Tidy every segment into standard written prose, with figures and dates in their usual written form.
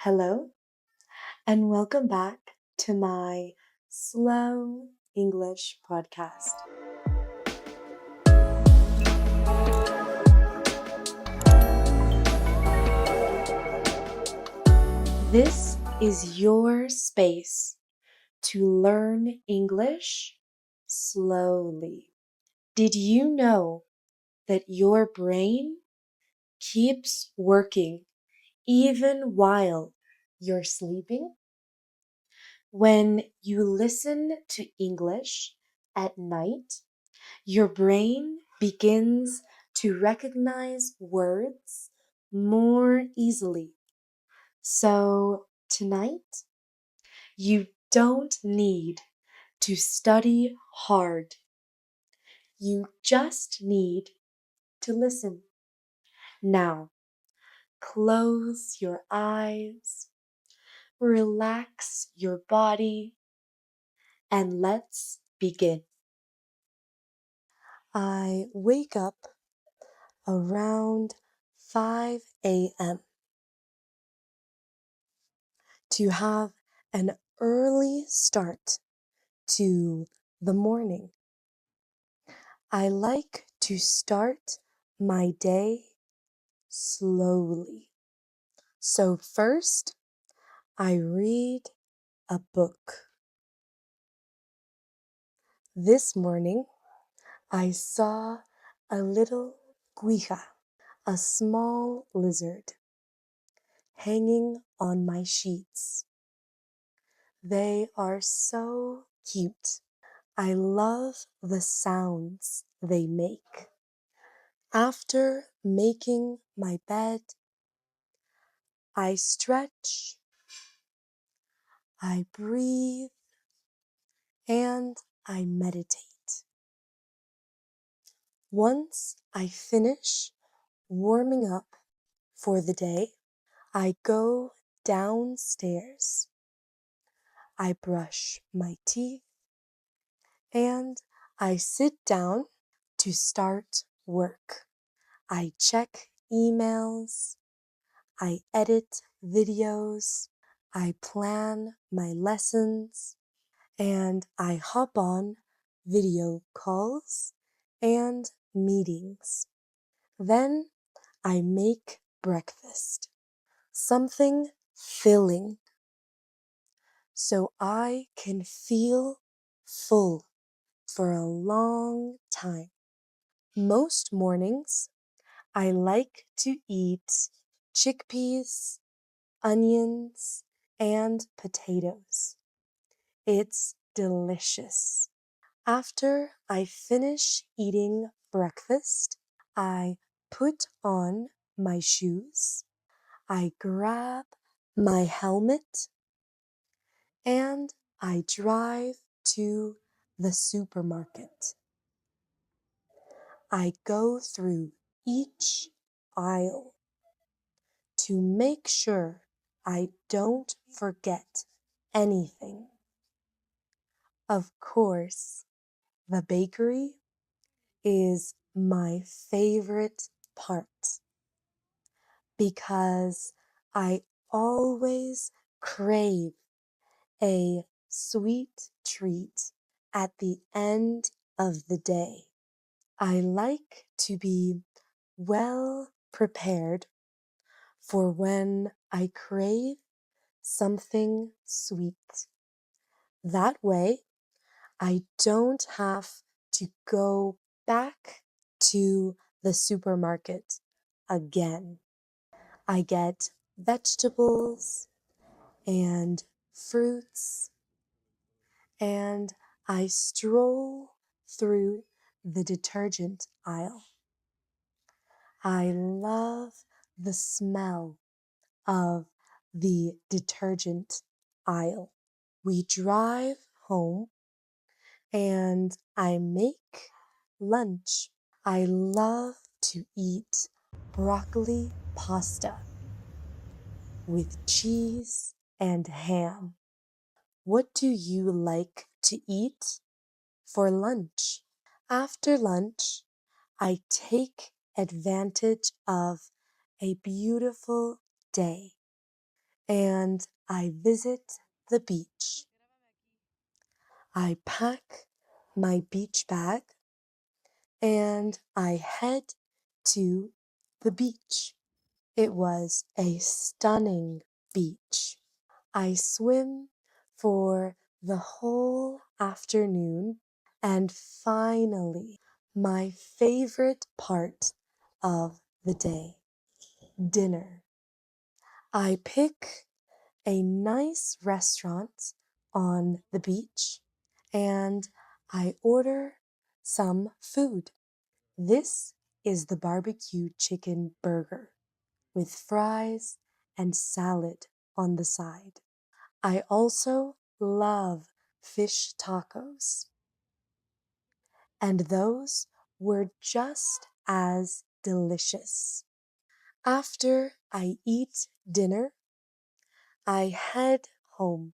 Hello, and welcome back to my Slow English podcast. This is your space to learn English slowly. Did you know that your brain keeps working even while you're sleeping? When you listen to English at night, your brain begins to recognize words more easily. So tonight, you don't need to study hard. You just need to listen. Now, close your eyes, relax your body, and let's begin. I wake up around 5 a.m. to have an early start to the morning. I like to start my day slowly. So first, I read a book. This morning, I saw a little cuija, a small lizard, hanging on my sheets. They are so cute. I love the sounds they make. After making my bed, I stretch, I breathe, and I meditate. Once I finish warming up for the day, I go downstairs. I brush my teeth and I sit down to start work. I check emails, I edit videos, I plan my lessons, and I hop on video calls and meetings. Then I make breakfast, something filling, so I can feel full for a long time. Most mornings, I like to eat chickpeas, onions, and potatoes. It's delicious. After I finish eating breakfast, I put on my shoes, I grab my helmet, and I drive to the supermarket. I go through each aisle to make sure I don't forget anything. Of course, the bakery is my favorite part because I always crave a sweet treat at the end of the day. I like to be well prepared for when I crave something sweet. That way, I don't have to go back to the supermarket again. I get vegetables and fruits, and I stroll through the detergent aisle. I love the smell of the detergent aisle. We drive home and I make lunch. I love to eat broccoli pasta with cheese and ham. What do you like to eat for lunch? After lunch, I take advantage of a beautiful day and I visit the beach. I pack my beach bag and I head to the beach. It was a stunning beach. I swim for the whole afternoon, and finally, my favorite part of the day, dinner. I pick a nice restaurant on the beach and I order some food. This is the barbecue chicken burger with fries and salad on the side. I also love fish tacos, and those were just as delicious. After I eat dinner, I head home.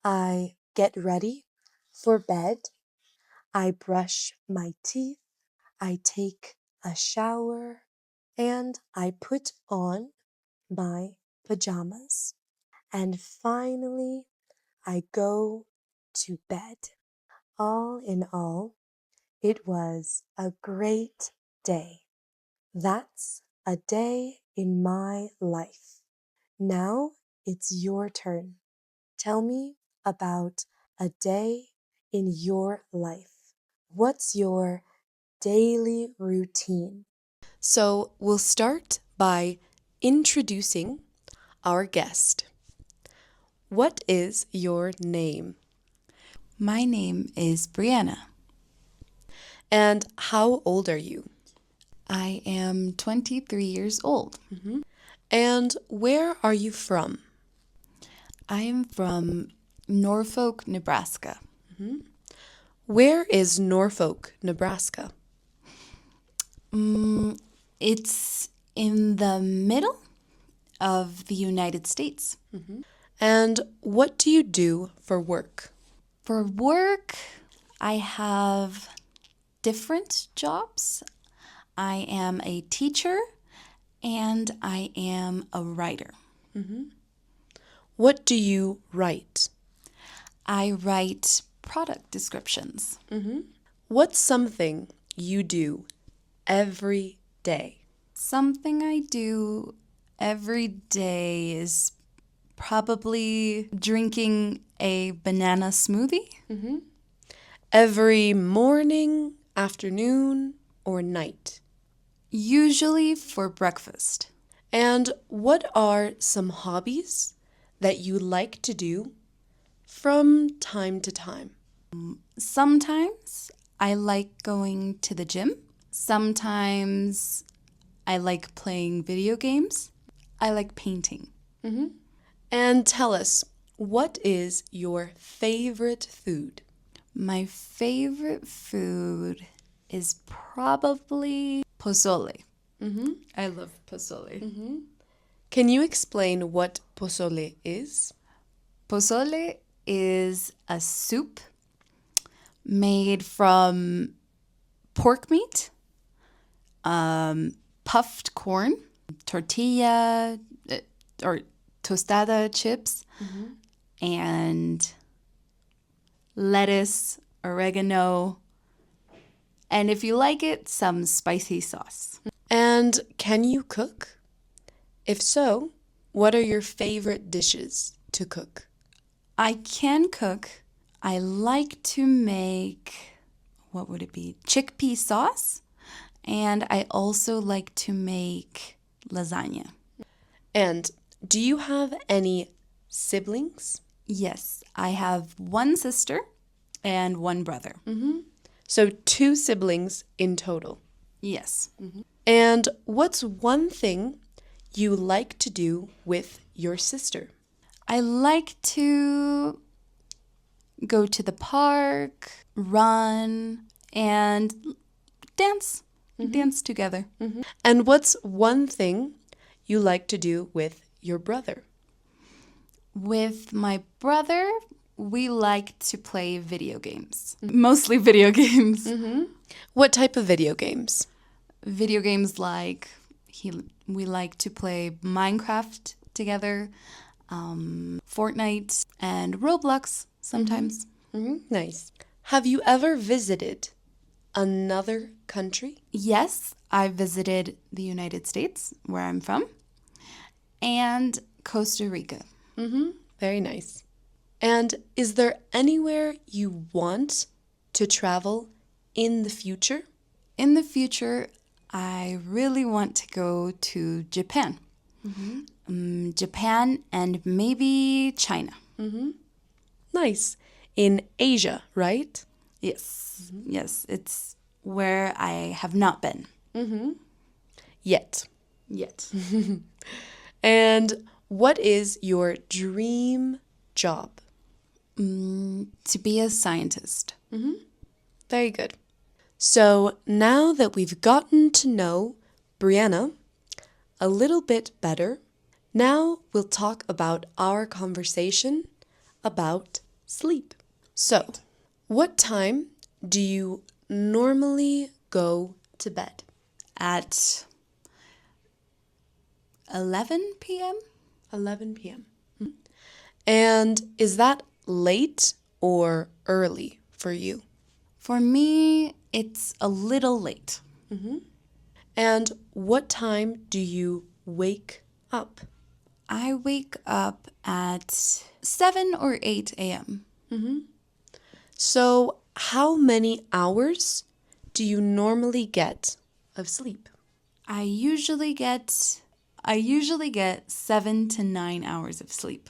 I get ready for bed. I brush my teeth. I take a shower and I put on my pajamas. And finally, I go to bed. All in all, it was a great day. That's a day in my life. Now it's your turn. Tell me about a day in your life. What's your daily routine? So we'll start by introducing our guest. What is your name? My name is Brianna. And how old are you? I am 23 years old. And where are you from? I am from Norfolk, Nebraska. Where is Norfolk, Nebraska? It's in the middle of the United States. And what do you do for work? For work, I have different jobs. I am a teacher and I am a writer. What do you write? I write product descriptions. What's something you do every day? Something I do every day is probably drinking a banana smoothie. Every morning, afternoon, or night? Usually for breakfast. And what are some hobbies that you like to do from time to time? Sometimes I like going to the gym. Sometimes I like playing video games. I like painting. And tell us, what is your favorite food? My favorite food is probably pozole. I love pozole. Can you explain what pozole is? Pozole is a soup made from pork meat, puffed corn, tortilla or tostada chips, and lettuce, oregano, and if you like it, some spicy sauce. And can you cook? If so, what are your favorite dishes to cook? I can cook. I like to make, what would it be? Chickpea sauce. And I also like to make lasagna. And do you have any siblings? Yes, I have one sister and one brother. So 2 siblings in total. Yes. And what's one thing you like to do with your sister? I like to go to the park, run, and dance. Dance together. And what's one thing you like to do with your brother? With my brother, we like to play video games. Mostly video games. What type of video games? Video games like we like to play Minecraft together. Fortnite, and Roblox sometimes. Nice. Have you ever visited another country? Yes, I visited the United States, where I'm from, and Costa Rica. Very nice. And is there anywhere you want to travel in the future? In the future, I really want to go to Japan. Japan and maybe China. Nice. In Asia, right? Yes, yes, it's where I have not been Yet. yet. And what is your dream job? To be a scientist. Very good. So now that we've gotten to know Brianna a little bit better, now we'll talk about our conversation about sleep. So, what time do you normally go to bed? At 11 p.m.? 11 p.m. And is that late or early for you? For me, it's a little late. And what time do you wake up? I wake up at 7 or 8 a.m. So, how many hours do you normally get of sleep? I usually get 7 to 9 hours of sleep.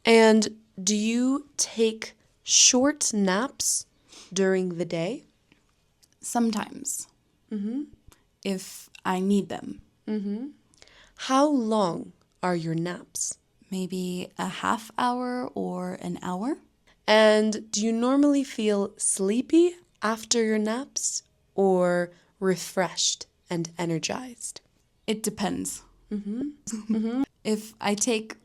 And do you take short naps during the day? Sometimes. If I need them. How long are your naps? Maybe a half hour or an hour. And do you normally feel sleepy after your naps or refreshed and energized? It depends. If I take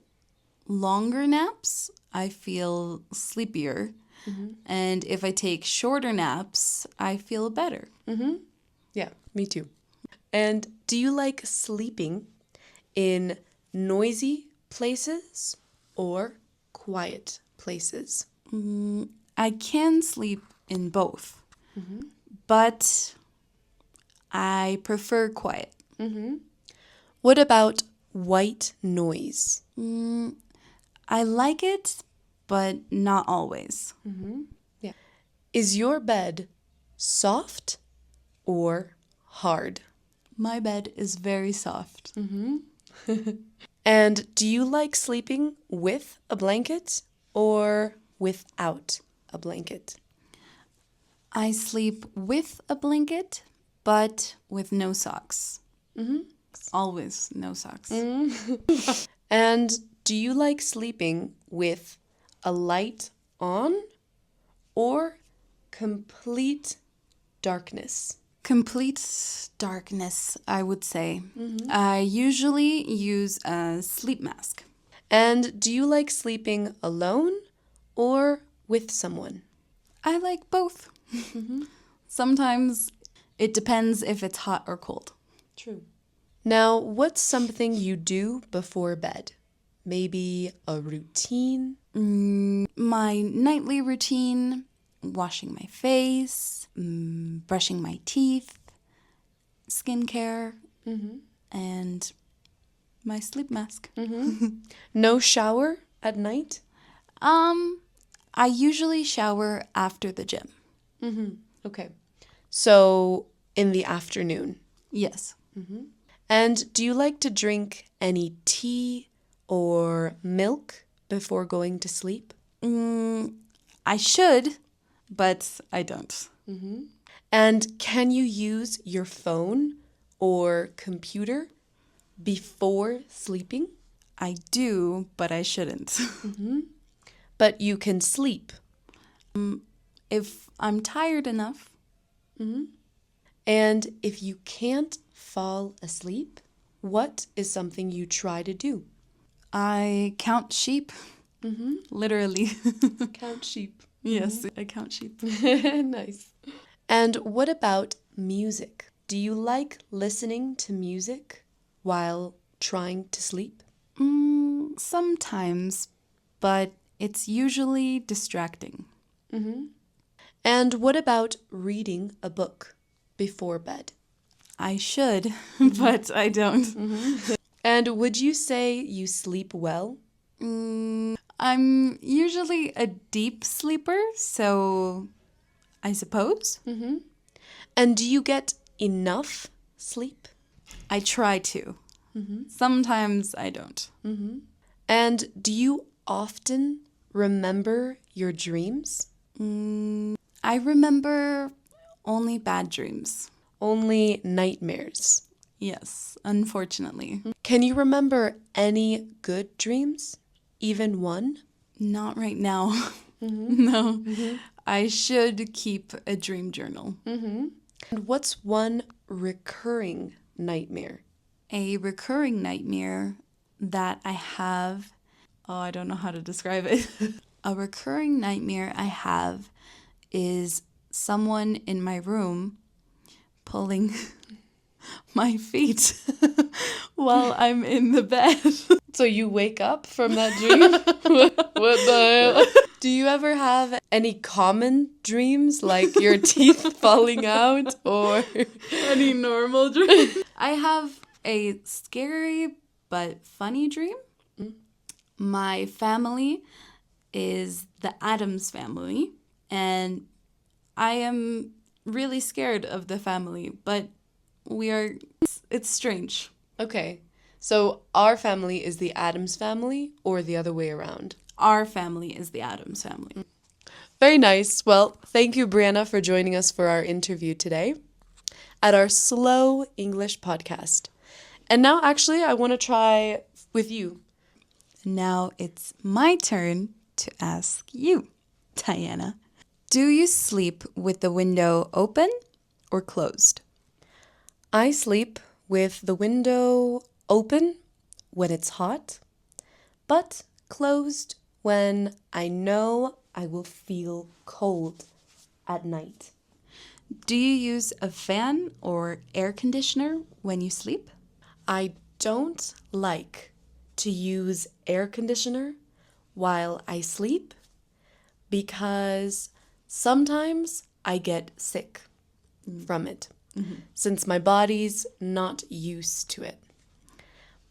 longer naps, I feel sleepier. And if I take shorter naps, I feel better. Yeah, me too. And do you like sleeping in noisy places or quiet places? I can sleep in both, but I prefer quiet. What about white noise? I like it, but not always. Yeah. Is your bed soft or hard? My bed is very soft. And do you like sleeping with a blanket or without a blanket? I sleep with a blanket, but with no socks. Always no socks. And do you like sleeping with a light on or complete darkness? Complete darkness, I would say. I usually use a sleep mask. And do you like sleeping alone or with someone? I like both. Sometimes it depends if it's hot or cold. True. Now, what's something you do before bed? Maybe a routine? My nightly routine, washing my face, brushing my teeth, skincare, and my sleep mask. No shower at night? I usually shower after the gym. Okay. So, in the afternoon. Yes. And do you like to drink any tea or milk before going to sleep? I should, but I don't. And can you use your phone or computer before sleeping? I do, but I shouldn't. But you can sleep. If I'm tired enough. And if you can't fall asleep, what is something you try to do? I count sheep. Literally. Count sheep. Yes, I count sheep. Nice. And what about music? Do you like listening to music while trying to sleep? Sometimes, but it's usually distracting. And what about reading a book before bed? I should, but I don't. And would you say you sleep well? I'm usually a deep sleeper, so I suppose. And do you get enough sleep? I try to. Sometimes I don't. And do you often remember your dreams? I remember only bad dreams. Only nightmares. Yes, unfortunately. Can you remember any good dreams? Even one? Not right now. No. I should keep a dream journal. And what's one recurring nightmare? A recurring nightmare that I have. Oh, I don't know how to describe it. A recurring nightmare I have is someone in my room pulling my feet while I'm in the bed. So you wake up from that dream? What the hell? Do you ever have any common dreams, like your teeth falling out, or Any normal dream? I have a scary but funny dream. My family is the Adams family, and I am really scared of the family, but it's strange. Okay, so our family is the Addams family or the other way around? Our family is the Adams family. Very nice. Well, thank you, Brianna, for joining us for our interview today at our Slow English podcast. And now, actually, I want to try with you. Now it's my turn to ask you, Diana. Do you sleep with the window open or closed? I sleep with the window open when it's hot, but closed when I know I will feel cold at night. Do you use a fan or air conditioner when you sleep? I don't like to use air conditioner while I sleep because sometimes I get sick from it since my body's not used to it.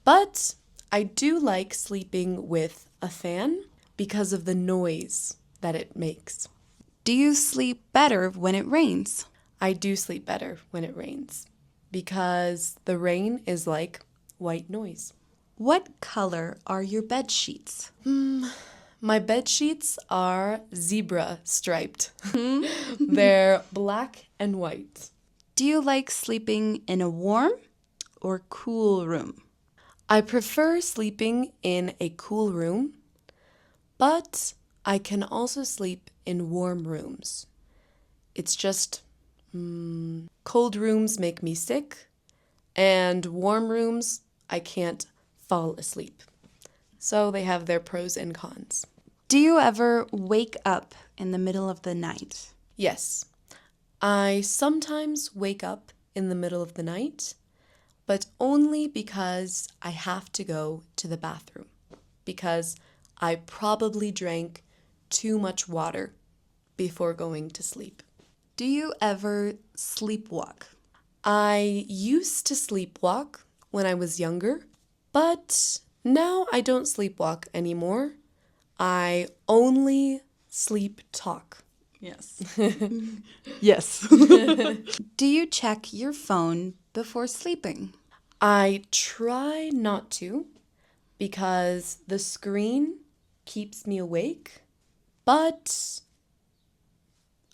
But I do like sleeping with a fan because of the noise that it makes. Do you sleep better when it rains? I do sleep better when it rains because the rain is like white noise. What color are your bed sheets? My bed sheets are zebra striped. They're black and white. Do you like sleeping in a warm or cool room? I prefer sleeping in a cool room, but I can also sleep in warm rooms. It's just cold rooms make me sick, and warm rooms, I can't fall asleep. So they have their pros and cons. Do you ever wake up in the middle of the night? Yes, I sometimes wake up in the middle of the night, but only because I have to go to the bathroom, because I probably drank too much water before going to sleep. Do you ever sleepwalk? I used to sleepwalk when I was younger, but now I don't sleepwalk anymore. I only sleep talk. Yes. Yes. Do you check your phone before sleeping? I try not to because the screen keeps me awake, but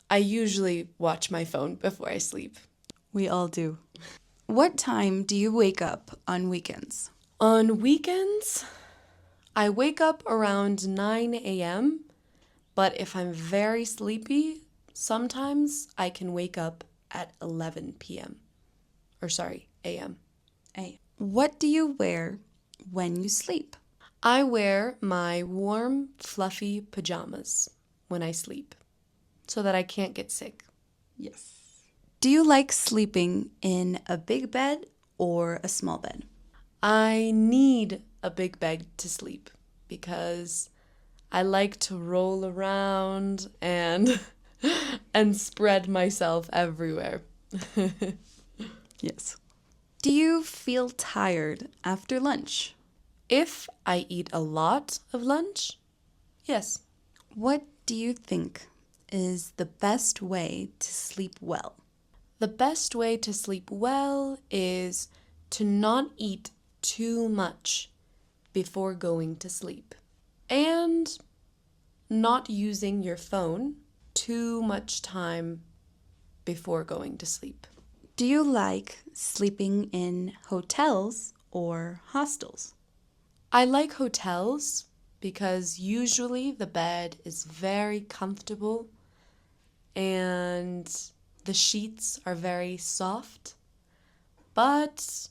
I usually watch my phone before I sleep. We all do. What time do you wake up on weekends? On weekends, I wake up around 9 a.m., but if I'm very sleepy, sometimes I can wake up at 11 p.m. a.m. What do you wear when you sleep? I wear my warm, fluffy pajamas when I sleep so that I can't get sick. Yes. Do you like sleeping in a big bed or a small bed? I need a big bed to sleep because I like to roll around and and spread myself everywhere. Yes. Do you feel tired after lunch? If I eat a lot of lunch, yes. What do you think is the best way to sleep well? The best way to sleep well is to not eat too much before going to sleep. And not using your phone too much time before going to sleep. Do you like sleeping in hotels or hostels? I like hotels because usually the bed is very comfortable and the sheets are very soft, but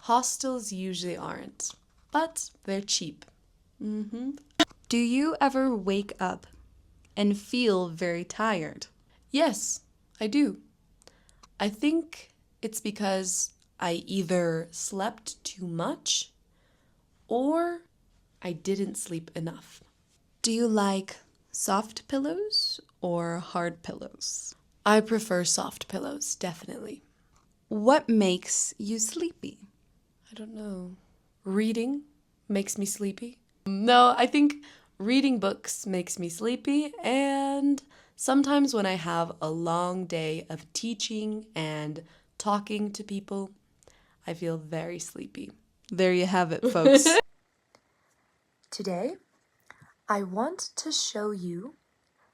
hostels usually aren't. But they're cheap. Do you ever wake up and feel very tired? Yes, I do. I think it's because I either slept too much or I didn't sleep enough. Do you like soft pillows or hard pillows? I prefer soft pillows, definitely. What makes you sleepy? I don't know. Reading makes me sleepy. No, I think reading books makes me sleepy, and sometimes when I have a long day of teaching and talking to people, I feel very sleepy. There you have it, folks. Today, I want to show you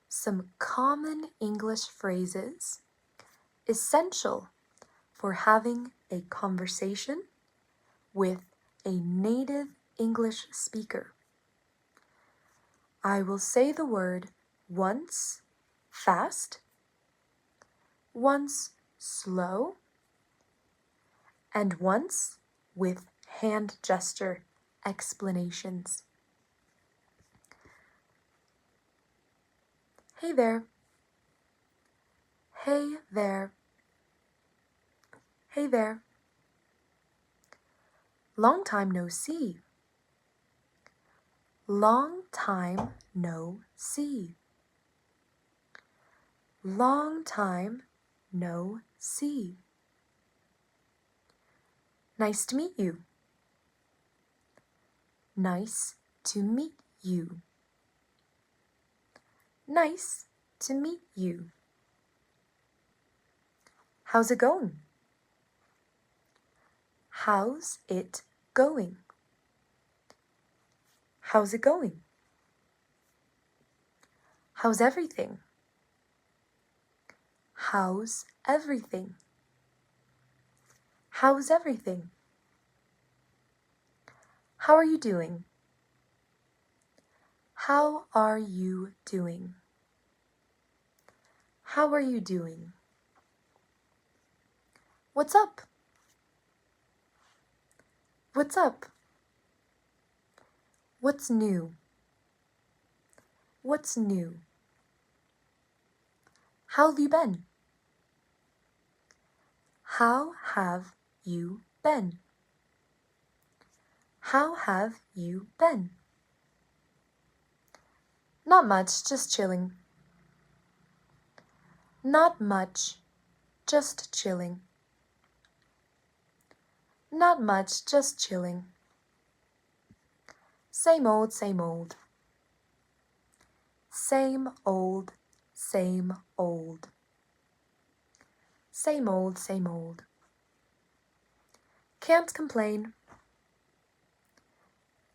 some common English phrases essential for having a conversation with a native English speaker. I will say the word once fast, once slow, and once with hand gesture explanations. Hey there. Hey there. Hey there. Long time no see. Long time no see. Long time no see. Nice to meet you. Nice to meet you. Nice to meet you. How's it going? How's it going? How's it going? How's everything? How's everything? How's everything? How are you doing? How are you doing? How are you doing? What's up? What's up? What's new? What's new? How have you been? How have you been? How have you been? Not much, just chilling. Not much, just chilling. Not much, just chilling. Same old, same old. Same old, same old. Same old, same old. Can't complain.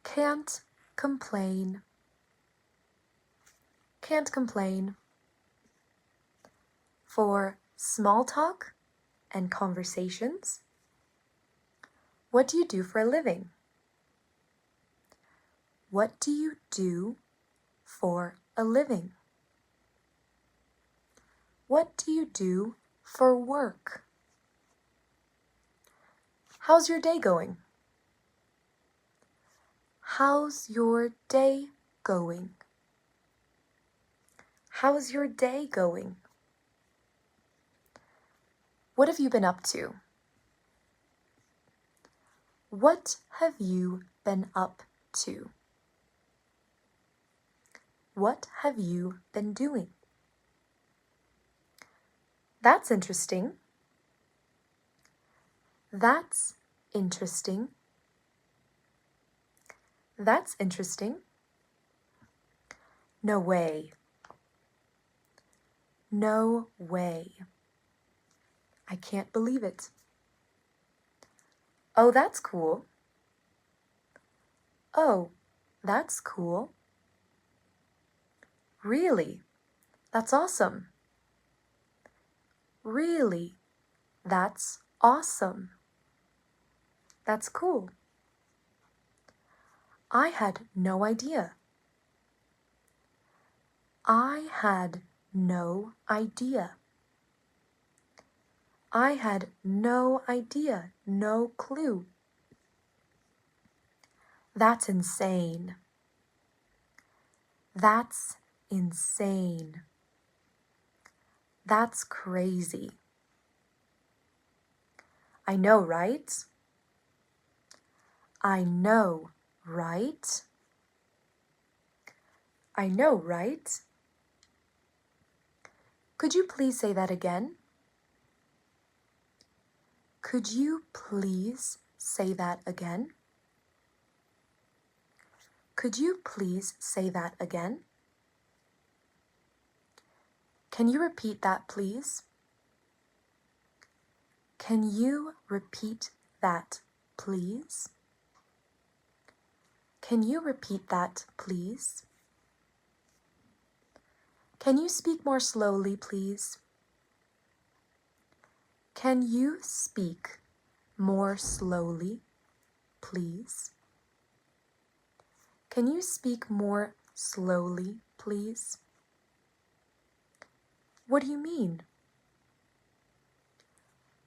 Can't complain. Can't complain. For small talk and conversations, what do you do for a living? What do you do for a living? What do you do for work? How's your day going? How's your day going? How's your day going? What have you been up to? What have you been up to? What have you been doing? That's interesting. That's interesting. That's interesting. No way. No way. I can't believe it. Oh, that's cool. Oh, that's cool. Really? That's awesome. Really? That's awesome. That's cool. I had no idea. I had no idea. I had no idea, no clue. That's insane. That's insane. That's crazy. I know, right? I know, right? I know, right? Could you please say that again? Could you please say that again? Could you please say that again? Can you repeat that, please? Can you repeat that, please? Can you repeat that, please? Can you speak more slowly, please? Can you speak more slowly, please? Can you speak more slowly, please? What do you mean?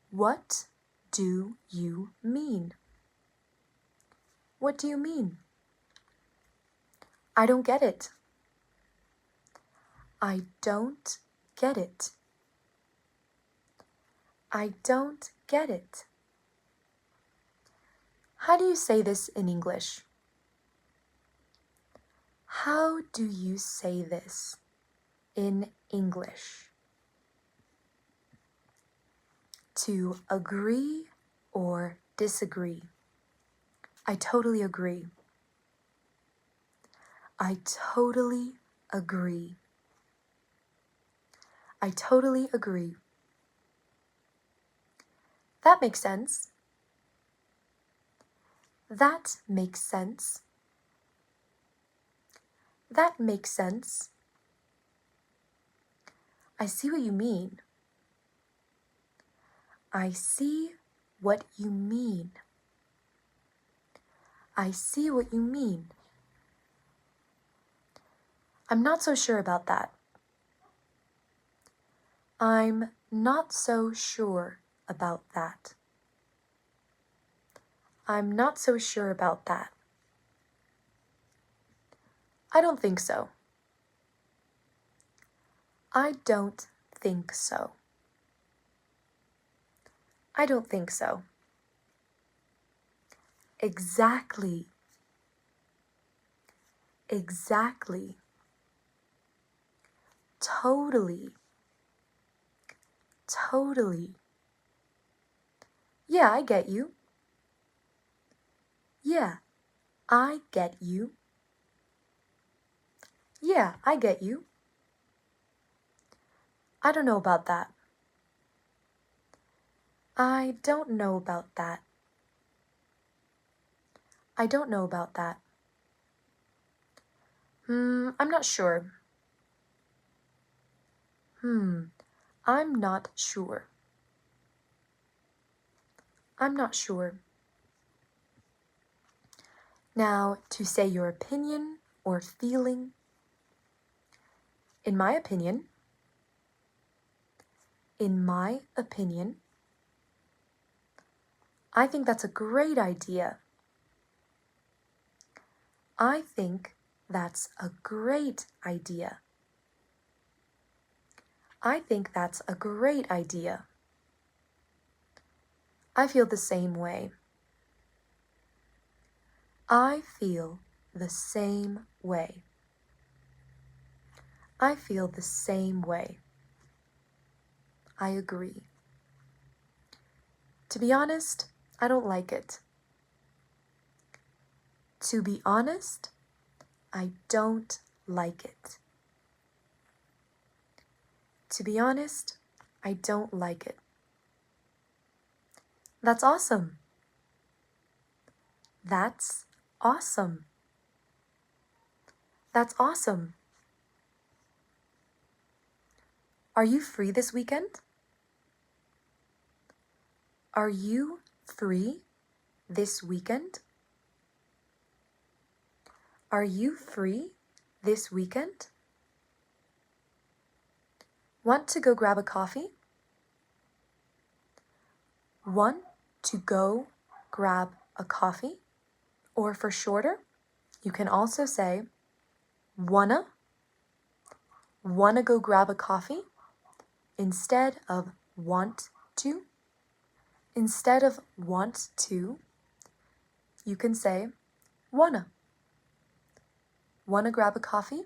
What do you mean? What do you mean? I don't get it. I don't get it. I don't get it. How do you say this in English? How do you say this in English? To agree or disagree? I totally agree. I totally agree. I totally agree. That makes sense. That makes sense. That makes sense. I see what you mean. I see what you mean. I see what you mean. I'm not so sure about that. I'm not so sure about that. I'm not so sure about that. I don't think so. I don't think so. I don't think so. Exactly. Exactly. Totally. Totally. Yeah, I get you. Yeah, I get you. Yeah, I get you. I don't know about that. I don't know about that. I don't know about that. I'm not sure. I'm not sure. I'm not sure. Now, to say your opinion or feeling. In my opinion. In my opinion. I think that's a great idea. I think that's a great idea. I think that's a great idea. I feel the same way. I feel the same way. I feel the same way. I agree. To be honest, I don't like it. To be honest, I don't like it. To be honest, I don't like it. That's awesome. That's awesome. That's awesome. Are you free this weekend? Are you free this weekend? Are you free this weekend? Want to go grab a coffee? Want to go grab a coffee? Or for shorter, you can also say wanna go grab a coffee instead of want to. Instead of want to, you can say wanna. Wanna grab a coffee?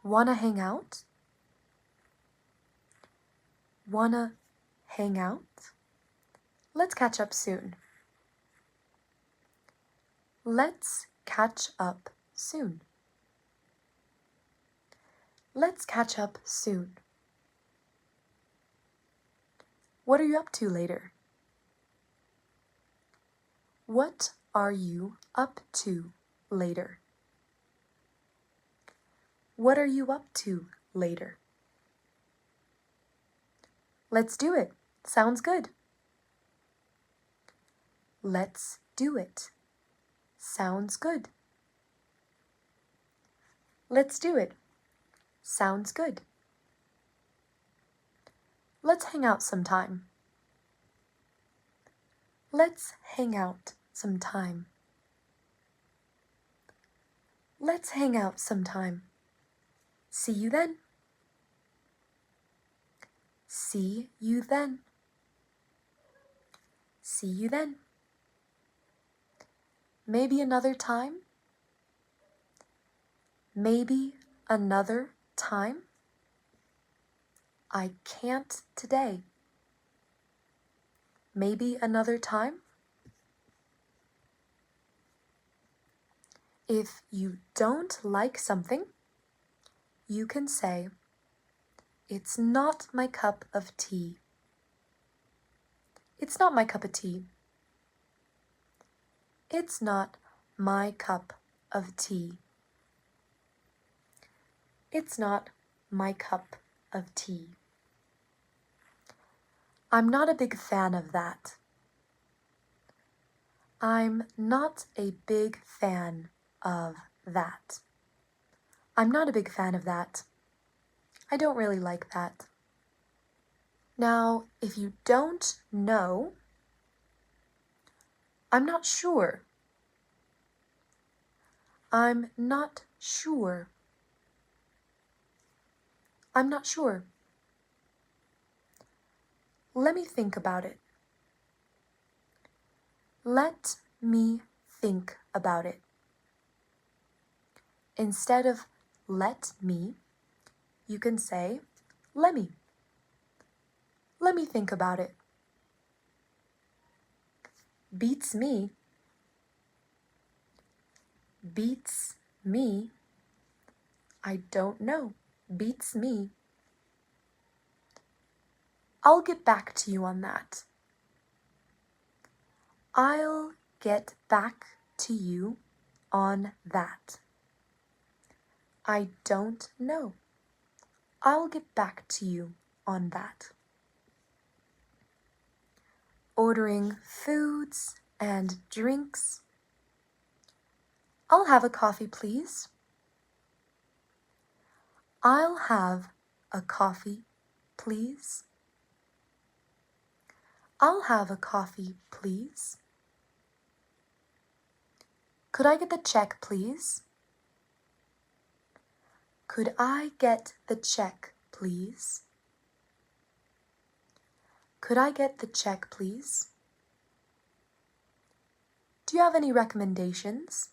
Wanna hang out? Wanna hang out? Let's catch up soon. Let's catch up soon. Let's catch up soon. What are you up to later? What are you up to later? What are you up to later? Let's do it. Sounds good. Let's do it. Sounds good. Let's do it. Sounds good. Let's hang out sometime. Let's hang out sometime. Let's hang out sometime. See you then. See you then. See you then. Maybe another time. Maybe another time. I can't today. Maybe another time. If you don't like something, you can say, it's not my cup of tea. It's not my cup of tea. It's not my cup of tea. It's not my cup of tea. I'm not a big fan of that. I'm not a big fan of that. I'm not a big fan of that. I don't really like that. Now, if you don't know, I'm not sure. I'm not sure. I'm not sure. Let me think about it. Let me think about it. Instead of let me, you can say let me. Let me think about it. Beats me. Beats me. I don't know. Beats me. I'll get back to you on that. I'll get back to you on that. I don't know. I'll get back to you on that. Ordering foods and drinks. I'll have a coffee, please. I'll have a coffee, please. I'll have a coffee, please. Could I get the check, please? Could I get the check, please? Could I get the check, please? Do you have any recommendations?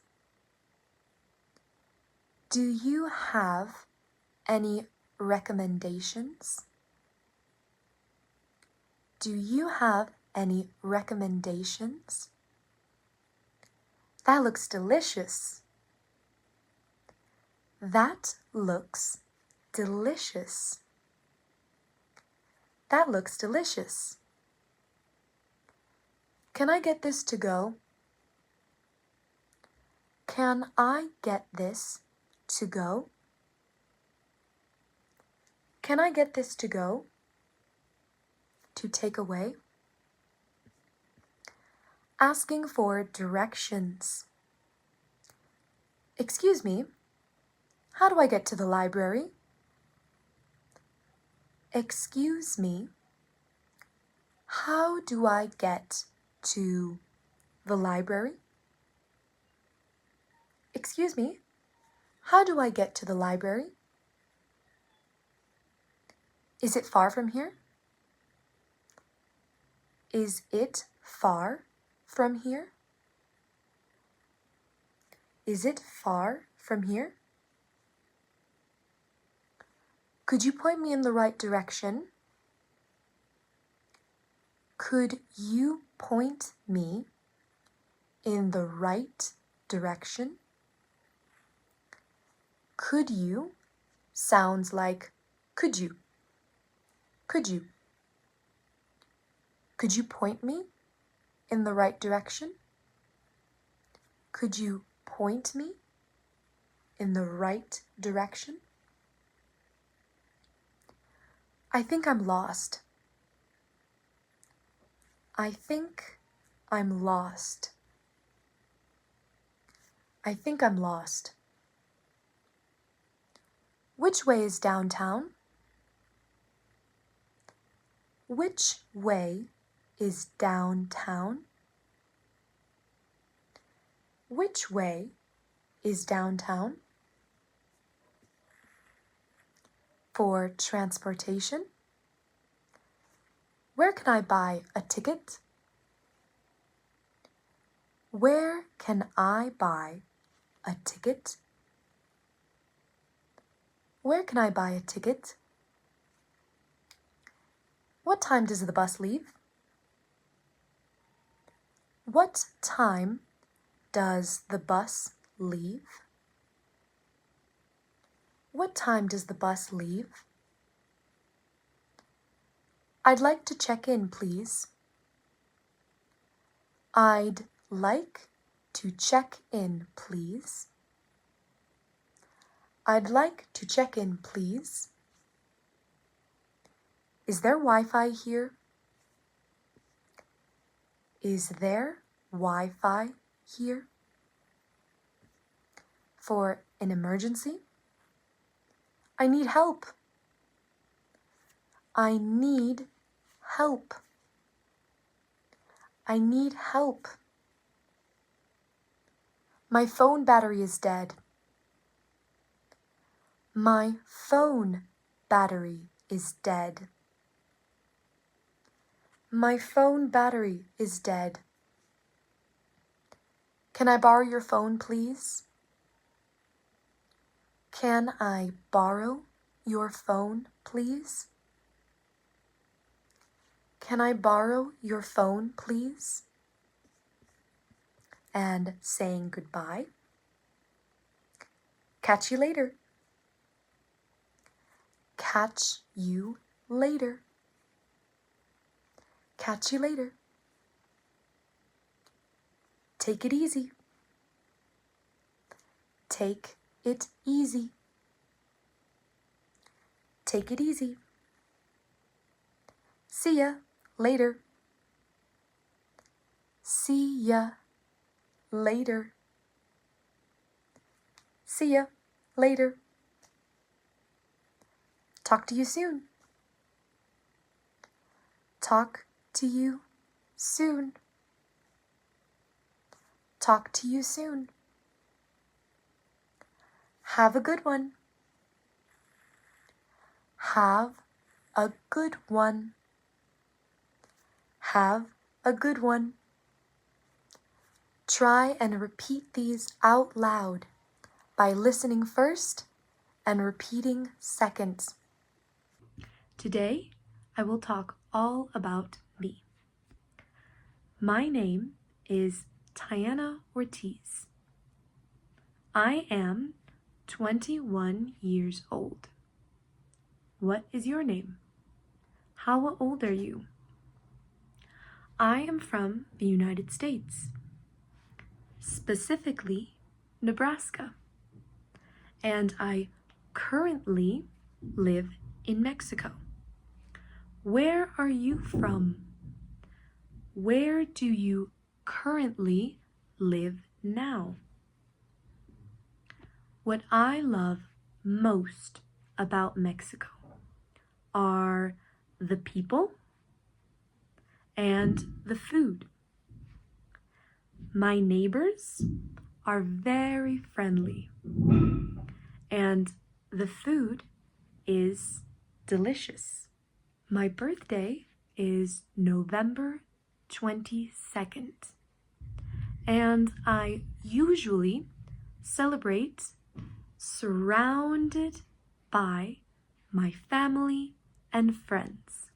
Do you have any recommendations? Do you have any recommendations? That looks delicious. That looks delicious. That looks delicious. Can I get this to go? Can I get this to go? Can I get this to go? To take away? Asking for directions. Excuse me, how do I get to the library? Excuse me, how do I get to the library? Excuse me, how do I get to the library? Is it far from here? Is it far from here? Is it far from here? Could you point me in the right direction? Could you point me in the right direction? Could you sounds like could you? Could you? Could you point me in the right direction? Could you point me in the right direction? I think I'm lost. I think I'm lost. I think I'm lost. Which way is downtown? Which way is downtown? Which way is downtown? For transportation? Where can I buy a ticket? Where can I buy a ticket? Where can I buy a ticket? What time does the bus leave? What time does the bus leave? What time does the bus leave? I'd like to check in, please. I'd like to check in, please. I'd like to check in, please. Is there Wi-Fi here? Is there Wi-Fi here? For an emergency? I need help. I need help. I need help. My phone battery is dead. My phone battery is dead. My phone battery is dead. Can I borrow your phone, please? Can I borrow your phone, please? Can I borrow your phone, please? And saying goodbye. Catch you later. Catch you later. Catch you later. Take it easy. Take it easy. Take it easy. See ya later. See ya later. See ya later. Talk to you soon. Talk to you soon. Talk to you soon. Have a good one. Have a good one. Have a good one. Try and repeat these out loud by listening first and repeating second. Today, I will talk all about me. My name is Tiana Ortiz. I am 21 years old. What is your name? How old are you? I am from the United States, specifically Nebraska, and I currently live in Mexico. Where are you from? Where do you currently live now? What I love most about Mexico are the people and the food. My neighbors are very friendly, and the food is delicious. My birthday is November 22nd, and I usually celebrate surrounded by my family and friends.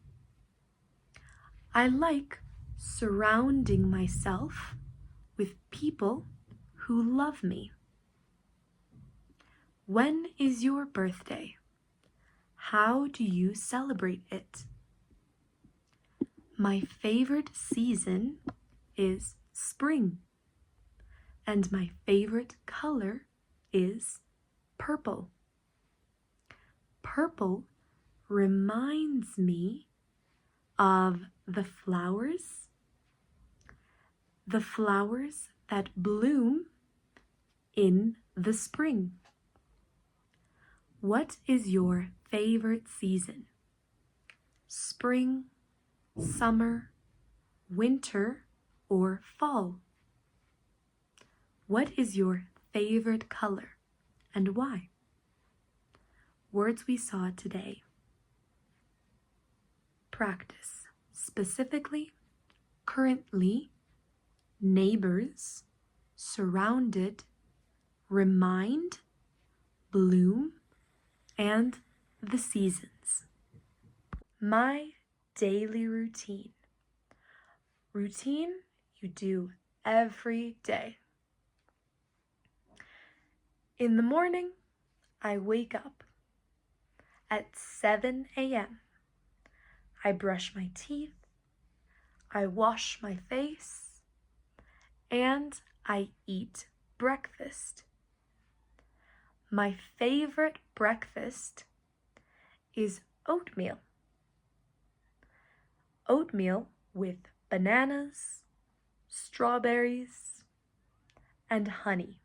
I like surrounding myself with people who love me. When is your birthday? How do you celebrate it? My favorite season is spring, and my favorite color is purple. Purple reminds me of the flowers that bloom in the spring. What is your favorite season? Spring, summer, winter, or fall? What is your favorite color and why? Words we saw today. Practice, specifically, currently, neighbors, surrounded, remind, bloom, and the seasons. My daily routine. Routine you do every day. In the morning, I wake up at 7 a.m. I brush my teeth, I wash my face, and I eat breakfast. My favorite breakfast is oatmeal. Oatmeal with bananas, strawberries, and honey.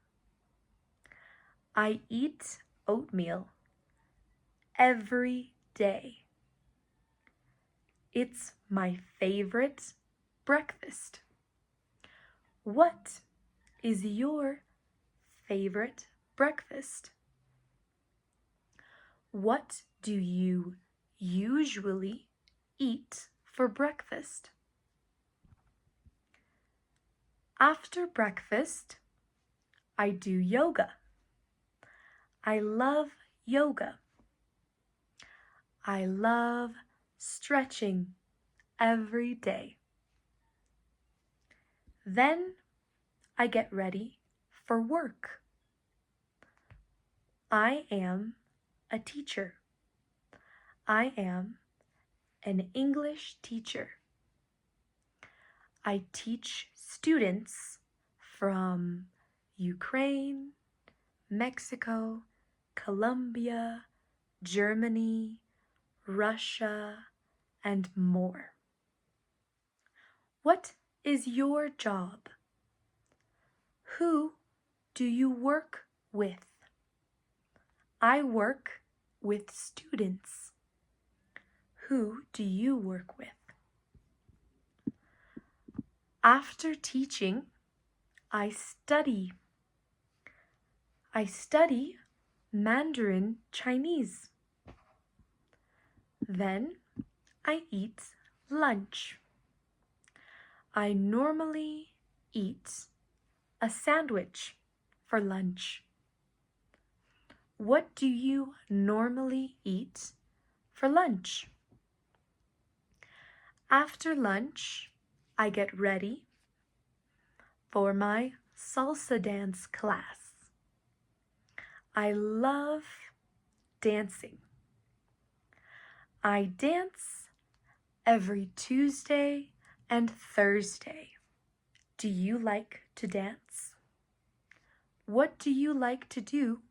I eat oatmeal every day. It's my favorite breakfast. What is your favorite breakfast? What do you usually eat for breakfast? After breakfast, I do yoga. I love yoga. I love stretching every day. Then I get ready for work. I am a teacher. I am an English teacher. I teach students from Ukraine, Mexico, Colombia, Germany, Russia, and more. What is your job? Who do you work with? I work with students. Who do you work with? After teaching, I study. I study Mandarin Chinese. Then I eat lunch. I normally eat a sandwich for lunch. What do you normally eat for lunch? After lunch, I get ready for my salsa dance class. I love dancing. I dance every Tuesday and Thursday. Do you like to dance? What do you like to do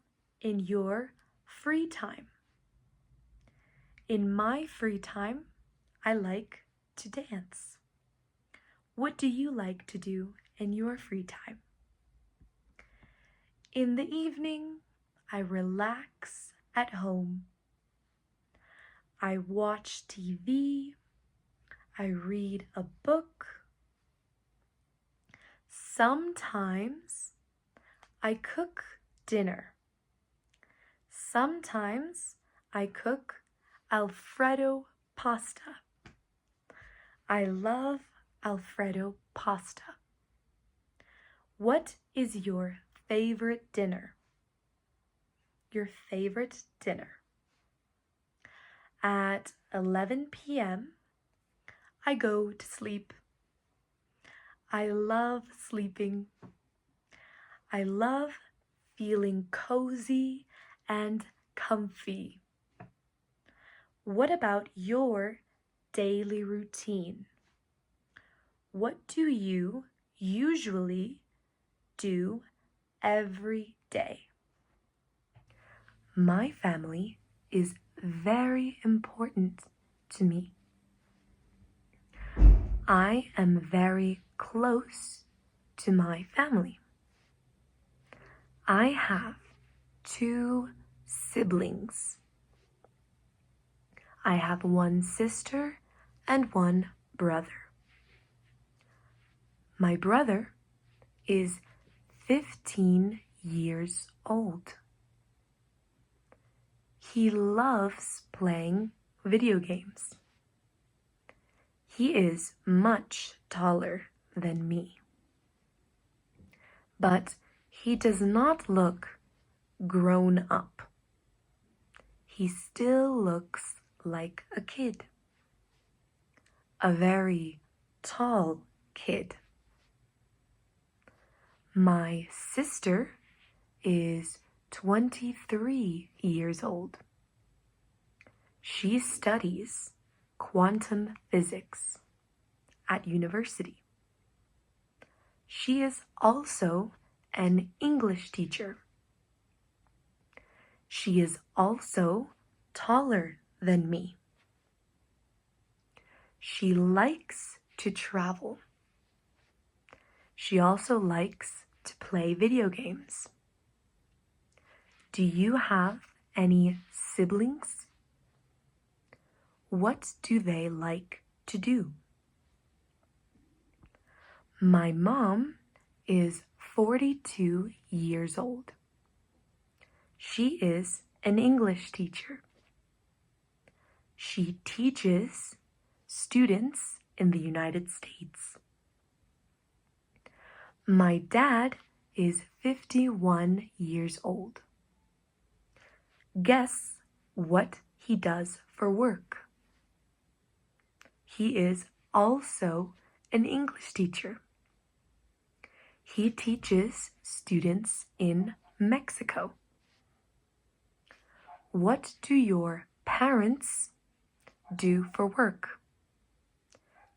in your free time? In my free time, I like to dance. What do you like to do in your free time? In the evening, I relax at home. I watch TV. I read a book. Sometimes I cook dinner. Sometimes I cook Alfredo pasta. I love Alfredo pasta. What is your favorite dinner? Your favorite dinner. At 11 p.m., I go to sleep. I love sleeping. I love feeling cozy and comfy. What about your daily routine? What do you usually do every day? My family is very important to me. I am very close to my family. I have 2 siblings. I have 1 sister and 1 brother. My brother is 15 years old. He loves playing video games. He is much taller than me. But he does not look grown up. He still looks like a kid. A very tall kid. My sister is 23 years old. She studies quantum physics at university. She is also an English teacher. She is also taller than me. She likes to travel. She also likes to play video games. Do you have any siblings? What do they like to do? My mom is 42 years old. She is an English teacher. She teaches students in the United States. My dad is 51 years old. Guess what he does for work? He is also an English teacher. He teaches students in Mexico. What do your parents do for work?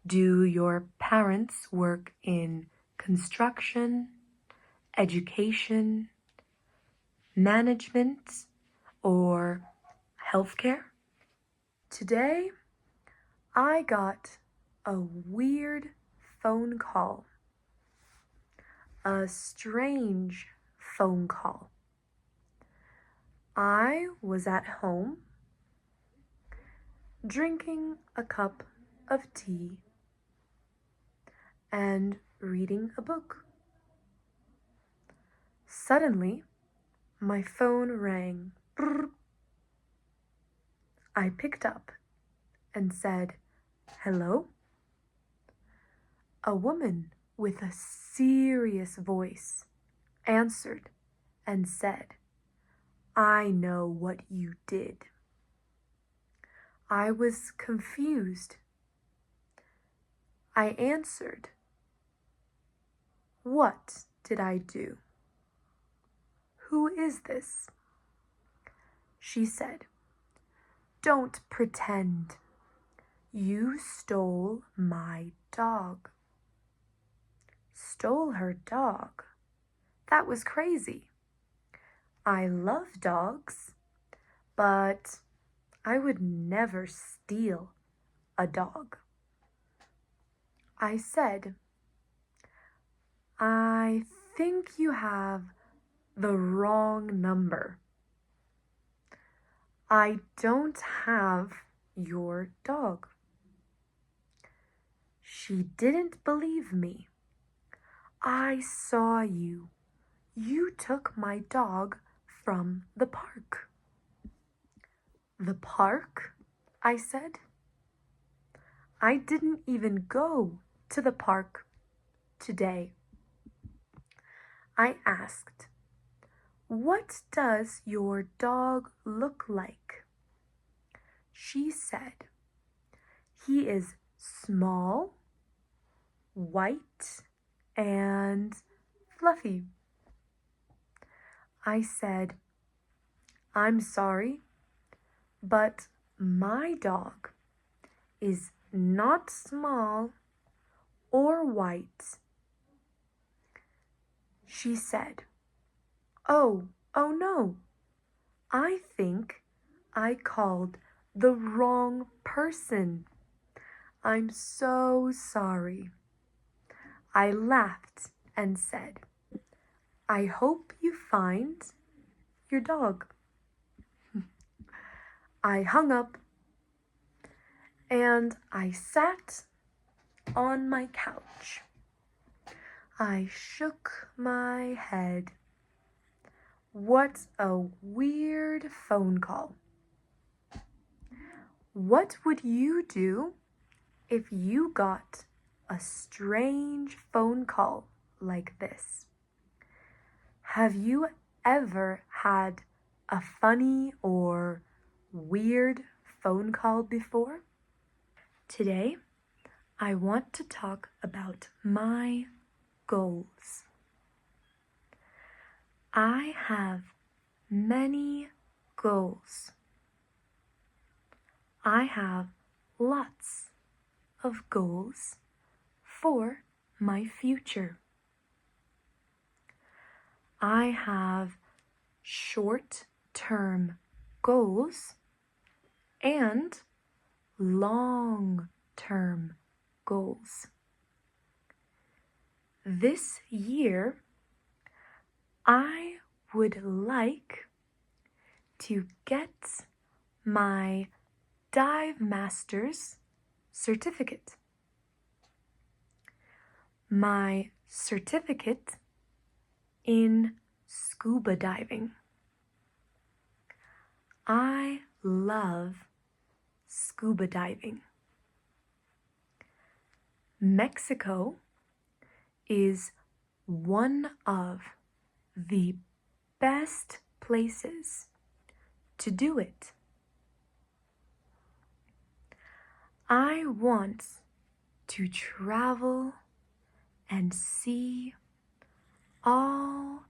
Do your parents work in construction, education, management, or healthcare? Today, I got a weird phone call. A strange phone call. I was at home drinking a cup of tea and reading a book. Suddenly, my phone rang. Brrr. I picked up and said, "Hello?" A woman with a serious voice answered and said, I know what you did. I was confused. I answered. What did I do? Who is this? She said, Don't pretend. You stole my dog. Stole her dog? That was crazy. I love dogs, but I would never steal a dog. I said, I think you have the wrong number. I don't have your dog. She didn't believe me. I saw you. You took my dog from the park. The park? I said. I didn't even go to the park today. I asked, What does your dog look like? She said, He is small, white, and fluffy. I said, I'm sorry, but my dog is not small or white. She said, oh no, I think I called the wrong person. I'm so sorry. I laughed and said, I hope you find your dog. I hung up and I sat on my couch. I shook my head. What a weird phone call. What would you do if you got a strange phone call like this? Have you ever had a funny or weird phone call before? Today, I want to talk about my goals. I have many goals. I have lots of goals for my future. I have short-term goals and long-term goals. This year, I would like to get my Dive Master's certificate. My certificate in scuba diving. I love scuba diving. Mexico is one of the best places to do it. I want to travel and see all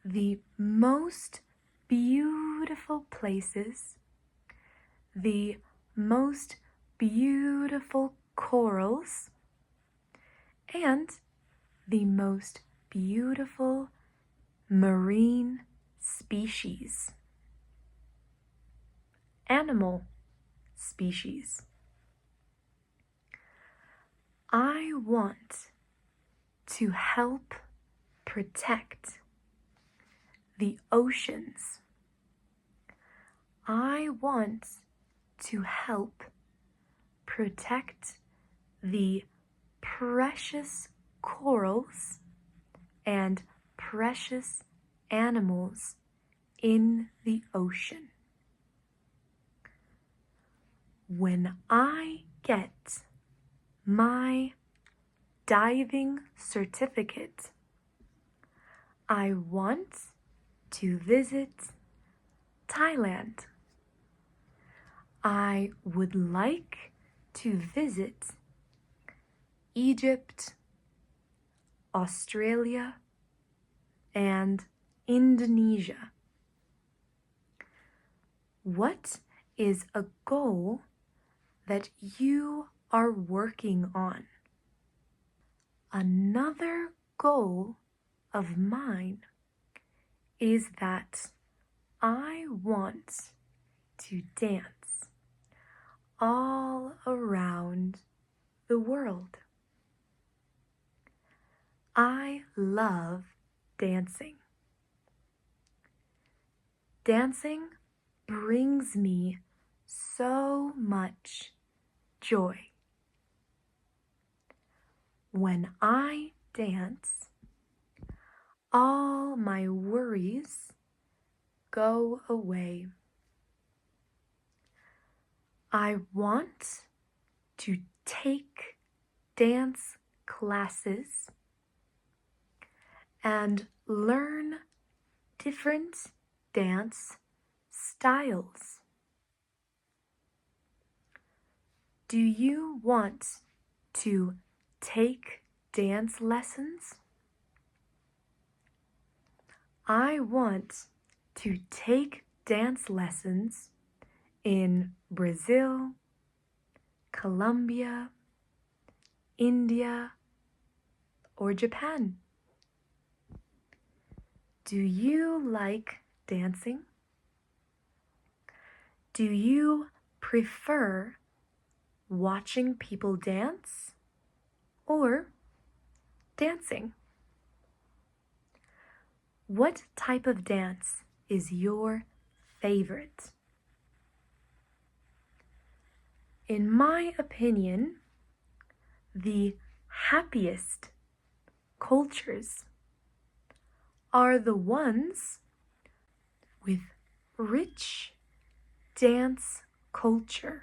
the most beautiful places, the most beautiful corals, and the most beautiful marine species, animal species. I want to help protect the oceans. I want to help protect the precious corals and precious animals in the ocean. When I get my diving certificate, I want to visit Thailand. I would like to visit Egypt, Australia, and Indonesia. What is a goal that you are working on? Another goal of mine is that I want to dance all around the world. I love dancing. Dancing brings me so much joy. When I dance, all my worries go away. I want to take dance classes and learn different dance styles. Do you want to take dance lessons? I want to take dance lessons in Brazil, Colombia, India, or Japan. Do you like dancing? Do you prefer watching people dance or dancing? What type of dance is your favorite? In my opinion, the happiest cultures are the ones with rich dance culture,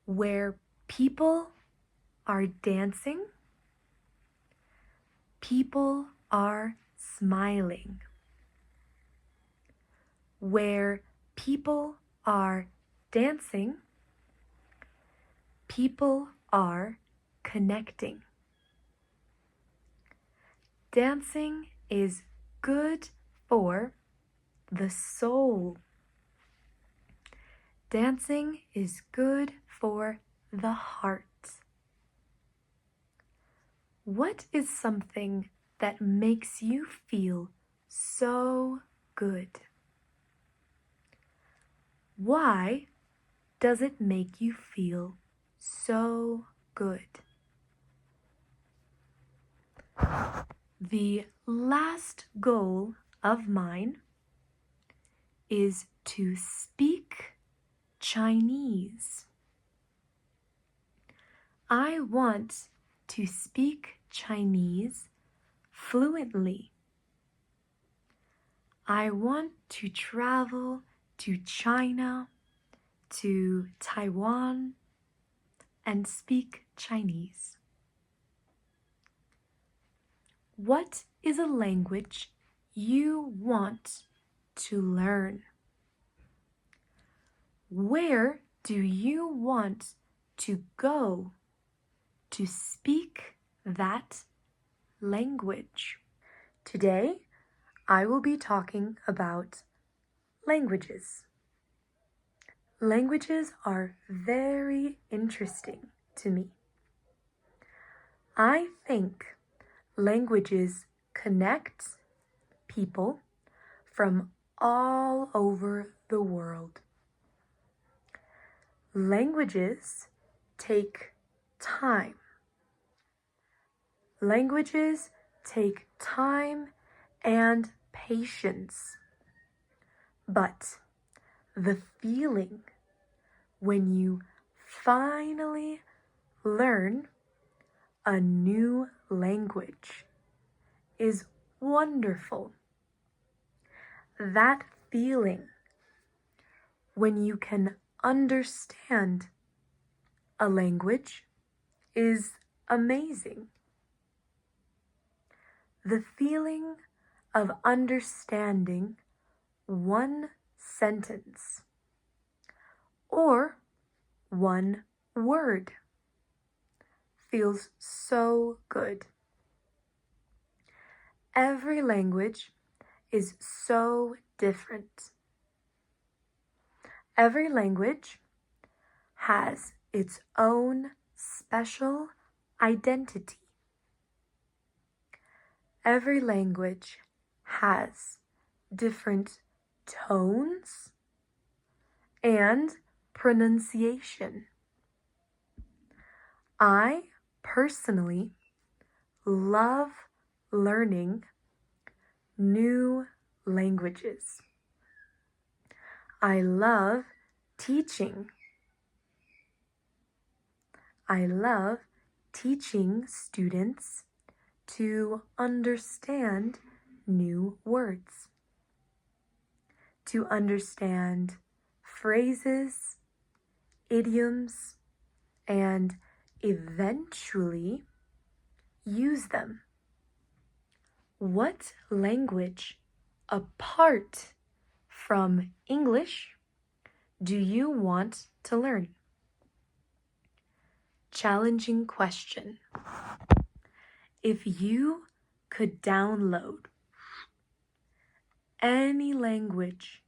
where people are dancing, people are smiling, where people are dancing, people are connecting. Dancing is good for the soul. Dancing is good for the heart. What is something that makes you feel so good? Why does it make you feel so good? The last goal of mine is to speak Chinese. I want to speak Chinese fluently. I want to travel to China, to Taiwan, and speak Chinese. What is a language you want to learn? Where do you want to go to speak that language? Today, I will be talking about languages. Languages are very interesting to me. I think languages connect people from all over the world. Languages take time. Languages take time and patience. But the feeling when you finally learn a new language is wonderful. That feeling when you can understand a language is amazing. The feeling of understanding one sentence or one word. Feels so good. Every language is so different. Every language has its own special identity. Every language has different tones and pronunciation. I personally love learning new languages. I love teaching. I love teaching students to understand new words, to understand phrases, idioms, and eventually use them. What language, apart from English, do you want to learn? Challenging question. If you could download any language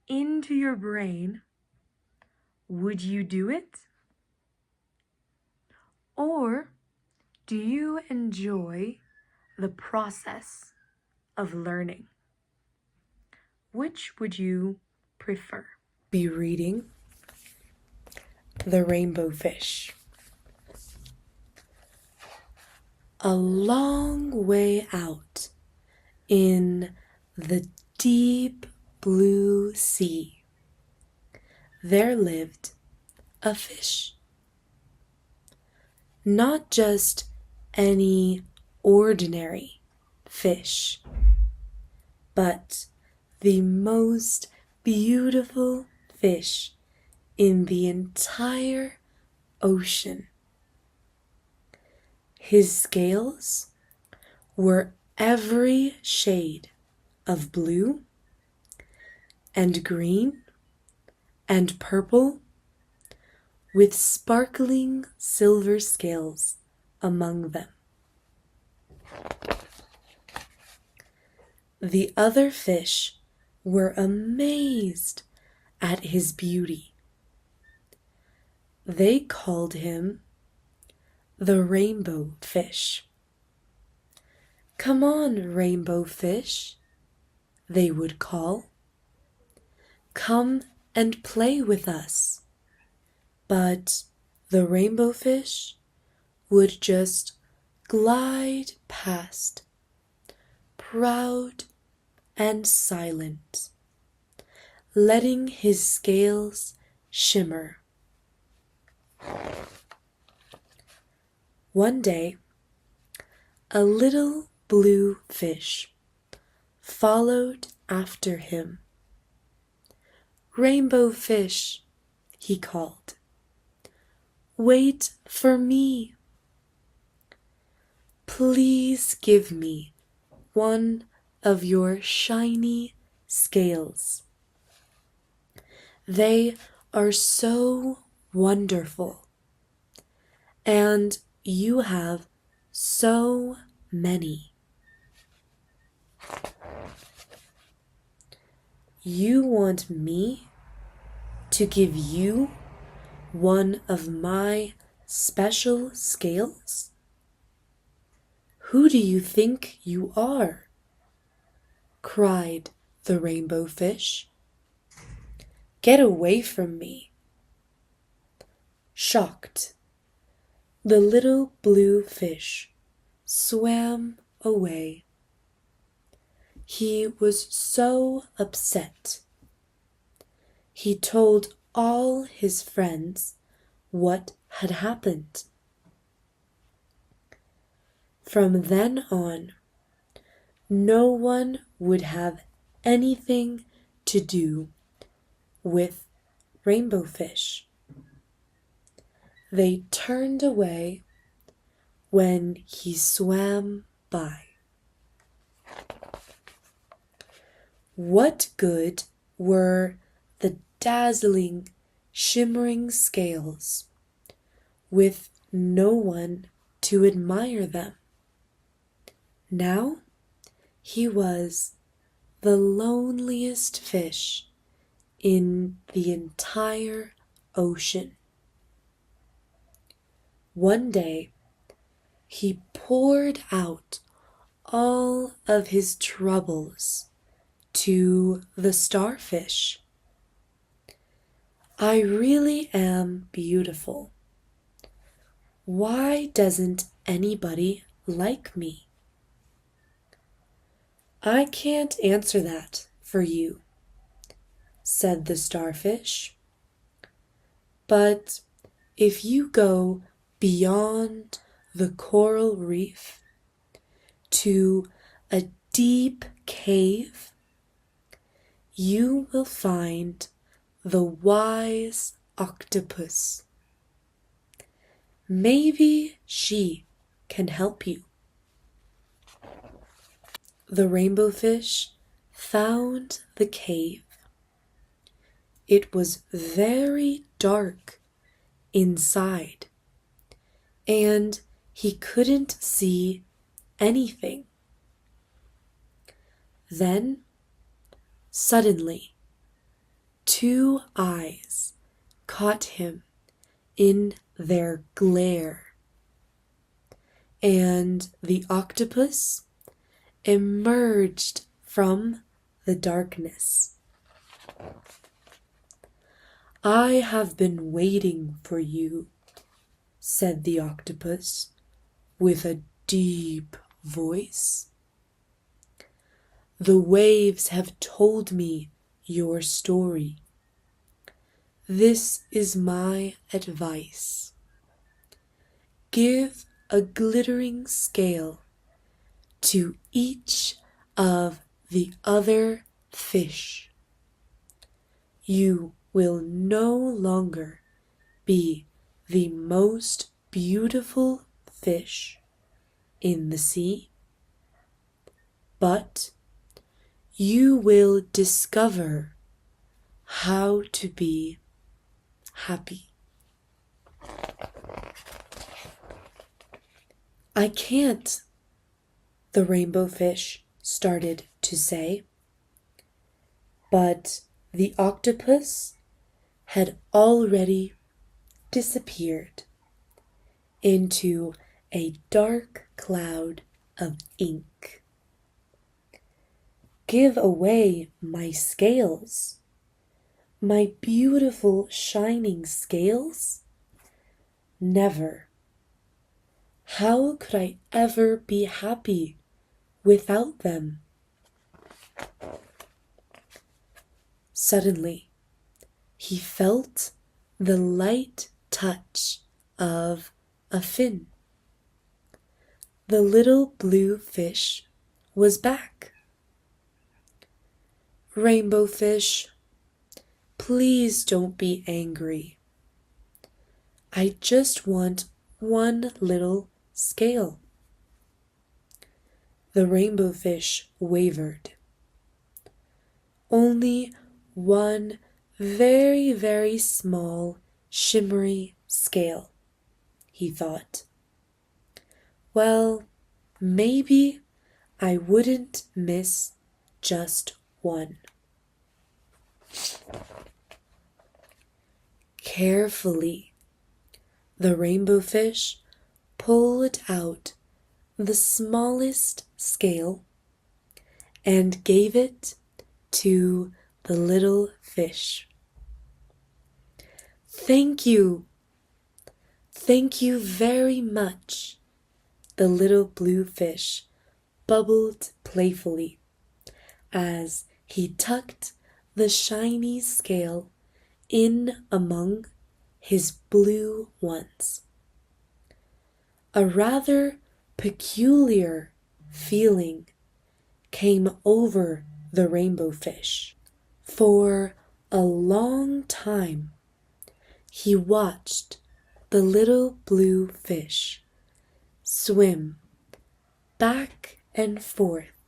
into your brain, would you do it? Or do you enjoy the process of learning? Which would you prefer? Be reading The Rainbow Fish. A long way out in the deep blue sea, there lived a fish. Not just any ordinary fish, but the most beautiful fish in the entire ocean. His scales were every shade of blue and green and purple, with sparkling silver scales among them. The other fish were amazed at his beauty. They called him the rainbow fish. "Come on, rainbow fish," they would call. "Come and play with us." But the rainbow fish would just glide past, proud and silent, letting his scales shimmer. One day, a little blue fish followed after him. "Rainbow fish," he called, "wait for me. Please give me one of your shiny scales. They are so wonderful, and you have so many." "You want me to give you one of my special scales? Who do you think you are?" cried the rainbow fish. "Get away from me." Shocked, the little blue fish swam away. He was so upset. He told all his friends what had happened. From then on, no one would have anything to do with rainbow fish. They turned away when he swam by. What good were the dazzling, shimmering scales with no one to admire them? Now he was the loneliest fish in the entire ocean. One day, he poured out all of his troubles to the starfish. I really am beautiful. Why doesn't anybody like me? I can't answer that for you, said the starfish. But if you go beyond the coral reef to a deep cave, you will find the wise octopus. Maybe she can help you. The rainbow fish found the cave. It was very dark inside, and he couldn't see anything. Then, suddenly, two eyes caught him in their glare, and the octopus emerged from the darkness. I have been waiting for you, said the octopus with a deep voice. The waves have told me your story. This is my advice. Give a glittering scale to each of the other fish. You will no longer be the most beautiful fish in the sea, but you will discover how to be happy. I can't, the rainbow fish started to say, but the octopus had already disappeared into a dark cloud of ink. Give away my scales, my beautiful shining scales? Never. How could I ever be happy without them? Suddenly, he felt the light touch of a fin. The little blue fish was back. Rainbow fish, please don't be angry. I just want one little scale. The rainbow fish wavered. Only one very, very small, shimmery scale, he thought. Well, maybe I wouldn't miss just one. Carefully, the rainbow fish pulled out the smallest scale and gave it to the little fish. Thank you. Thank you very much, the little blue fish bubbled playfully as he tucked the shiny scale in among his blue ones. A rather peculiar feeling came over the rainbow fish. For a long time, he watched the little blue fish swim back and forth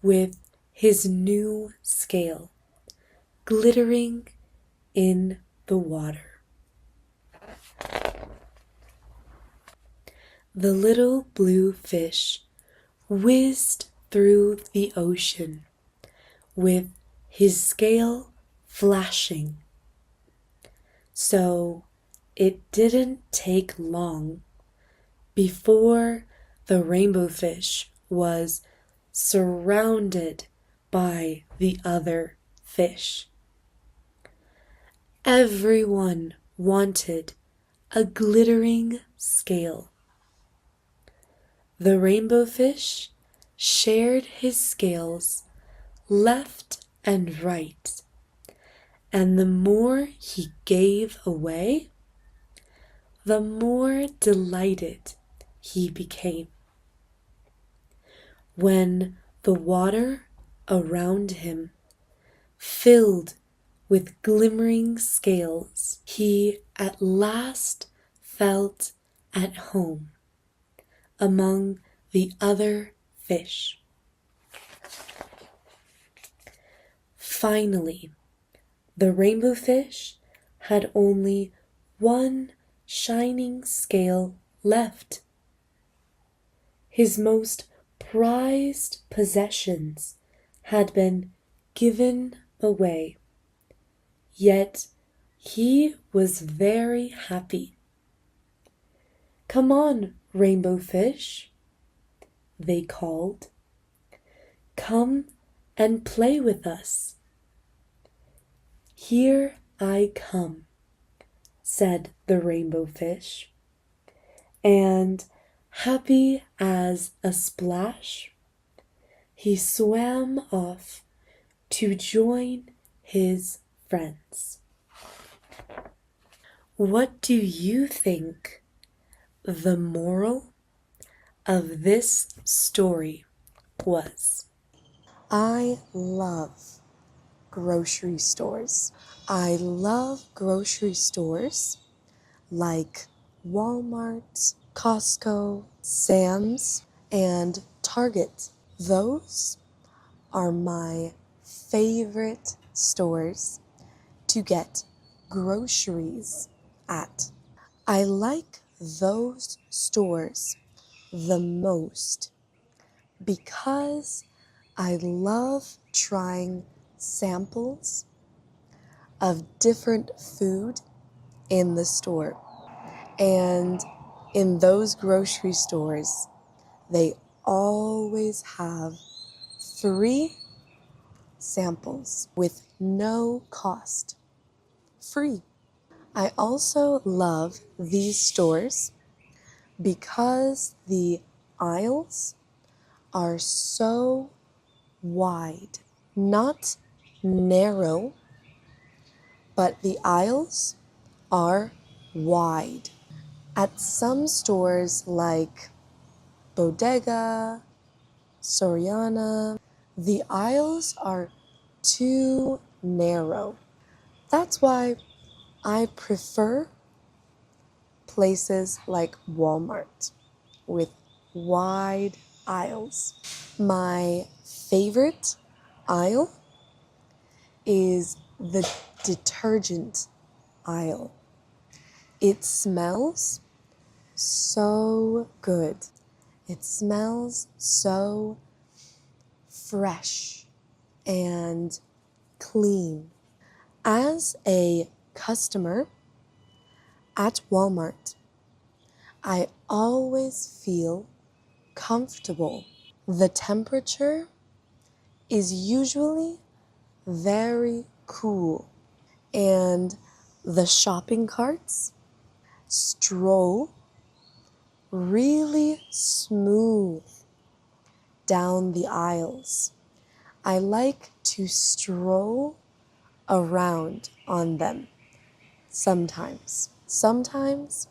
with his new scale glittering in the water. The little blue fish whizzed through the ocean with his scale flashing. So it didn't take long before the rainbow fish was surrounded by the other fish. Everyone wanted a glittering scale. The rainbow fish shared his scales left and right, and the more he gave away, the more delighted he became. When the water around him filled with glimmering scales, he at last felt at home among the other fish. Finally, the rainbow fish had only one shining scale left. His most prized possessions had been given away, yet he was very happy. "Come on, rainbow fish," they called. "Come and play with us." "Here I come," said the rainbow fish, and happy as a splash, he swam off to join his friends. What do you think the moral of this story was? I love grocery stores. I love grocery stores like Walmart, Costco, Sam's, and Target. Those are my favorite stores to get groceries at. I like those stores the most because I love trying samples of different food in the store. And in those grocery stores, they always have free samples with no cost. Free. I also love these stores because the aisles are so wide, not narrow, but the aisles are wide. At some stores like Bodega, Soriana, the aisles are too narrow. That's why I prefer places like Walmart with wide aisles. My favorite aisle is the detergent aisle. It smells so good. It smells so fresh and clean. As a customer at Walmart, I always feel comfortable. The temperature is usually very cool, and the shopping carts stroll really smooth down the aisles. I like to stroll around on them sometimes. Sometimes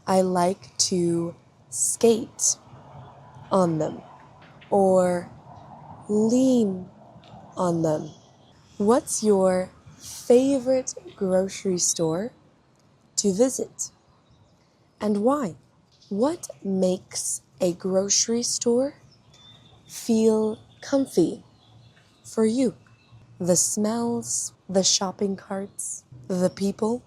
I like to skate on them or lean on them. What's your favorite grocery store to visit, and why? What makes a grocery store feel comfy for you. The smells, the shopping carts, the people.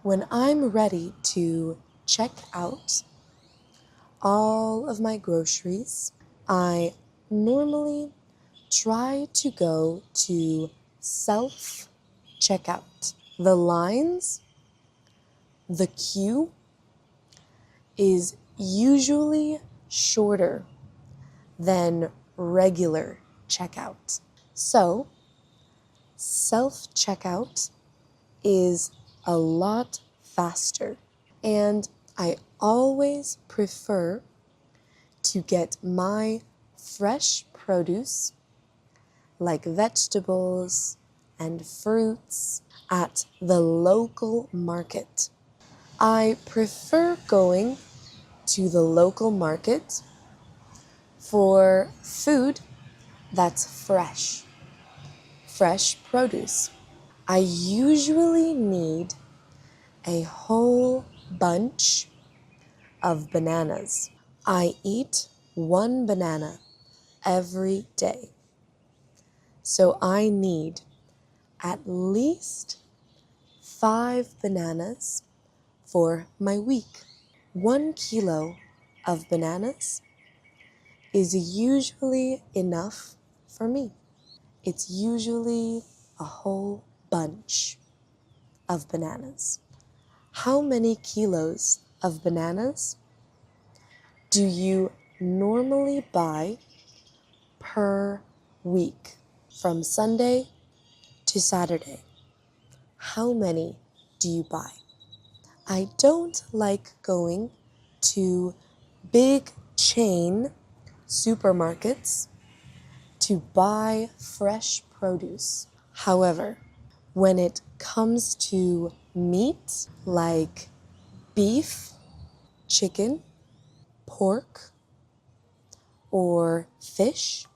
When I'm ready to check out all of my groceries, I normally try to go to self-checkout. The lines, the queue is usually shorter than regular checkout. So, self-checkout is a lot faster, and I always prefer to get my fresh produce like vegetables and fruits at the local market. I prefer going to the local market for food that's fresh produce. I usually need a whole bunch of bananas. I eat one banana every day. So I need at least 5 bananas for my week. 1 kilo of bananas is usually enough for me. It's usually a whole bunch of bananas. How many kilos of bananas do you normally buy per week from Sunday to Saturday? How many do you buy? I don't like going to big chain supermarkets to buy fresh produce. However, when it comes to meat like beef, chicken, pork, or fish,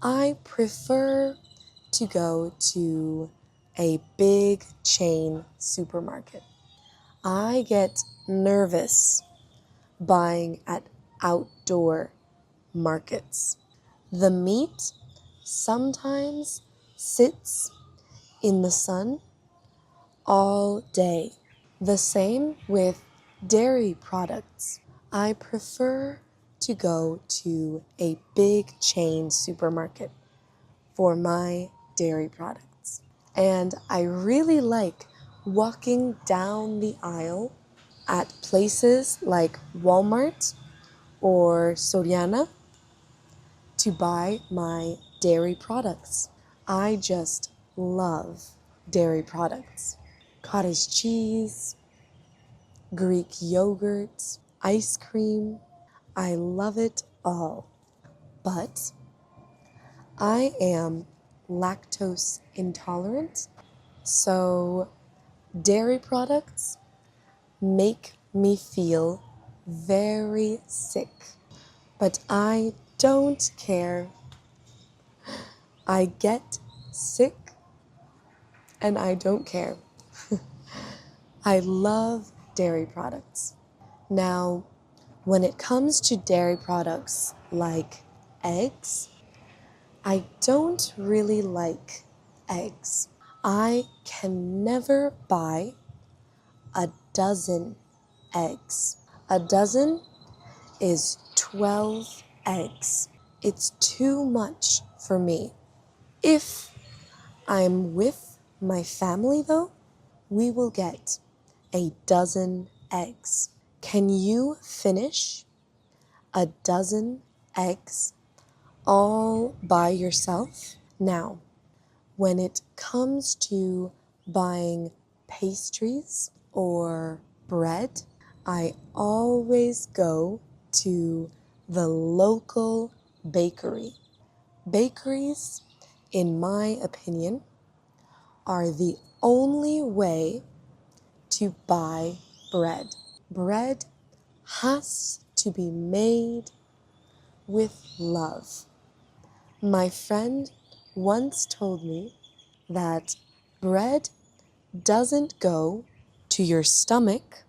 I prefer to go to a big chain supermarket. I get nervous buying at outdoor markets. The meat sometimes sits in the sun all day. The same with dairy products. I prefer to go to a big chain supermarket for my dairy products. And I really like walking down the aisle at places like Walmart or Soriana to buy my dairy products. I just love dairy products. Cottage cheese, Greek yogurt, ice cream. I love it all. But I am lactose intolerant, so dairy products make me feel very sick. But I don't care. I get sick and I don't care. I love dairy products. Now, when it comes to dairy products like eggs, I don't really like eggs. I can never buy a dozen eggs. A dozen is 12 eggs. It's too much for me. If I'm with my family though, we will get a dozen eggs. Can you finish a dozen eggs all by yourself? Now, when it comes to buying pastries or bread, I always go to the local bakery. Bakeries, in my opinion, are the only way to buy bread. Bread has to be made with love. My friend once told me that bread doesn't go to your stomach,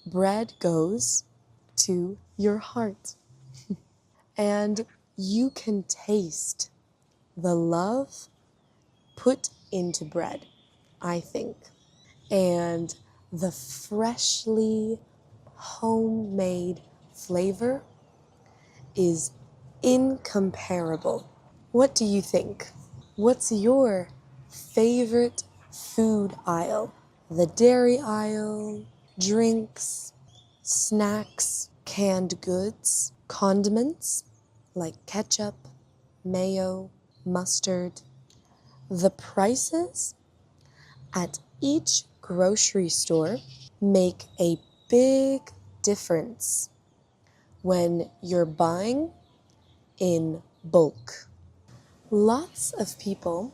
bread goes to your heart. And you can taste the love put into bread, I think. And the freshly homemade flavor is incomparable. What do you think? What's your favorite food aisle? The dairy aisle, drinks, snacks, canned goods, condiments like ketchup, mayo, mustard. The prices at each grocery store make a big difference when you're buying in bulk. Lots of people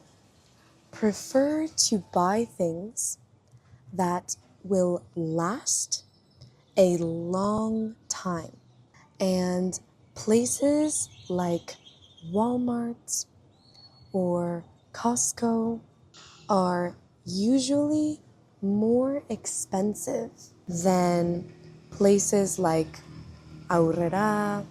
prefer to buy things that will last a long time. And places like Walmart or Costco are usually more expensive than places like Aurrera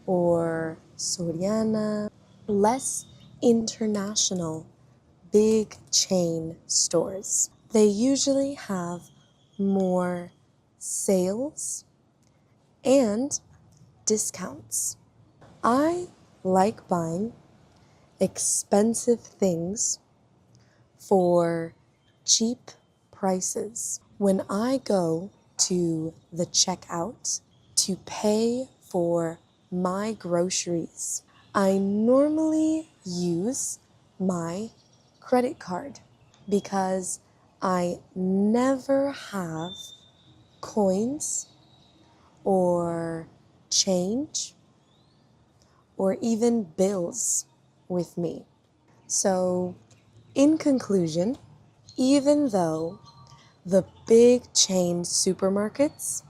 or Soriana, less international big chain stores. They usually have more sales and discounts. I like buying expensive things for cheap prices. When I go to the checkout to pay for my groceries, I normally use my credit card because I never have coins or change or even bills with me. So, in conclusion, even though the big chain supermarkets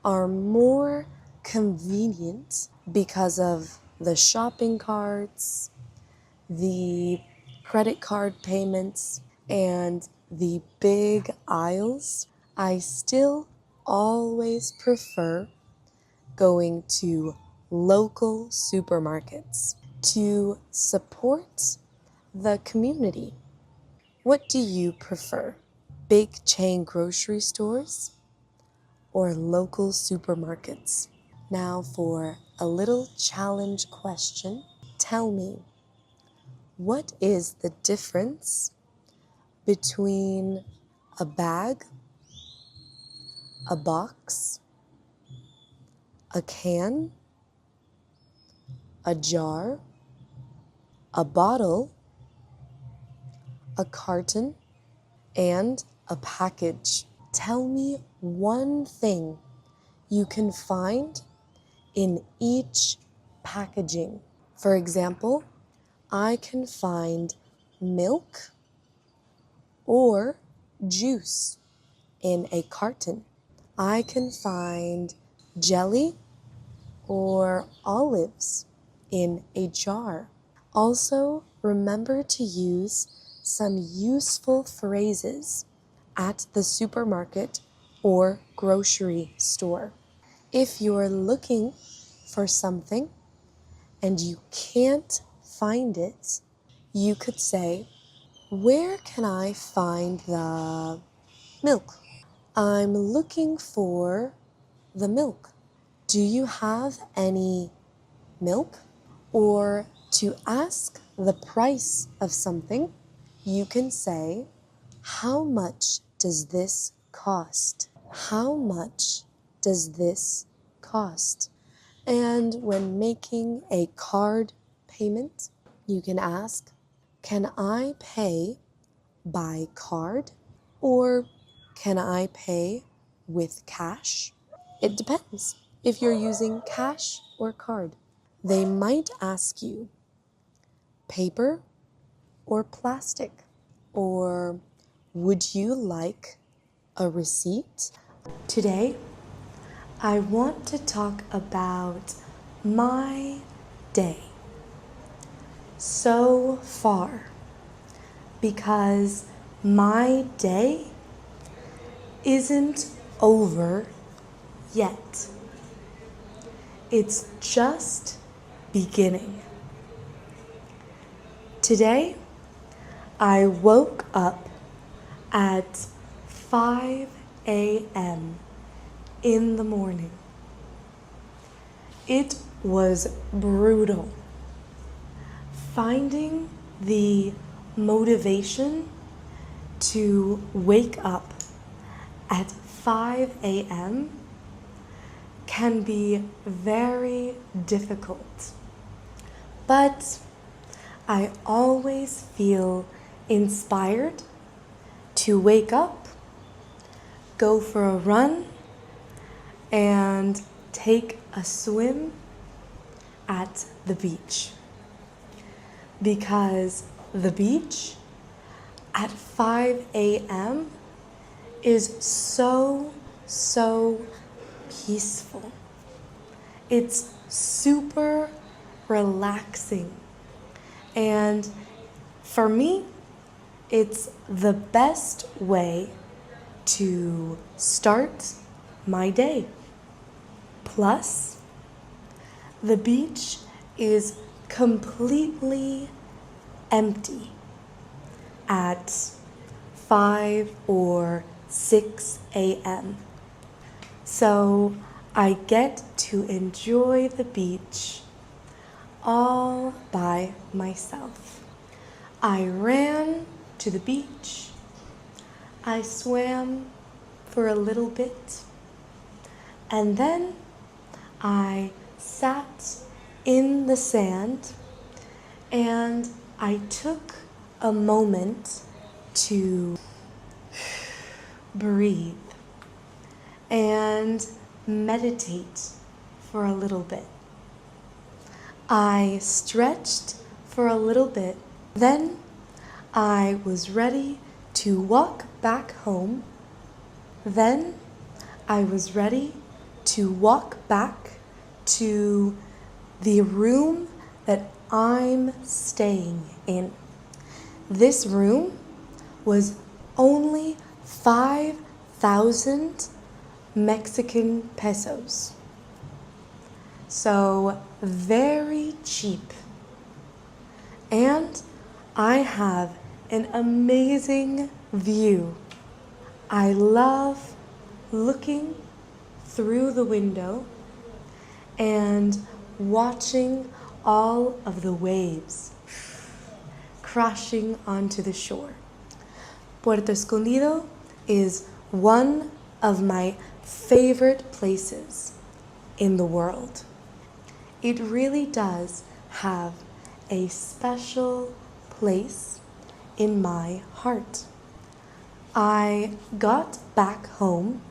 are more convenient because of the shopping carts, the credit card payments, and the big aisles, I still always prefer going to local supermarkets to support the community. What do you prefer? Big chain grocery stores or local supermarkets? Now for a little challenge question. Tell me, what is the difference between a bag, a box, a can, a jar, a bottle, a carton, and a package? Tell me one thing you can find in each packaging. For example, I can find milk or juice in a carton. I can find jelly or olives in a jar. Also, remember to use some useful phrases at the supermarket or grocery store. If you're looking for something and you can't find it, you could say, "Where can I find the milk?" "I'm looking for the milk. Do you have any milk?" Or to ask the price of something, you can say, "How much does this cost?" How much does this cost? And when making a card payment, you can ask, "Can I pay by card or can I pay with cash?" It depends if you're using cash or card. They might ask you, paper or plastic? Or would you like a receipt? Today, I want to talk about my day so far because my day isn't over yet. It's just beginning. Today, I woke up at 5 a.m. in the morning. It was brutal. Finding the motivation to wake up at 5 a.m. can be very difficult. But I always feel inspired to wake up, go for a run, and take a swim at the beach. Because the beach at 5 a.m. is so peaceful. It's super relaxing. And for me, it's the best way to start my day. Plus, the beach is completely empty at 5 or 6 a.m. So I get to enjoy the beach all by myself. I ran to the beach. I swam for a little bit. And then I sat in the sand and I took a moment to breathe and meditate for a little bit. I stretched for a little bit. Then I was ready to walk back home. Then I was ready to walk back to the room that I'm staying in. This room was only 5,000 Mexican pesos. So very cheap. And I have an amazing view. I love looking through the window and watching all of the waves crashing onto the shore. Puerto Escondido is one of my favorite places in the world. It really does have a special place in my heart. I got back home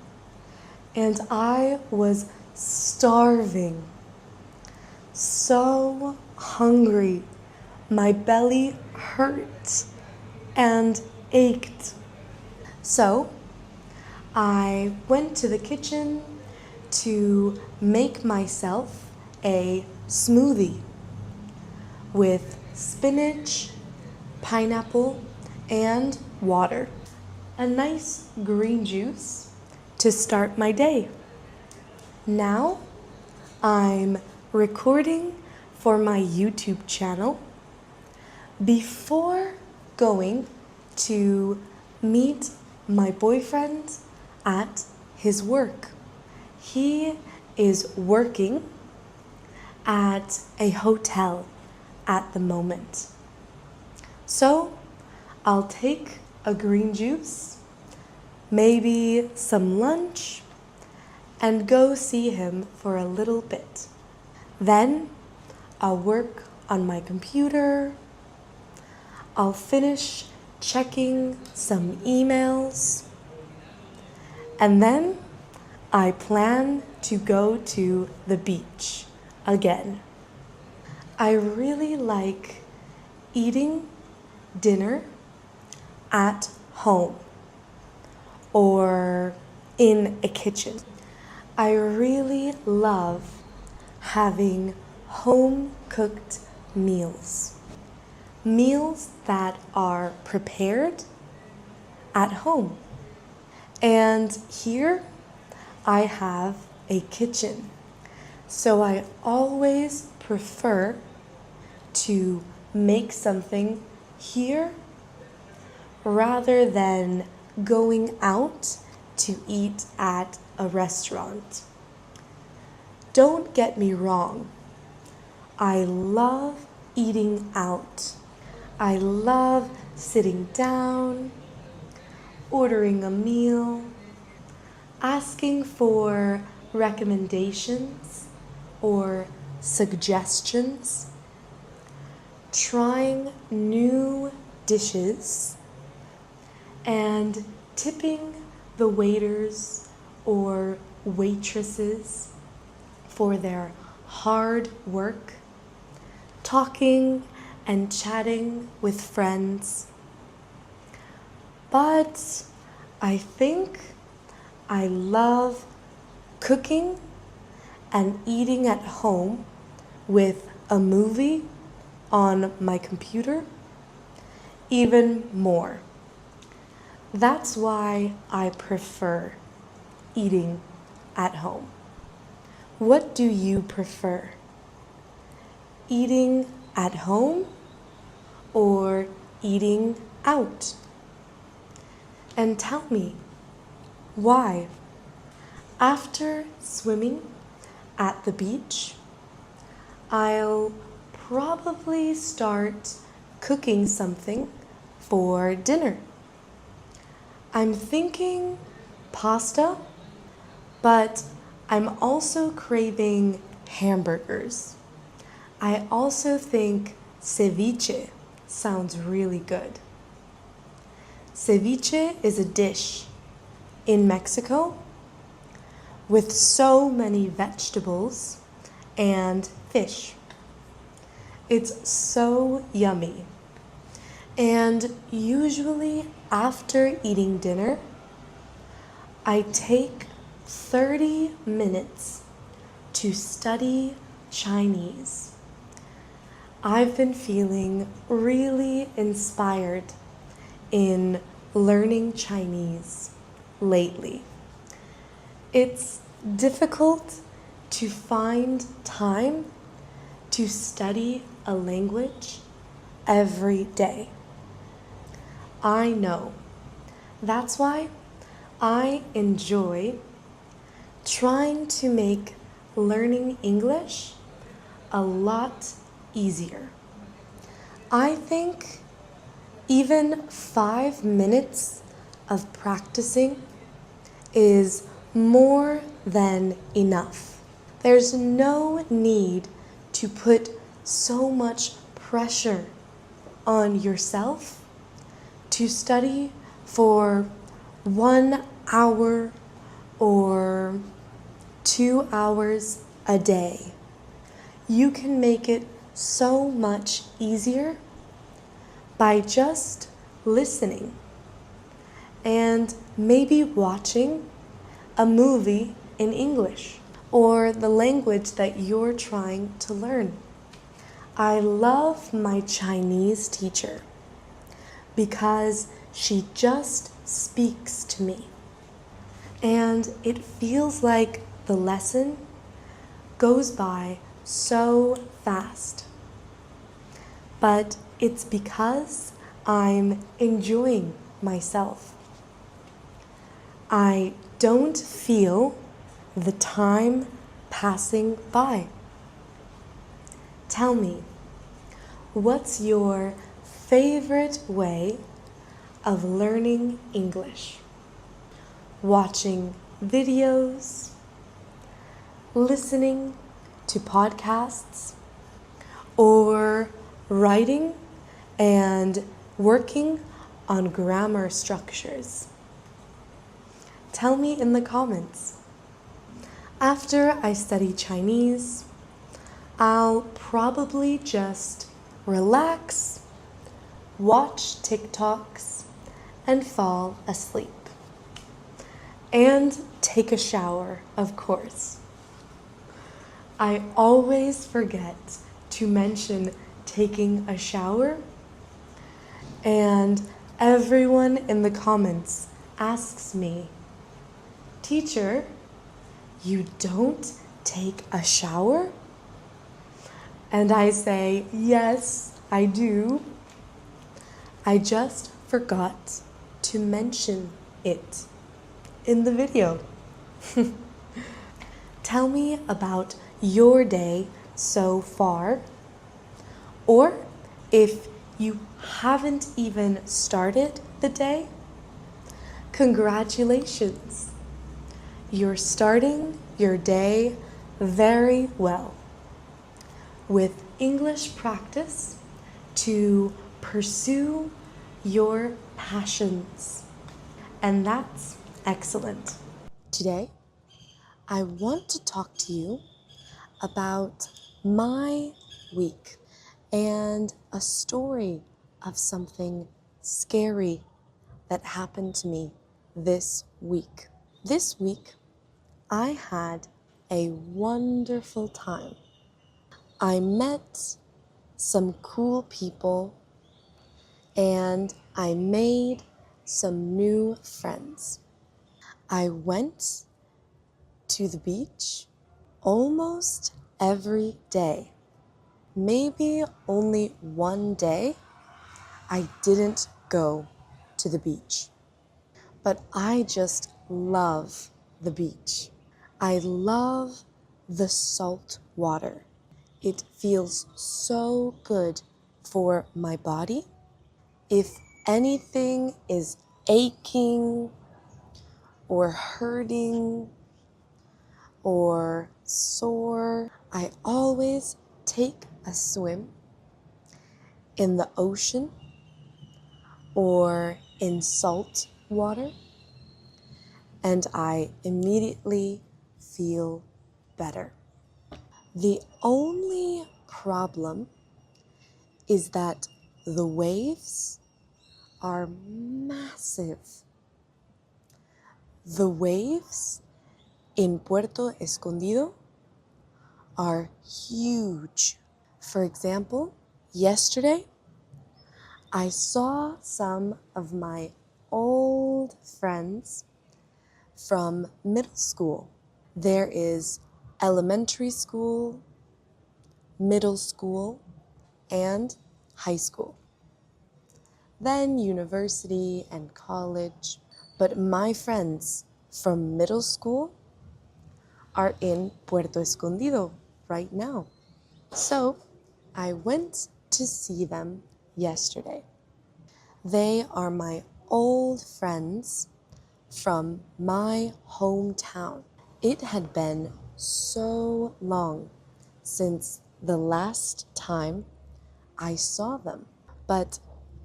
and I was starving, so hungry. My belly hurt and ached. So I went to the kitchen to make myself a smoothie with spinach, pineapple, and water. A nice green juice to start my day. Now I'm recording for my YouTube channel before going to meet my boyfriend at his work. He is working at a hotel at the moment. So I'll take a green juice, maybe some lunch, and go see him for a little bit. Then I'll work on my computer. I'll finish checking some emails. And then I plan to go to the beach again. I really like eating dinner at home or in a kitchen. I really love having home-cooked meals. Meals that are prepared at home. And here I have a kitchen. So I always prefer to make something here rather than going out to eat at a restaurant. Don't get me wrong. I love eating out. I love sitting down, ordering a meal, asking for recommendations or suggestions, trying new dishes, and tipping the waiters or waitresses for their hard work, talking and chatting with friends. But I think I love cooking and eating at home with a movie on my computer even more. That's why I prefer eating at home. What do you prefer? Eating at home or eating out? And tell me, why? After swimming at the beach, I'll probably start cooking something for dinner. I'm thinking pasta, but I'm also craving hamburgers. I also think ceviche sounds really good. Ceviche is a dish in Mexico with so many vegetables and fish. It's so yummy. And usually after eating dinner, I take 30 minutes to study Chinese. I've been feeling really inspired in learning Chinese lately. It's difficult to find time to study a language every day. I know. That's why I enjoy trying to make learning English a lot easier. I think even 5 minutes of practicing is more than enough. There's no need to put so much pressure on yourself to study for 1 hour or 2 hours a day. You can make it so much easier by just listening and maybe watching a movie in English or the language that you're trying to learn. I love my Chinese teacher because she just speaks to me. And it feels like the lesson goes by so fast. But it's because I'm enjoying myself. I don't feel the time passing by. Tell me, what's your favorite way of learning English? Watching videos, listening to podcasts, or writing and working on grammar structures? Tell me in the comments. After I study Chinese, I'll probably just relax, watch TikToks, and fall asleep. And take a shower, of course. I always forget to mention taking a shower, and everyone in the comments asks me, "Teacher, you don't take a shower?" And I say, "Yes, I do. I just forgot to mention it in the video. Tell me about your day so far, or if you haven't even started the day, congratulations. You're starting your day very well. With English practice to pursue your passions. And that's excellent. Today, I want to talk to you about my week and a story of something scary that happened to me this week. This week, I had a wonderful time. I met some cool people and I made some new friends. I went to the beach almost every day. Maybe only one day I didn't go to the beach. But I just love the beach. I love the salt water. It feels so good for my body. If anything is aching or hurting or sore, I always take a swim in the ocean or in salt water, and I immediately feel better. The only problem is that the waves are massive. The waves in Puerto Escondido are huge. For example, yesterday, I saw some of my old friends from middle school. There is elementary school, middle school, and high school. Then university and college. But my friends from middle school are in Puerto Escondido right now. So I went to see them yesterday. They are my old friends from my hometown. It had been so long since the last time I saw them, but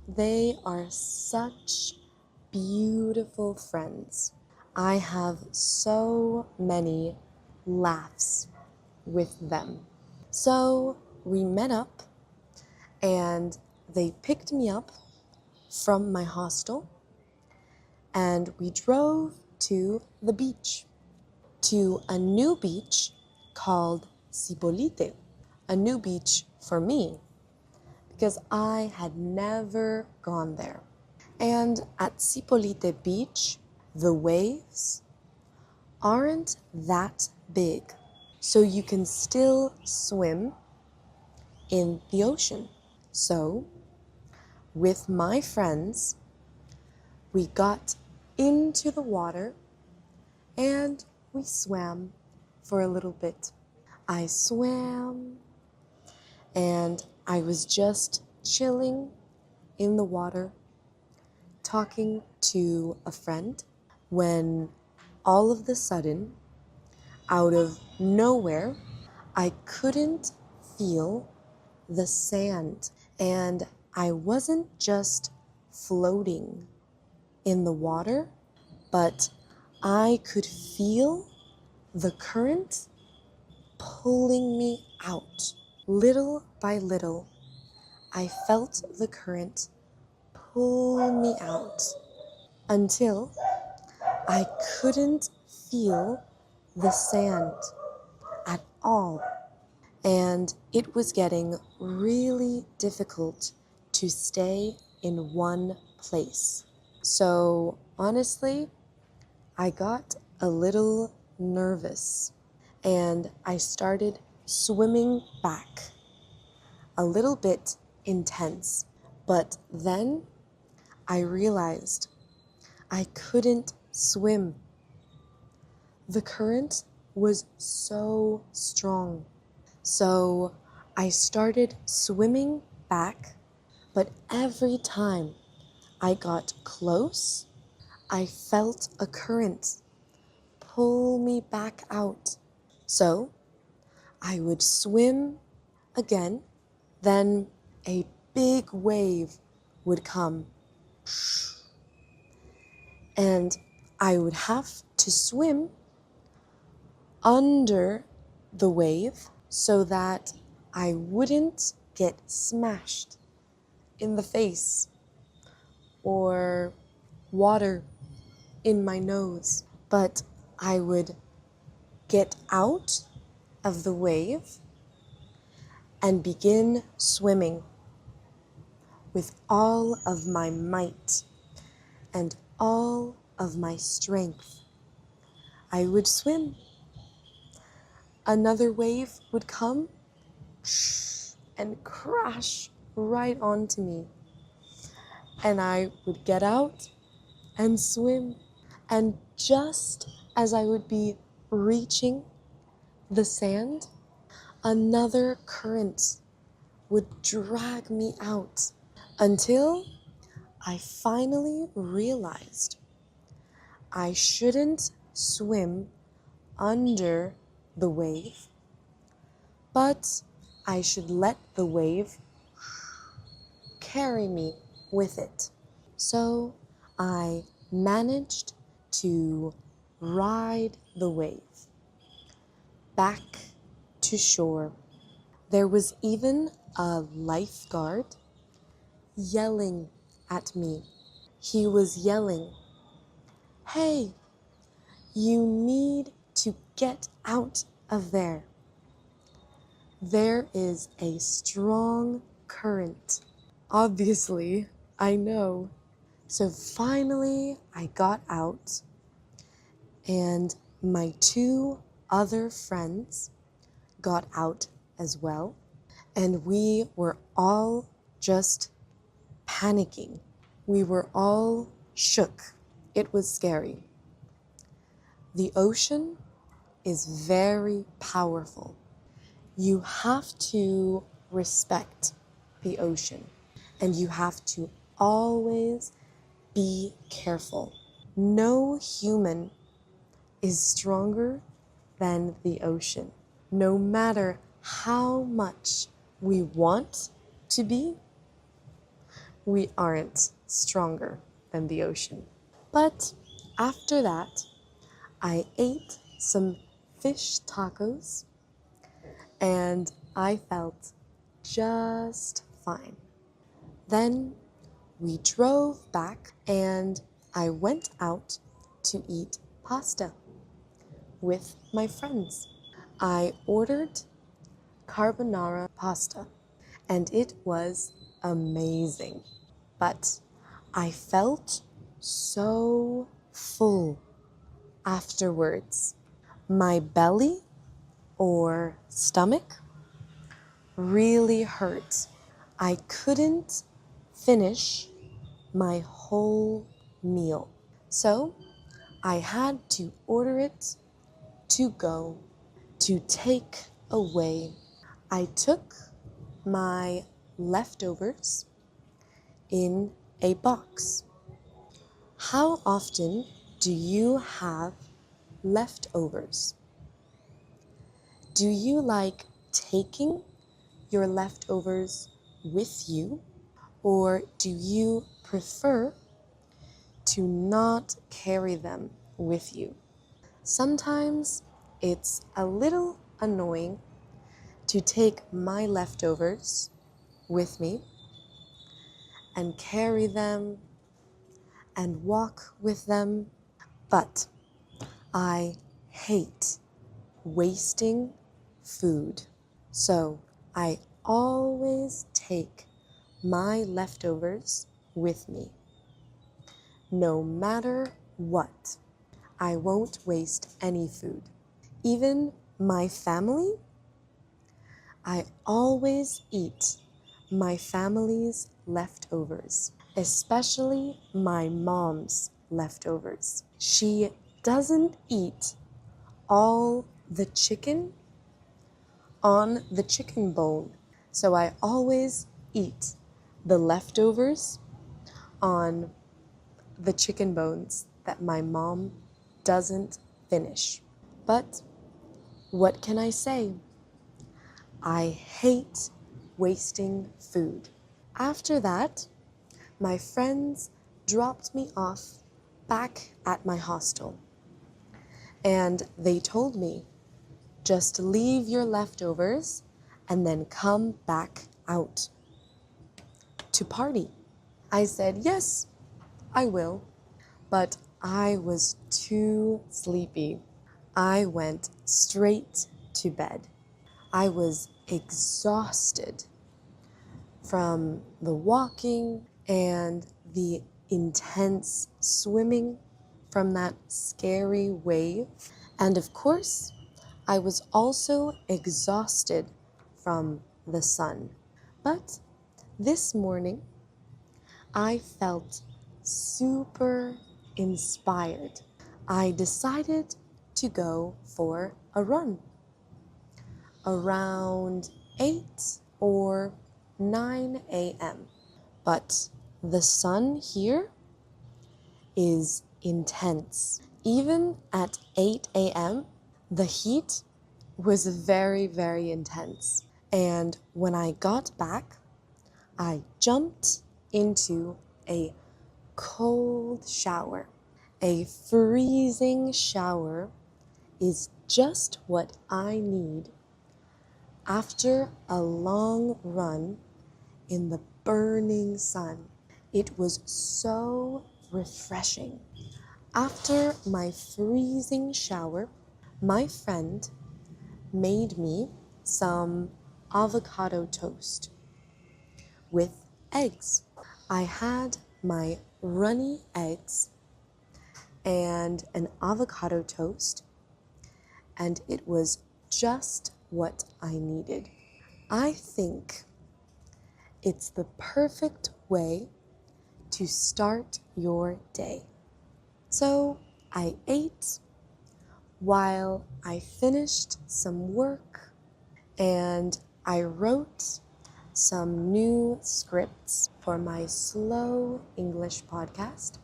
they are such beautiful friends. I have so many laughs with them. So we met up and they picked me up from my hostel and we drove to the beach, to a new beach called Cipolite, a new beach for me because I had never gone there. And at Cipolite Beach, the waves aren't that big, so you can still swim in the ocean. So, with my friends, we got into the water and we swam for a little bit. I swam and I was just chilling in the water, talking to a friend, when all of a sudden, out of nowhere, I couldn't feel the sand. And I wasn't just floating in the water, but I could feel the current pulling me out. Little by little, I felt the current pull me out until I couldn't feel the sand at all. And it was getting really difficult to stay in one place. So honestly, I got a little nervous and I started swimming back a little bit intense. But then I realized I couldn't swim. The current was so strong. So I started swimming back, but every time I got close, I felt a current pull me back out. So I would swim again, then a big wave would come, and I would have to swim under the wave so that I wouldn't get smashed in the face or water in my nose. But I would get out of the wave and begin swimming with all of my might and all of my strength. I would swim. Another wave would come and crash right onto me. And I would get out and swim. And just as I would be reaching the sand, another current would drag me out until I finally realized I shouldn't swim under the wave, but I should let the wave carry me with it. So I managed to ride the wave back to shore. There was even a lifeguard yelling at me. He was yelling, "Hey, you need to get out of there. There is a strong current." Obviously, I know. So finally, I got out, and my two other friends got out as well, and we were all just panicking. We were all shook. It was scary. The ocean is very powerful. You have to respect the ocean, and you have to always be careful. No human is stronger than the ocean. No matter how much we want to be, we aren't stronger than the ocean. But after that, I ate some fish tacos and I felt just fine. Then we drove back and I went out to eat pasta with my friends. I ordered carbonara pasta and it was amazing. But I felt so full afterwards. My belly or stomach really hurt. I couldn't finish my whole meal. So I had to order it to go, to take away. I took my leftovers in a box. How often do you have leftovers? Do you like taking your leftovers with you, or do you prefer to not carry them with you? Sometimes it's a little annoying to take my leftovers with me and carry them and walk with them, but I hate wasting food. So I always take my leftovers with me. No matter what, I won't waste any food. Even my family, I always eat my family's leftovers, especially my mom's leftovers. She doesn't eat all the chicken on the chicken bone, so I always eat the leftovers on the chicken bones that my mom doesn't finish. But what can I say? I hate wasting food. After that, my friends dropped me off back at my hostel, and they told me, just leave your leftovers and then come back out to party. I said, yes, I will, but I was too sleepy. I went straight to bed. I was exhausted from the walking and the intense swimming from that scary wave. And of course, I was also exhausted from the sun. But this morning, I felt super inspired. I decided to go for a run around 8 or 9 a.m. But the sun here is intense. Even at 8 a.m., the heat was very, very intense. And when I got back, I jumped into a cold shower. A freezing shower is just what I need after a long run in the burning sun. It was so refreshing. After my freezing shower, my friend made me some avocado toast with eggs. I had my runny eggs and an avocado toast, and it was just what I needed. I think it's the perfect way to start your day. So I ate while I finished some work, and I wrote some new scripts for my slow English podcast,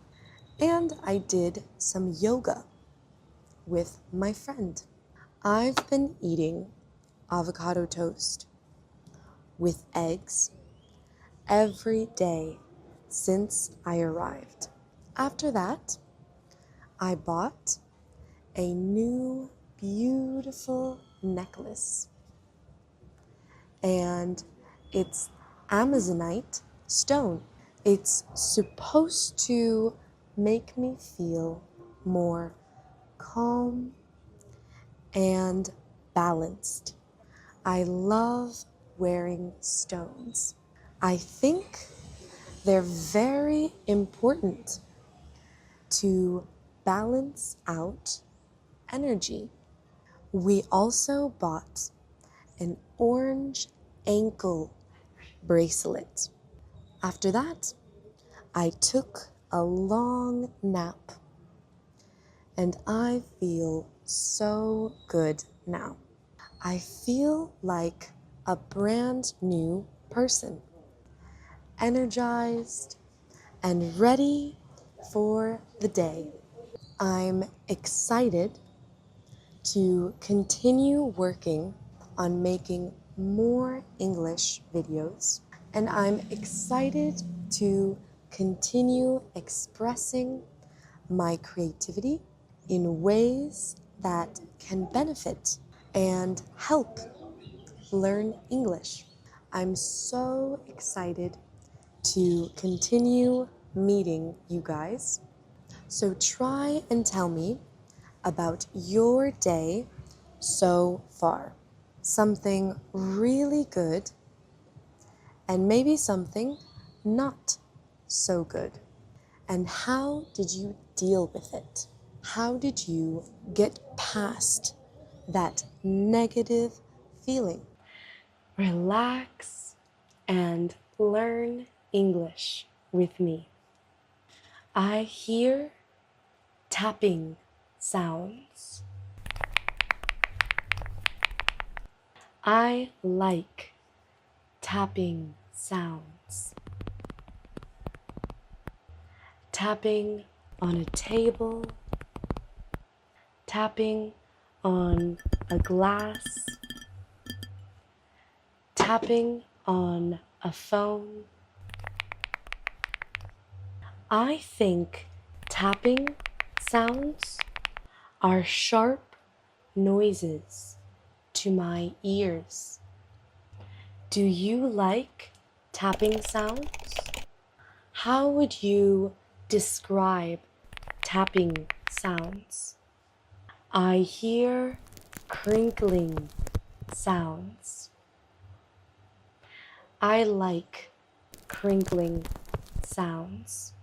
and I did some yoga with my friend. I've been eating avocado toast with eggs every day since I arrived. After that, I bought a new beautiful necklace, and it's Amazonite stone. It's supposed to make me feel more calm and balanced. I love wearing stones. I think they're very important to balance out energy. We also bought an orange ankle bracelet. After that, I took a long nap, and I feel so good now. I feel like a brand new person, energized and ready for the day. I'm excited to continue working on making more English videos, and I'm excited to continue expressing my creativity in ways that can benefit and help learn English. I'm so excited to continue meeting you guys. So try and tell me about your day so far. Something really good and maybe something not so good. And how did you deal with it? How did you get past that negative feeling? Relax and learn English with me. I hear tapping sounds. I like tapping sounds. Tapping on a table, tapping on a glass, tapping on a phone. I think tapping sounds are sharp noises to my ears. Do you like tapping sounds? How would you describe tapping sounds? I hear crinkling sounds. I like crinkling sounds.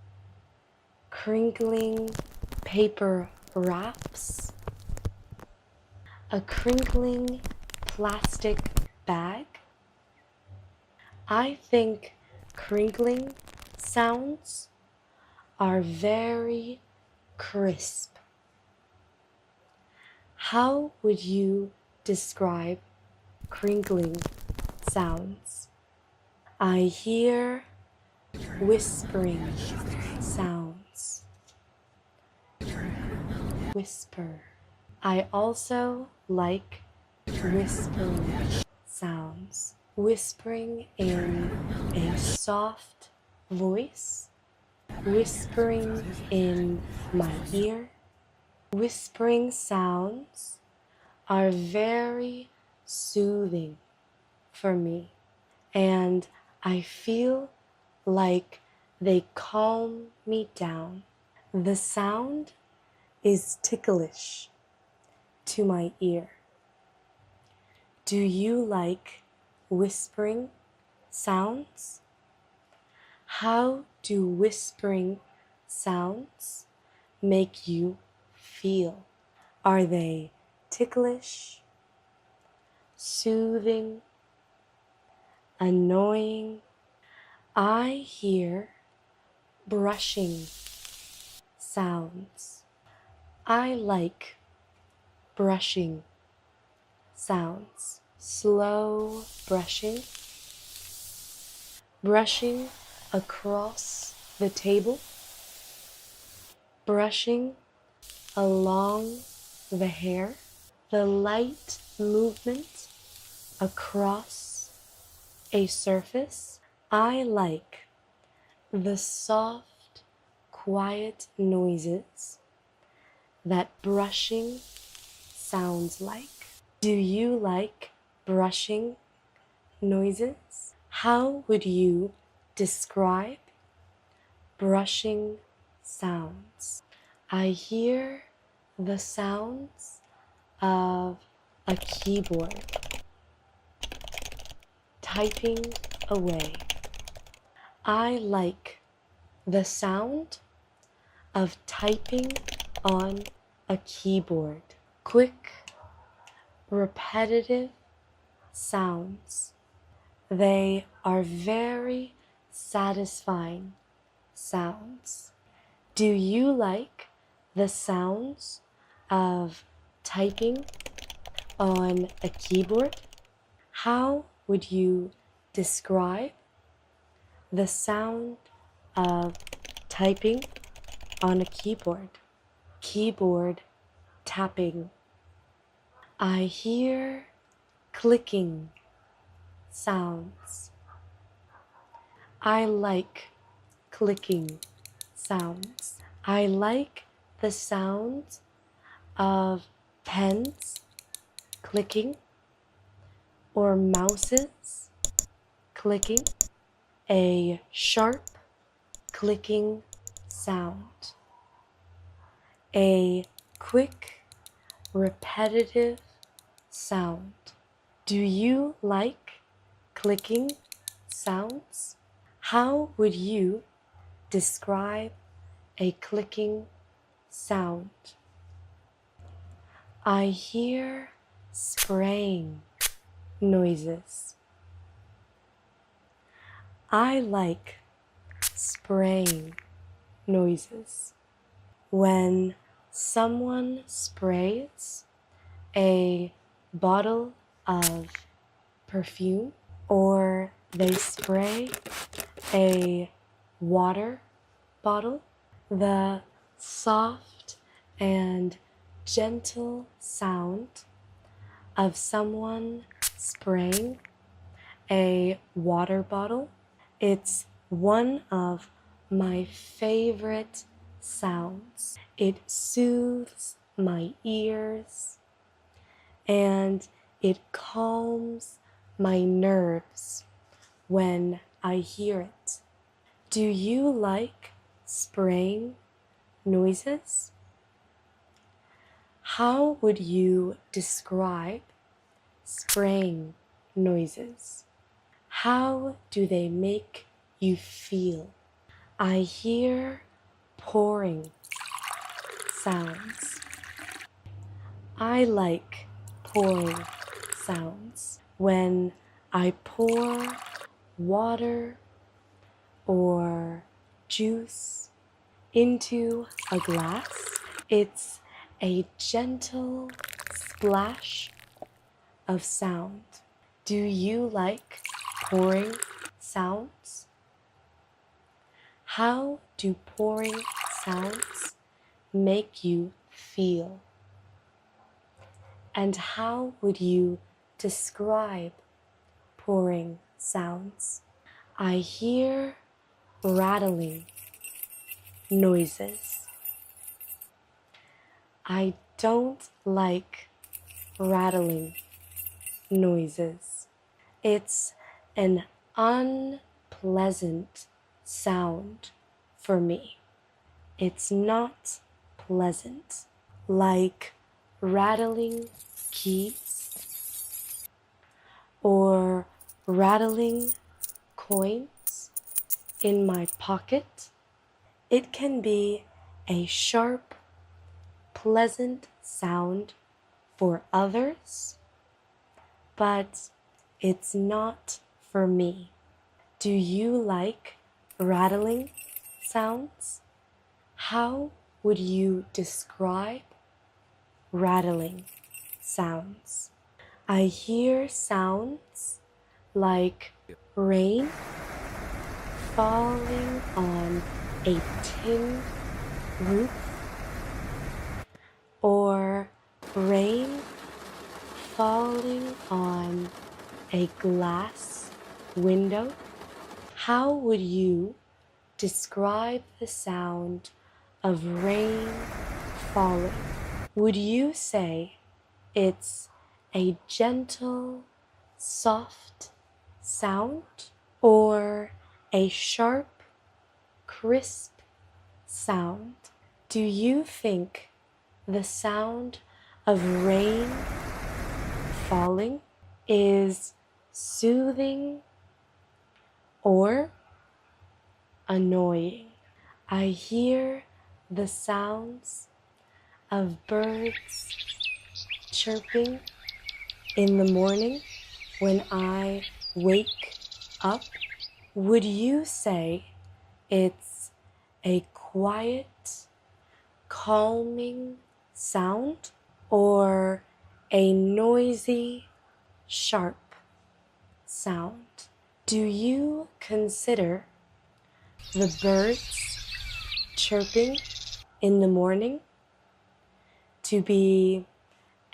Crinkling paper wraps. A crinkling plastic bag. I think crinkling sounds are very crisp. How would you describe crinkling sounds? I hear whispering sounds. Whisper. I also like whispering sounds. Whispering in a soft voice. Whispering in my ear. Whispering sounds are very soothing for me, and I feel like they calm me down. The sound is ticklish to my ear. Do you like whispering sounds? How do whispering sounds make you feel? Are they ticklish, soothing, annoying? I hear brushing sounds. I like brushing sounds. Slow brushing. Brushing across the table. Brushing along the hair. The light movement across a surface. I like the soft, quiet noises that brushing sounds like. Do you like brushing noises? How would you describe brushing sounds? I hear the sounds of a keyboard typing away. I like the sound of typing on a keyboard. Quick, repetitive sounds. They are very satisfying sounds. Do you like the sounds of typing on a keyboard? How would you describe the sound of typing on a keyboard? Keyboard tapping. I hear clicking sounds. I like clicking sounds. I like the sound of pens clicking or mouses clicking. A sharp clicking sound. A quick, repetitive sound. Do you like clicking sounds? How would you describe a clicking sound? I hear spraying noises. I like spraying noises. When someone sprays a bottle of perfume or they spray a water bottle, the soft and gentle sound of someone spraying a water bottle, it's one of my favorite sounds. It soothes my ears and it calms my nerves when I hear it. Do you like spraying noises? How would you describe spraying noises? How do they make you feel? I hear pouring sounds. I like pouring sounds. When I pour water or juice into a glass, it's a gentle splash of sound. Do you like pouring sounds? How do pouring sounds make you feel? And how would you describe pouring sounds? I hear rattling noises. I don't like rattling noises. It's an unpleasant sound for me. It's not pleasant. Like rattling keys or rattling coins in my pocket. It can be a sharp, pleasant sound for others, but it's not for me. Do you like rattling sounds? How would you describe rattling sounds? I hear sounds like rain falling on a tin roof or rain falling on a glass window. How would you describe the sound of rain falling? Would you say it's a gentle, soft sound or a sharp, crisp sound? Do you think the sound of rain falling is soothing or annoying? I hear the sounds of birds chirping in the morning when I wake up. Would you say it's a quiet, calming sound or a noisy, sharp sound? Do you consider the birds chirping in the morning to be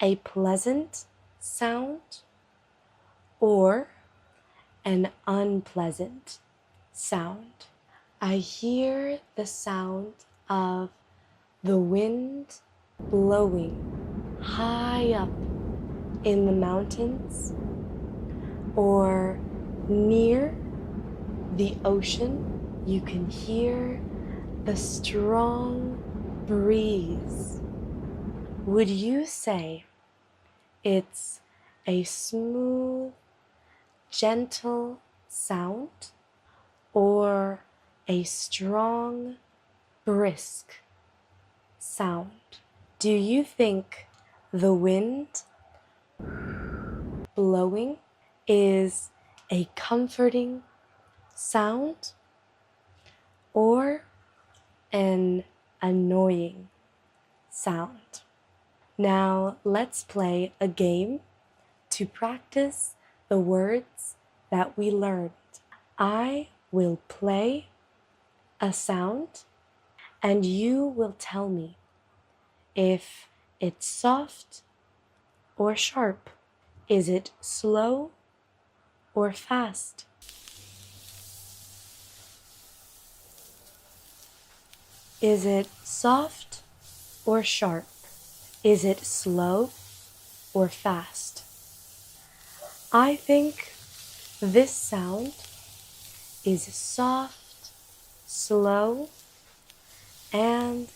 a pleasant sound or an unpleasant sound? I hear the sound of the wind blowing high up in the mountains or near the ocean. You can hear the strong breeze. Would you say it's a smooth, gentle sound or a strong, brisk sound? Do you think the wind blowing is a comforting sound or an annoying sound? Now let's play a game to practice the words that we learned. I will play a sound and you will tell me if it's soft or sharp. Is it slow or fast? Is it soft or sharp? Is it slow or fast? I think this sound is soft, slow, and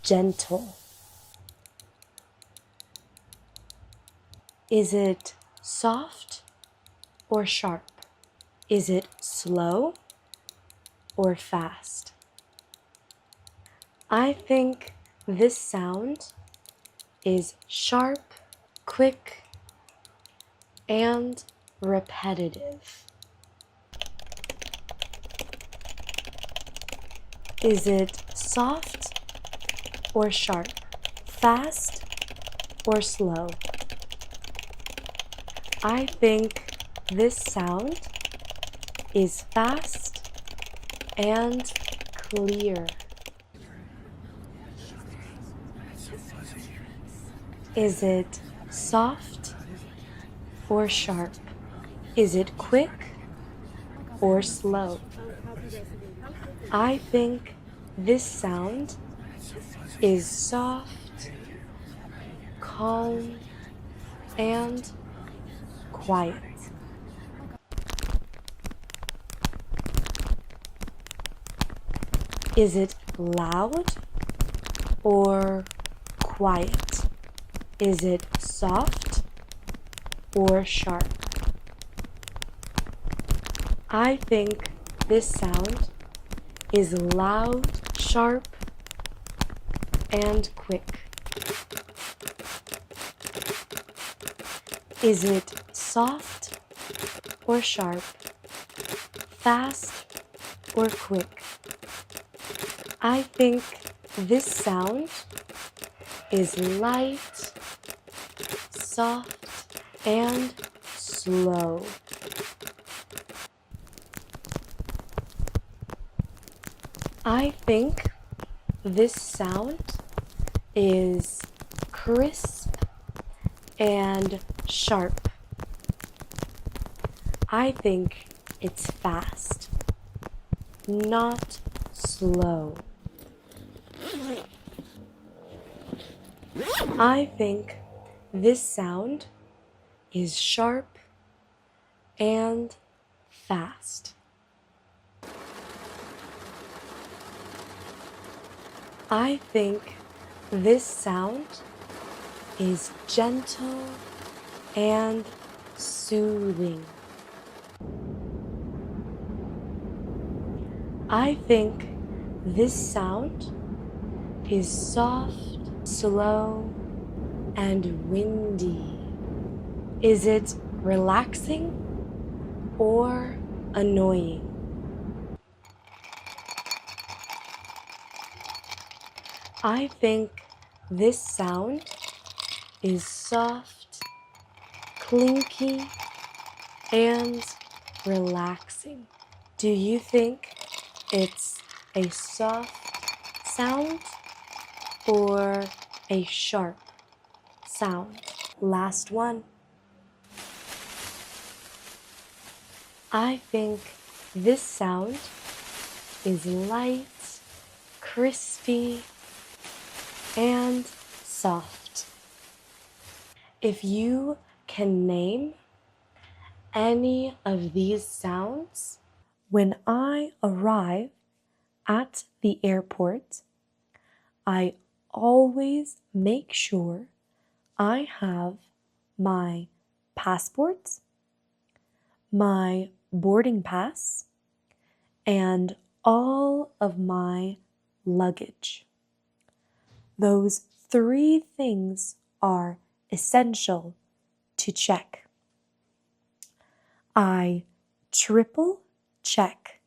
gentle. Is it soft or sharp? Is it slow or fast? I think this sound is sharp, quick, and repetitive. Is it soft or sharp? Fast or slow? I think this sound is fast and clear. Is it soft or sharp? Is it quick or slow? I think this sound is soft, calm, and quiet. Is it loud or quiet? Is it soft or sharp? I think this sound is loud, sharp, and quick. Is it soft or sharp? Fast or quick? I think this sound is light, soft, and slow. I think this sound is crisp and sharp. I think it's fast, not slow. I think this sound is sharp and fast. I think this sound is gentle and soothing. I think this sound is soft, slow, and windy. Is it relaxing or annoying? I think this sound is soft, clinky, and relaxing. Do you think it's a soft sound or a sharp sound? Last one. I think this sound is light, crispy, and soft. If you can name any of these sounds, when I arrive at the airport, I always make sure I have my passport, my boarding pass, and all of my luggage. Those 3 things are essential to check. I triple check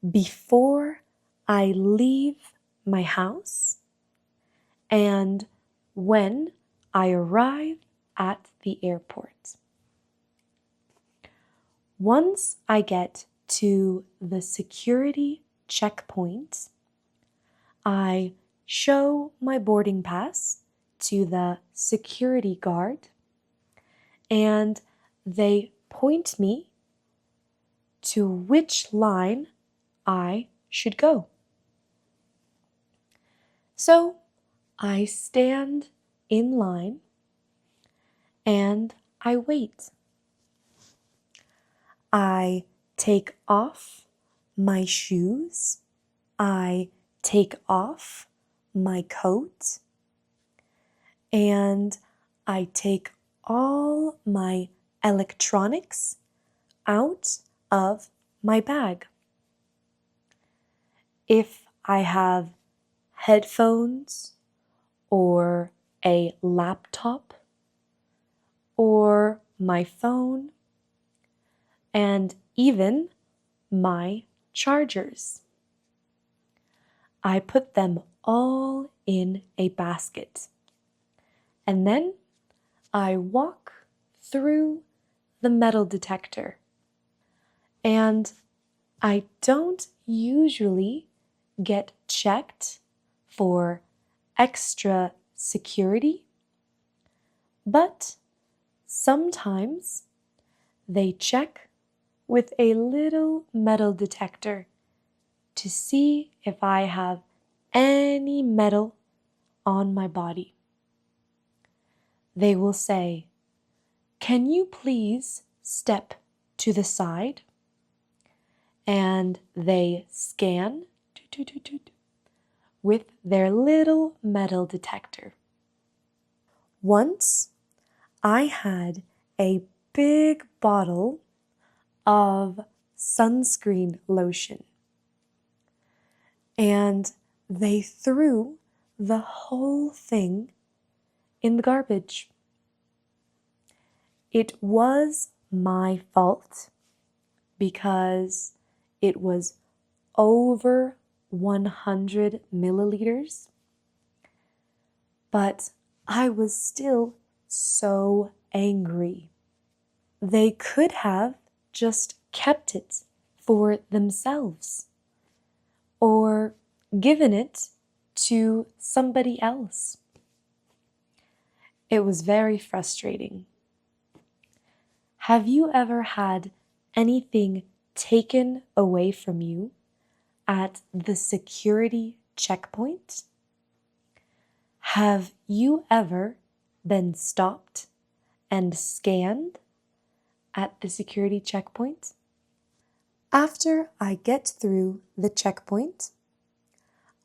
before I leave my house and when I arrive at the airport. Once I get to the security checkpoint, I show my boarding pass to the security guard and they point me to which line I should go. So I stand in line and I wait. I take off my shoes. I take off my coat. And I take all my electronics out of my bag. If I have headphones or a laptop or my phone and even my chargers, I put them all in a basket. And then I walk through the metal detector. And I don't usually get checked for extra security, but sometimes they check with a little metal detector to see if I have any metal on my body. They will say, "Can you please step to the side?" And they scan with their little metal detector. Once I had a big bottle of sunscreen lotion, and they threw the whole thing in the garbage. It was my fault because it was over 100 milliliters, but I was still so angry. They could have just kept it for themselves or given it to somebody else. It was very frustrating. Have you ever had anything taken away from you at the security checkpoint? Have you ever been stopped and scanned at the security checkpoint? After I get through the checkpoint,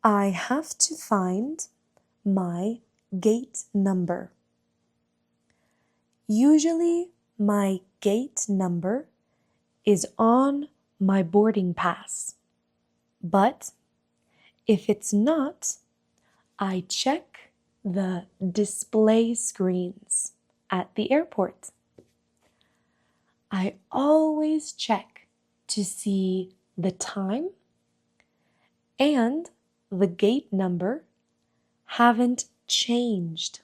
I have to find my gate number. Usually, my gate number is on my boarding pass. But if it's not, I check the display screens at the airport. I always check to see the time and the gate number haven't changed.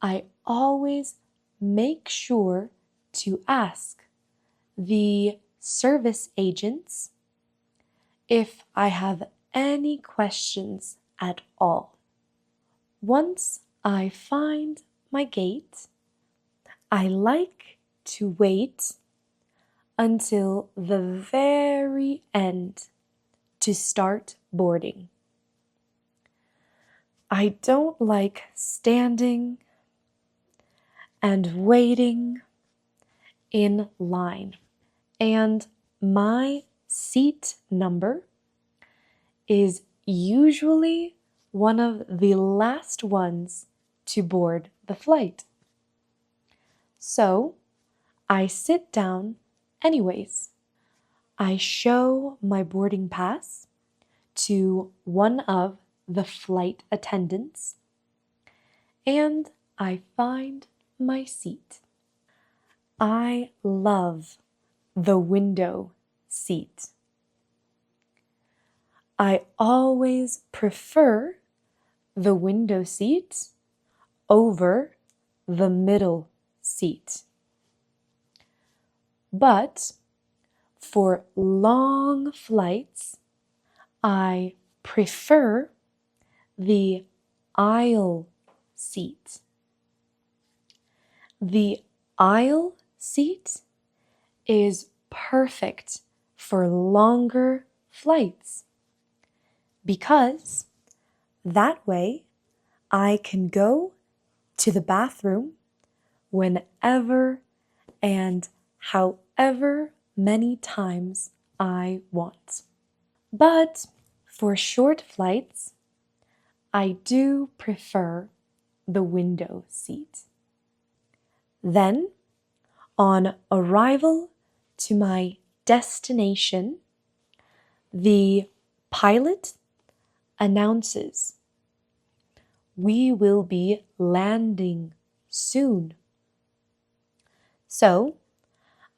I always make sure to ask the service agents if I have any questions at all. Once I find my gate, I like to wait until the very end to start boarding. I don't like standing and waiting in line. And my seat number is usually one of the last ones to board the flight. So I sit down anyways. I show my boarding pass to one of the flight attendants and I find my seat. I love the window seat I always prefer the window seat over the middle seat. But for long flights, I prefer the aisle seat. The aisle seat is perfect for longer flights because that way I can go to the bathroom whenever and however many times I want. But for short flights, I do prefer the window seat. Then, on arrival to my destination, the pilot announces, "We will be landing soon." So,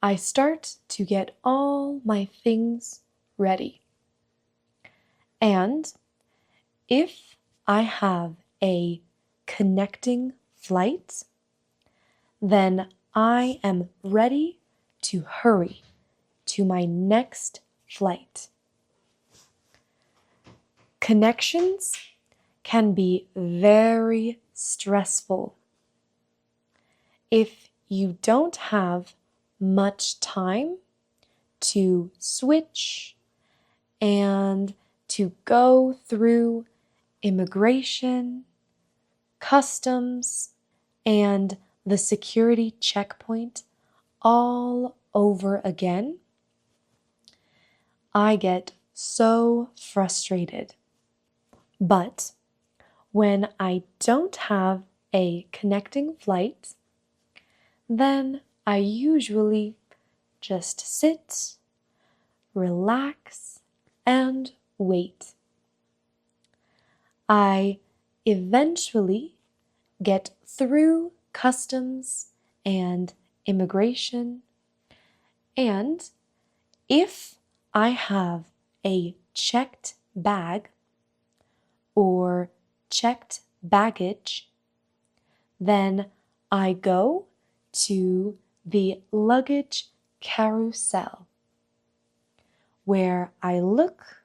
I start to get all my things ready. And if I have a connecting flight, then I am ready to hurry to my next flight. Connections can be very stressful. If you don't have much time to switch and to go through immigration, customs, and the security checkpoint all over again, I get so frustrated. But when I don't have a connecting flight, then I usually just sit, relax, and wait. I eventually get through customs and immigration, and if I have a checked bag or checked baggage, then I go to the luggage carousel where I look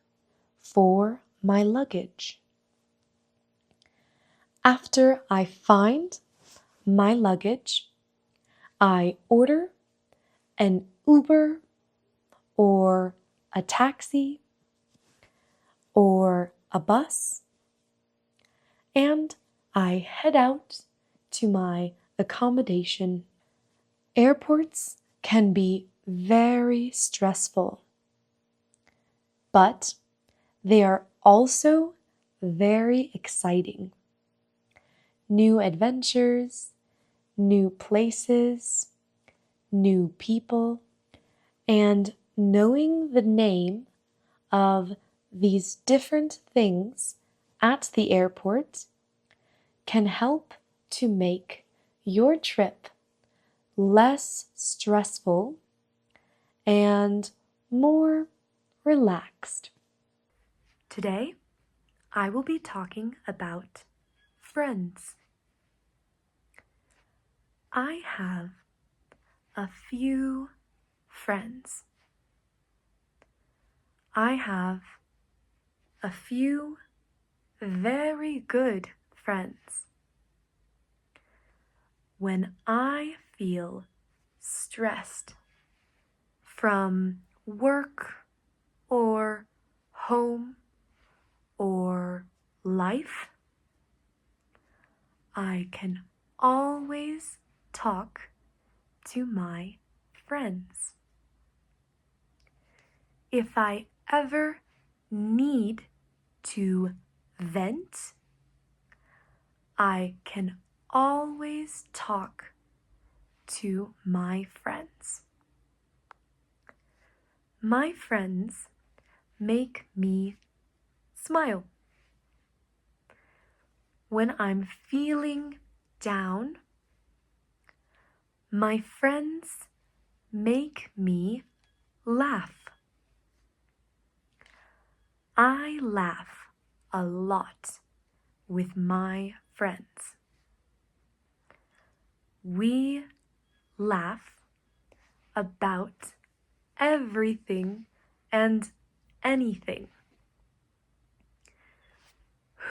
for my luggage. After I find my luggage, I order an Uber or a taxi or a bus, and I head out to my accommodation. Airports can be very stressful, but they are also very exciting. New adventures, new places, new people, and knowing the name of these different things at the airport can help to make your trip less stressful and more relaxed. Today, I will be talking about friends. I have a few friends. I have a few very good friends. When I feel stressed from work or home or life, I can always talk to my friends. If I ever need to vent, I can always talk to my friends. My friends make me smile. When I'm feeling down, my friends make me laugh. I laugh a lot with my friends. We laugh about everything and anything.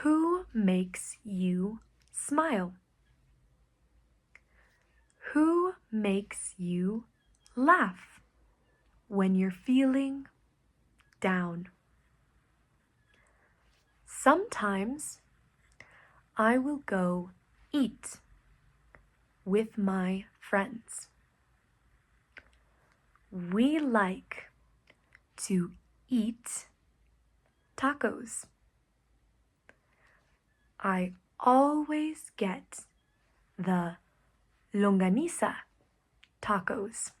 Who makes you smile? Who makes you laugh when you're feeling down? Sometimes I will go eat with my friends. We like to eat tacos. I always get the longaniza tacos.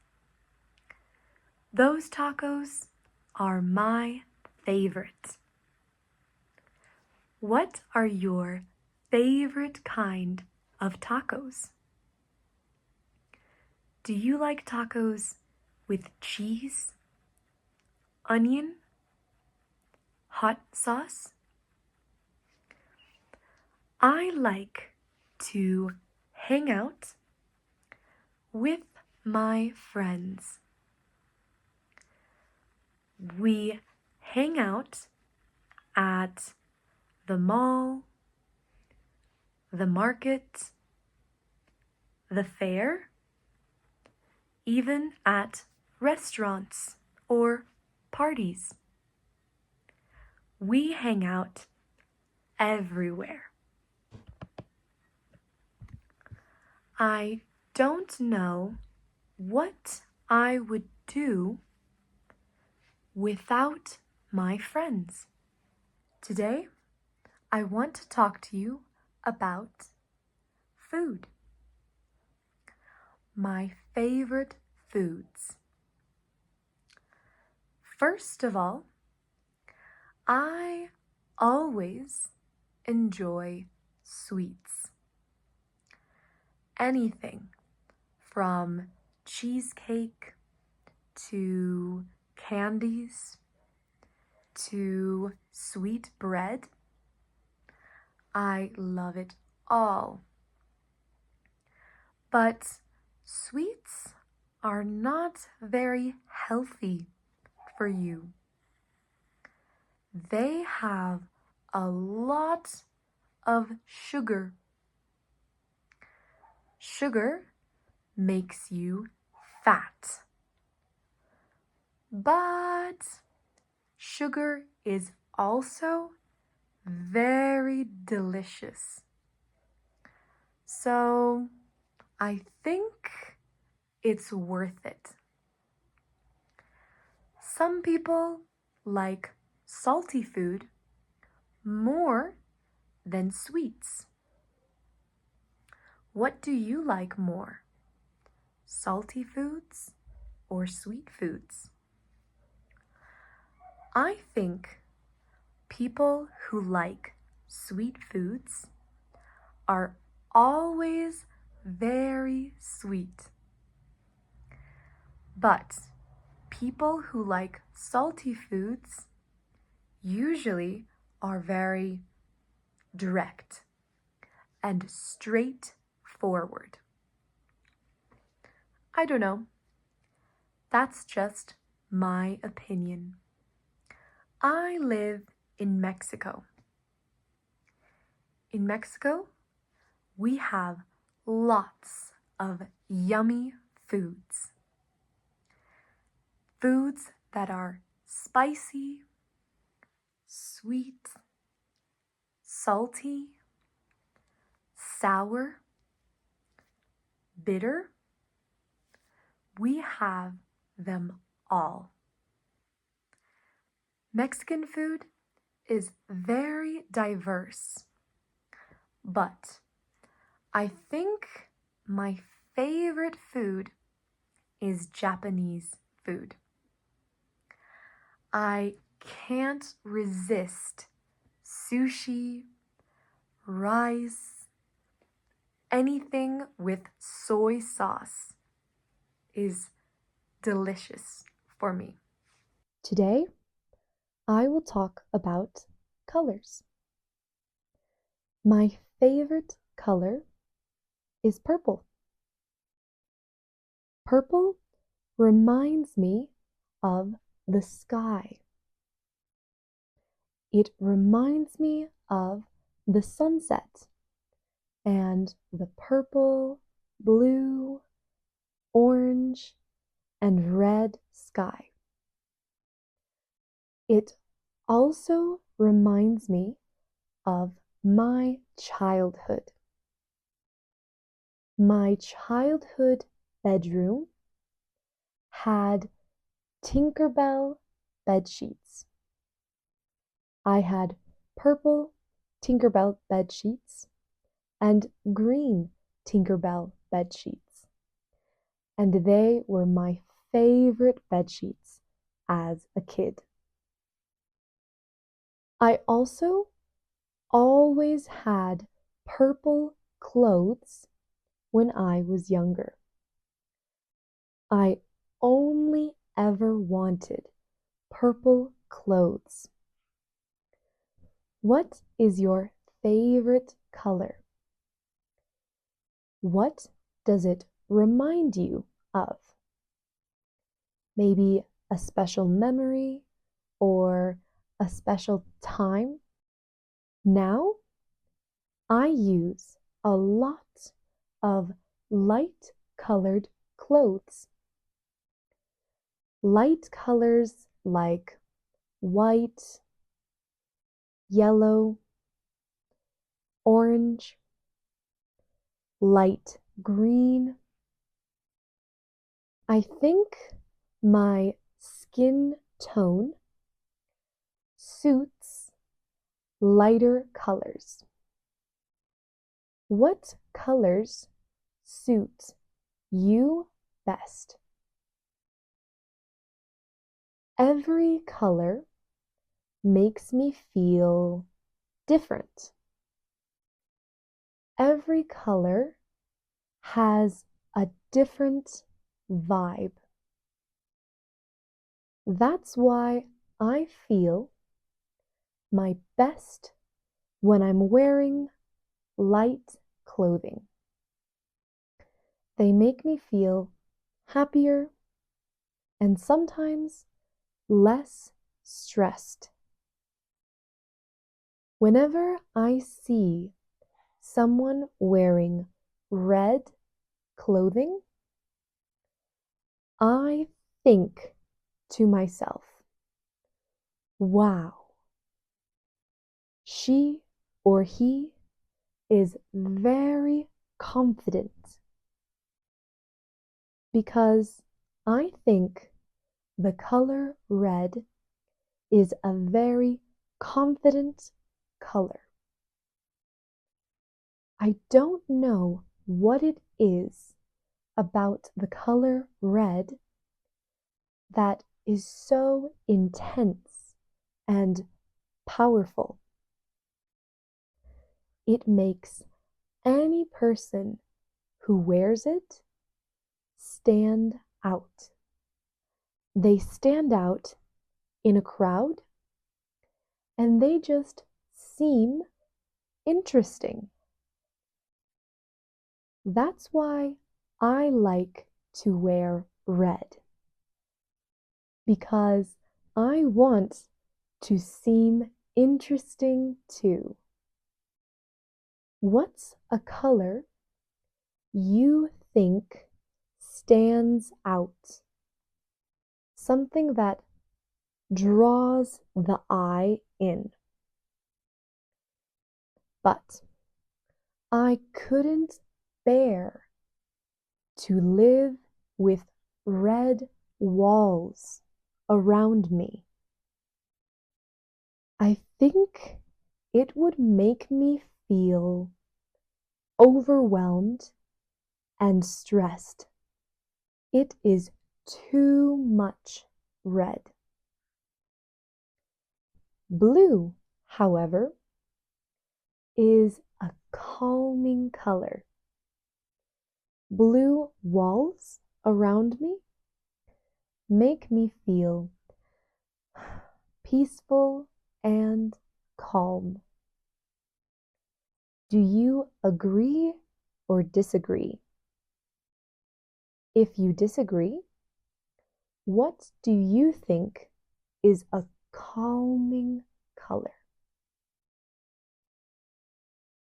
Those tacos are my favorite. What are your favorite kind of tacos? Do you like tacos with cheese, onion, hot sauce? I like to hang out with my friends. We hang out at the mall, the market, the fair, even at restaurants or parties. We hang out everywhere. I don't know what I would do without my friends. Today, I want to talk to you about food. My favorite foods. First of all, I always enjoy sweets. Anything from cheesecake to candies to sweet bread. I love it all. But sweets are not very healthy for you. They have a lot of sugar. Sugar makes you fat. But sugar is also very delicious. So I think it's worth it. Some people like salty food more than sweets. What do you like more? Salty foods or sweet foods? I think people who like sweet foods are always very sweet. But people who like salty foods usually are very direct and straightforward. I don't know. That's just my opinion. I live in Mexico. In Mexico, we have lots of yummy foods. Foods that are spicy, sweet, salty, sour, bitter. We have them all. Mexican food is very diverse, but I think my favorite food is Japanese food. I can't resist sushi, rice, anything with soy sauce is delicious for me. Today, I will talk about colors. My favorite color is purple. Purple reminds me of the sky. It reminds me of the sunset and the purple, blue, orange, and red sky. It also reminds me of my childhood. My childhood bedroom had Tinkerbell bed sheets. I had purple Tinkerbell bed sheets and green Tinkerbell bed sheets, and they were my favorite bed sheets as a kid. I also always had purple clothes when I was younger. I only ever wanted purple clothes. What is your favorite color? What does it remind you of? Maybe a special memory or a special time? Now, I use a lot of light colored clothes. Light colors like white, yellow, orange, light green. I think my skin tone suits lighter colors. What colors suit you best? Every color makes me feel different. Every color has a different vibe. That's why I feel my best when I'm wearing light clothing. They make me feel happier and sometimes less stressed. Whenever I see someone wearing red clothing, I think to myself, wow, she or he is very confident, because I think the color red is a very confident color. I don't know what it is about the color red that is so intense and powerful. It makes any person who wears it stand out. They stand out in a crowd and they just seem interesting. That's why I like to wear red, because I want to seem interesting too. What's a color you think stands out? Something that draws the eye in. But I couldn't bear to live with red walls around me. I think it would make me feel overwhelmed and stressed. It is too much red. Blue, however, is a calming color. Blue walls around me make me feel peaceful and calm. Do you agree or disagree? If you disagree, what do you think is a calming color?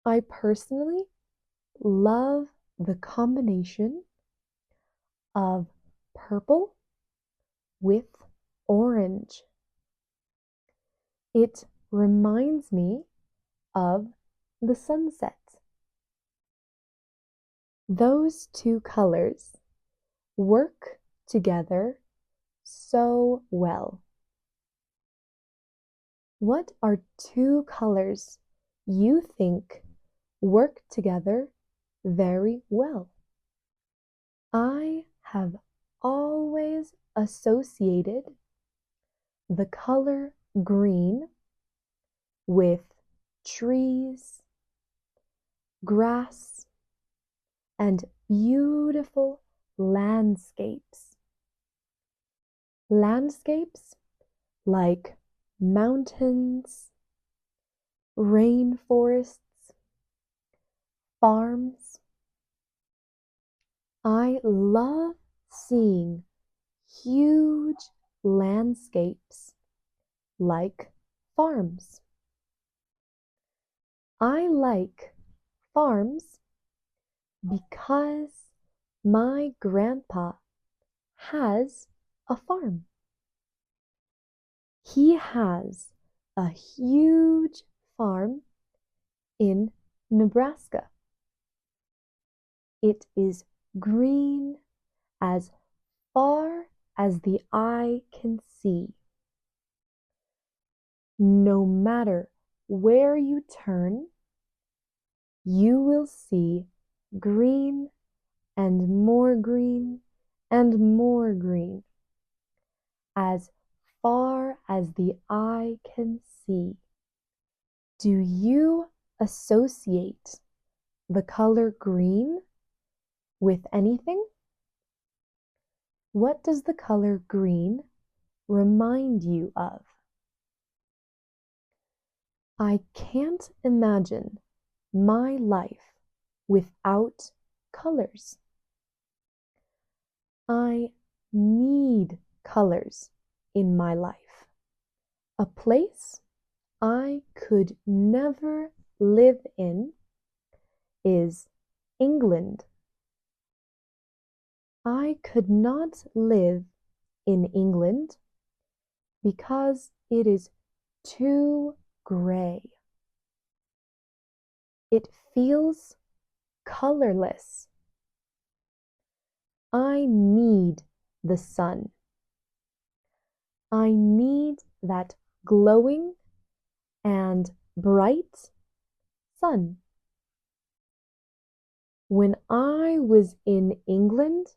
I personally love the combination of purple with orange. It reminds me of the sunset. Those two colors work together so well. What are two colors you think work together very well? I have always associated the color green with trees, grass, and beautiful landscapes. Landscapes like mountains, rainforests, farms. I love seeing huge landscapes like farms. I like farms because my grandpa has a farm. He has a huge farm in Nebraska. It is green as far as the eye can see. No matter where you turn, you will see green and more green and more green as far as the eye can see. Do you associate the color green with anything? What does the color green remind you of? I can't imagine my life without colors. I need colors in my life. A place I could never live in is England. I could not live in England because it is too gray. It feels colorless. I need the sun. I need that glowing and bright sun. When I was in England,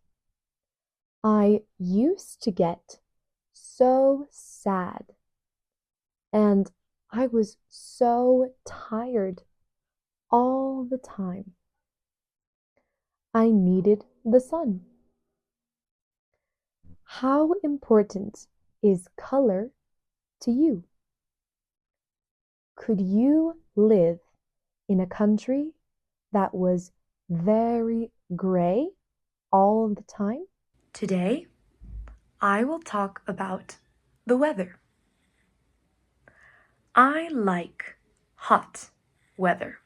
I used to get so sad and I was so tired all the time. I needed the sun. How important is color to you? Could you live in a country that was very gray all of the time? Today, I will talk about the weather. I like hot weather.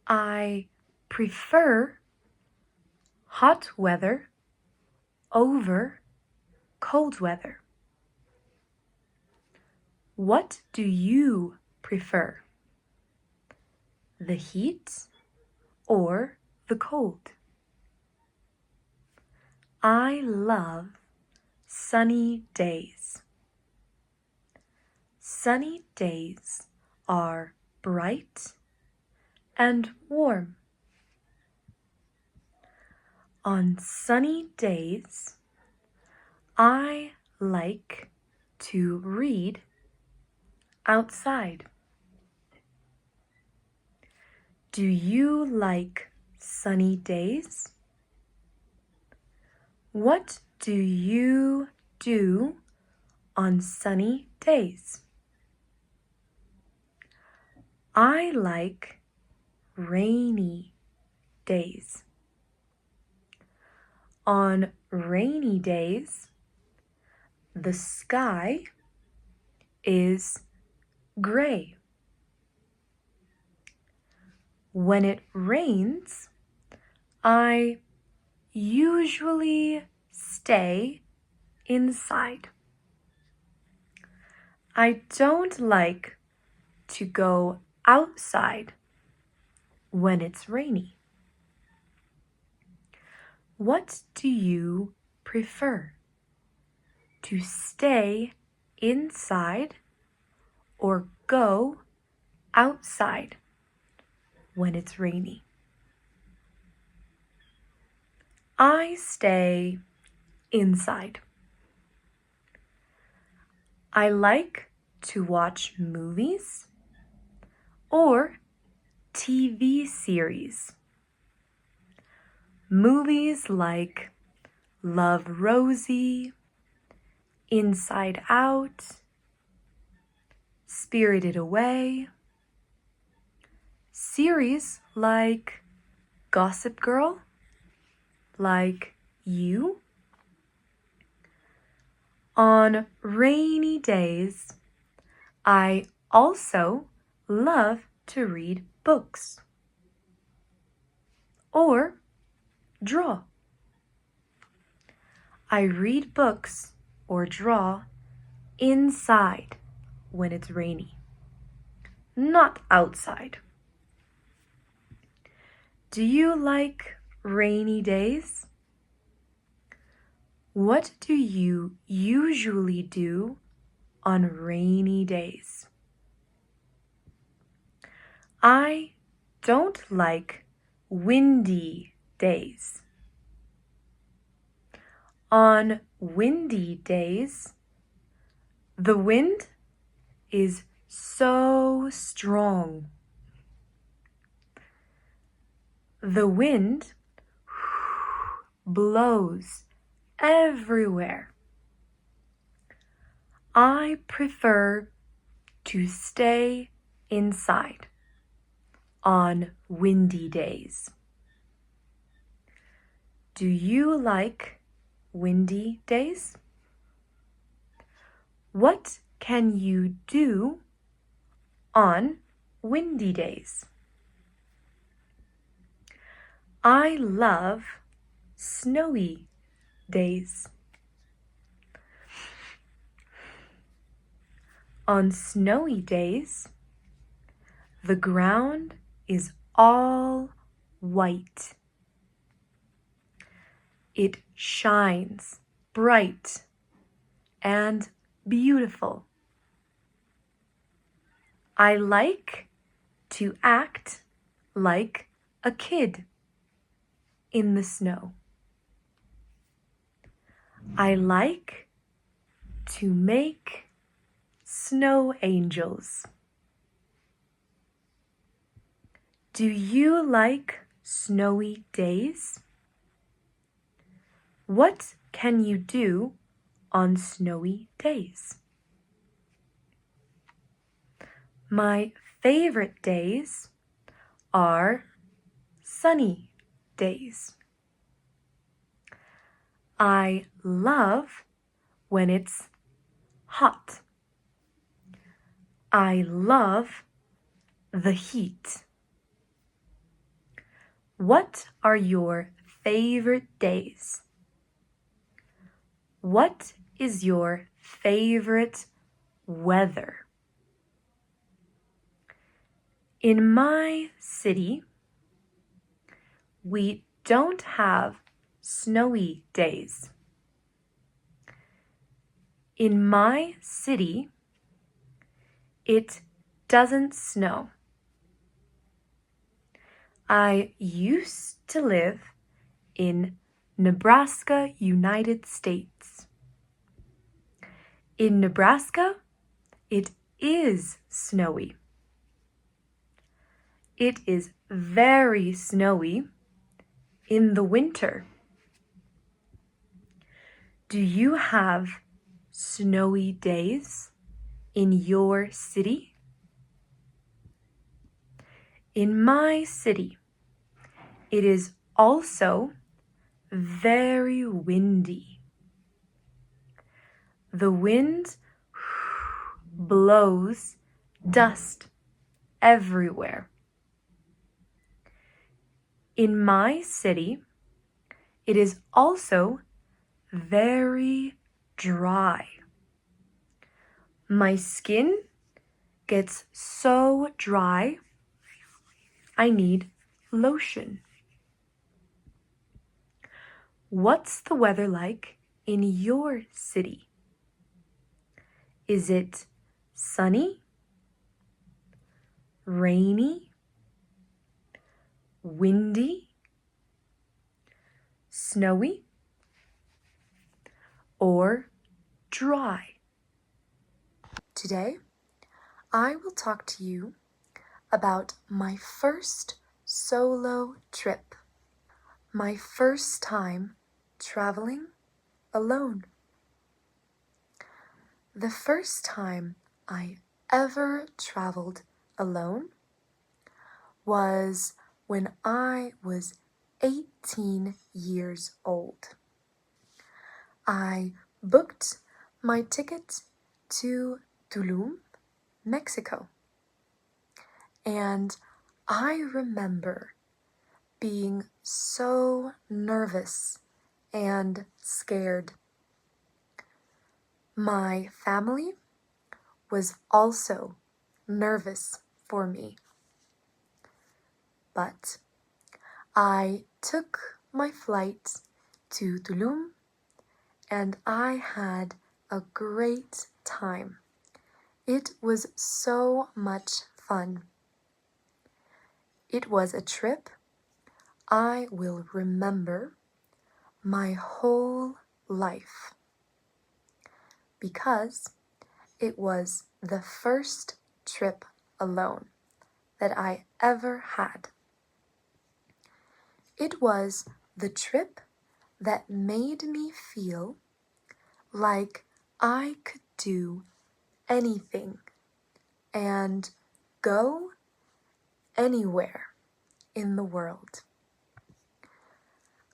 I prefer hot weather over cold weather. What do you prefer? The heat or the cold? I love sunny days. Sunny days are bright and warm. On sunny days, I like to read outside. Do you like sunny days? What do you do on sunny days? I like rainy days. On rainy days, the sky is gray. When it rains, I usually stay inside. I don't like to go outside when it's rainy. What do you prefer? To stay inside or go outside when it's rainy? I stay inside. I like to watch movies or TV series. Movies like Love, Rosie, Inside Out, Spirited Away. Series like Gossip Girl, like You. On rainy days, I also love to read books or draw. I read books or draw inside when it's rainy, not outside. Do you like rainy days? What do you usually do on rainy days? I don't like windy days. On windy days, the wind is so strong. The wind blows everywhere. I prefer to stay inside on windy days. Do you like windy days? What can you do on windy days? I love snowy days. On snowy days, the ground is all white. It shines bright and beautiful. I like to act like a kid in the snow. I like to make snow angels. Do you like snowy days? What can you do on snowy days? My favorite days are sunny days. I love when it's hot. I love the heat. What are your favorite days? What is your favorite weather? In my city, we don't have snowy days. In my city, it doesn't snow. I used to live in Nebraska, United States. In Nebraska, it is snowy. It is very snowy in the winter. Do you have snowy days in your city? In my city, it is also very windy. The wind blows dust everywhere. In my city, it is also very dry. My skin gets so dry, I need lotion. What's the weather like in your city? Is it sunny, rainy, windy, snowy, or dry? Today, I will talk to you about my first solo trip, my first time traveling alone. The first time I ever traveled alone was when I was 18 years old. I booked my ticket to Tulum, Mexico. And I remember being so nervous and scared. My family was also nervous for me. But I took my flight to Tulum and I had a great time. It was so much fun. It was a trip I will remember my whole life because it was the first trip alone that I ever had. It was the trip that made me feel like I could do anything and go anywhere in the world.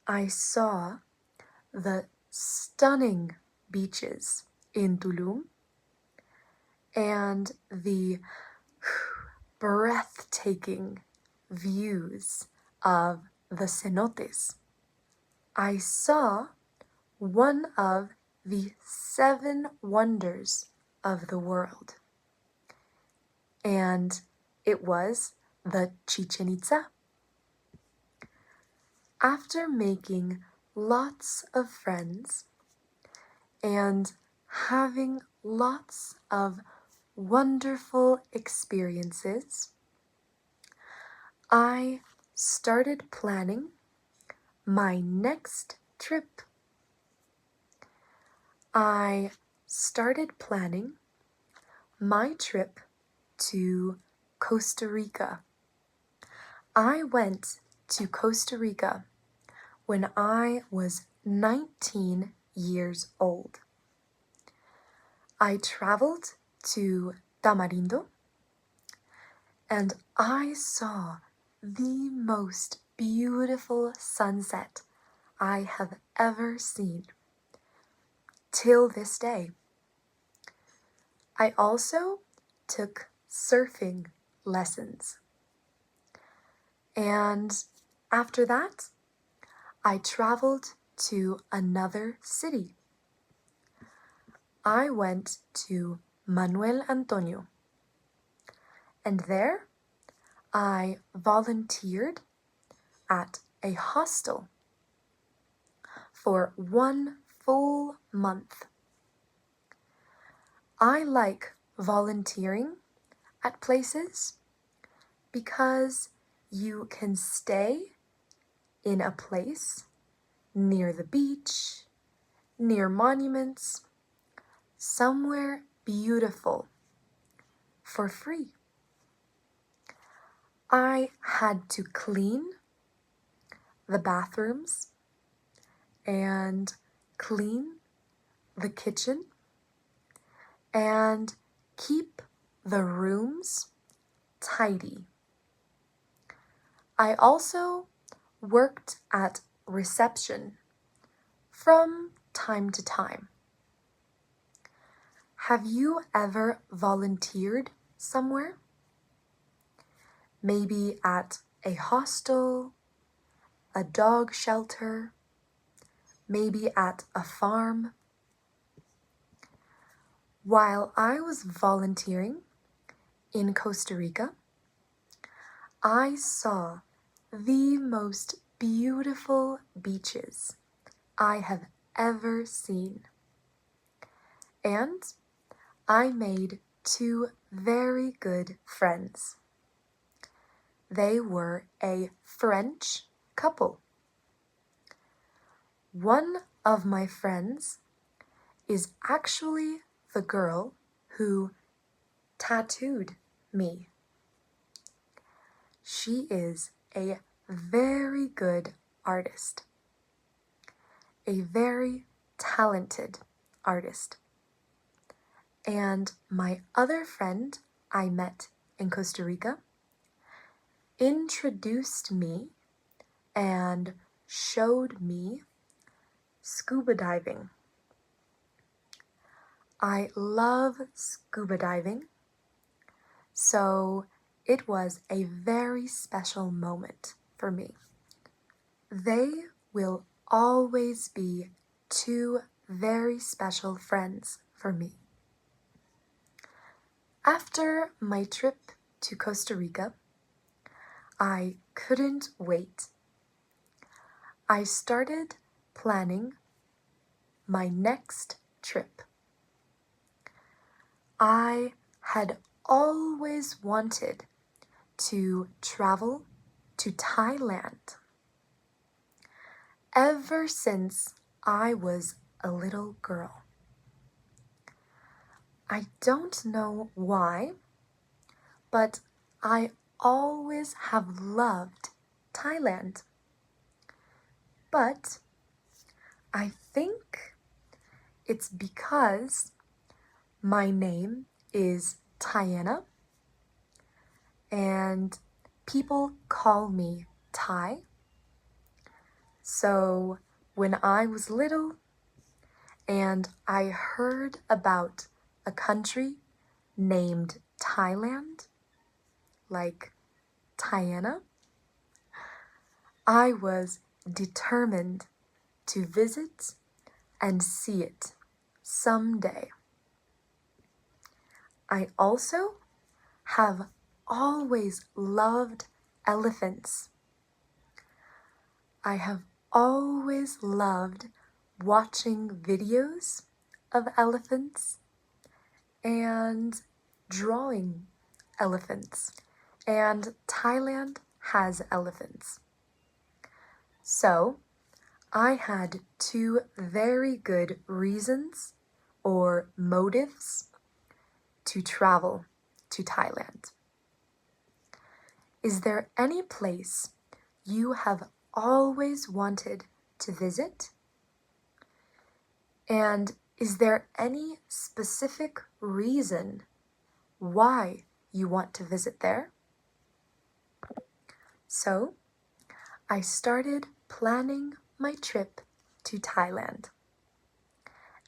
I saw the stunning beaches in Tulum and the breathtaking views of the cenotes. I saw one of the 7 wonders of the world, and it was the Chichen Itza. After making lots of friends and having lots of wonderful experiences, I started planning my next trip. I started planning my trip to Costa Rica. I went to Costa Rica when I was 19 years old. I traveled to Tamarindo and I saw the most beautiful sunset I have ever seen till this day. I also took surfing lessons. And after that, I traveled to another city. I went to Manuel Antonio, and there I volunteered at a hostel for 1 full month. I like volunteering at places because you can stay in a place near the beach, near monuments, somewhere beautiful for free. I had to clean the bathrooms and clean the kitchen and keep the rooms tidy. I also worked at reception from time to time. Have you ever volunteered somewhere? Maybe at a hostel, a dog shelter, maybe at a farm. While I was volunteering in Costa Rica, I saw the most beautiful beaches I have ever seen. And I made 2 very good friends. They were a French couple. One of my friends is actually the girl who tattooed me. She is a very good artist, a very talented artist. And my other friend I met in Costa Rica introduced me and showed me scuba diving. I love scuba diving, so it was a very special moment for me. They will always be 2 very special friends for me. After my trip to Costa Rica, I couldn't wait. I started planning my next trip. I had always wanted to travel to Thailand ever since I was a little girl. I don't know why, but I always have loved Thailand. But I think it's because my name is Tiana and people call me Thai. So when I was little and I heard about a country named Thailand, like Tiana, I was determined to visit and see it someday. I also have always loved elephants. I have always loved watching videos of elephants and drawing elephants. And Thailand has elephants. So I had 2 very good reasons or motives to travel to Thailand. Is there any place you have always wanted to visit? And is there any specific reason why you want to visit there? So, I started planning my trip to Thailand.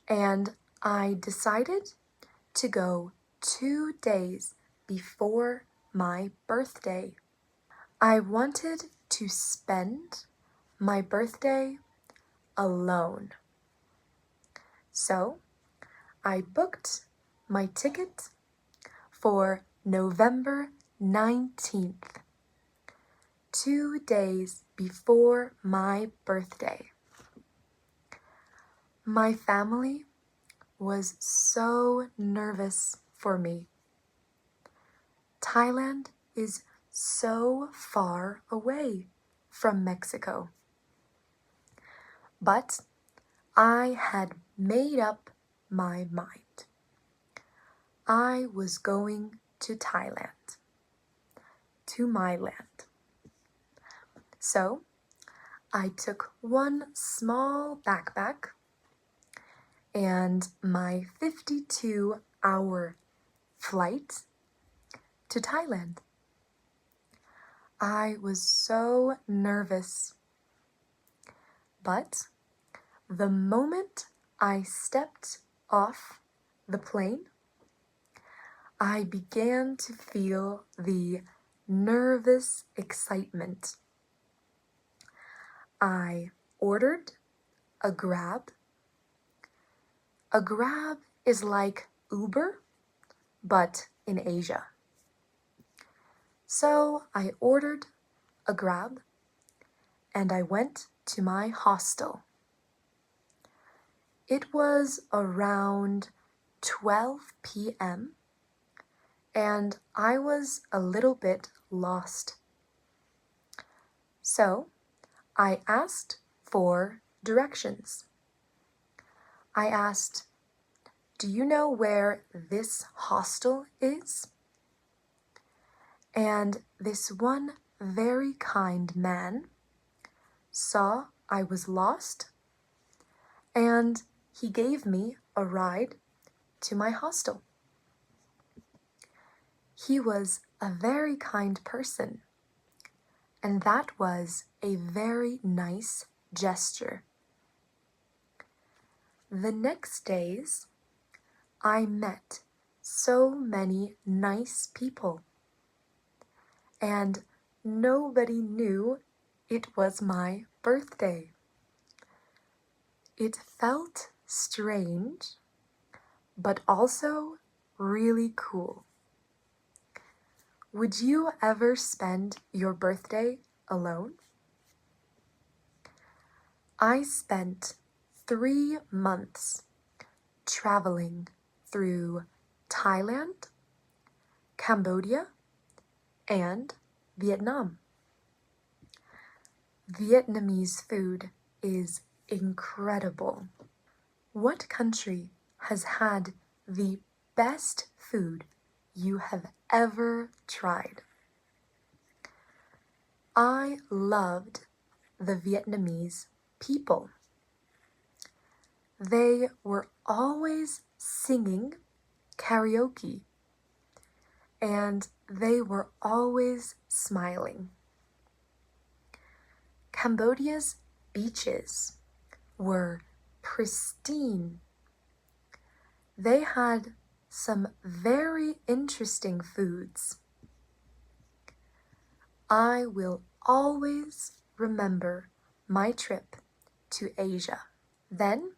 And I decided to go 2 days before my birthday. I wanted to spend my birthday alone. So I booked my ticket for November 19th, 2 days before my birthday. My family was so nervous for me. Thailand is so far away from Mexico. But I had made up my mind. I was going to Thailand, to my land. So I took one small backpack and my 52 hour flight to Thailand. I was so nervous, but the moment I stepped off the plane, I began to feel the nervous excitement. I ordered a Grab. A Grab is like Uber, but in Asia. So I ordered a Grab and I went to my hostel. It was around 12 p.m. and I was a little bit lost. So I asked for directions. I asked, "Do you know where this hostel is?" And this one very kind man saw I was lost and he gave me a ride to my hostel. He was a very kind person, and that was a very nice gesture. The next days, I met so many nice people, and nobody knew it was my birthday. It felt strange, but also really cool. Would you ever spend your birthday alone? I spent 3 months traveling through Thailand, Cambodia, and Vietnam. Vietnamese food is incredible. What country has had the best food you have ever tried? I loved the Vietnamese people. They were always singing karaoke, and they were always smiling. Cambodia's beaches were pristine. They had some very interesting foods. I will always remember my trip to Asia. Then,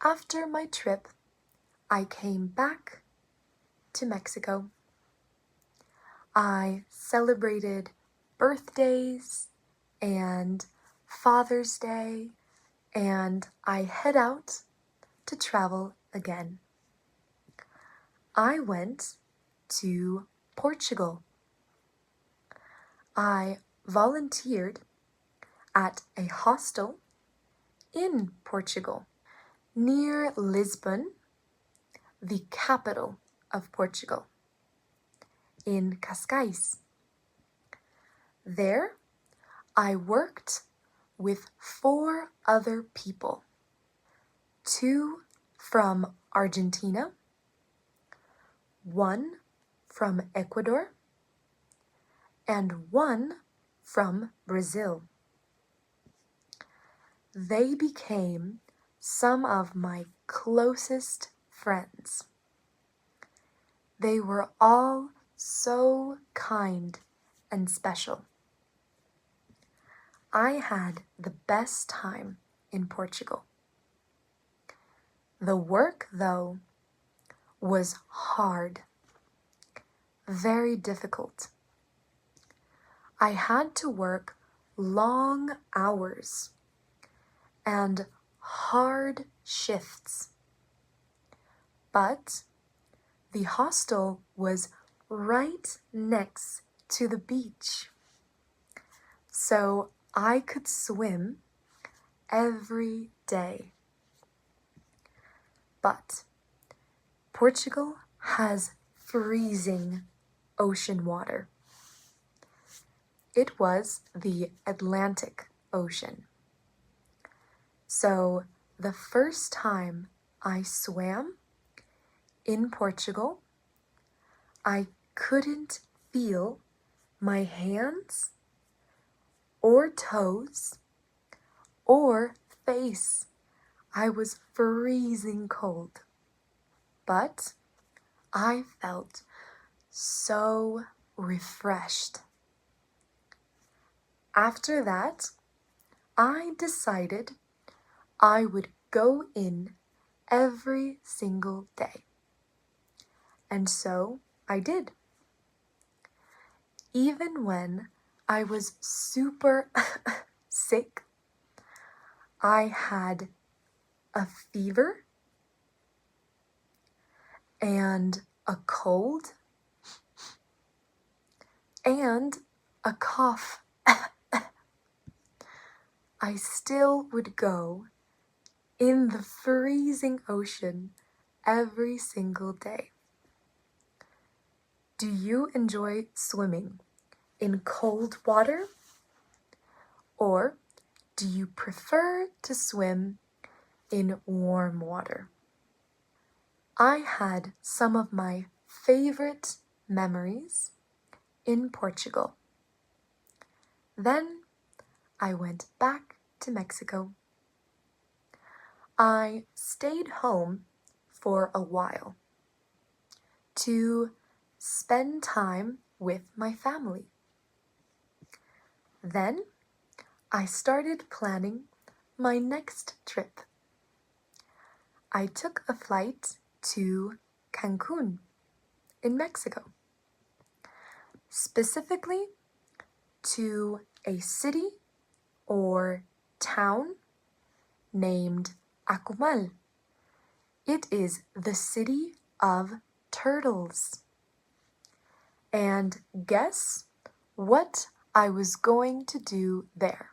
after my trip, I came back to Mexico. I celebrated birthdays and Father's Day, and I head out to travel again. I went to Portugal. I volunteered at a hostel in Portugal, near Lisbon, the capital of Portugal, in Cascais. There, I worked with 4 other people, 2 from Argentina, 1 from Ecuador, and 1 from Brazil. They became some of my closest friends. They were all so kind and special. I had the best time in Portugal. The work, though, was hard, very difficult. I had to work long hours and hard shifts. But the hostel was right next to the beach, so I could swim every day. But Portugal has freezing ocean water. It was the Atlantic Ocean. So the first time I swam, in Portugal, I couldn't feel my hands or toes or face. I was freezing cold, but I felt so refreshed. After that, I decided I would go in every single day. And so I did. Even when I was super sick, I had a fever and a cold and a cough. I still would go in the freezing ocean every single day. Do you enjoy swimming in cold water? Or do you prefer to swim in warm water? I had some of my favorite memories in Portugal. Then I went back to Mexico. I stayed home for a while to spend time with my family. Then I started planning my next trip. I took a flight to Cancun in Mexico, specifically to a city or town named Akumal. It is the city of turtles. And guess what I was going to do there?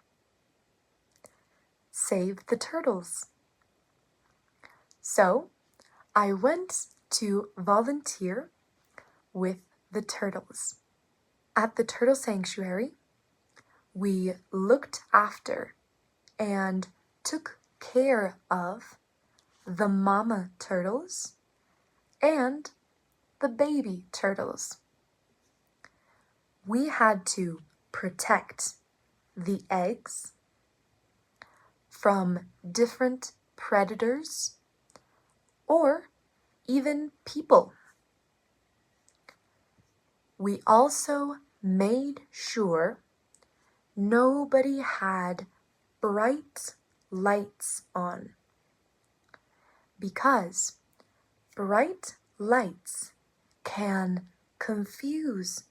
Save the turtles. So I went to volunteer with the turtles. At the turtle sanctuary, we looked after and took care of the mama turtles and the baby turtles. We had to protect the eggs from different predators or even people. We also made sure nobody had bright lights on, because bright lights can confuse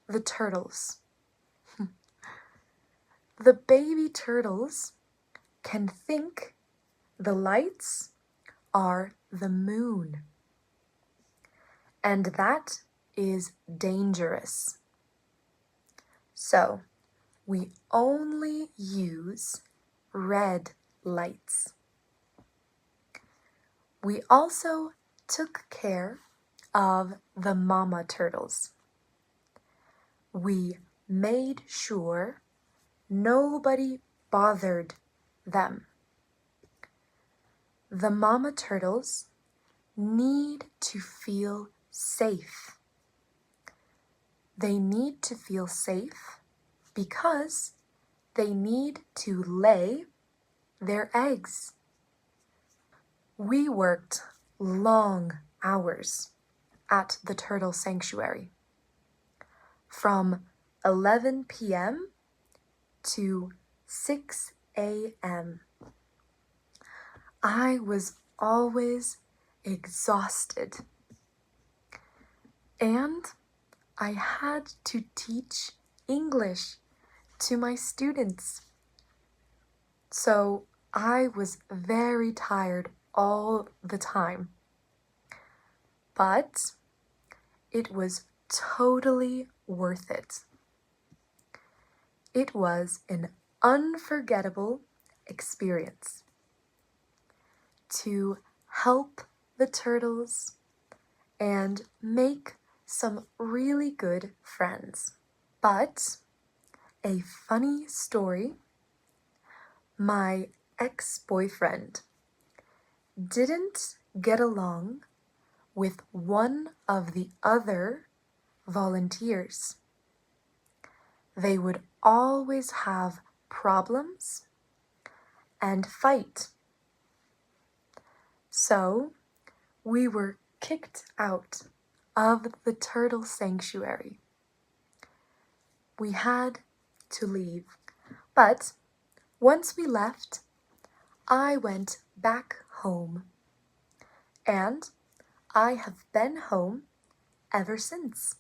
the turtles. The baby turtles can think the lights are the moon, and that is dangerous. So we only use red lights. We also took care of the mama turtles. We made sure nobody bothered them. The mama turtles need to feel safe. They need to feel safe because they need to lay their eggs. We worked long hours at the turtle sanctuary, from 11 p.m. to 6 a.m. I was always exhausted, and I had to teach English to my students. So I was very tired all the time. But it was totally worth it. It was an unforgettable experience to help the turtles and make some really good friends. But a funny story, my ex-boyfriend didn't get along with one of the other volunteers. They would always have problems and fight. So we were kicked out of the turtle sanctuary. We had to leave, but once we left, I went back home, and I have been home ever since.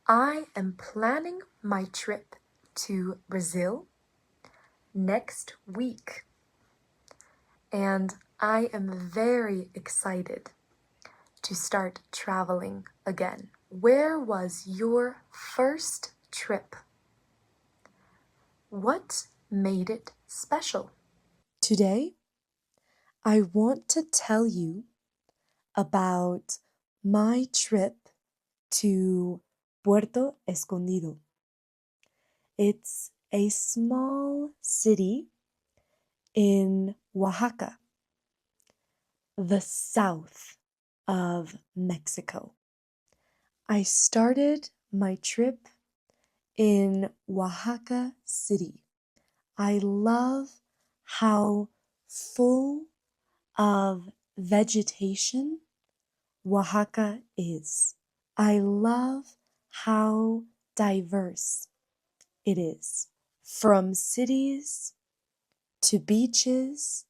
I am planning my trip to Brazil next week, and I am very excited to start traveling again. Where was your first trip? What made it special? Today, I want to tell you about my trip to Puerto Escondido. It's a small city in Oaxaca, the south of Mexico. I started my trip in Oaxaca City. I love how full of vegetation Oaxaca is. I love how diverse it is. From cities to beaches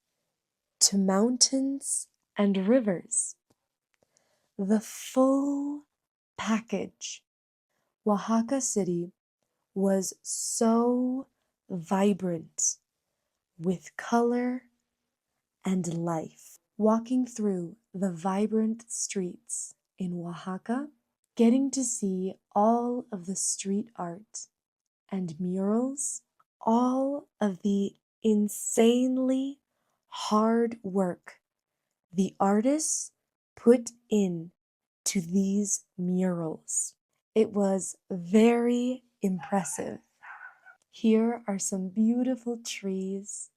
to mountains and rivers. The full package. Oaxaca City was so vibrant with color and life. Walking through the vibrant streets in Oaxaca, getting to see all of the street art and murals, all of the insanely hard work the artists put in to these murals. It was very impressive. Here are some beautiful trees.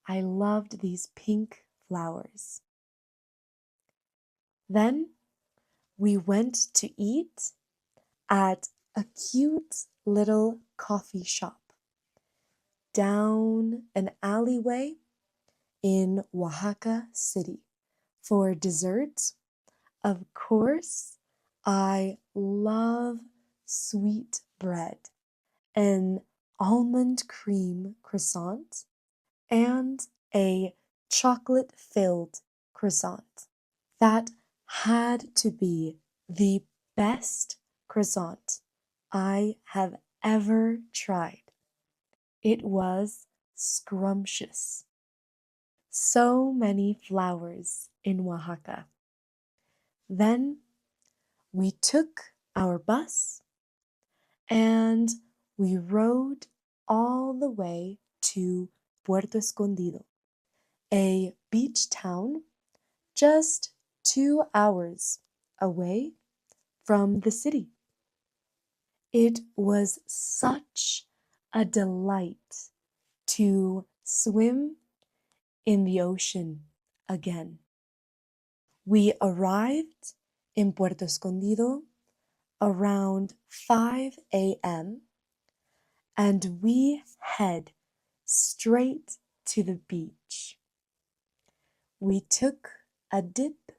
I loved these pink flowers. Then we went to eat at a cute little coffee shop down an alleyway in Oaxaca City. For dessert, of course, I love sweet bread, an almond cream croissant, and a chocolate-filled croissant. That had to be the best croissant I have ever tried. It was scrumptious. So many flowers in Oaxaca. Then we took our bus and we rode all the way to Puerto Escondido, a beach town just 2 hours away from the city. It was such a delight to swim in the ocean again. We arrived in Puerto Escondido around 5 a.m. and we head straight to the beach. We took a dip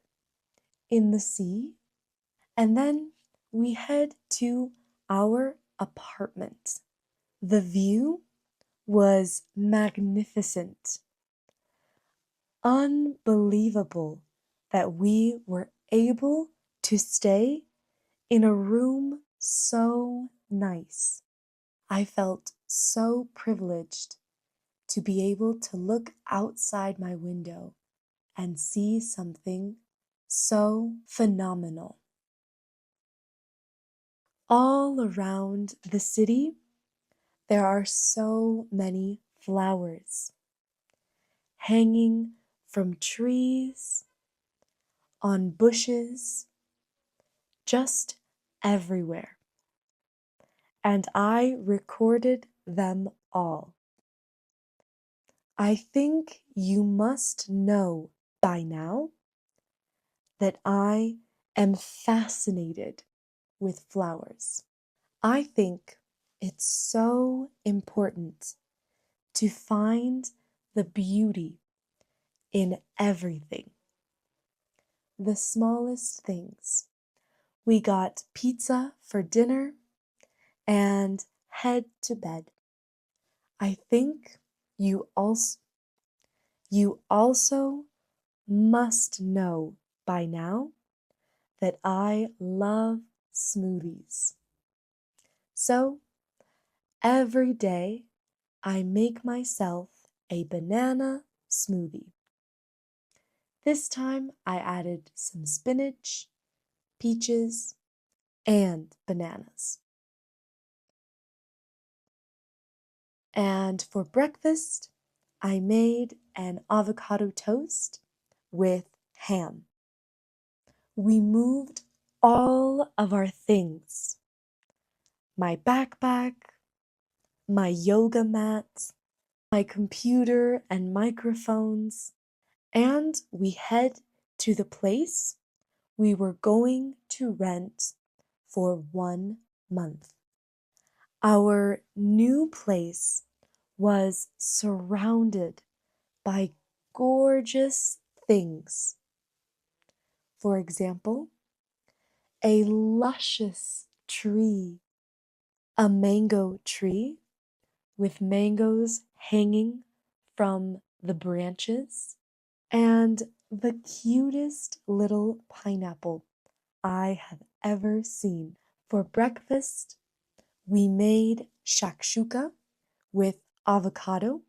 in the sea and then we head to our apartment. The view was magnificent. Unbelievable that we were able to stay in a room so nice. I felt so privileged to be able to look outside my window and see something so phenomenal. All around the city, there are so many flowers hanging from trees, on bushes, just everywhere. And I recorded them all. I think you must know by now that I am fascinated with flowers. I think it's so important to find the beauty in everything, the smallest things. We got pizza for dinner and head to bed. I think you also must know by now that I love smoothies. So every day I make myself a banana smoothie. This time I added some spinach, peaches, and bananas. And for breakfast, I made an avocado toast with ham. We moved all of our things, my backpack, my yoga mat, my computer and microphones, and we head to the place we were going to rent for 1 month. Our new place was surrounded by gorgeous things. For example, a luscious tree, a mango tree with mangoes hanging from the branches, and the cutest little pineapple I have ever seen. For breakfast, we made shakshuka with avocado,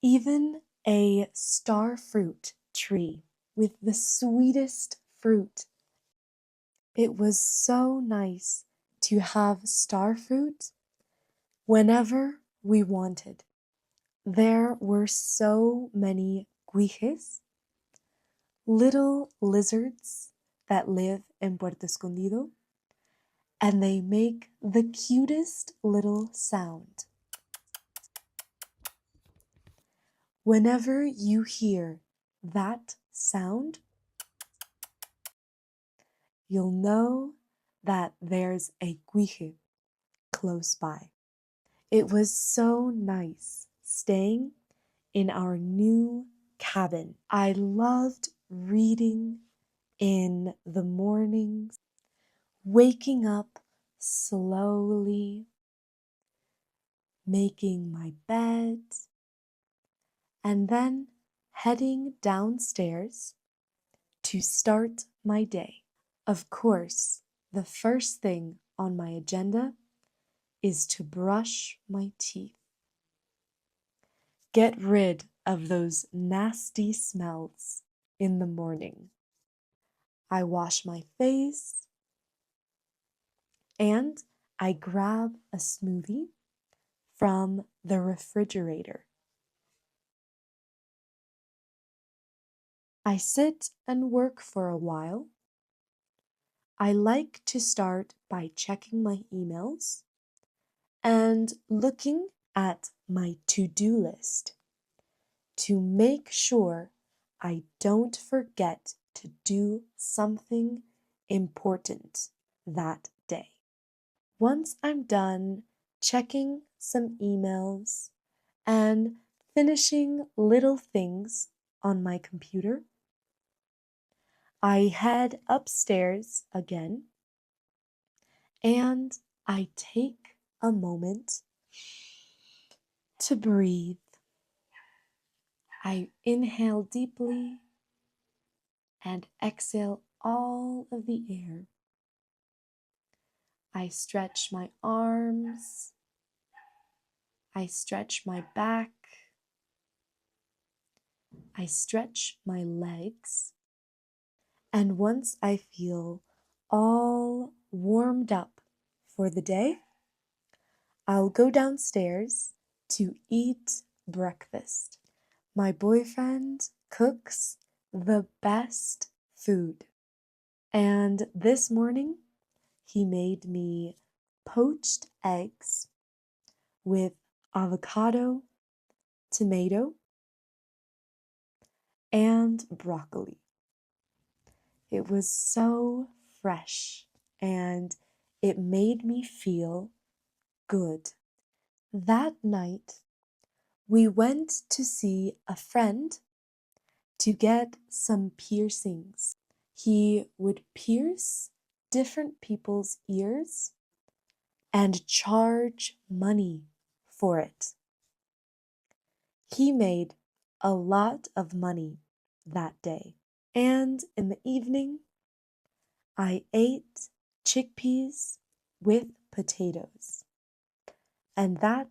even a star fruit tree with the sweetest fruit. It was so nice to have star fruit whenever we wanted. There were so many guijes, little lizards that live in Puerto Escondido, and they make the cutest little sound. Whenever you hear that sound, you'll know that there's a guije close by. It was so nice staying in our new cabin. I loved reading in the mornings, waking up slowly, making my bed, and then heading downstairs to start my day. Of course, the first thing on my agenda is to brush my teeth. Get rid of those nasty smells in the morning. I wash my face and I grab a smoothie from the refrigerator. I sit and work for a while. I like to start by checking my emails and looking at my to-do list to make sure I don't forget to do something important that day. Once I'm done checking some emails and finishing little things on my computer, I head upstairs again and I take a moment to breathe. I inhale deeply and exhale all of the air. I stretch my arms. I stretch my back. I stretch my legs. And once I feel all warmed up for the day, I'll go downstairs to eat breakfast. My boyfriend cooks the best food. And this morning, he made me poached eggs with avocado, tomato, and broccoli. It was so fresh and it made me feel good. That night, we went to see a friend to get some piercings. He would pierce different people's ears and charge money for it. He made a lot of money that day. And in the evening, I ate chickpeas with potatoes. And that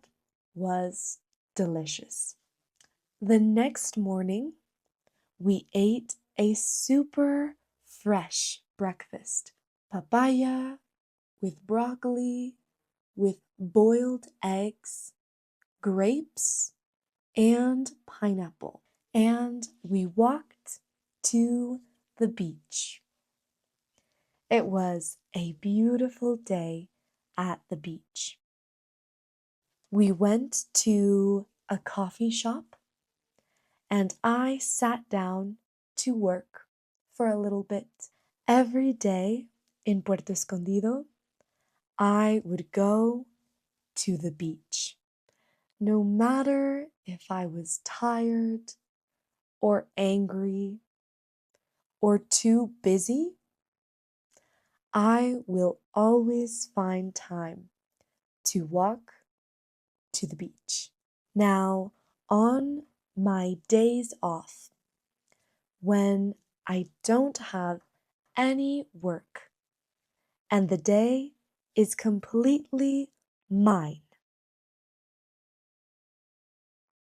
was delicious. The next morning, we ate a super fresh breakfast. Papaya with broccoli, with boiled eggs, grapes, and pineapple. And we walked to the beach. It was a beautiful day at the beach. We went to a coffee shop and I sat down to work for a little bit. Every day in Puerto Escondido, I would go to the beach. No matter if I was tired or angry or too busy, I will always find time to walk to the beach. Now, on my days off, when I don't have any work and the day is completely mine,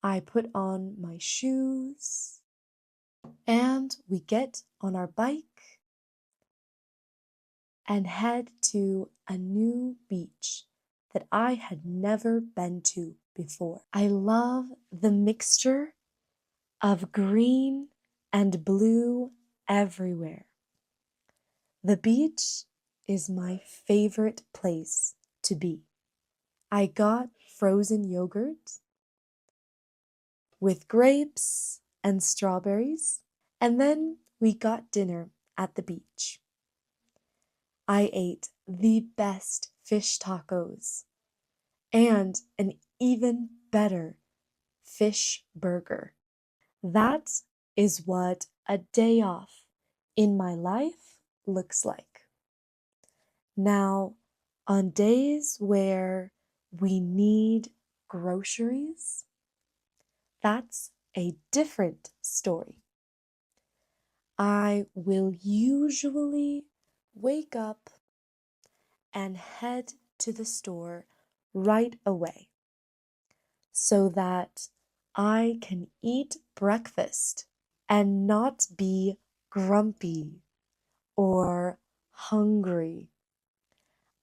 I put on my shoes and we get on our bike and head to a new beach that I had never been to before. I love the mixture of green and blue everywhere. The beach is my favorite place to be. I got frozen yogurt with grapes and strawberries, and then we got dinner at the beach. I ate the best fish tacos and an even better fish burger. That is what a day off in my life looks like. Now, on days where we need groceries, that's a different story. I will usually wake up and head to the store right away so that I can eat breakfast and not be grumpy or hungry.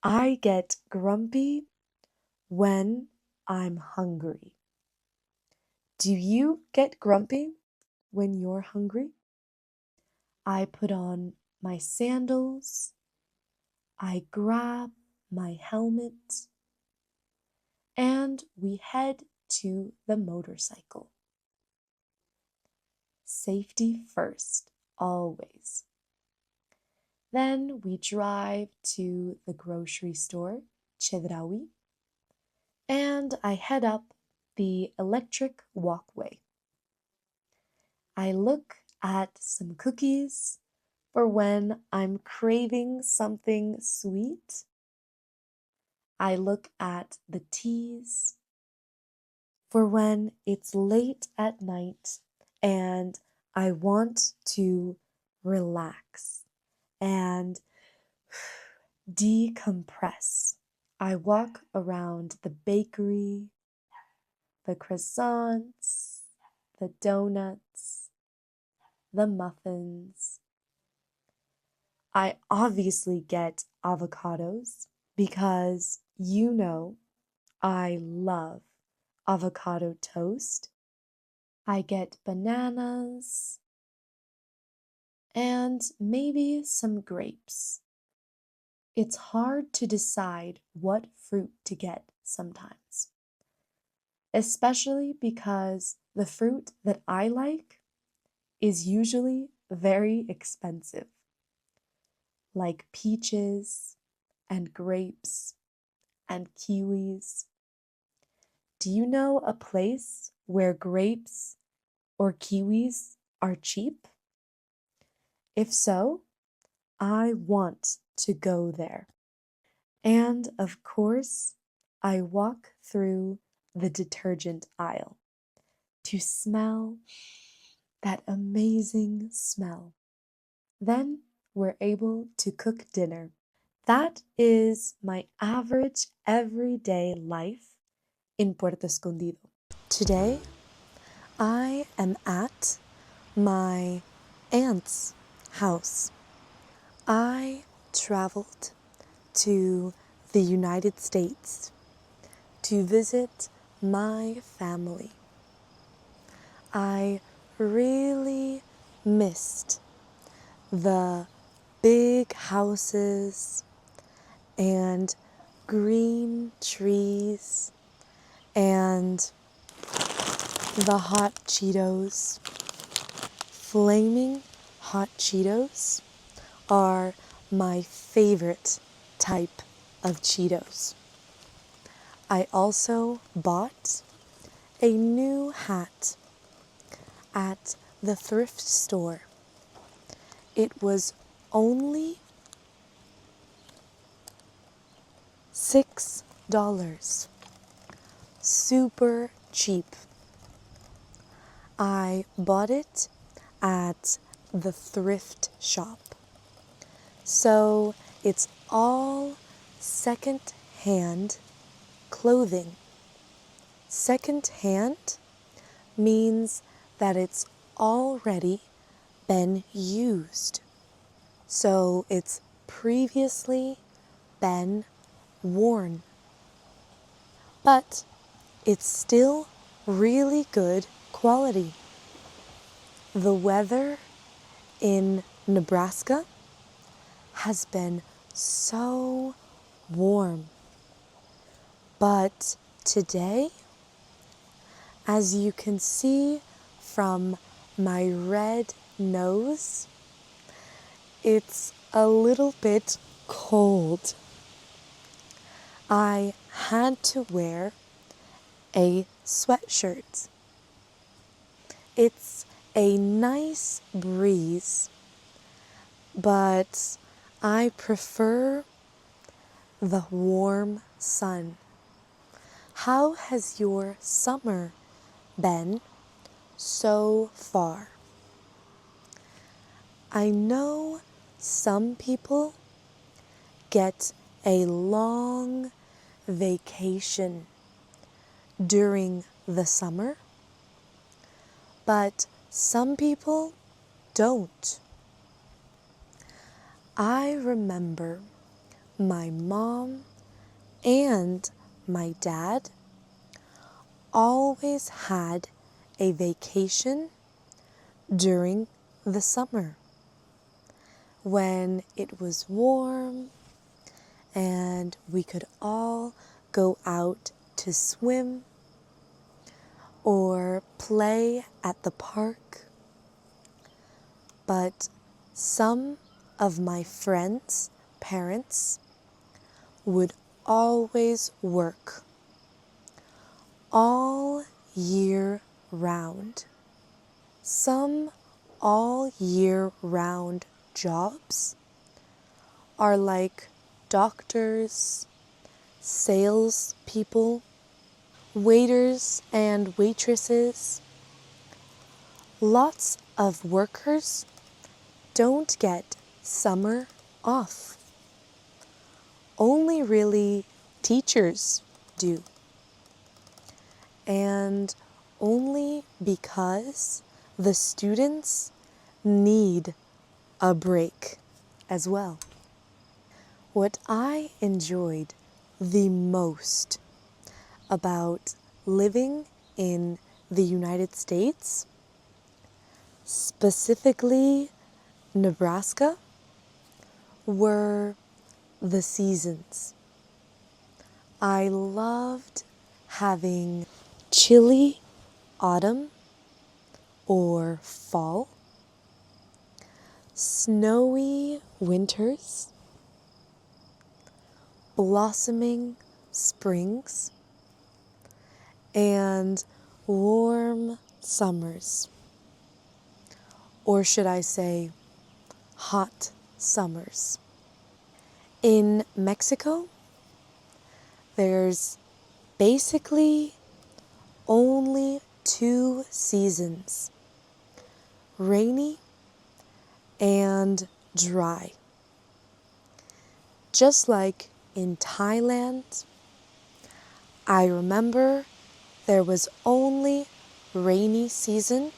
I get grumpy when I'm hungry. Do you get grumpy when you're hungry? I put on my sandals, I grab my helmet, and we head to the motorcycle. Safety first, always. Then we drive to the grocery store, Chedraui, and I head up the electric walkway. I look at some cookies for when I'm craving something sweet. I look at the teas for when it's late at night and I want to relax and decompress. I walk around the bakery, the croissants, the donuts, the muffins. I obviously get avocados because you know I love avocado toast. I get bananas and maybe some grapes. It's hard to decide what fruit to get sometimes, especially because the fruit that I like is usually very expensive. like peaches and grapes and kiwis. Do you know a place where grapes or kiwis are cheap? If so, I want to go there. And of course, I walk through the detergent aisle to smell that amazing smell. Then we're able to cook dinner. That is my average everyday life in Puerto Escondido. Today, I am at my aunt's house. I traveled to the United States to visit my family. I really missed the big houses and green trees and the hot Cheetos. Flaming hot Cheetos are my favorite type of Cheetos. I also bought a new hat at the thrift store. It was only $6. Super cheap. I bought it at the thrift shop. So it's all second-hand clothing. Second-hand means that it's already been used. So it's previously been worn. But it's still really good quality. The weather in Nebraska has been so warm. But today, as you can see from my red nose, it's a little bit cold. I had to wear a sweatshirt. It's a nice breeze, but I prefer the warm sun. How has your summer been so far? I know some people get a long vacation during the summer, but some people don't. I remember my mom and my dad always had a vacation during the summer when it was warm and we could all go out to swim or play at the park. But some of my friends' parents would always work all year round. Some all year round jobs are like doctors, salespeople, waiters and waitresses. Lots of workers don't get summer off. Only really teachers do. And only because the students need a break as well. What I enjoyed the most about living in the United States, specifically Nebraska, were the seasons. I loved having chilly autumn or fall, snowy winters, blossoming springs, and warm summers. Or should I say, hot summers. In Mexico, there's basically only 2 seasons, rainy and dry. Just like in Thailand, I remember there was only rainy season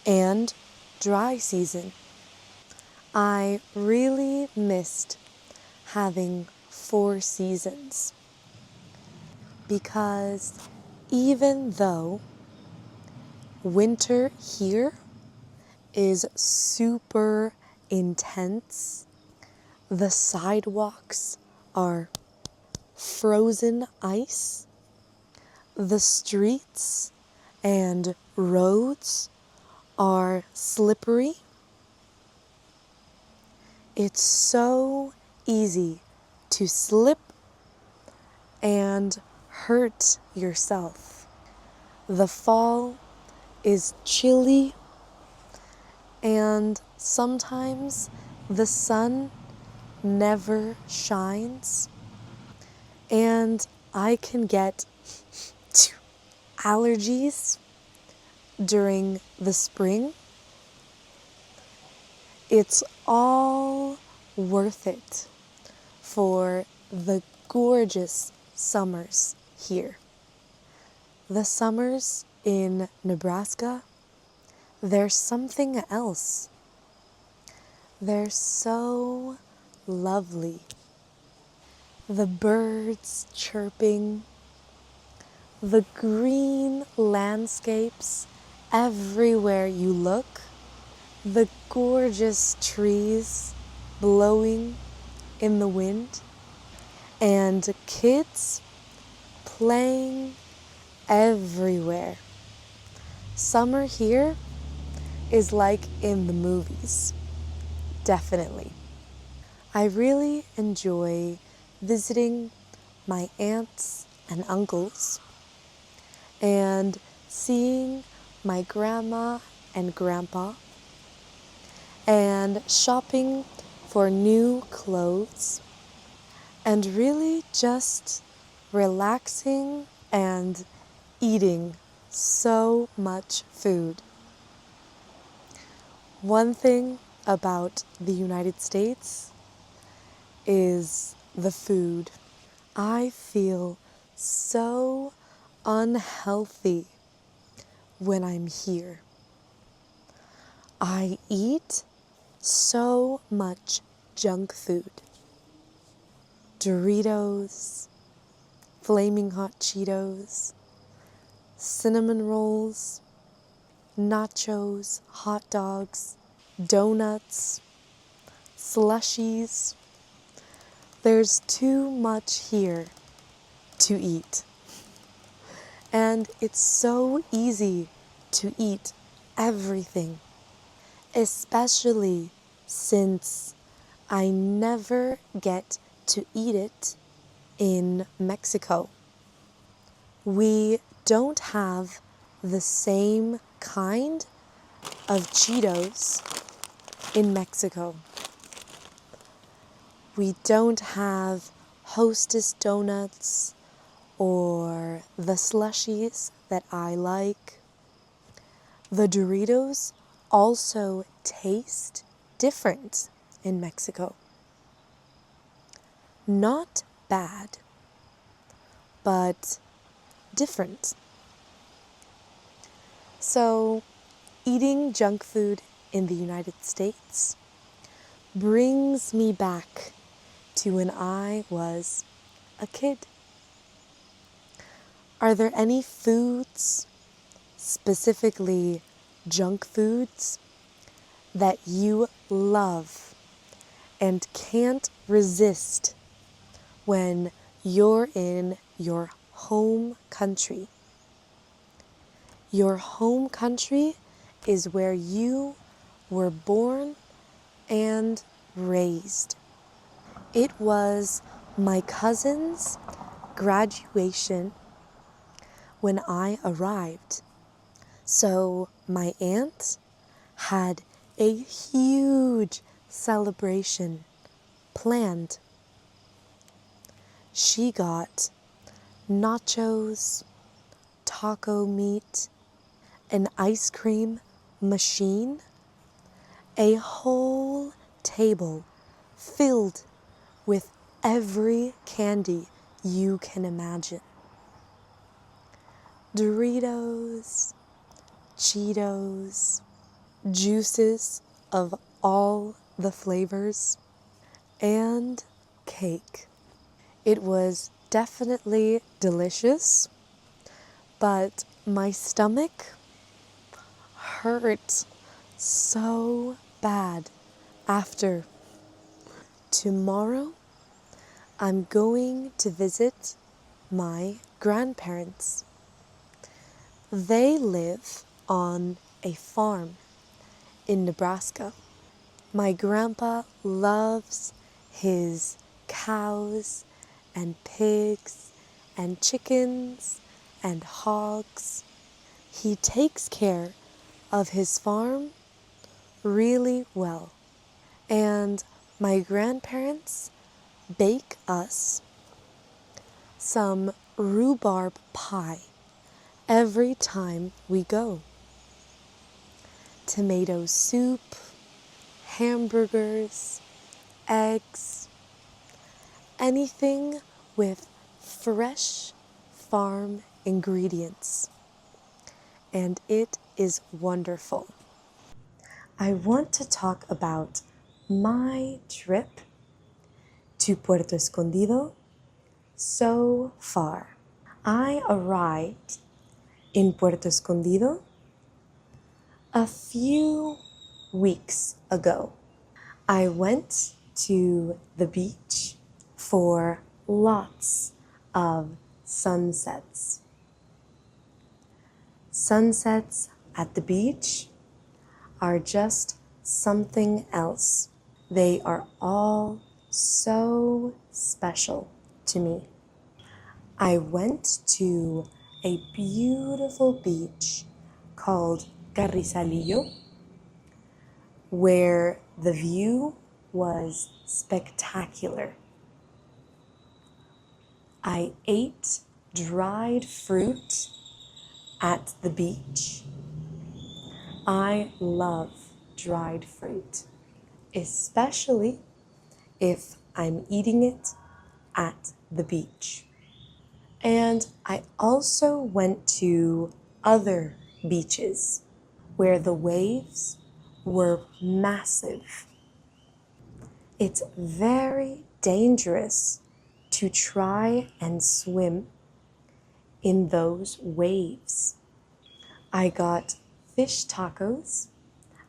and dry season. I really missed having 4 seasons because even though winter here is super intense, the sidewalks are frozen ice, the streets and roads are slippery. It's so easy to slip and hurt yourself. The fall is chilly and sometimes the sun never shines and I can get allergies during the spring. It's all worth it for the gorgeous summers here. The summers in Nebraska, they're something else. They're so lovely. The birds chirping, the green landscapes everywhere you look, the gorgeous trees blowing in the wind, and kids playing everywhere. Summer here is like in the movies, definitely. I really enjoy visiting my aunts and uncles and seeing my grandma and grandpa and shopping for new clothes and really just relaxing and eating so much food. One thing about the United States is the food. I feel so unhealthy when I'm here. I eat so much junk food. Doritos, Flaming Hot Cheetos, cinnamon rolls, nachos, hot dogs, donuts, slushies. There's too much here to eat. And it's so easy to eat everything, especially since I never get to eat it in Mexico. We don't have the same kind of Cheetos in Mexico. We don't have Hostess donuts or the slushies that I like. The Doritos also taste different in Mexico. Not bad, but different. So, eating junk food in the United States brings me back to when I was a kid. Are there any foods, specifically junk foods, that you love and can't resist when you're in your home country? Your home country is where you were born and raised. It was my cousin's graduation when I arrived. So my aunt had a huge celebration planned. She got nachos, taco meat, an ice cream machine, a whole table filled with every candy you can imagine. Doritos, Cheetos, juices of all the flavors, and cake. It was definitely delicious, but my stomach hurt so bad after. Tomorrow, I'm going to visit my grandparents. They live on a farm in Nebraska. My grandpa loves his cows and pigs and chickens and hogs. He takes care of his farm really well. And my grandparents bake us some rhubarb pie every time we go. Tomato soup, hamburgers, eggs, anything with fresh farm ingredients. And it is wonderful. I want to talk about my trip to Puerto Escondido so far. I arrived in Puerto Escondido a few weeks ago. I went to the beach for lots of sunsets. Sunsets at the beach are just something else. They are all so special to me. I went to a beautiful beach called Carrizalillo, where the view was spectacular. I ate dried fruit at the beach. I love dried fruit, especially if I'm eating it at the beach. And I also went to other beaches where the waves were massive. It's very dangerous to try and swim in those waves. I got fish tacos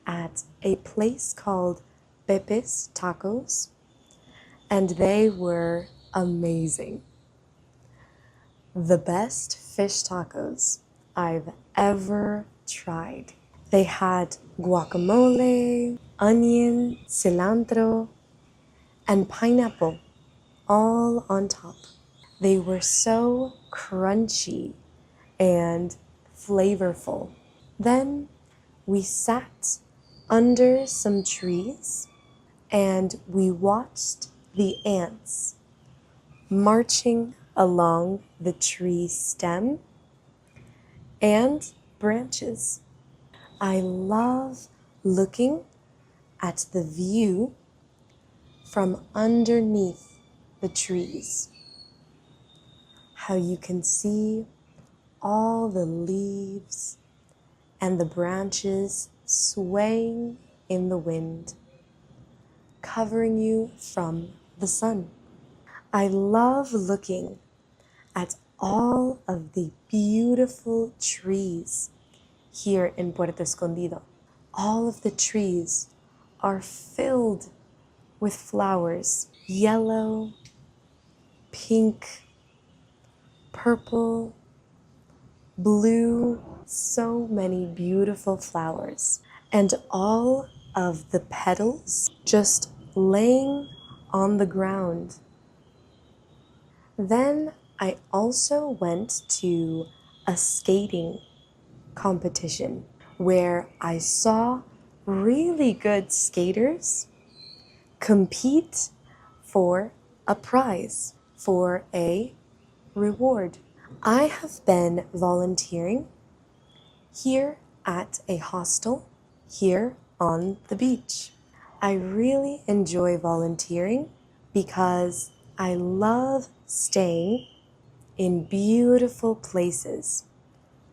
at a place called Pepe's Tacos, and they were amazing. The best fish tacos I've ever tried. They had guacamole, onion, cilantro, and pineapple all on top. They were so crunchy and flavorful. Then we sat under some trees and we watched the ants marching along the tree stem and branches. I love looking at the view from underneath the trees. How you can see all the leaves and the branches swaying in the wind, covering you from the sun. I love looking at all of the beautiful trees here in Puerto Escondido. All of the trees are filled with flowers, yellow, pink, purple, blue, so many beautiful flowers. And all of the petals just laying on the ground. Then I also went to a skating competition where I saw really good skaters compete for a prize, for a reward. I have been volunteering here at a hostel here on the beach. I really enjoy volunteering because I love staying in beautiful places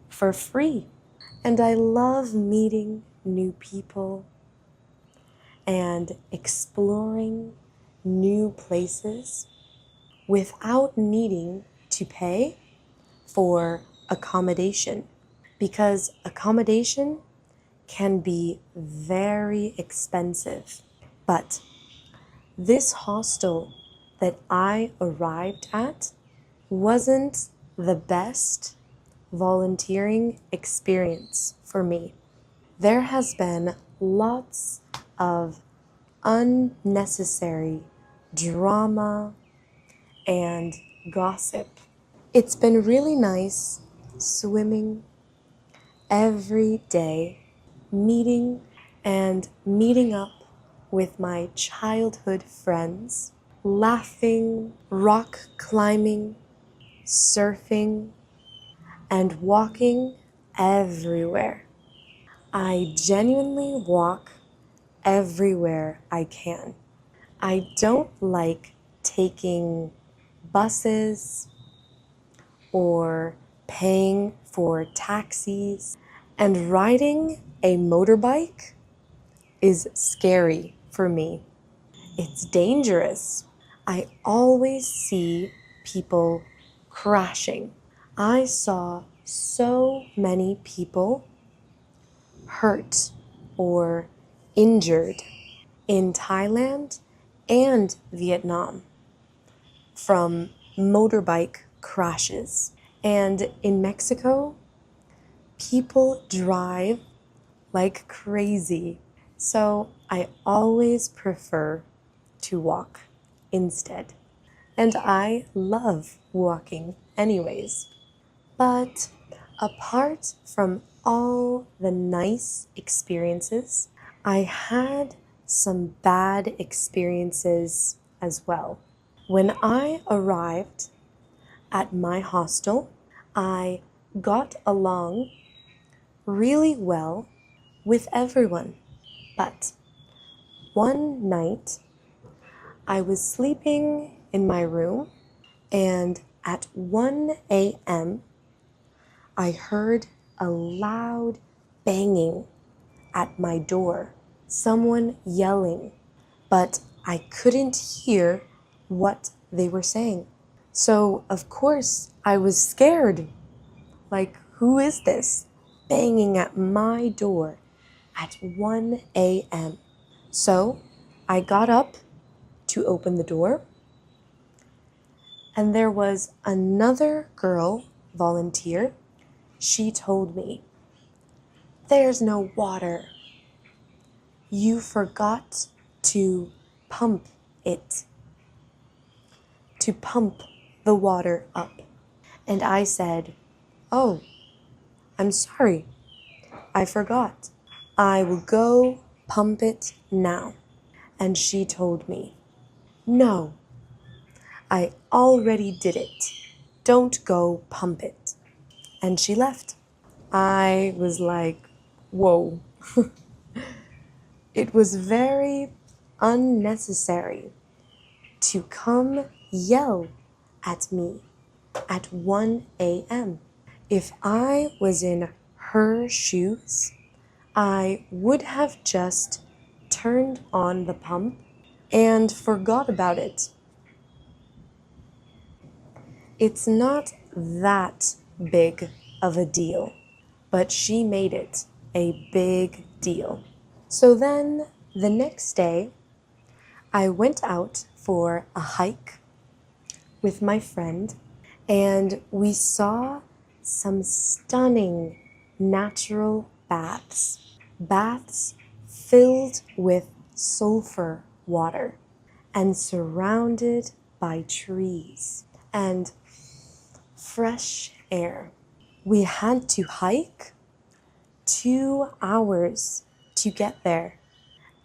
for free. And I love meeting new people and exploring new places without needing to pay for accommodation, because accommodation can be very expensive. But this hostel that I arrived at wasn't the best volunteering experience for me. There has been lots of unnecessary drama and gossip. It's been really nice swimming every day, meeting up with my childhood friends, laughing, rock climbing, surfing, and walking everywhere. I genuinely walk everywhere I can. I don't like taking buses or paying for taxis, and riding a motorbike is scary for me. It's dangerous. I always see people crashing. I saw so many people hurt or injured in Thailand and Vietnam from motorbike crashes. And in Mexico, people drive like crazy. So I always prefer to walk instead. And I love walking anyways. But apart from all the nice experiences, I had some bad experiences as well. When I arrived at my hostel, I got along really well with everyone. But one night, I was sleeping in my room, and at 1 a.m., I heard a loud banging at my door, someone yelling, but I couldn't hear what they were saying. So, of course, I was scared. Like, who is this banging at my door at 1 a.m.? So, I got up to open the door, and there was another girl volunteer. She told me, "There's no water. You forgot to pump it, to pump the water up." And I said, "Oh, I'm sorry. I forgot. I will go pump it now." And she told me, "No, I already did it. Don't go pump it." And she left. I was like, whoa. It was very unnecessary to come yell at me at 1 a.m. If I was in her shoes, I would have just turned on the pump and forgot about it. It's not that big of a deal, but she made it a big deal. So then the next day, I went out for a hike with my friend, and we saw some stunning natural baths filled with sulfur water and surrounded by trees and fresh air. We had to hike 2 hours to get there,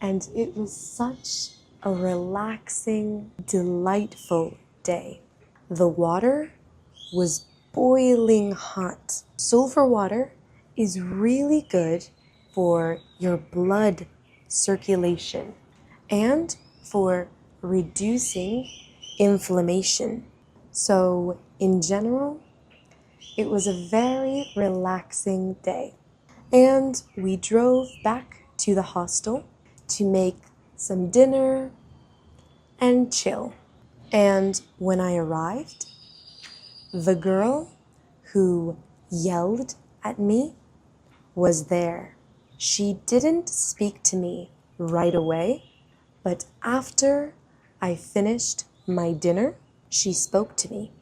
and it was such a relaxing, delightful day. The water was boiling hot. Sulfur water is really good for your blood circulation and for reducing inflammation. So, in general, it was a very relaxing day. And we drove back to the hostel to make some dinner and chill. And when I arrived, the girl who yelled at me was there. She didn't speak to me right away, but after I finished my dinner, she spoke to me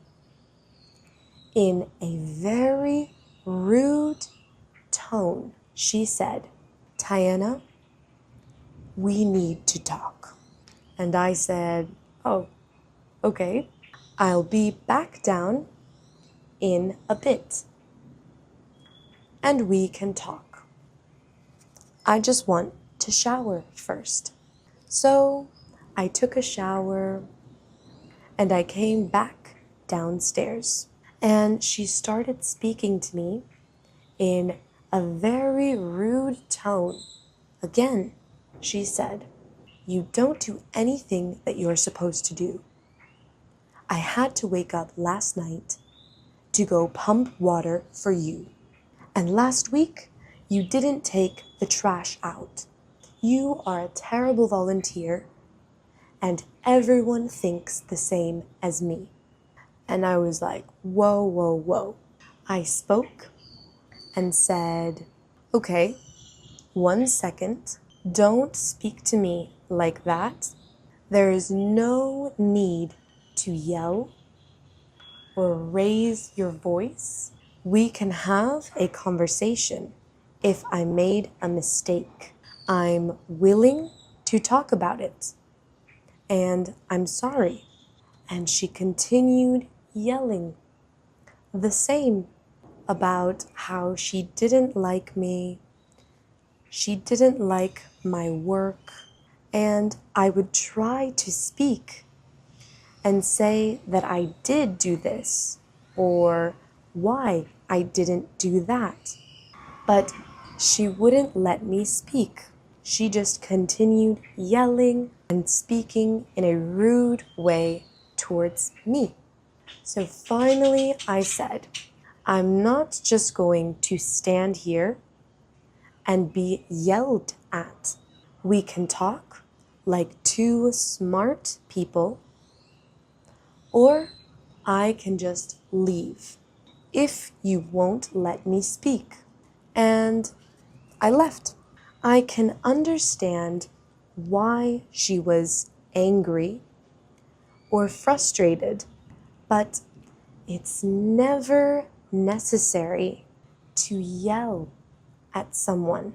in a very rude tone. She said, "Tiana, we need to talk." And I said, "Oh, okay. I'll be back down in a bit and we can talk. I just want to shower first." So I took a shower and I came back downstairs, and she started speaking to me in a very rude tone. Again, she said, "You don't do anything that you're supposed to do. I had to wake up last night to go pump water for you. And last week, you didn't take the trash out. You are a terrible volunteer, and everyone thinks the same as me." And I was like, whoa, whoa, whoa. I spoke and said, "Okay, 1 second. Don't speak to me like that. There is no need to yell or raise your voice. We can have a conversation. If I made a mistake, I'm willing to talk about it. And I'm sorry." And she continued yelling the same about how she didn't like me, she didn't like my work, and I would try to speak and say that I did do this or why I didn't do that. But she wouldn't let me speak. She just continued yelling and speaking in a rude way towards me. So finally I said, "I'm not just going to stand here and be yelled at. We can talk like two smart people, or I can just leave if you won't let me speak." And I left. I can understand why she was angry or frustrated, but it's never necessary to yell at someone,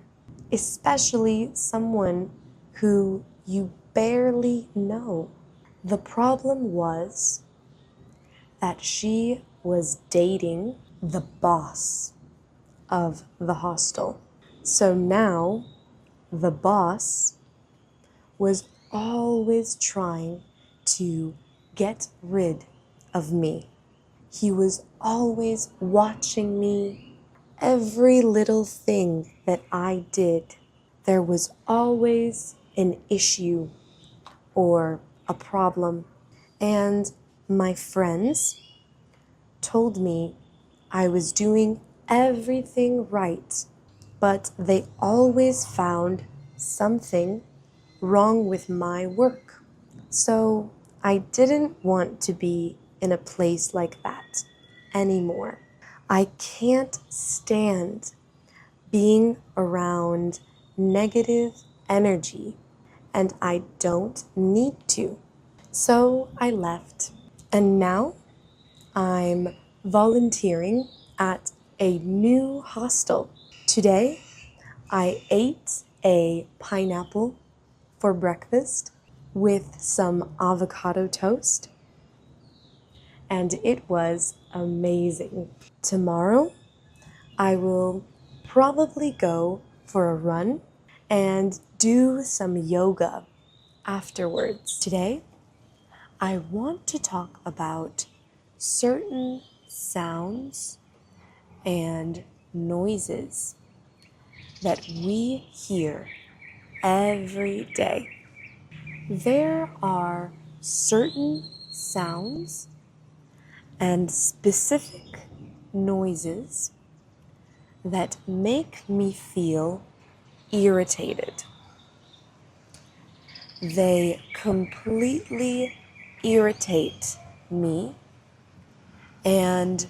especially someone who you barely know. The problem was that she was dating the boss of the hostel. So now the boss was always trying to get rid of me. He was always watching me, every little thing that I did. There was always an issue or a problem. And my friends told me I was doing everything right, but they always found something wrong with my work. So I didn't want to be in a place like that anymore. I can't stand being around negative energy, and I don't need to. So I left, and now I'm volunteering at a new hostel. Today, I ate a pineapple for breakfast with some avocado toast, and it was amazing. Tomorrow, I will probably go for a run and do some yoga afterwards. Today, I want to talk about certain sounds and noises that we hear every day. There are certain sounds and specific noises that make me feel irritated. They completely irritate me and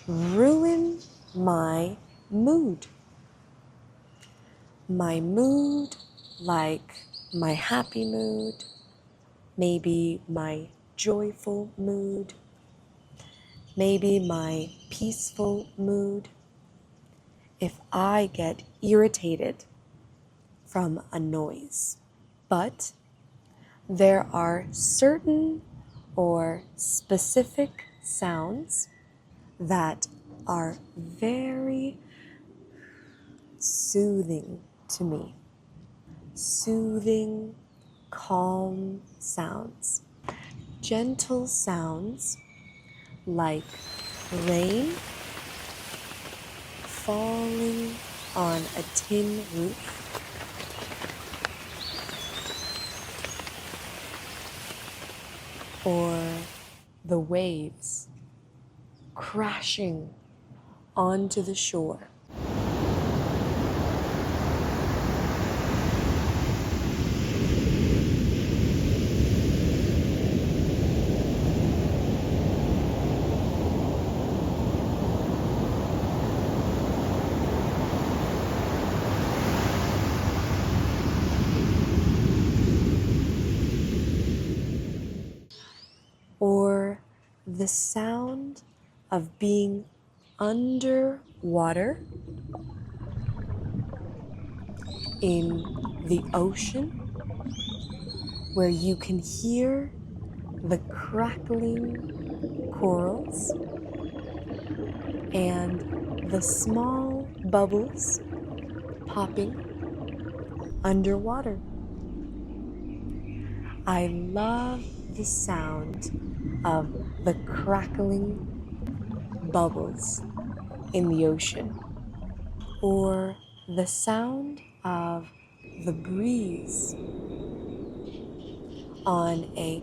ruin my mood. My mood, like my happy mood, maybe my joyful mood, maybe my peaceful mood. If I get irritated from a noise. But there are certain or specific sounds that are very soothing to me. Soothing, calm sounds. Gentle sounds like rain falling on a tin roof, or the waves crashing onto the shore. Or the sound of being underwater in the ocean, where you can hear the crackling corals and the small bubbles popping underwater. I love the sound of the crackling bubbles in the ocean, or the sound of the breeze on a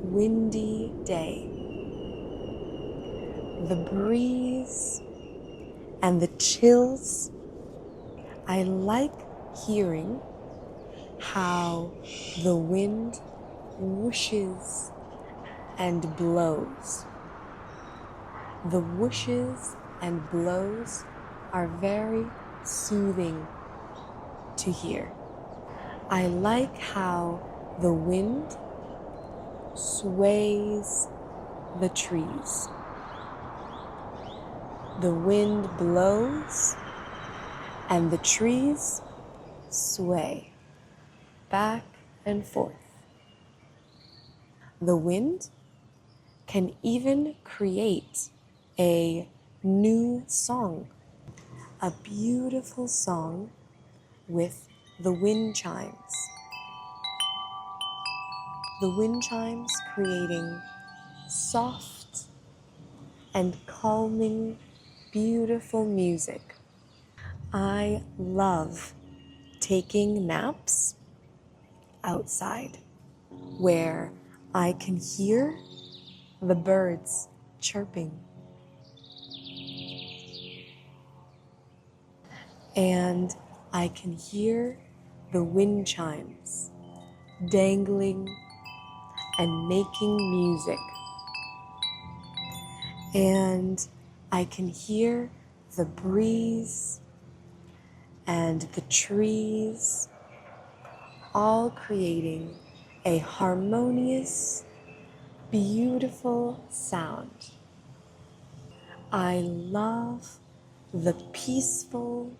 windy day. The breeze and the chills. I like hearing how the wind whooshes and blows. The whooshes and blows are very soothing to hear. I like how the wind sways the trees. The wind blows and the trees sway back and forth. The wind can even create a new song, a beautiful song with the wind chimes. The wind chimes creating soft and calming, beautiful music. I love taking naps outside where I can hear the birds chirping. And I can hear the wind chimes dangling and making music. And I can hear the breeze and the trees all creating a harmonious, beautiful sound. I love the peaceful,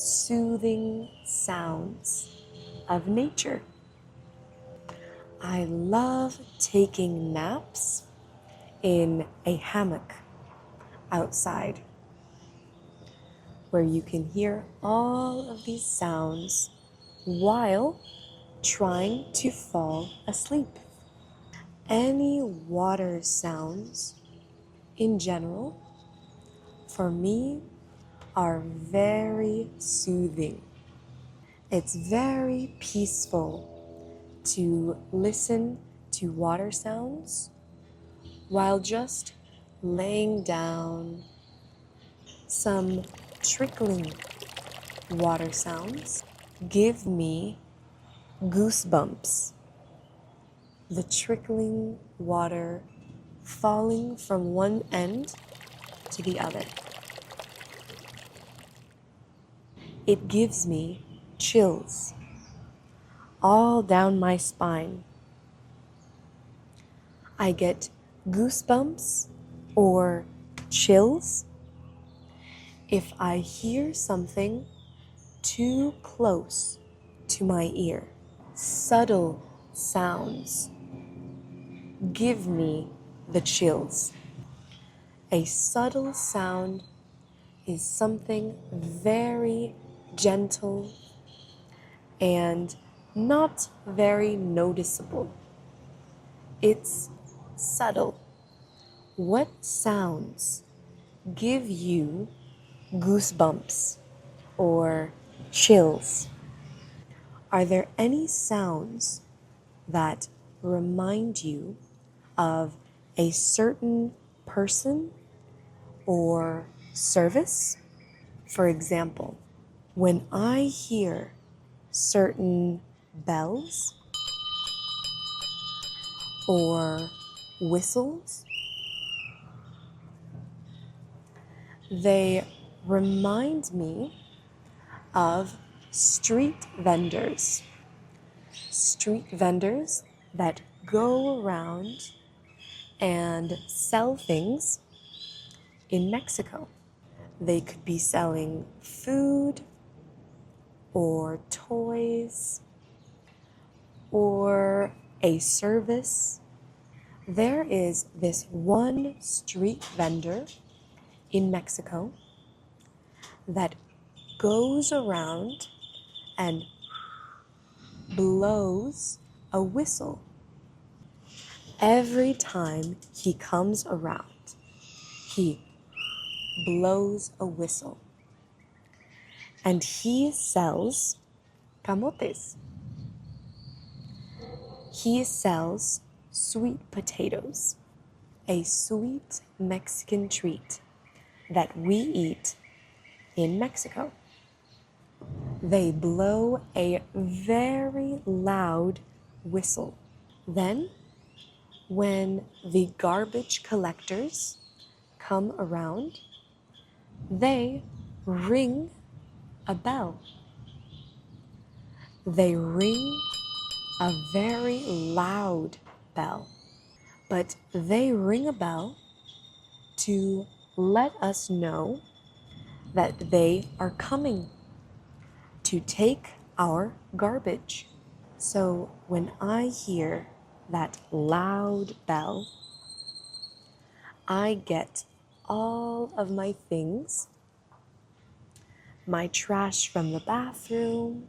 soothing sounds of nature. I love taking naps in a hammock outside, where you can hear all of these sounds while trying to fall asleep. Any water sounds in general, for me, are very soothing. It's very peaceful to listen to water sounds while just laying down. Some trickling water sounds give me goosebumps. The trickling water falling from one end to the other. It gives me chills all down my spine. I get goosebumps or chills if I hear something too close to my ear. Subtle sounds give me the chills. A subtle sound is something very gentle and not very noticeable. It's subtle. What sounds give you goosebumps or chills? Are there any sounds that remind you of a certain person or service? For example, when I hear certain bells or whistles, they remind me of street vendors. Street vendors that go around and sell things in Mexico. They could be selling food or toys or a service. There is this one street vendor in Mexico that goes around and blows a whistle every time he comes around. He blows a whistle and he sells camotes. He sells sweet potatoes, a sweet Mexican treat that we eat in Mexico. They blow a very loud whistle. Then, when the garbage collectors come around, they ring a bell. They ring a very loud bell, but they ring a bell to let us know that they are coming to take our garbage. So when I hear that loud bell, I get all of my things, my trash from the bathroom,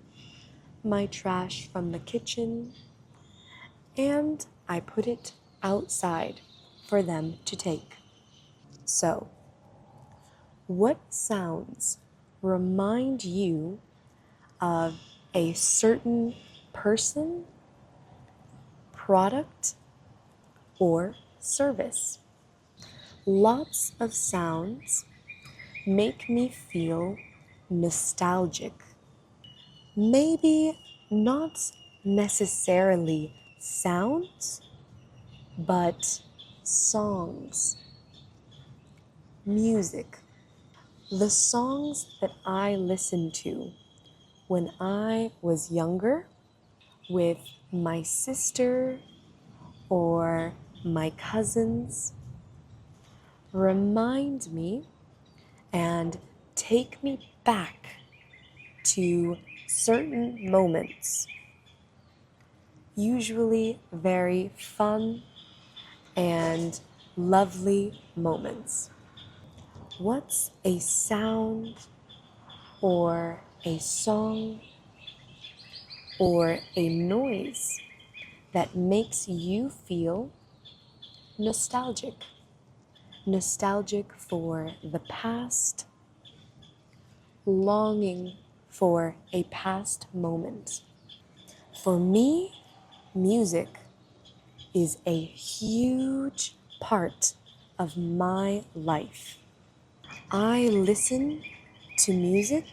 my trash from the kitchen, and I put it outside for them to take. So, what sounds remind you of a certain person, product, or service? Lots of sounds make me feel nostalgic. Maybe not necessarily sounds, but songs, music. The songs that I listened to when I was younger with my sister or my cousins remind me and take me back to certain moments, usually very fun and lovely moments. What's a sound or a song or a noise that makes you feel nostalgic? Nostalgic for the past, longing for a past moment. For me, music is a huge part of my life. I listen to music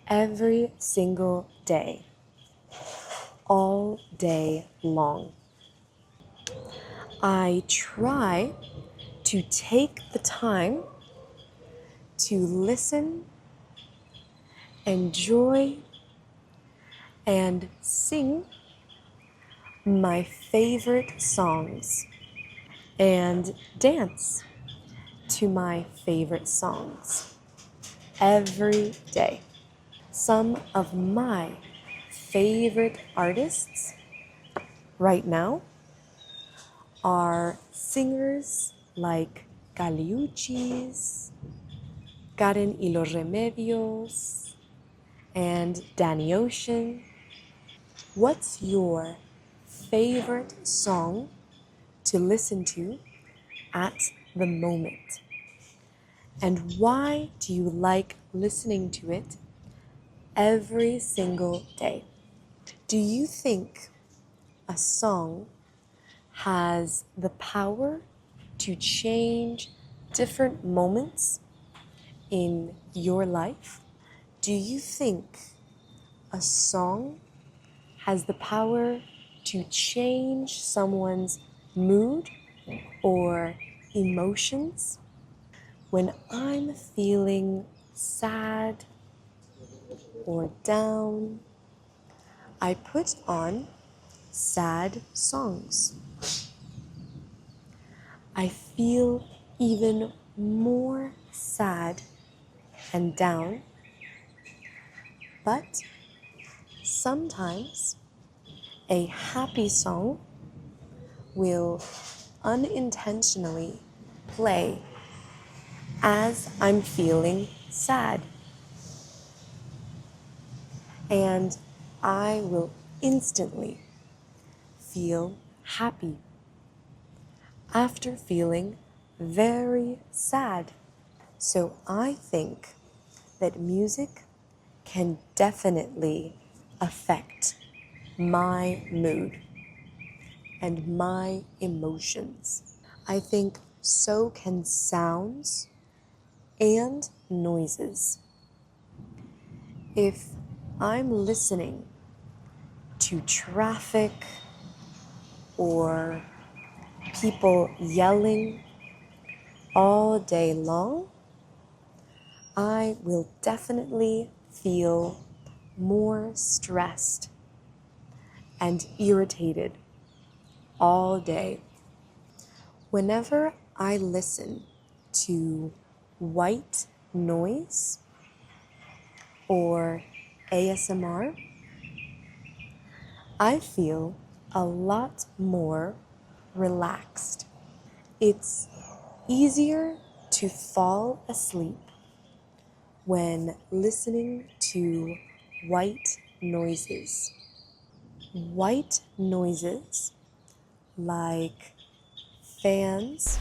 every single day, all day long. I try to take the time to listen, enjoy, and sing my favorite songs and dance to my favorite songs every day. Some of my favorite artists right now are singers like Caliuchis, Karen y los Remedios, and Danny Ocean. What's your favorite song to listen to at the moment? And why do you like listening to it every single day? Do you think a song has the power to change different moments in your life? Do you think a song has the power to change someone's mood or emotions? When I'm feeling sad or down, I put on sad songs. I feel even more sad and down, but sometimes a happy song will unintentionally play as I'm feeling sad. And I will instantly feel happy after feeling very sad. So I think that music can definitely affect my mood and my emotions. I think so can sounds and noises. If I'm listening to traffic or people yelling all day long, I will definitely feel more stressed and irritated all day. Whenever I listen to white noise or ASMR, I feel a lot more relaxed. It's easier to fall asleep when listening to white noises. White noises like fans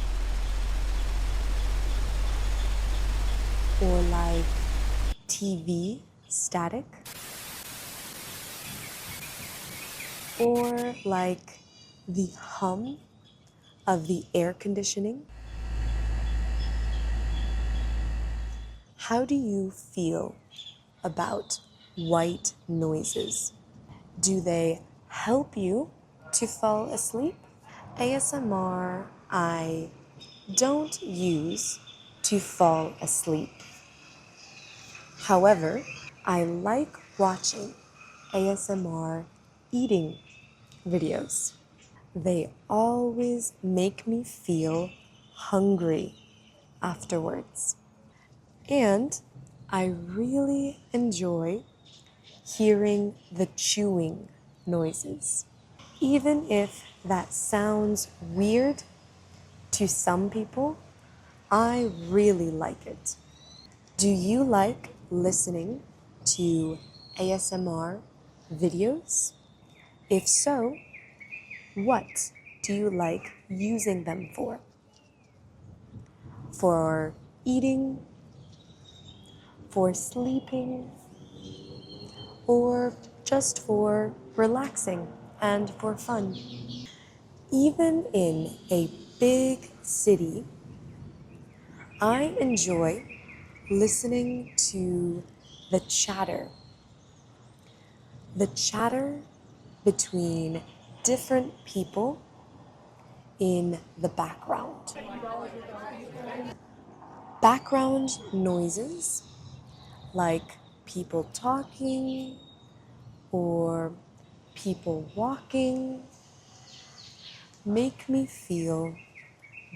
or like TV static or like the hum of the air conditioning. How do you feel about white noises? Do they help you to fall asleep? ASMR I don't use to fall asleep. However, I like watching ASMR eating videos. They always make me feel hungry afterwards. And I really enjoy hearing the chewing noises. Even if that sounds weird to some people, I really like it. Do you like listening to ASMR videos? If so, what do you like using them for? For eating, for sleeping, or just for relaxing and for fun? Even in a big city, I enjoy listening to the chatter. The chatter between different people in the background. Background noises like people talking or people walking make me feel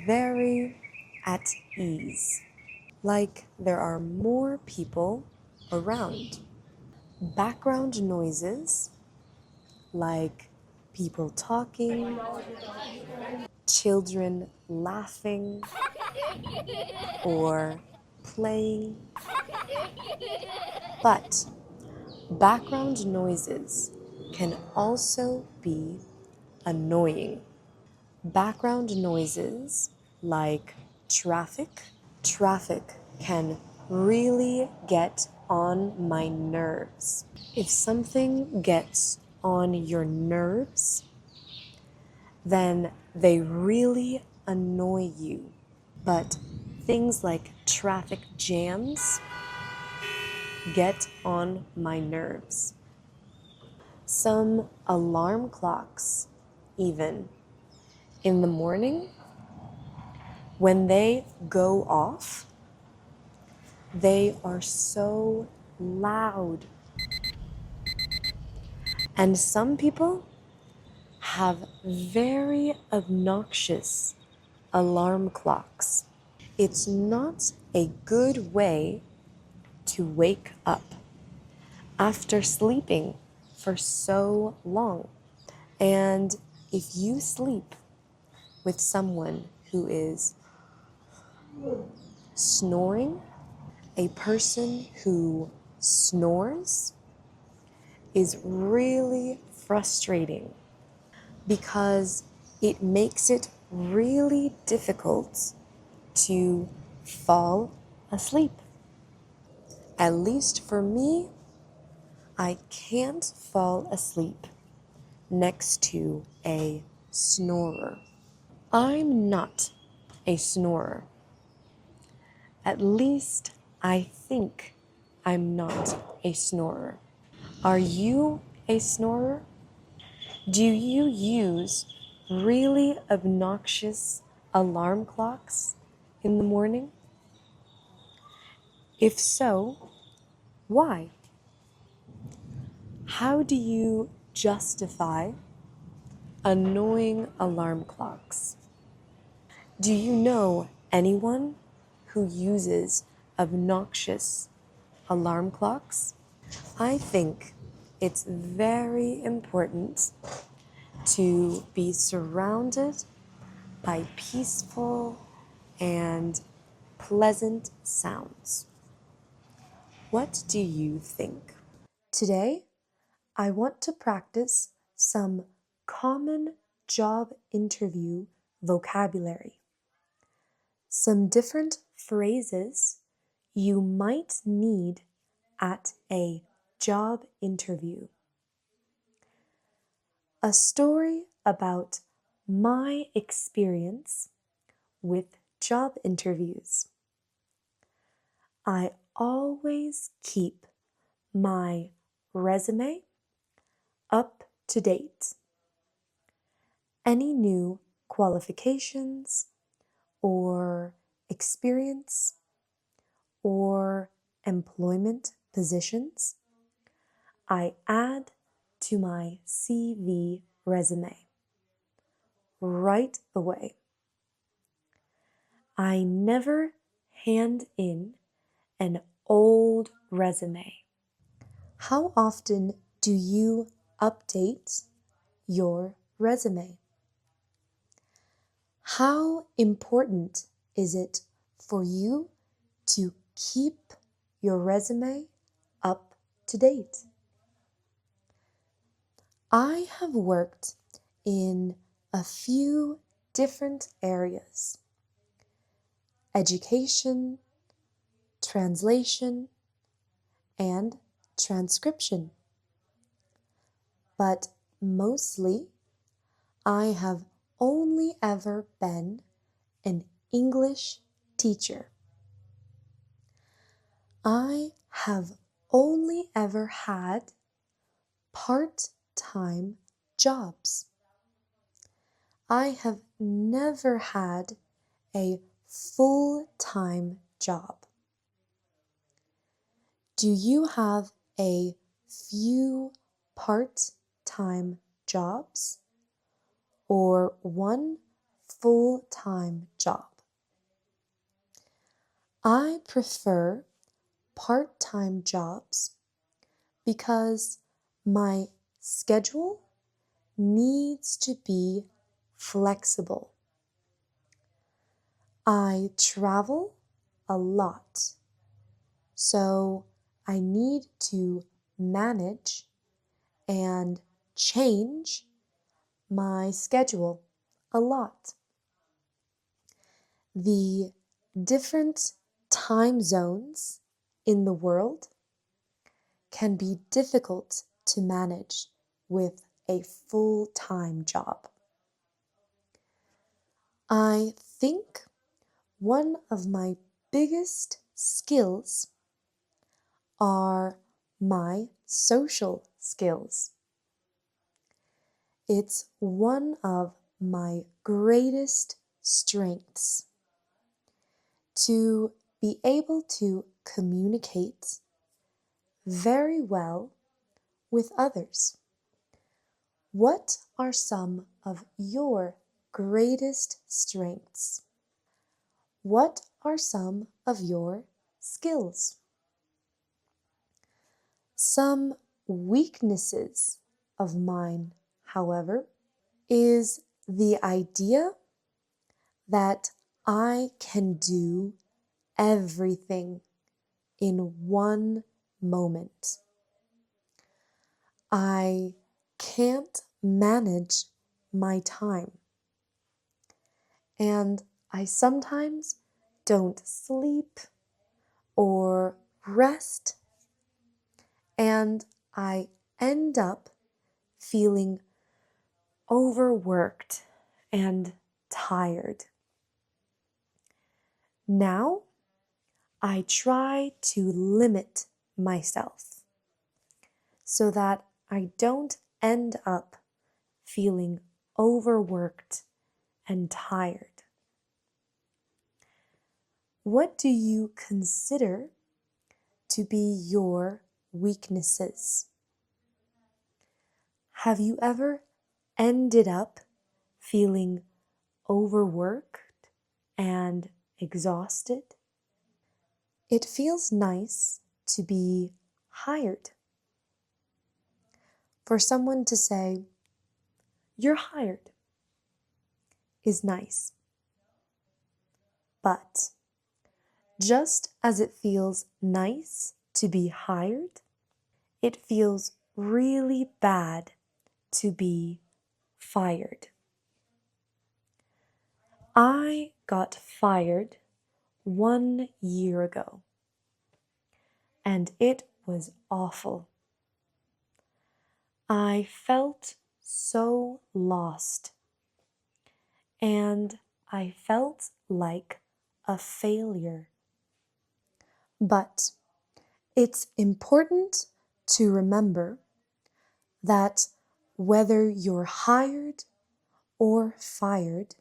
very at ease, like there are more people around. Background noises like people talking, children laughing, or playing. But background noises can also be annoying. Background noises like traffic. Traffic can really get on my nerves. If something gets on your nerves, then they really annoy you. But things like traffic jams get on my nerves. Some alarm clocks, even in the morning, when they go off, they are so loud. And some people have very obnoxious alarm clocks. It's not a good way to wake up after sleeping for so long. And if you sleep with someone who is snoring, a person who snores is really frustrating because it makes it really difficult to fall asleep. At least for me, I can't fall asleep next to a snorer. I'm not a snorer. At least I think I'm not a snorer. Are you a snorer? Do you use really obnoxious alarm clocks in the morning? If so, why? How do you justify annoying alarm clocks? Do you know anyone who uses obnoxious alarm clocks? I think it's very important to be surrounded by peaceful and pleasant sounds. What do you think? Today, I want to practice some common job interview vocabulary. Some different phrases you might need at a job interview. A story about my experience with job interviews. I always keep my resume up to date. Any new qualifications or experience or employment positions, I add to my CV resume right away. I never hand in an old resume. How often do you update your resume? How important is it for you to keep your resume up to date? I have worked in a few different areas: education, translation, and transcription. But mostly, I have only ever been an English teacher. I have only ever had part-time jobs. I have never had a full-time job. Do you have a few part-time jobs or one full-time job? I prefer part-time jobs because my schedule needs to be flexible. I travel a lot, so I need to manage and change my schedule a lot. The different time zones in the world can be difficult to manage with a full-time job. I think one of my biggest skills are my social skills. It's one of my greatest strengths to be able to communicate very well with others. What are some of your greatest strengths? What are some of your skills? Some weaknesses of mine, however, is the idea that I can do everything in one moment. I can't manage my time, and I sometimes don't sleep or rest, and I end up feeling overworked and tired. Now, I try to limit myself so that I don't end up feeling overworked and tired. What do you consider to be your weaknesses? Have you ever ended up feeling overworked and exhausted? It feels nice to be hired. For someone to say, "You're hired," is nice. But just as it feels nice to be hired, it feels really bad to be fired. I got fired 1 year ago, and it was awful. I felt so lost, and I felt like a failure. But it's important to remember that whether you're hired or fired,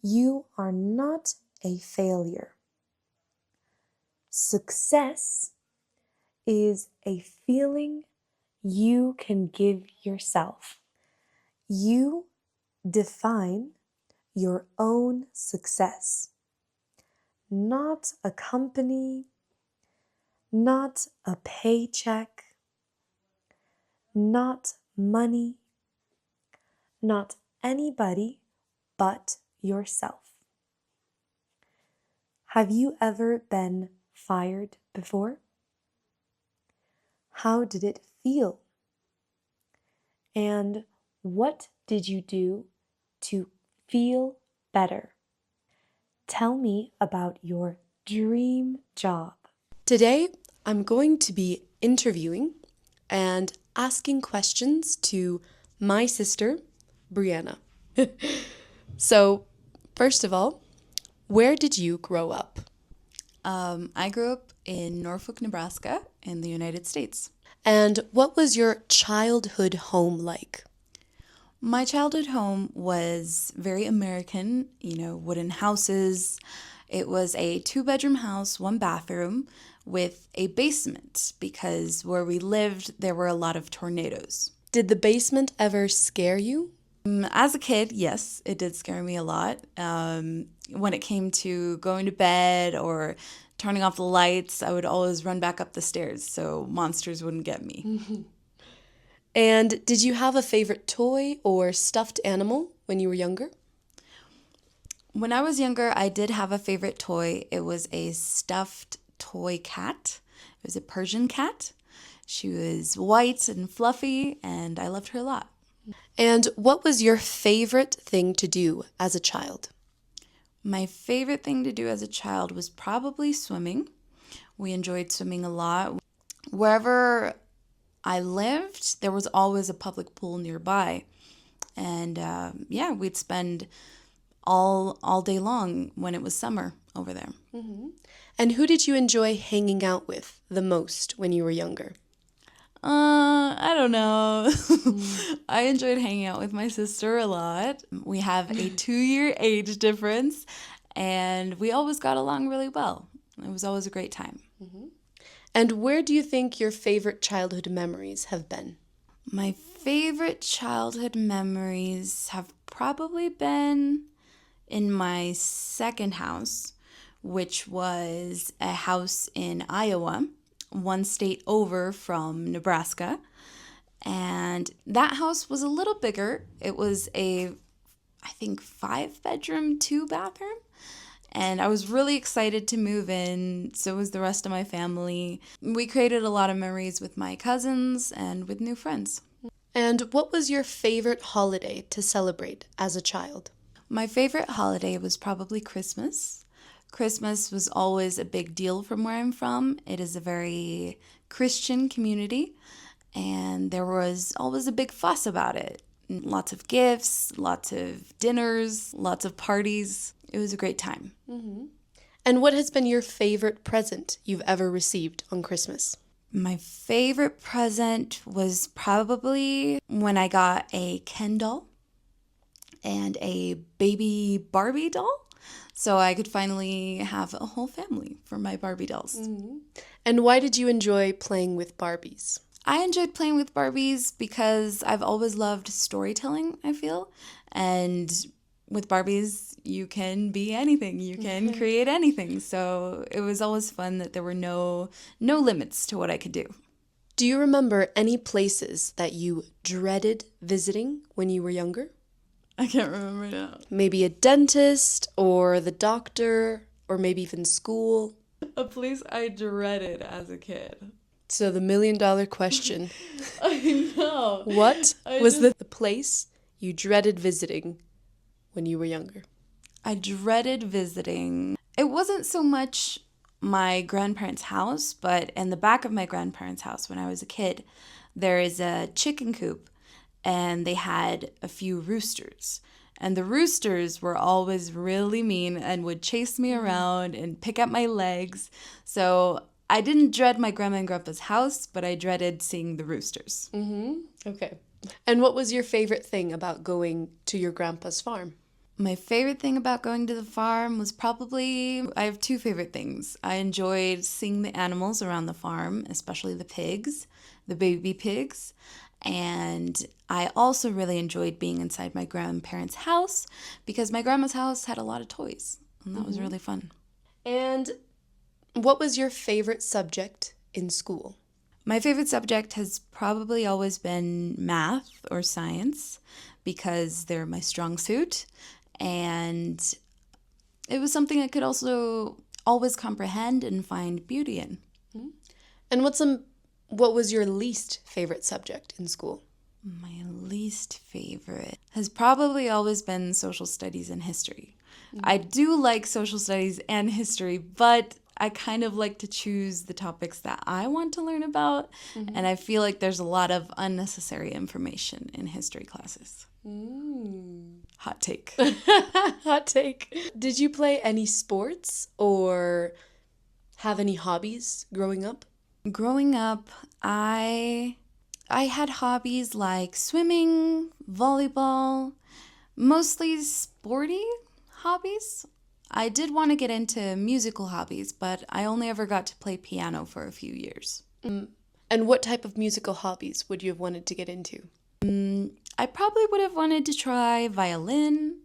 you are not a failure. Success is a feeling you can give yourself. You define your own success, not a company, not a paycheck, not money, not anybody but yourself. Have you ever been fired before? How did it feel? And what did you do to feel better? Tell me about your dream job. Today, I'm going to be interviewing and asking questions to my sister, Brianna. So, first of all, where did you grow up? I grew up in Norfolk, Nebraska, in the United States. And what was your childhood home like? My childhood home was very American, wooden houses. It was a 2-bedroom house, 1 bathroom, with a basement because where we lived, there were a lot of tornadoes. Did the basement ever scare you? As a kid, yes, it did scare me a lot. When it came to going to bed or turning off the lights, I would always run back up the stairs so monsters wouldn't get me. And did you have a favorite toy or stuffed animal when you were younger? When I was younger, I did have a favorite toy. It was a stuffed toy cat. It was a Persian cat. She was white and fluffy, and I loved her a lot. And what was your favorite thing to do as a child? My favorite thing to do as a child was probably swimming. We enjoyed swimming a lot. Wherever I lived, there was always a public pool nearby. And we'd spend all day long when it was summer over there. Mm-hmm. And who did you enjoy hanging out with the most when you were younger? I don't know. I enjoyed hanging out with my sister a lot. We have a 2-year age difference, and we always got along really well. It was always a great time. Mm-hmm. And where do you think your favorite childhood memories have been? My favorite childhood memories have probably been in my second house, which was a house in Iowa, 1 state over from Nebraska. And that house was a little bigger. It was I think 5-bedroom, 2-bathroom. And I was really excited to move in. So was the rest of my family. We created a lot of memories with my cousins and with new friends. And what was your favorite holiday to celebrate as a child? My favorite holiday was probably Christmas. Christmas was always a big deal from where I'm from. It is a very Christian community, and there was always a big fuss about it. Lots of gifts, lots of dinners, lots of parties. It was a great time. Mm-hmm. And what has been your favorite present you've ever received on Christmas? My favorite present was probably when I got a Ken doll and a baby Barbie doll. So I could finally have a whole family for my Barbie dolls. Mm-hmm. And why did you enjoy playing with Barbies? I enjoyed playing with Barbies because I've always loved storytelling, I feel. And with Barbies, you can be anything. You can create anything. So it was always fun that there were no limits to what I could do. Do you remember any places that you dreaded visiting when you were younger? I can't remember now. Maybe a dentist or the doctor or maybe even school. A place I dreaded as a kid. So the $1 million question. I know. What was the place you dreaded visiting when you were younger? I dreaded visiting. It wasn't so much my grandparents' house, but in the back of my grandparents' house when I was a kid, there is a chicken coop. And they had a few roosters. And the roosters were always really mean and would chase me around and pick at my legs. So I didn't dread my grandma and grandpa's house, but I dreaded seeing the roosters. Mm-hmm. Okay. And what was your favorite thing about going to your grandpa's farm? My favorite thing about going to the farm was I have 2 favorite things. I enjoyed seeing the animals around the farm, especially the pigs, the baby pigs. And I also really enjoyed being inside my grandparents' house because my grandma's house had a lot of toys, and that was really fun. And what was your favorite subject in school? My favorite subject has probably always been math or science because they're my strong suit. And it was something I could also always comprehend and find beauty in. And what was your least favorite subject in school? My least favorite has probably always been social studies and history. I do like social studies and history, but I kind of like to choose the topics that I want to learn about. And I feel like there's a lot of unnecessary information in history classes. Hot take. Hot take. Did you play any sports or have any hobbies growing up? Growing up, I had hobbies like swimming, volleyball, mostly sporty hobbies. I did want to get into musical hobbies, but I only ever got to play piano for a few years. And what type of musical hobbies would you have wanted to get into? I probably would have wanted to try violin,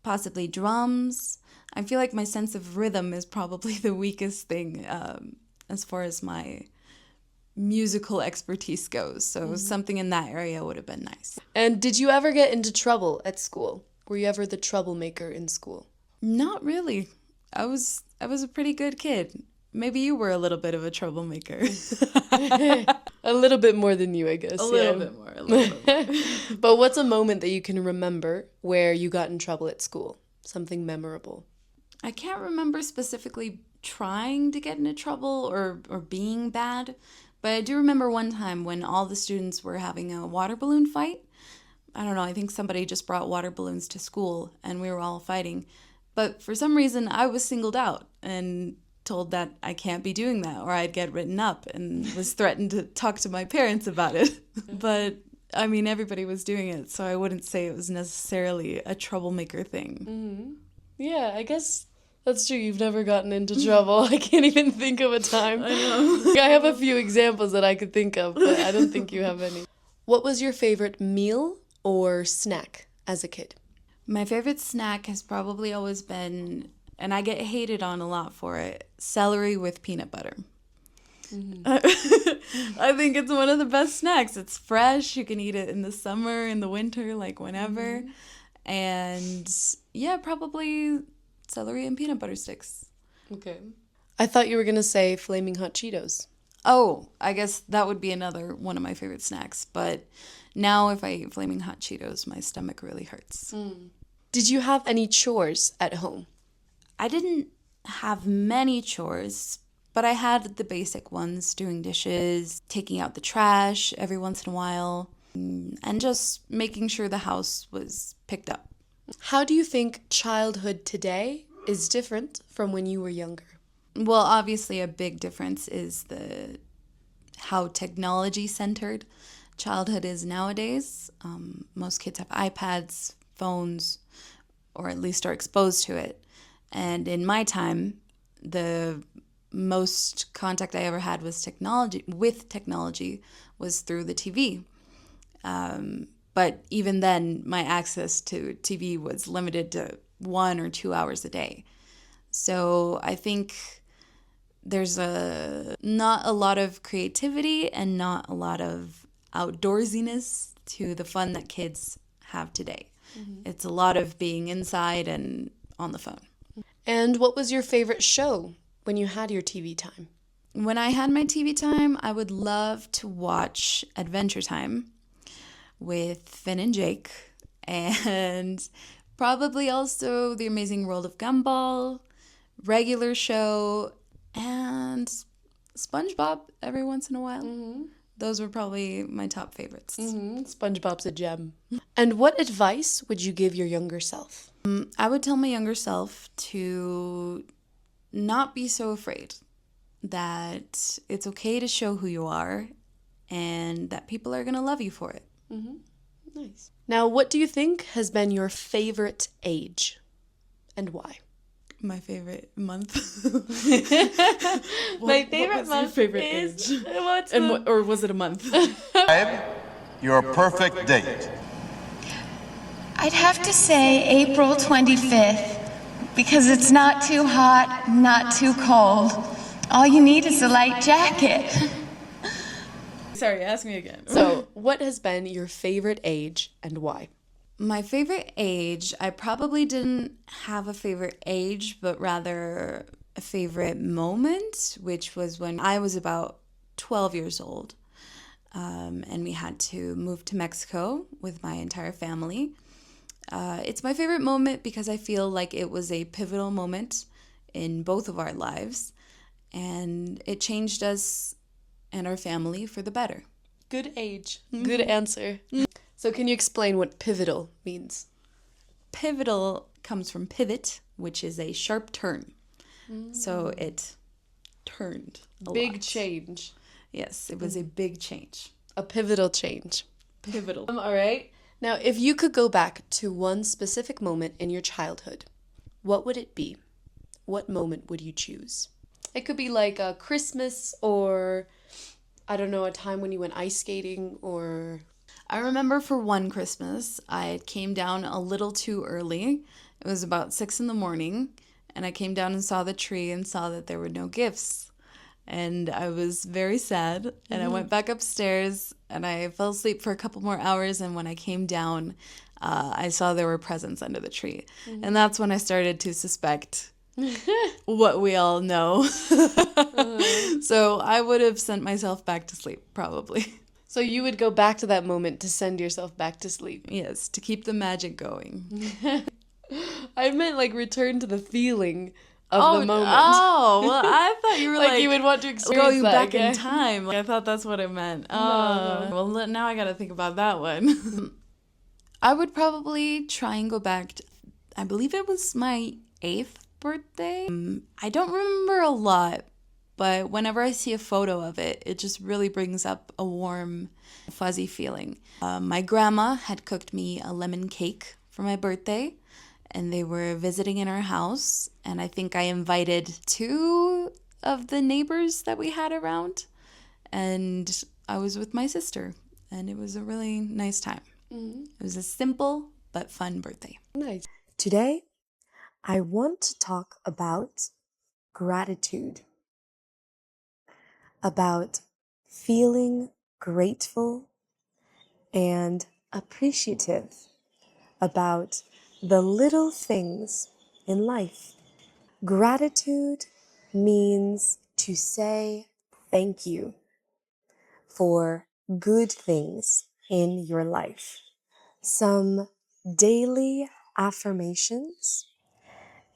possibly drums. I feel like my sense of rhythm is probably the weakest thing as far as my musical expertise goes. So something in that area would have been nice. And did you ever get into trouble at school? Were you ever the troublemaker in school? Not really. I was a pretty good kid. Maybe you were a little bit of a troublemaker. A little bit more than you, I guess. A little bit more. But what's a moment that you can remember where you got in trouble at school? Something memorable. I can't remember specifically trying to get into trouble or being bad, but I do remember one time when all the students were having a water balloon fight. I don't know, I think somebody just brought water balloons to school and we were all fighting. But for some reason, I was singled out and told that I can't be doing that or I'd get written up and was threatened to talk to my parents about it. But, I mean, everybody was doing it, so I wouldn't say it was necessarily a troublemaker thing. Yeah, I guess that's true. You've never gotten into trouble. I can't even think of a time. I know. I have a few examples that I could think of, but I don't think you have any. What was your favorite meal or snack as a kid? My favorite snack has probably always been, and I get hated on a lot for it, celery with peanut butter. I think it's one of the best snacks. It's fresh. You can eat it in the summer, in the winter, like whenever. And yeah, probably celery and peanut butter sticks. Okay. I thought you were going to say Flaming Hot Cheetos. Oh, I guess that would be another one of my favorite snacks. But now if I eat Flaming Hot Cheetos, my stomach really hurts. Did you have any chores at home? I didn't have many chores, but I had the basic ones, doing dishes, taking out the trash every once in a while, and just making sure the house was picked up. How do you think childhood today is different from when you were younger? Well, obviously a big difference is how technology-centered childhood is nowadays. Most kids have iPads, phones, or at least are exposed to it. And in my time, the most contact I ever had with technology was through the TV. But even then, my access to TV was limited to 1 or 2 hours a day. So I think there's not a lot of creativity and not a lot of outdoorsiness to the fun that kids have today. It's a lot of being inside and on the phone. And what was your favorite show when you had your TV time? When I had my TV time, I would love to watch Adventure Time with Finn and Jake, and probably also The Amazing World of Gumball, Regular Show, and SpongeBob every once in a while. Those were probably my top favorites. SpongeBob's a gem. And what advice would you give your younger self? I would tell my younger self to not be so afraid, that it's okay to show who you are and that people are going to love you for it. Nice. Now, what do you think has been your favorite age and why? My favorite month. My favorite was month your favorite is... age? What's Or was it a month? Your perfect date. I'd have to say April 25th, because it's not too hot, not too cold. All you need is a light jacket. Sorry, ask me again. So, what has been your favorite age and why? My favorite age, I probably didn't have a favorite age, but rather a favorite moment, which was when I was about 12 years old. And we had to move to Mexico with my entire family. It's my favorite moment because I feel like it was a pivotal moment in both of our lives, and it changed us and our family for the better. Good age. Good answer. So, can you explain what pivotal means? Pivotal comes from pivot, which is a sharp turn. So it turned a Big lot. change. Yes, it was a big change. A pivotal change. Pivotal. All right. Now, if you could go back to one specific moment in your childhood, what would it be? What moment would you choose? It could be like a Christmas or, I don't know, a time when you went ice skating or... I remember for one Christmas, I came down a little too early. It was about 6 in the morning, and I came down and saw the tree and saw that there were no gifts. And I was very sad, and I went back upstairs, and I fell asleep for a couple more hours, and when I came down, I saw there were presents under the tree. And that's when I started to suspect what we all know. So I would have sent myself back to sleep, probably. So you would go back to that moment to send yourself back to sleep. Yes, to keep the magic going. I meant like return to the feeling of the moment. Oh, well, I thought you were Like you would want to experience going that back again. in time. Like, I thought that's what it meant. Oh, No. well, now I got to think about that one. I would probably try and go back to, I believe it was my 8th birthday. I don't remember a lot, but whenever I see a photo of it, it just really brings up a warm, fuzzy feeling. My grandma had cooked me a lemon cake for my birthday, and they were visiting in our house, and I think I invited 2 of the neighbors that we had around, and I was with my sister, and it was a really nice time. It was a simple but fun birthday. Nice. Today, I want to talk about gratitude, about feeling grateful and appreciative about the little things in life. Gratitude means to say thank you for good things in your life. Some daily affirmations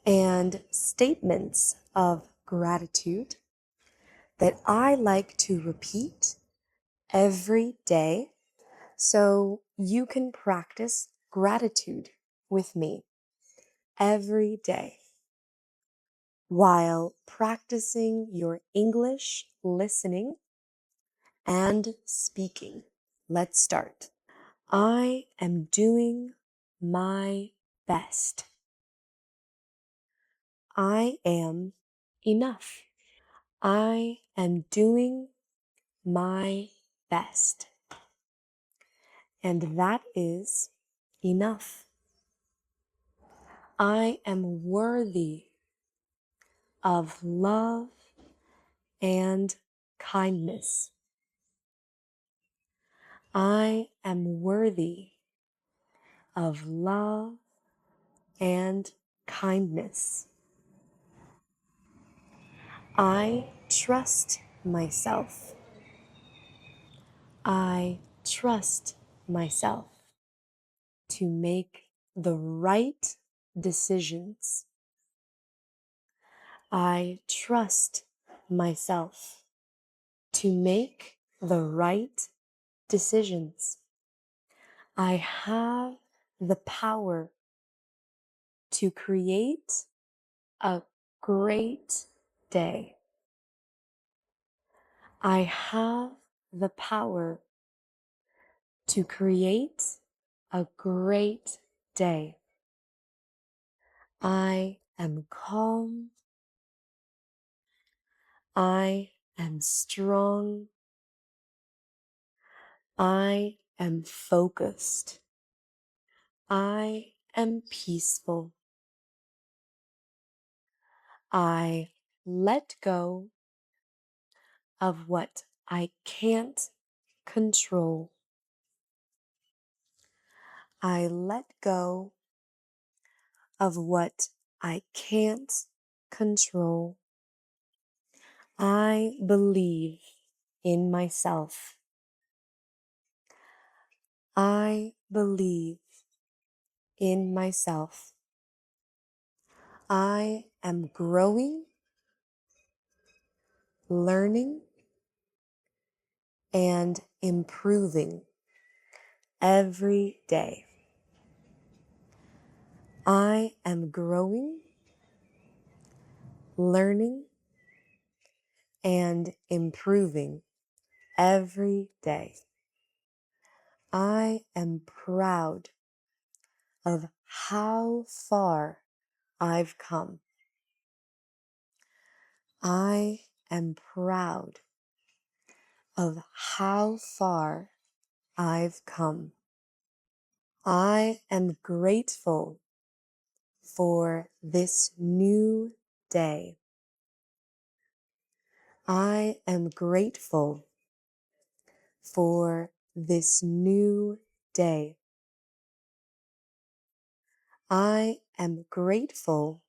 and statements of gratitude that I like to repeat every day so you can practice gratitude with me every day while practicing your English listening and speaking. Let's start. I am doing my best. I am enough. I am doing my best. And that is enough. I am worthy of love and kindness. I am worthy of love and kindness. I trust myself. I trust myself to make the right decisions. I trust myself to make the right decisions. I have the power to create a great day. I have the power to create a great day. I am calm. I am strong. I am focused. I am peaceful. I let go of what I can't control. I let go of what I can't control. I believe in myself. I believe in myself. I am growing, learning, and improving every day. I am growing, learning, and improving every day. I am proud of how far I've come. I am proud of how far I've come. I am grateful for this new day. I am grateful for this new day. I am grateful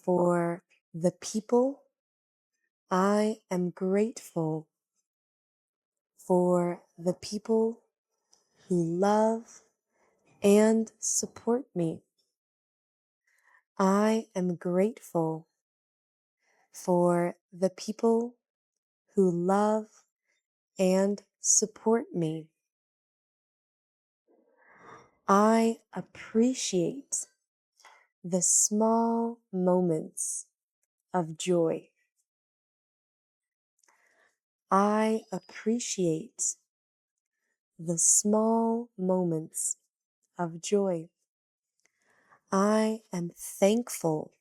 for the people. I am grateful for the people who love and support me. I am grateful for the people who love and support me. I appreciate the small moments of joy. I appreciate the small moments of joy. I am thankful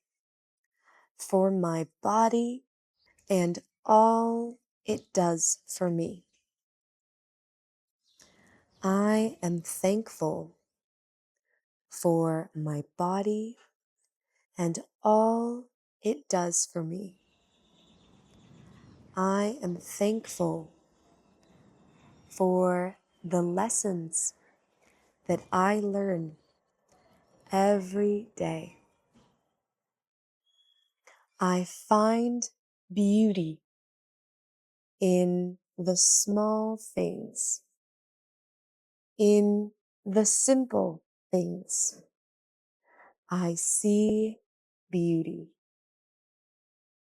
for my body and all it does for me. I am thankful for my body and all it does for me. I am thankful for the lessons that I learn every day. I find beauty in the small things, in the simple things. I see beauty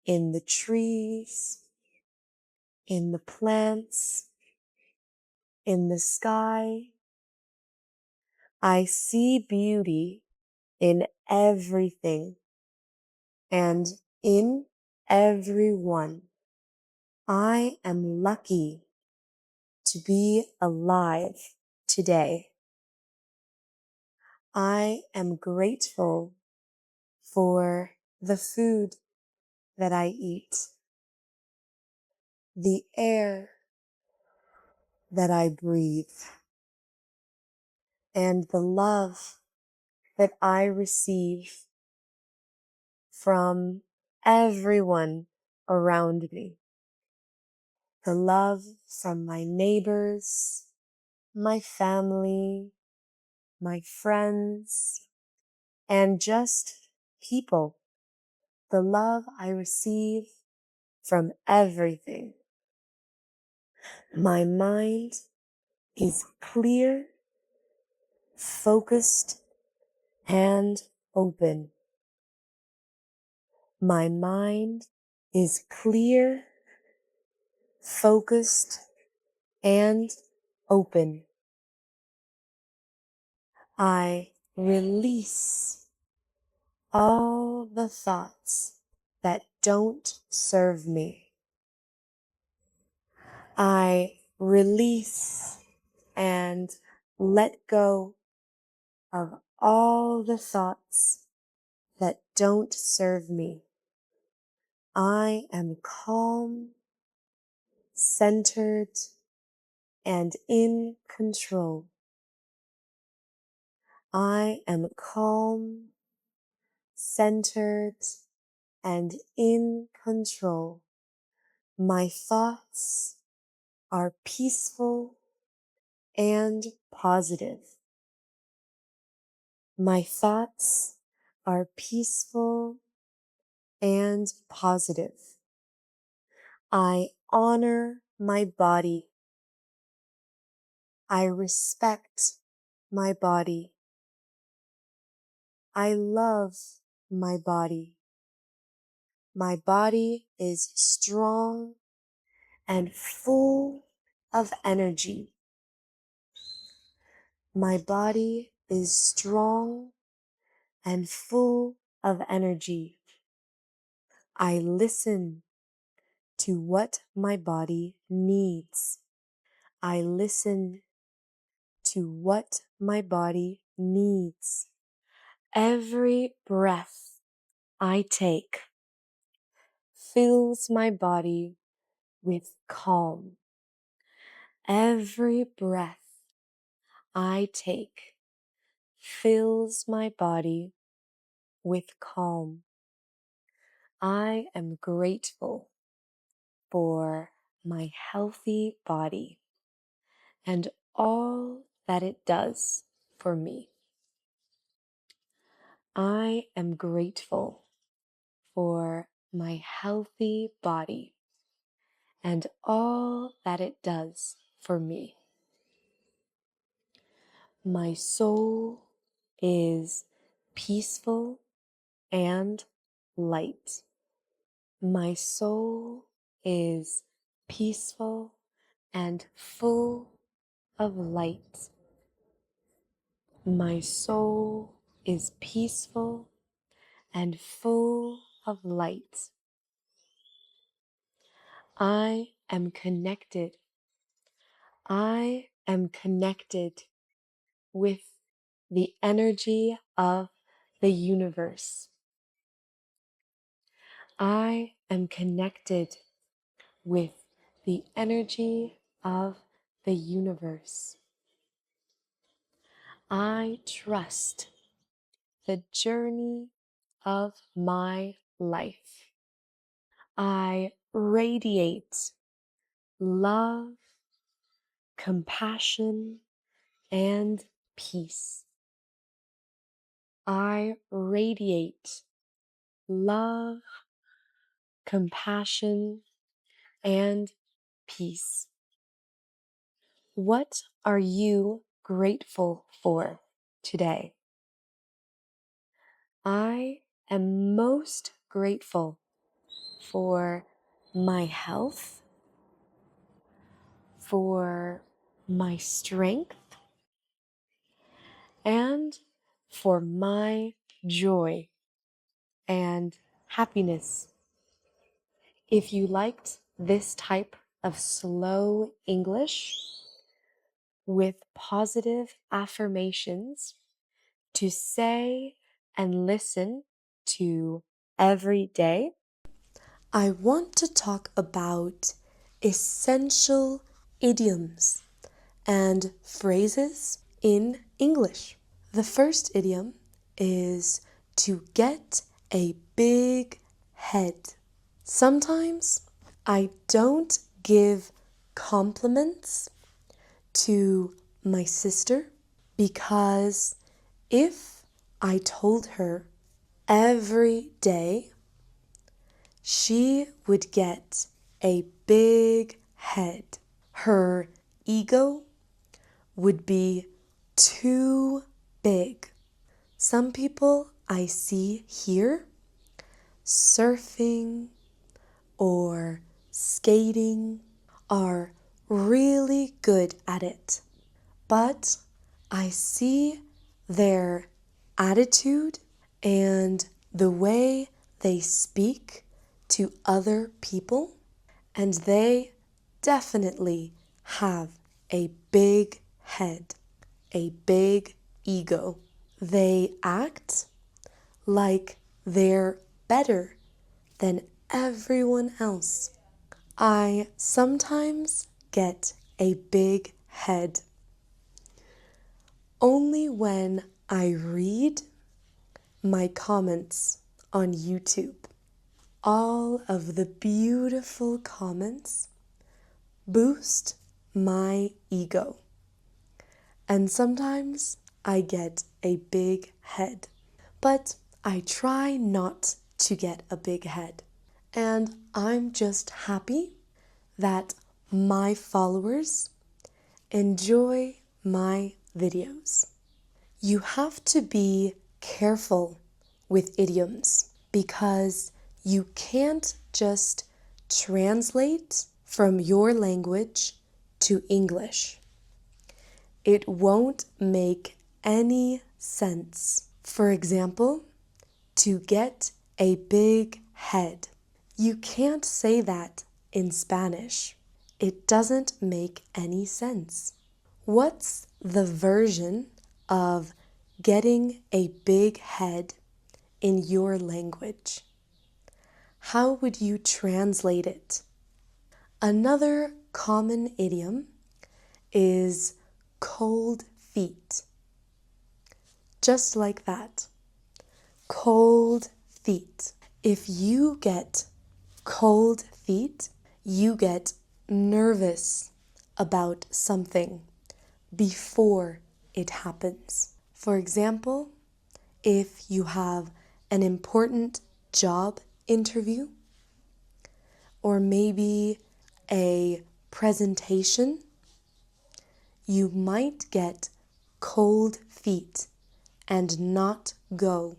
in the trees, in the plants, in the sky. I see beauty in everything and in everyone. I am lucky to be alive today. I am grateful for the food that I eat, the air that I breathe, and the love that I receive from everyone around me. The love from my neighbors, my family, my friends, and just people. The love I receive from everything. My mind is clear, focused, and open. My mind is clear, focused, and open. I release all the thoughts that don't serve me. I release and let go of all the thoughts that don't serve me. I am calm, centered, and in control. I am calm, centered, and in control. My thoughts are peaceful and positive. My thoughts are peaceful and positive. I honor my body. I respect my body. I love my body. My body is strong and full of energy. My body is strong and full of energy. I listen to what my body needs. I listen to what my body needs. Every breath I take fills my body with calm. Every breath I take fills my body with calm. I am grateful for my healthy body and all that it does for me. I am grateful for my healthy body and all that it does for me. My soul is peaceful and light. My soul is peaceful and full of light. My soul is peaceful and full of light. I am connected. I am connected with the energy of the universe. I am connected with the energy of the universe. I trust the journey of my life. I radiate love, compassion, and peace. I radiate love, compassion, and peace. What are you grateful for today? I am most grateful for my health, for my strength, and for my joy and happiness. If you liked this type of slow English with positive affirmations to say and listen to every day, I want to talk about essential idioms and phrases in English. The first idiom is to get a big head. Sometimes I don't give compliments to my sister because if I told her every day, she would get a big head. Her ego would be too big. Some people I see here surfing or skating are really good at it, but I see their attitude and the way they speak to other people, and they definitely have a big head, a big ego. They act like they're better than everyone else. I sometimes get a big head only when I read my comments on YouTube. All of the beautiful comments boost my ego. And sometimes I get a big head, but I try not to get a big head. And I'm just happy that my followers enjoy my videos. You have to be careful with idioms because you can't just translate from your language to English. It won't make any sense. For example, to get a big head. You can't say that in Spanish. It doesn't make any sense. What's the version of getting a big head in your language? How would you translate it? Another common idiom is cold feet. Just like that. Cold feet. If you get cold feet, you get nervous about something before it happens. For example, if you have an important job interview, or maybe a presentation, you might get cold feet and not go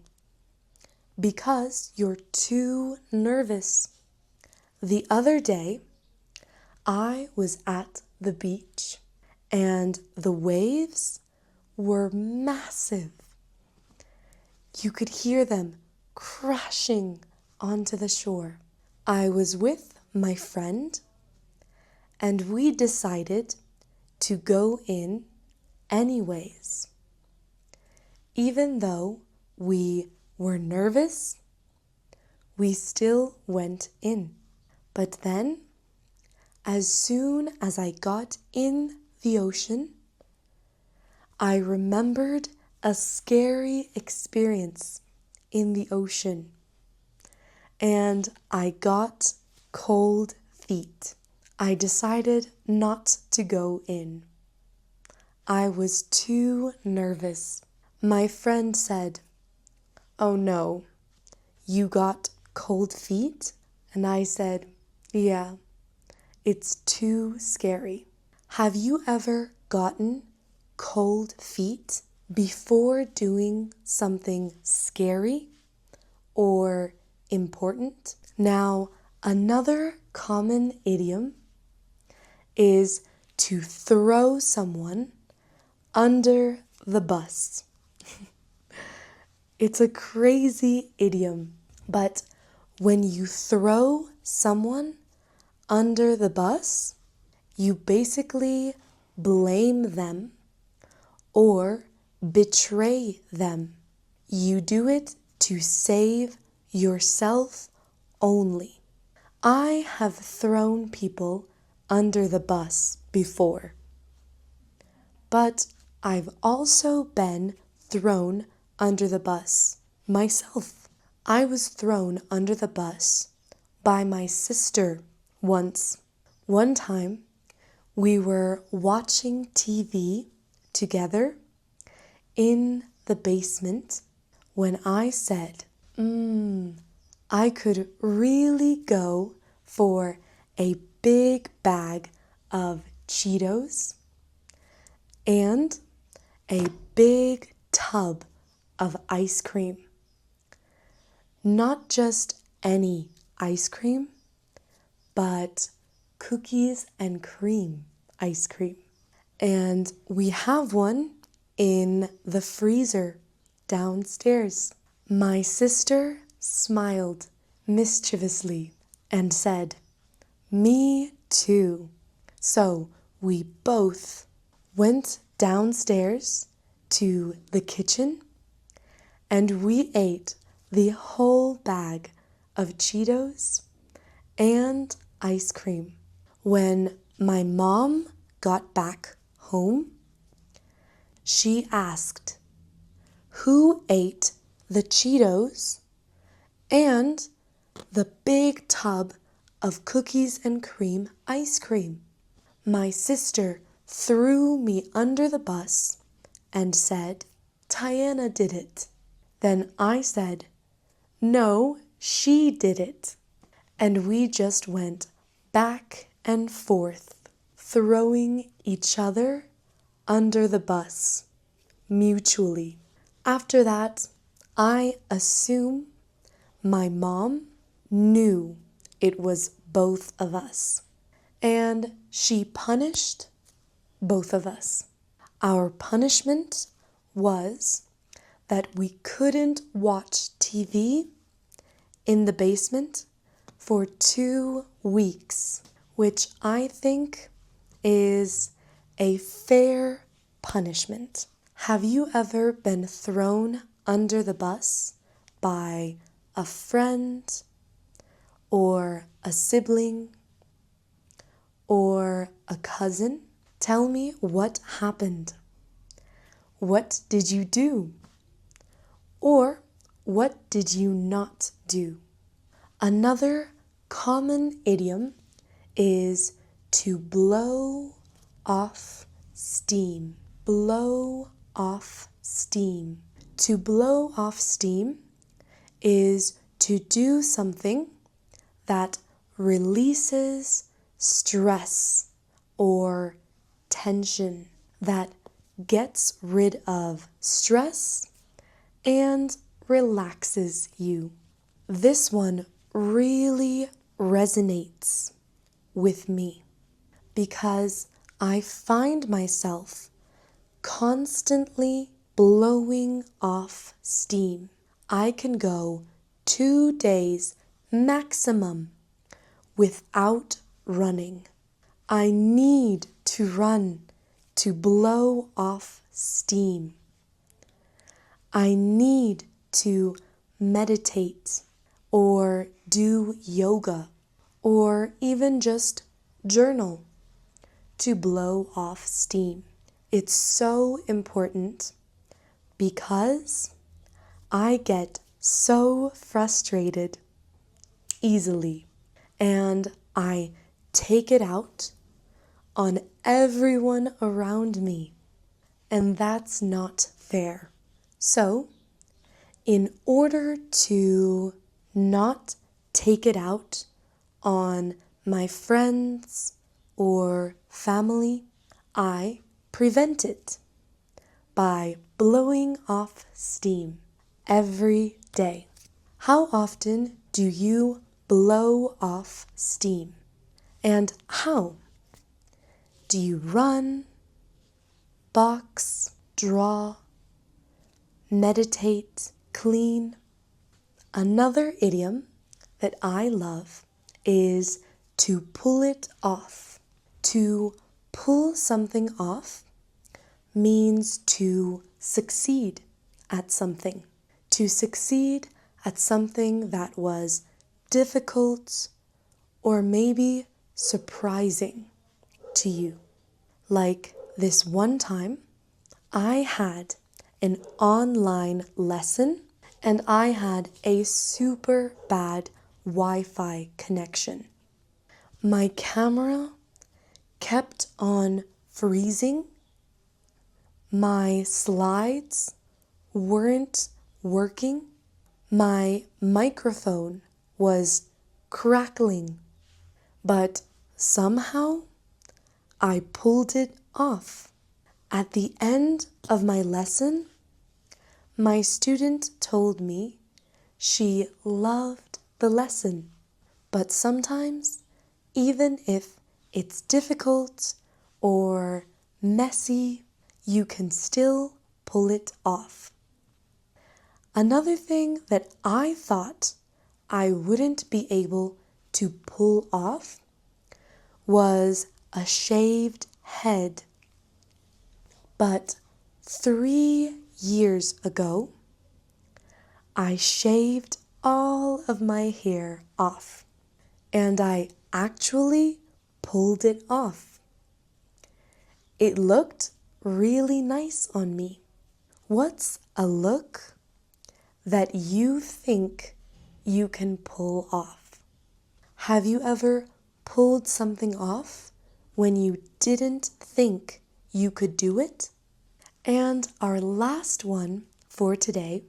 because you're too nervous. The other day, I was at the beach and the waves were massive. You could hear them crashing onto the shore. I was with my friend and we decided to go in anyways. Even though we were nervous, we still went in. But then, as soon as I got in the ocean, I remembered a scary experience in the ocean, and I got cold feet. I decided not to go in. I was too nervous. My friend said, "Oh no, you got cold feet?" And I said, "Yeah, it's too scary." Have you ever gotten cold feet before doing something scary or important? Now, another common idiom is to throw someone under the bus. It's a crazy idiom, but when you throw someone under the bus, you basically blame them or betray them. You do it to save yourself only. I have thrown people under the bus before, but I've also been thrown under the bus myself. I was thrown under the bus by my sister once. One time, we were watching TV together in the basement when I said, I could really go for a big bag of Cheetos and a big tub of ice cream. Not just any ice cream, but cookies and cream ice cream. And we have one in the freezer downstairs. My sister smiled mischievously and said, "Me too." So we both went downstairs to the kitchen and we ate the whole bag of Cheetos and ice cream. When my mom got back home, she asked, "Who ate the Cheetos and the big tub of cookies and cream ice cream?" My sister threw me under the bus and said, Tiana did it. Then I said, no, she did it. And we just went back and forth, throwing each other under the bus, mutually. After that, I assume my mom knew it was both of us, and she punished both of us. Our punishment was that we couldn't watch TV in the basement for 2 weeks, which I think is a fair punishment. Have you ever been thrown under the bus by a friend or a sibling or a cousin? Tell me what happened. What did you do? Or what did you not do? Another common idiom is to blow off steam. Blow off steam. To blow off steam is to do something that releases stress or tension, that gets rid of stress and relaxes you. This one really resonates with me because I find myself constantly blowing off steam. I can go 2 days maximum without running. I need to run to blow off steam. I need to meditate or do yoga or even just journal to blow off steam. It's so important because I get so frustrated easily and I take it out on everyone around me, and that's not fair. So, in order to not take it out on my friends or family, I prevent it by blowing off steam every day. How often do you blow off steam? And how? Do you run, box, draw, meditate, clean? Another idiom that I love is to pull it off. To pull something off means to succeed at something. To succeed at something that was difficult or maybe surprising to you. Like this one time, I had an online lesson and I had a super bad Wi-Fi connection. My camera kept on freezing. My slides weren't working. My microphone was crackling. But somehow I pulled it off. At the end of my lesson, my student told me she loved the lesson, but sometimes, even if it's difficult or messy, you can still pull it off. Another thing that I thought I wouldn't be able to pull off was a shaved head. But 3 years ago, I shaved all of my hair off, and I actually pulled it off. It looked really nice on me. What's a look that you think you can pull off? Have you ever pulled something off when you didn't think you could do it? And our last one for today,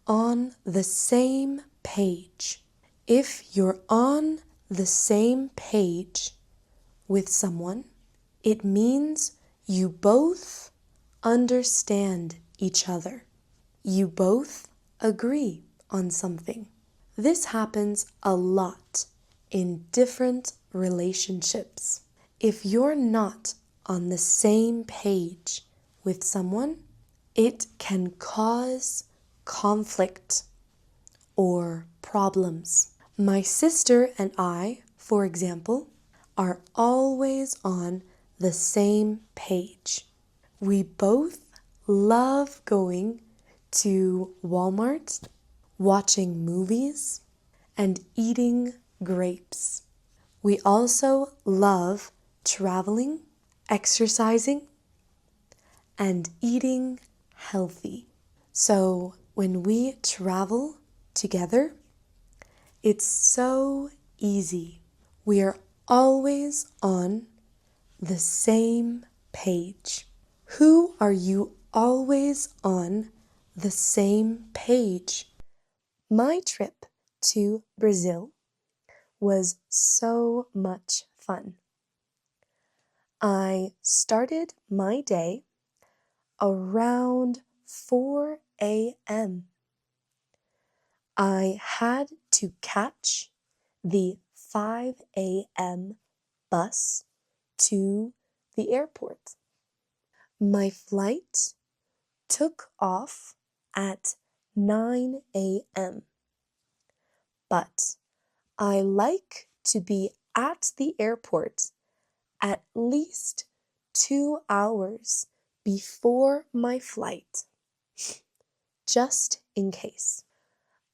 on the same page. If you're on the same page with someone, it means you both understand each other. You both agree on something. This happens a lot in different relationships. If you're not on the same page with someone, it can cause conflict or problems. My sister and I, for example, are always on the same page. We both love going to Walmart, watching movies, and eating grapes. We also love traveling, exercising, and eating healthy. So when we travel together, it's so easy. We are always on the same page. Who are you always on the same page? My trip to Brazil was so much fun. I started my day around 4 a.m. I had to catch the 5 a.m. bus to the airport. My flight took off at 9 a.m. But I like to be at the airport at least 2 hours before my flight, just in case.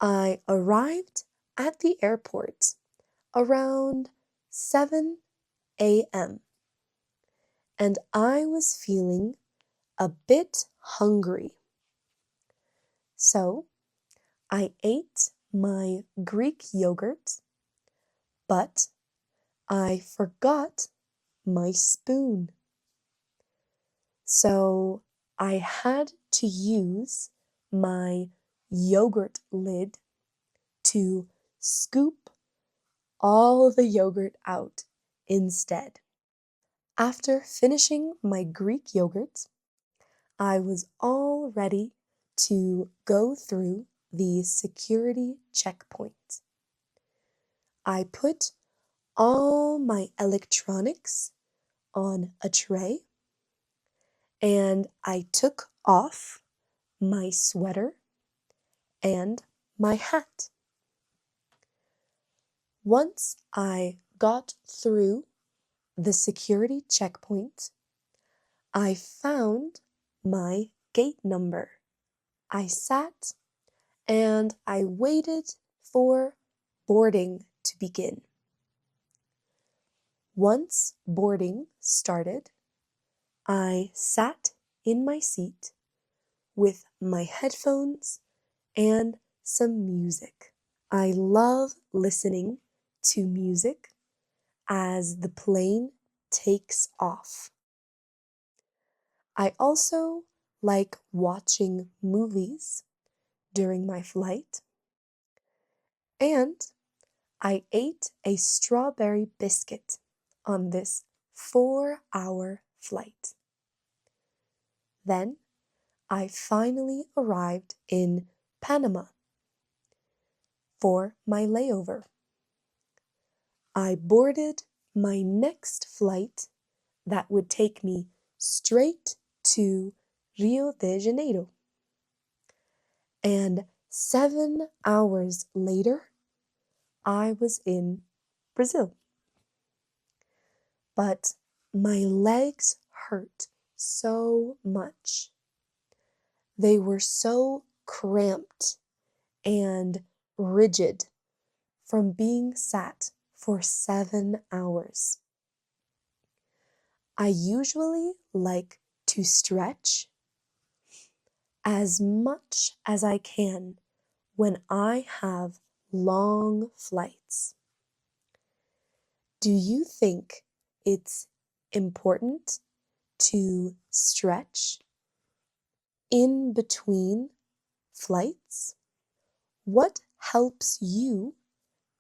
I arrived at the airport around 7 a.m. and I was feeling a bit hungry. So I ate my Greek yogurt, but I forgot my spoon. So I had to use my yogurt lid to scoop all the yogurt out instead. After finishing my Greek yogurt, I was all ready to go through the security checkpoint. I put all my electronics on a tray and I took off my sweater and my hat. Once I got through the security checkpoint, I found my gate number. I sat and I waited for boarding to begin. Once boarding started, I sat in my seat with my headphones and some music. I love listening to music as the plane takes off. I also like watching movies during my flight, and I ate a strawberry biscuit on this 4-hour flight. Then I finally arrived in Panama for my layover. I boarded my next flight that would take me straight to Rio de Janeiro. And 7 hours later, I was in Brazil. But my legs hurt so much. They were so cramped and rigid from being sat for 7 hours. I usually like to stretch as much as I can when I have long flights. Do you think it's important to stretch in between flights? What helps you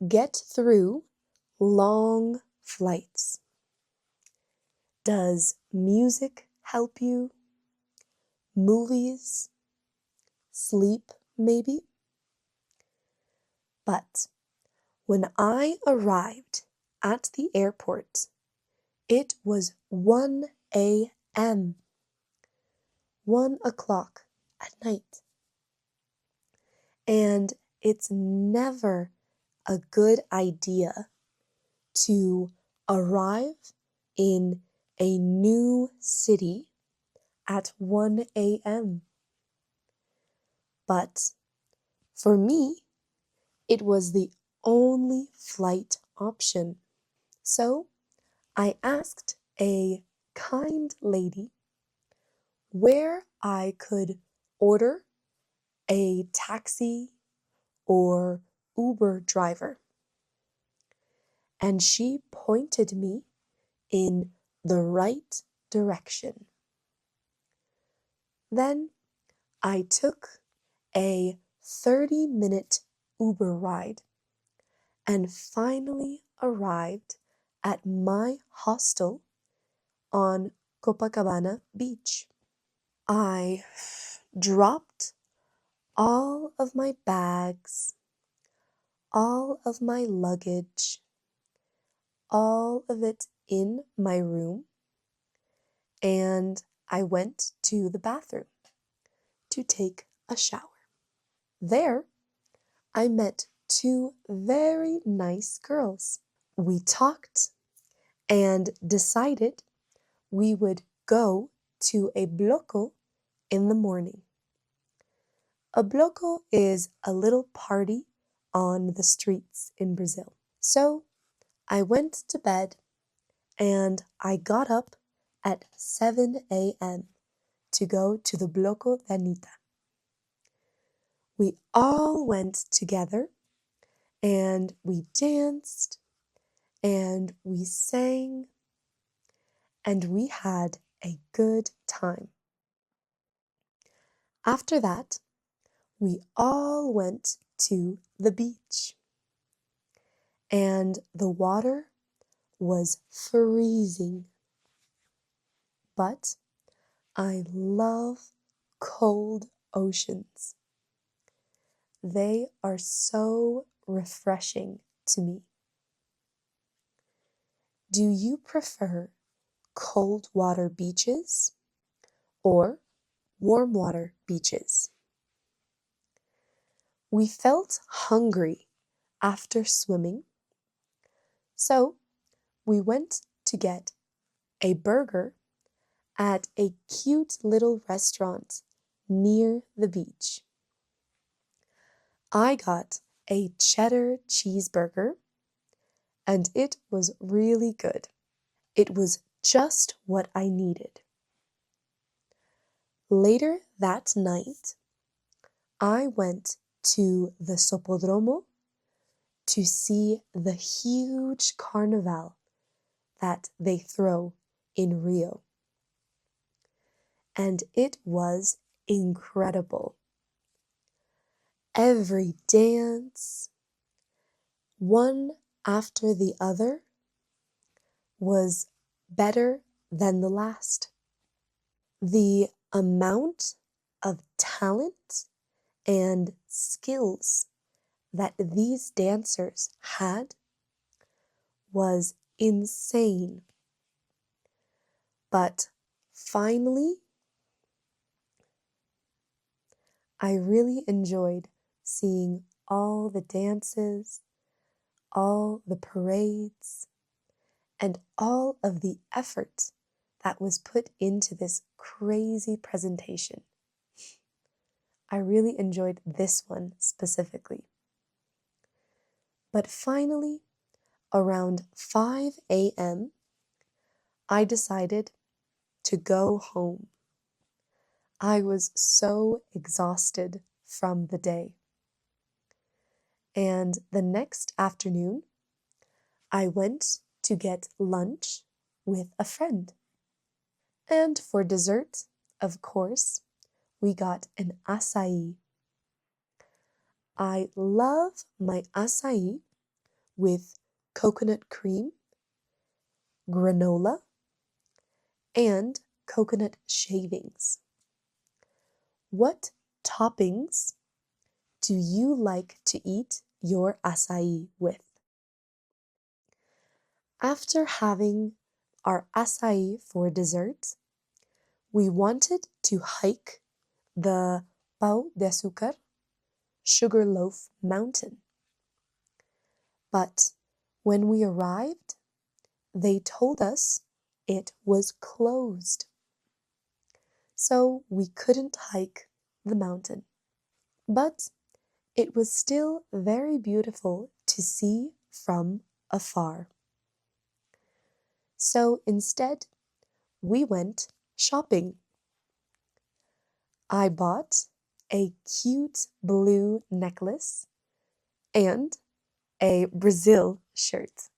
get through long flights? Does music help you? Movies? Sleep, maybe? But when I arrived at the airport, it was 1 a.m., 1 o'clock at night. And it's never a good idea to arrive in a new city at 1 a.m. But for me, it was the only flight option. So I asked a kind lady where I could order a taxi or Uber driver. And she pointed me in the right direction. Then I took a 30-minute Uber ride and finally arrived at my hostel on Copacabana Beach. I dropped all of my bags, all of my luggage, all of it in my room, and I went to the bathroom to take a shower. There, I met two very nice girls. We talked and decided we would go to a bloco in the morning. A bloco is a little party on the streets in Brazil. So I went to bed and I got up at 7 a.m. to go to the bloco de Anita. We all went together and we danced and we sang and we had a good time. After that, we all went to the beach and the water was freezing. But I love cold oceans. They are so refreshing to me. Do you prefer cold water beaches or warm water beaches? We felt hungry after swimming, so we went to get a burger at a cute little restaurant near the beach. I got a cheddar cheeseburger and it was really good. It was just what I needed. Later that night, I went to the Sopodromo to see the huge carnival that they throw in Rio. And it was incredible. Every dance, one after the other, was better than the last. The amount of talent and skills that these dancers had was insane. But finally, I really enjoyed seeing all the dances, all the parades, and all of the effort that was put into this crazy presentation. I really enjoyed this one specifically. But finally, around 5 a.m., I decided to go home. I was so exhausted from the day. And the next afternoon, I went to get lunch with a friend. And for dessert, of course, we got an açaí. I love my açaí with coconut cream, granola, and coconut shavings. What toppings do you like to eat your açaí with? After having our açaí for dessert, we wanted to hike the Pão de Açúcar, Sugar Loaf Mountain. But when we arrived, they told us it was closed. So we couldn't hike the mountain. But it was still very beautiful to see from afar. So instead, we went shopping. I bought a cute blue necklace and a Brazil shirt.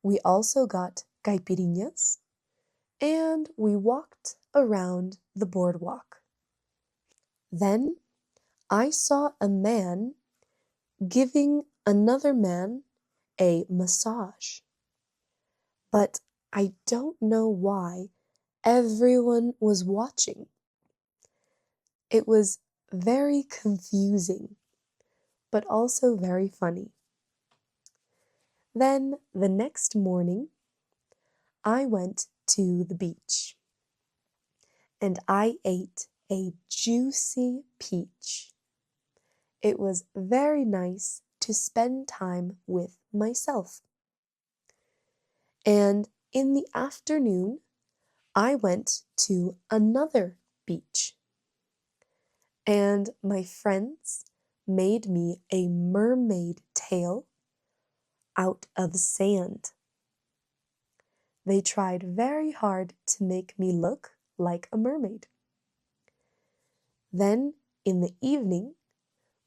We also got caipirinhas and we walked around the boardwalk. Then I saw a man giving another man a massage. But I don't know why everyone was watching. It was very confusing, but also very funny. Then the next morning, I went to the beach and I ate a juicy peach. It was very nice to spend time with myself. And in the afternoon, I went to another beach. And my friends made me a mermaid tail out of sand. They tried very hard to make me look like a mermaid. Then, in the evening,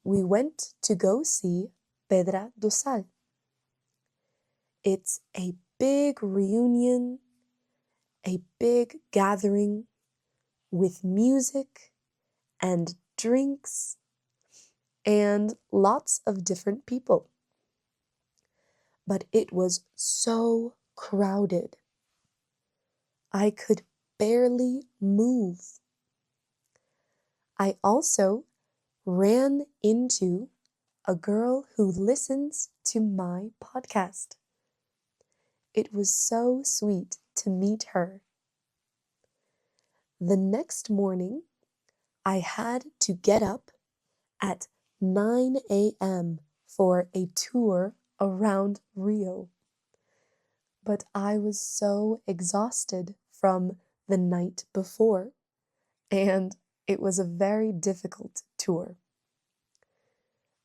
we went to go see Pedra do Sal. It's a big reunion, a big gathering with music and drinks and lots of different people. But it was so crowded. I could barely move. I also ran into a girl who listens to my podcast. It was so sweet to meet her. The next morning, I had to get up at 9 a.m. for a tour around Rio. But I was so exhausted from the night before, and it was a very difficult tour.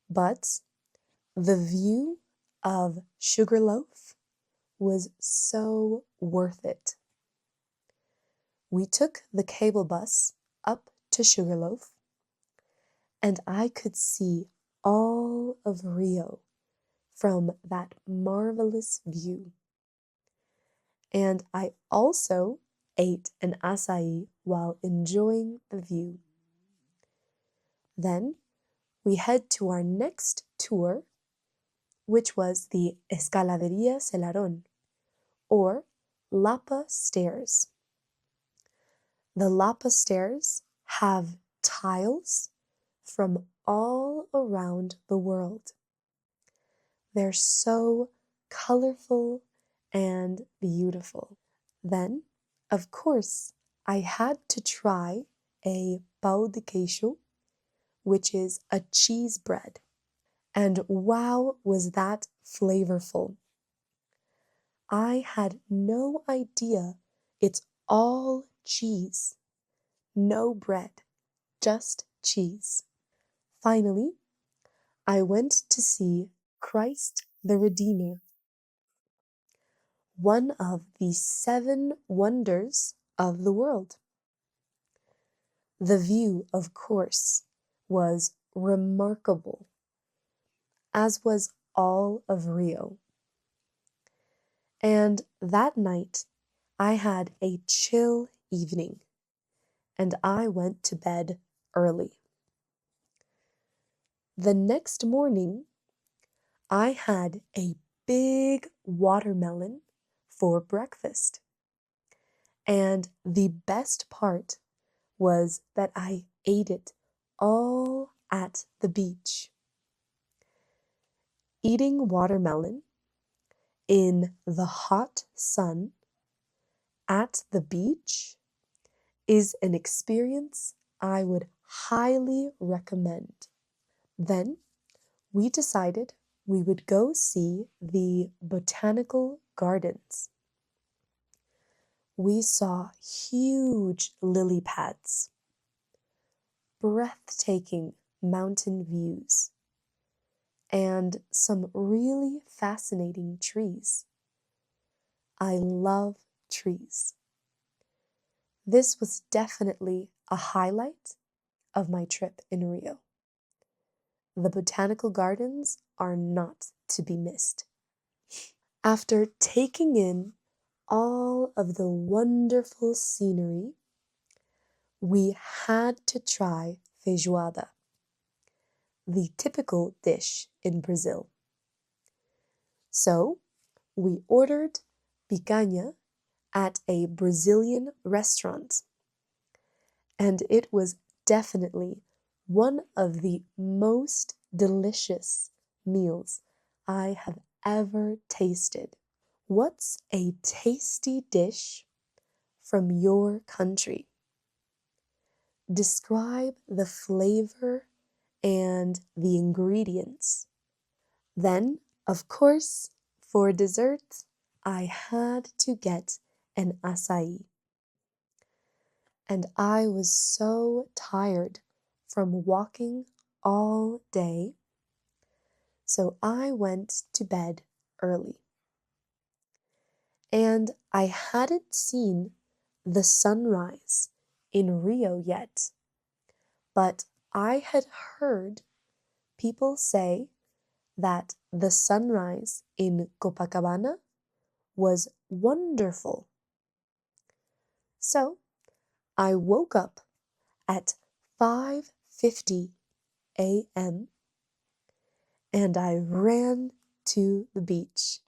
But the view of Sugarloaf was so worth it. We took the cable bus up to Sugarloaf, and I could see all of Rio from that marvelous view. And I also ate an açaí while enjoying the view. Then we head to our next tour, which was the Escaladería Celarón, or Lapa Stairs. The Lapa Stairs have tiles from all around the world. They're so colorful and beautiful. Then, of course, I had to try a pão de queijo, which is a cheese bread. And wow, was that flavorful. I had no idea it's all cheese. No bread, just cheese. Finally, I went to see Christ the Redeemer, one of the 7 wonders of the world. The view, of course, was remarkable, as was all of Rio. And that night, I had a chill evening, and I went to bed early. The next morning, I had a big watermelon for breakfast. And the best part was that I ate it all at the beach. Eating watermelon in the hot sun at the beach is an experience I would highly recommend. Then we decided we would go see the botanical gardens. We saw huge lily pads, breathtaking mountain views, and some really fascinating trees. I love trees. This was definitely a highlight of my trip in Rio. The botanical gardens are not to be missed. After taking in all of the wonderful scenery, we had to try feijoada, the typical dish in Brazil. So we ordered picanha at a Brazilian restaurant, and it was definitely one of the most delicious meals I have ever tasted. What's a tasty dish from your country? Describe the flavor and the ingredients. Then, of course, for dessert, I had to get an acai. And I was so tired from walking all day, so I went to bed early. And I hadn't seen the sunrise in Rio yet, but I had heard people say that the sunrise in Copacabana was wonderful. So I woke up at 5:50 a.m. and I ran to the beach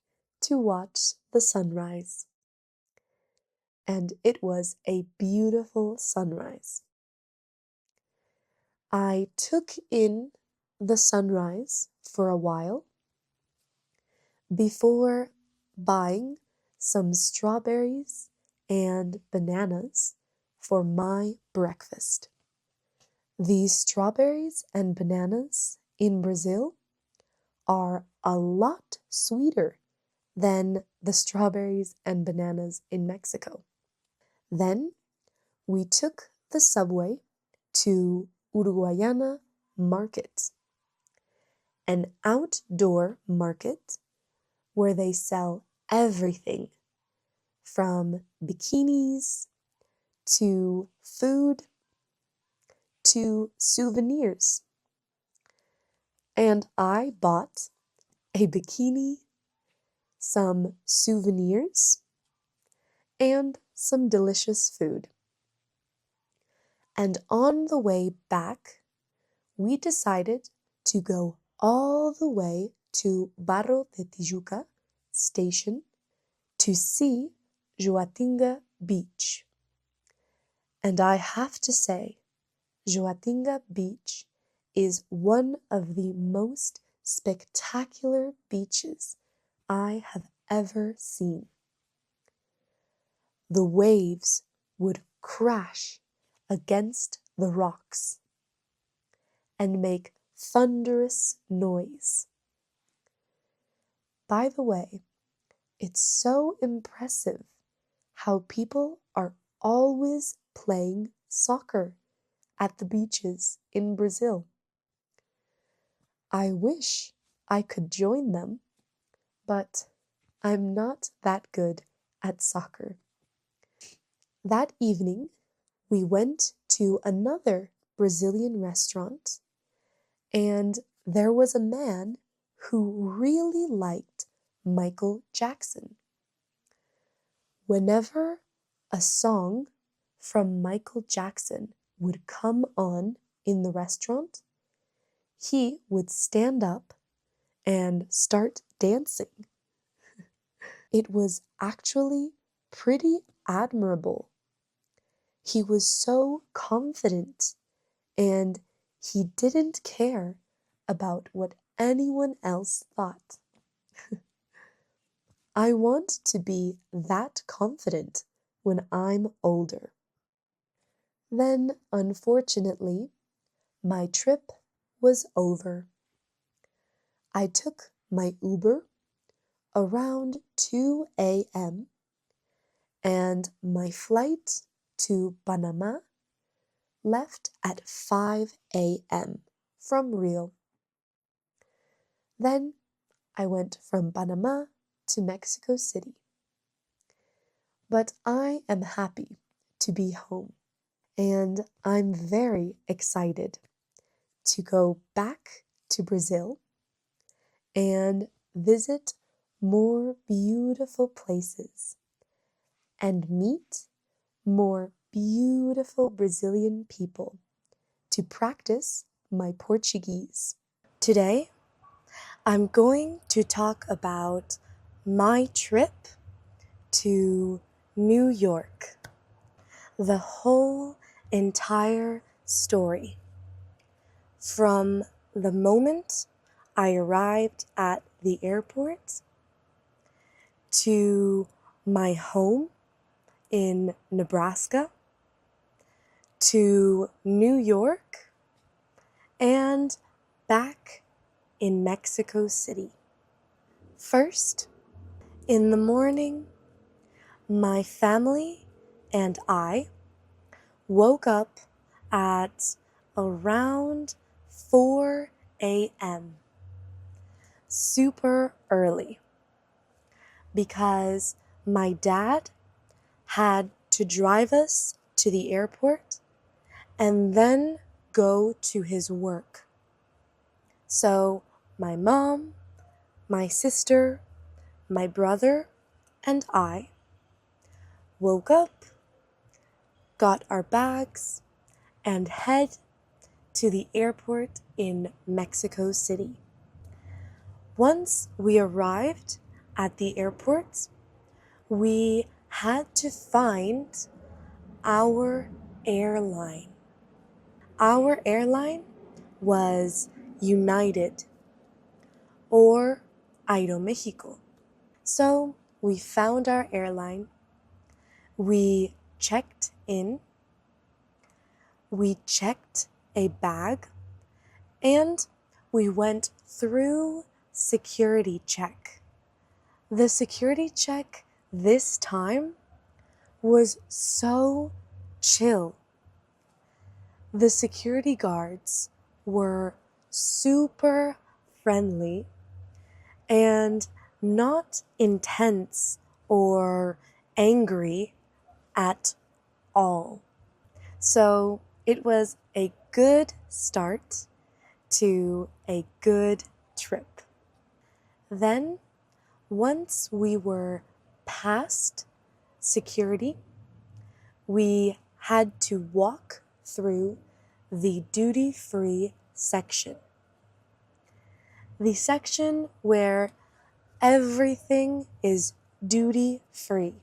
to watch the sunrise. And it was a beautiful sunrise. I took in the sunrise for a while before buying some strawberries and bananas for my breakfast. The strawberries and bananas in Brazil are a lot sweeter than the strawberries and bananas in Mexico. Then we took the subway to Uruguayana Market, an outdoor market where they sell everything from bikinis to food to souvenirs. And I bought a bikini, some souvenirs, and some delicious food. And on the way back, we decided to go all the way to Barro de Tijuca station to see Joatinga Beach. And I have to say, Joatinga Beach is one of the most spectacular beaches I have ever seen. The waves would crash against the rocks and make thunderous noise. By the way, it's so impressive how people are always playing soccer at the beaches in Brazil. I wish I could join them, but I'm not that good at soccer. That evening, we went to another Brazilian restaurant, and there was a man who really liked Michael Jackson. Whenever a song from Michael Jackson would come on in the restaurant, he would stand up and start dancing. It was actually pretty admirable. He was so confident and he didn't care about what anyone else thought. I want to be that confident when I'm older. Then, unfortunately, my trip was over. I took my Uber around 2 a.m. and my flight to Panama left at 5 a.m. from Rio. Then I went from Panama to Mexico City. But I am happy to be home, and I'm very excited to go back to Brazil and visit more beautiful places and meet more beautiful Brazilian people to practice my Portuguese. Today, I'm going to talk about my trip to New York, the whole entire story. From the moment I arrived at the airport to my home in Nebraska, to New York, and back in Mexico City. First, in the morning, my family and I woke up at around 4 a.m. super early because my dad had to drive us to the airport and then go to his work. So my mom, my sister, my brother, and I woke up, got our bags, and head to the airport in Mexico City. Once we arrived at the airport, we had to find our airline. Our airline was United or Aeromexico. So we found our airline, we checked in, we checked a bag, and we went through security check. The security check this time was so chill. The security guards were super friendly and not intense or angry at all. So it was a good start to a good trip. Then, once we were past security, we had to walk through the duty-free section. The section where everything is duty-free.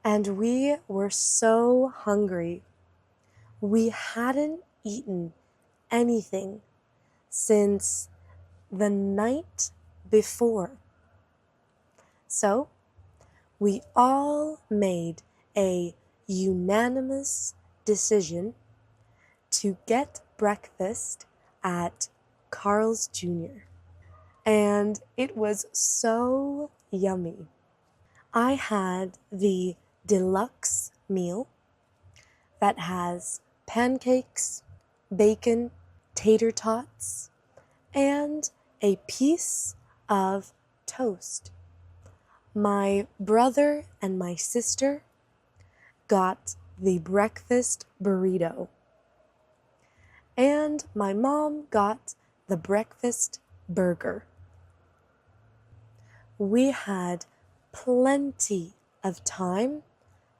And we were so hungry. We hadn't eaten anything since the night before. So we all made a unanimous decision to get breakfast at Carl's Jr. And it was so yummy. I had the deluxe meal that has pancakes, bacon, tater tots, and a piece of toast. My brother and my sister got the breakfast burrito, and my mom got the breakfast burger. We had plenty of time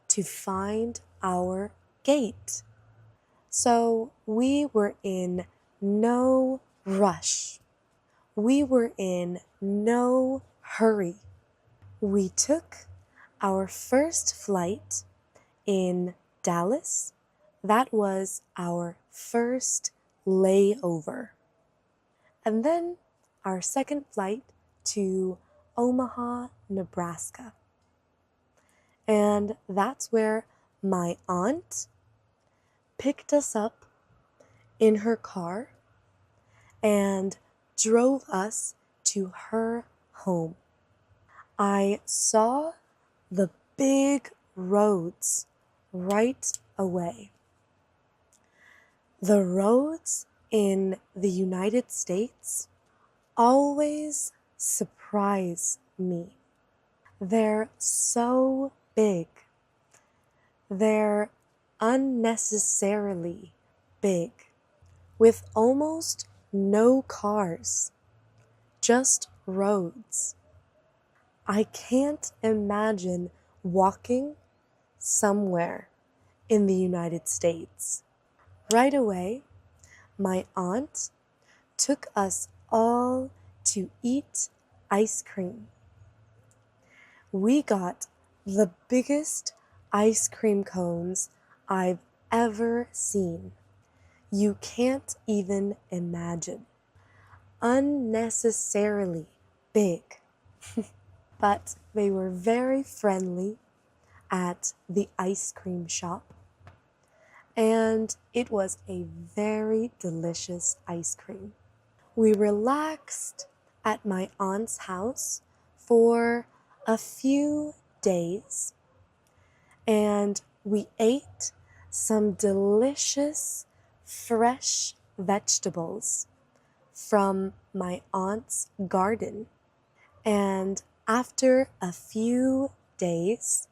to find our gate. So we were in no rush. We were in no hurry. We took our first flight in Dallas. That was our first layover. And then our second flight to Omaha, Nebraska. And that's where my aunt picked us up in her car and drove us to her home. I saw the big roads right away. The roads in the United States always surprise me. They're so big. They're unnecessarily big, with almost no cars, just roads. I can't imagine walking somewhere in the United States. Right away, my aunt took us all to eat ice cream. We got the biggest ice cream cones I've ever seen. You can't even imagine. Unnecessarily big. But they were very friendly at the ice cream shop. And it was a very delicious ice cream. We relaxed at my aunt's house for a few days, and we ate some delicious fresh vegetables from my aunt's garden. And after a few days,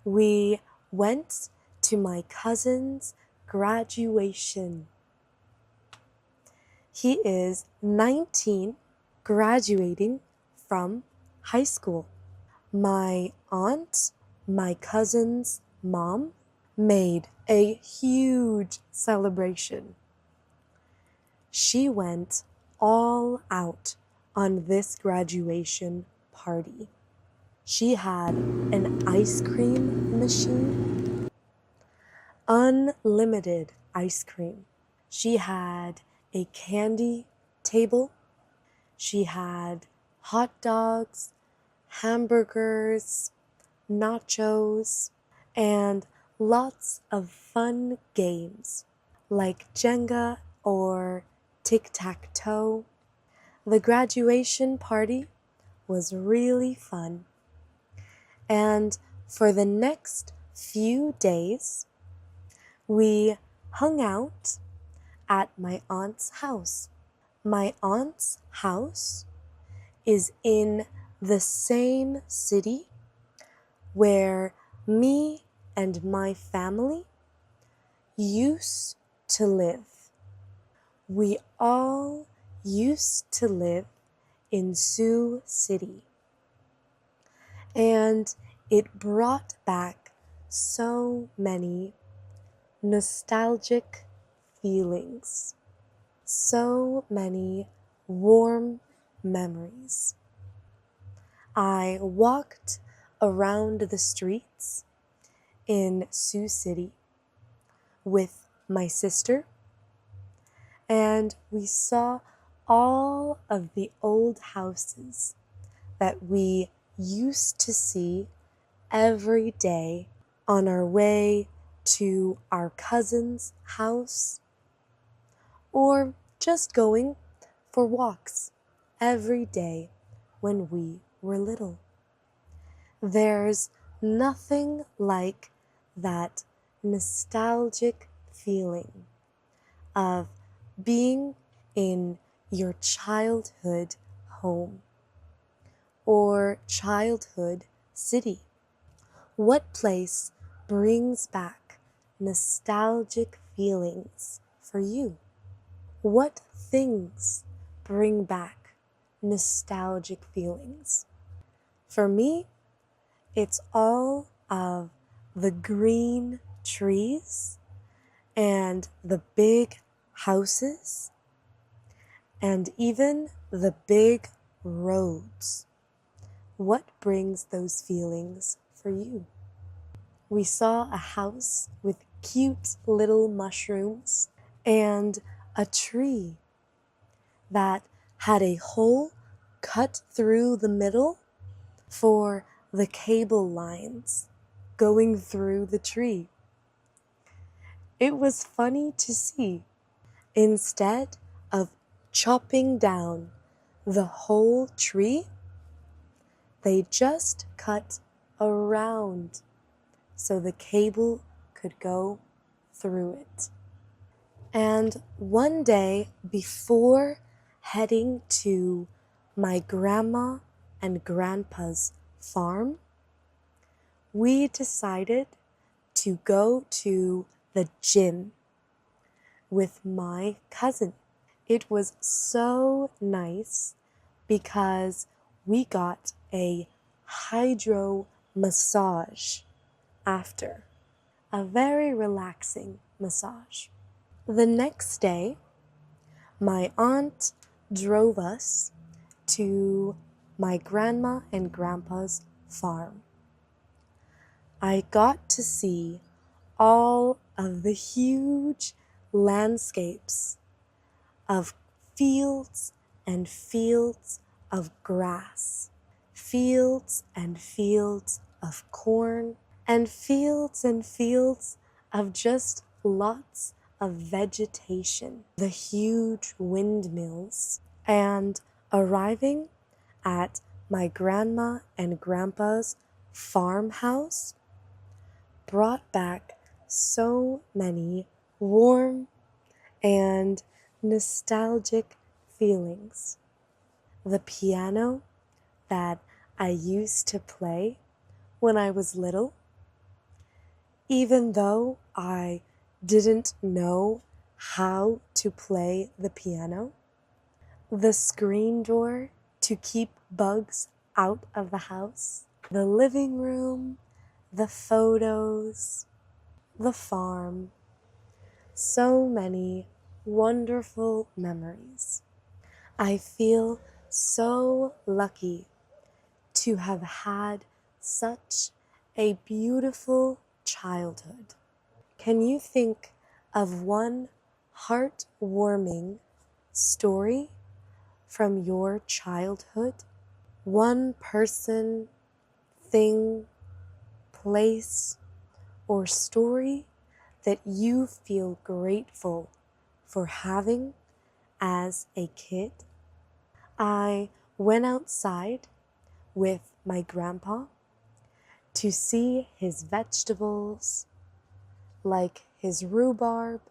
we went to my cousin's graduation. He is 19, graduating from high school. My aunt, my cousin's mom, made a huge celebration. She went all out on this graduation party. She had an ice cream machine, unlimited ice cream. She had a candy table. She had hot dogs, hamburgers, nachos, and lots of fun games like Jenga or tic-tac-toe. The graduation party was really fun. And for the next few days, we hung out at my aunt's house. My aunt's house is in the same city where me and my family used to live. We all used to live in Sioux City. And it brought back so many nostalgic feelings, so many warm memories. I walked around the streets in Sioux City with my sister, and we saw all of the old houses that we used to see every day on our way to our cousin's house, or just going for walks every day when we were little. There's nothing like that nostalgic feeling of being in your childhood home or childhood city. What place brings back nostalgic feelings for you? What things bring back nostalgic feelings? For me, It's all of the green trees and the big houses and even the big roads. What brings those feelings for you? We saw a house with cute little mushrooms and a tree that had a hole cut through the middle for the cable lines going through the tree. It was funny to see. Instead of chopping down the whole tree, they just cut around so the cable could go through it. And one day before heading to my grandma and grandpa's farm, we decided to go to the gym with my cousin. It was so nice because we got a hydro massage after, a very relaxing massage. The next day, my aunt drove us to my grandma and grandpa's farm. I got to see all of the huge landscapes of fields and fields of grass, fields and fields of corn, and fields of just lots of vegetation, the huge windmills, and arriving at my grandma and grandpa's farmhouse brought back so many warm and nostalgic feelings. The piano that I used to play when I was little, even though I didn't know how to play the piano, the screen door to keep bugs out of the house, the living room, the photos, the farm, so many wonderful memories. I feel so lucky to have had such a beautiful childhood. Can you think of one heartwarming story from your childhood? One person, thing, place, or story that you feel grateful for having as a kid? I went outside with my grandpa to see his vegetables, like his rhubarb,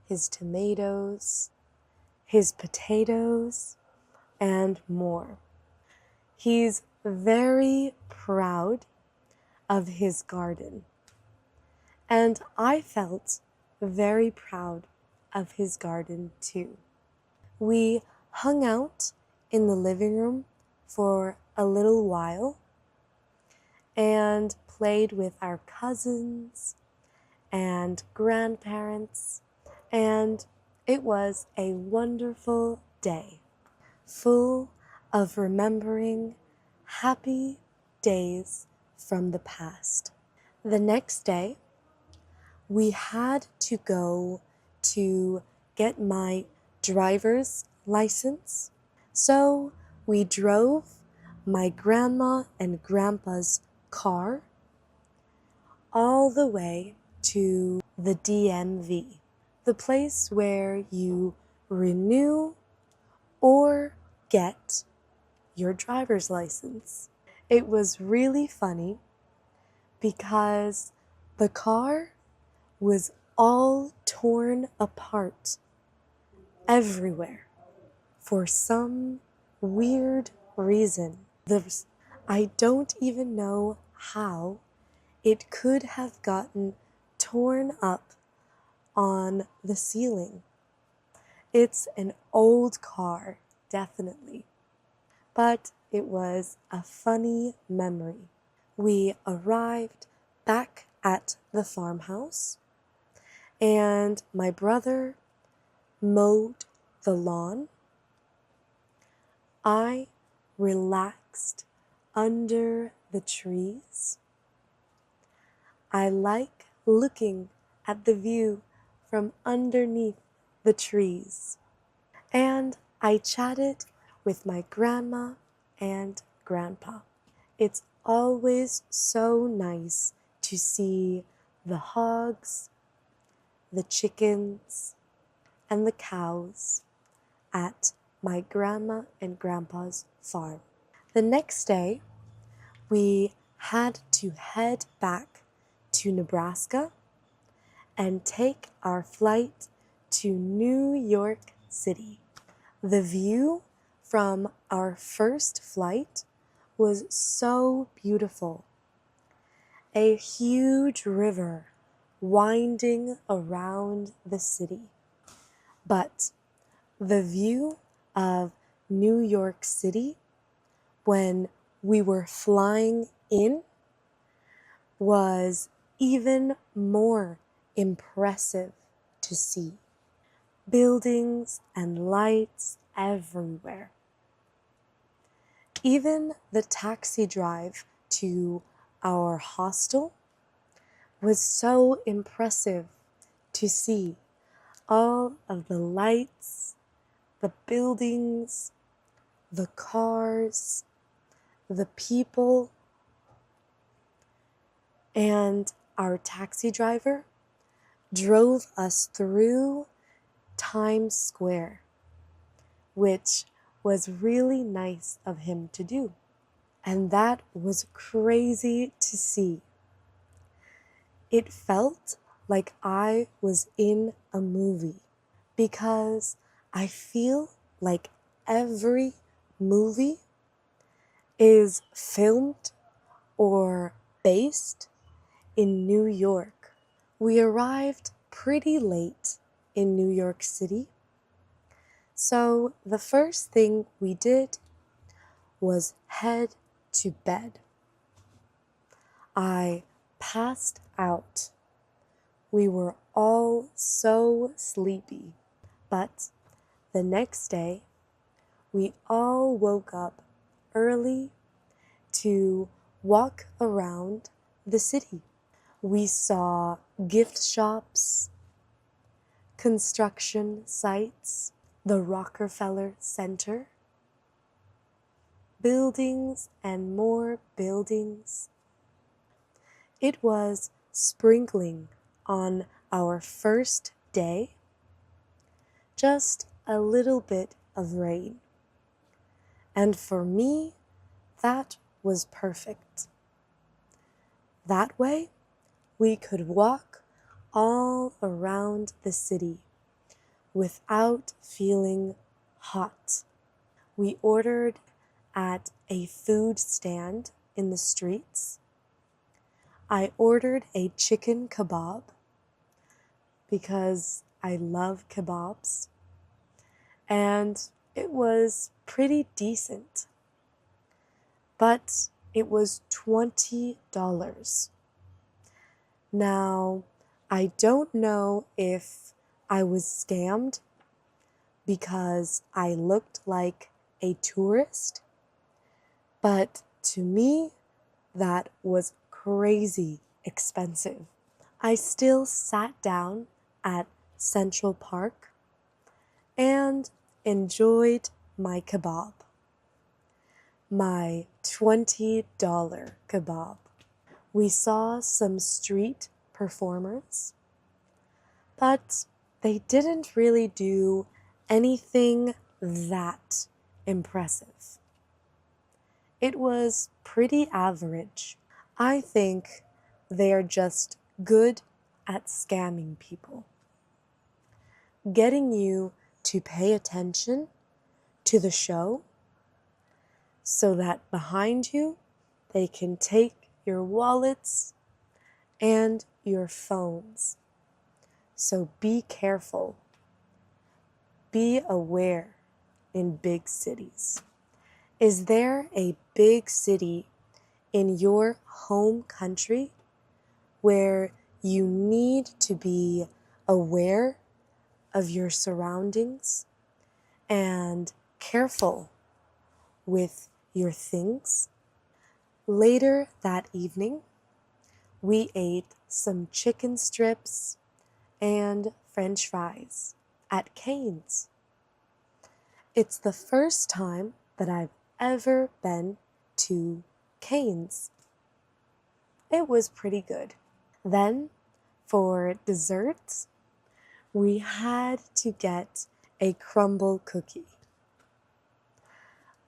his tomatoes, his potatoes, and more. He's very proud of his garden, and I felt very proud of his garden too. We hung out in the living room for a little while and played with our cousins and grandparents, and it was a wonderful day, full of remembering happy days from the past. The next day, we had to go to get my driver's license, so we drove my grandma and grandpa's car all the way to the DMV, the place where you renew or get your driver's license. It was really funny because the car was all torn apart everywhere for some weird reason. I don't even know how it could have gotten torn up on the ceiling. It's an old car, definitely, but it was a funny memory. we arrived back at the farmhouse, and my brother mowed the lawn. I relaxed under the trees. I like looking at the view from underneath the trees. And I chatted with my grandma and grandpa. It's always so nice to see the hogs, the chickens, and the cows at my grandma and grandpa's farm. The next day, we had to head back to Nebraska and take our flight to New York City. The view from our first flight was so beautiful. A huge river winding around the city. But the view of New York City when we were flying in was even more impressive to see. Buildings and lights everywhere. Even the taxi drive to our hostel was so impressive to see. All of the lights, the buildings, the cars, the people, and our taxi driver drove us through Times Square, which was really nice of him to do. And that was crazy to see. It felt like I was in a movie because I feel like every movie is filmed or based in New York. We arrived pretty late in New York City. So the first thing we did was head to bed. I passed out. We were all so sleepy. But the next day, we all woke up early to walk around the city. We saw gift shops, construction sites, the Rockefeller Center, buildings and more buildings. It was sprinkling on our first day, just a little bit of rain. And for me, that was perfect. That way, we could walk all around the city without feeling hot. We ordered at a food stand in the streets. I ordered a chicken kebab because I love kebabs, and it was pretty decent. But it was $20. Now, I don't know if I was scammed because I looked like a tourist, but to me, that was crazy expensive. I still sat down at Central Park and enjoyed my kebab, my $20 kebab. We saw some street performers, but they didn't really do anything that impressive. It was pretty average. I think they are just good at scamming people, getting you to pay attention to the show so that behind you they can take your wallets and your phones. So be careful. Be aware in big cities. Is there a big city in your home country where you need to be aware of your surroundings and careful with your things. Later that evening, we ate some chicken strips and French fries at Cane's. It's the first time that I've ever been to Cane's. It was pretty good. Then, for desserts, we had to get a crumble cookie.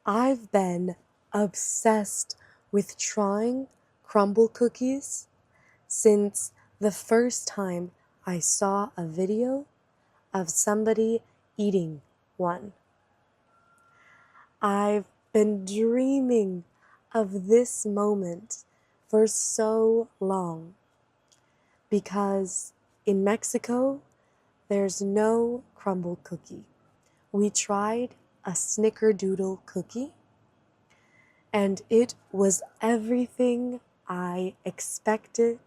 I've been obsessed with trying crumble cookies since the first time I saw a video of somebody eating one. I've been dreaming of this moment for so long because in Mexico, there's no crumble cookie. We tried a snickerdoodle cookie, and it was everything I expected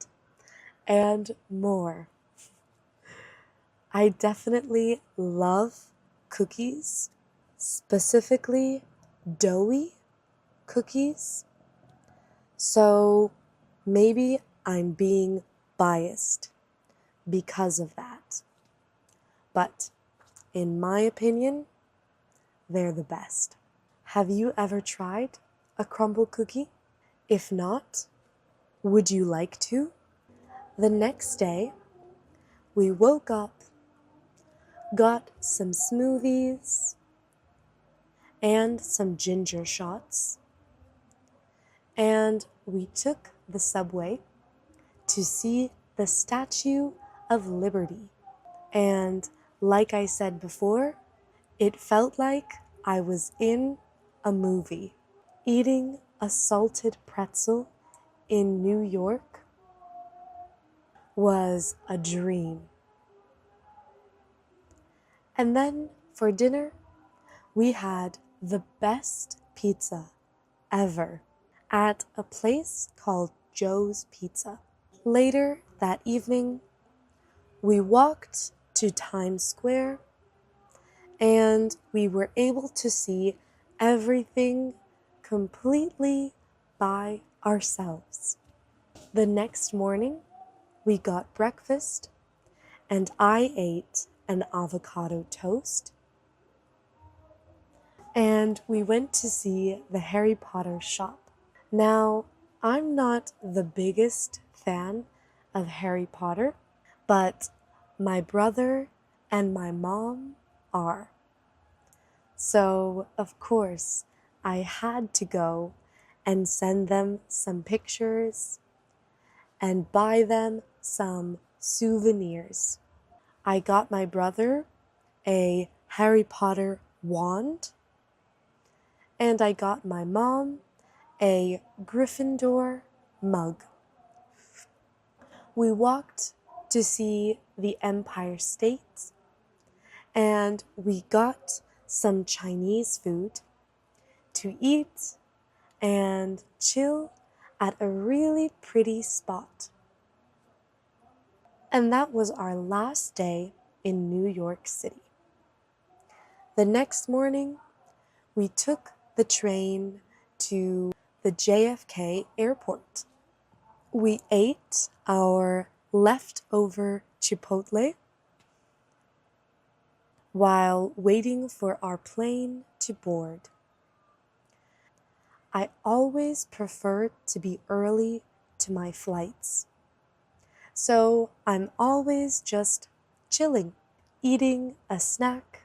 and more. I definitely love cookies, specifically doughy cookies. So maybe I'm being biased because of that. But in my opinion, they're the best. Have you ever tried a crumble cookie? If not, would you like to? The next day, we woke up, got some smoothies and some ginger shots, and we took the subway to see the Statue of Liberty. And like I said before, it felt like I was in a movie. Eating a salted pretzel in New York was a dream. And then for dinner, we had the best pizza ever at a place called Joe's Pizza. Later that evening, we walked to Times Square and we were able to see everything completely by ourselves. The next morning, we got breakfast and I ate an avocado toast. And we went to see the Harry Potter shop. Now, I'm not the biggest fan of Harry Potter, but my brother and my mom are. So, of course, I had to go and send them some pictures and buy them some souvenirs. I got my brother a Harry Potter wand, and I got my mom a Gryffindor mug. We walked to see the Empire State, and we got some Chinese food to eat and chill at a really pretty spot. And that was our last day in New York City. The next morning, we took the train to the JFK airport. We ate our leftover Chipotle while waiting for our plane to board. I always prefer to be early to my flights. So I'm always just chilling, eating a snack,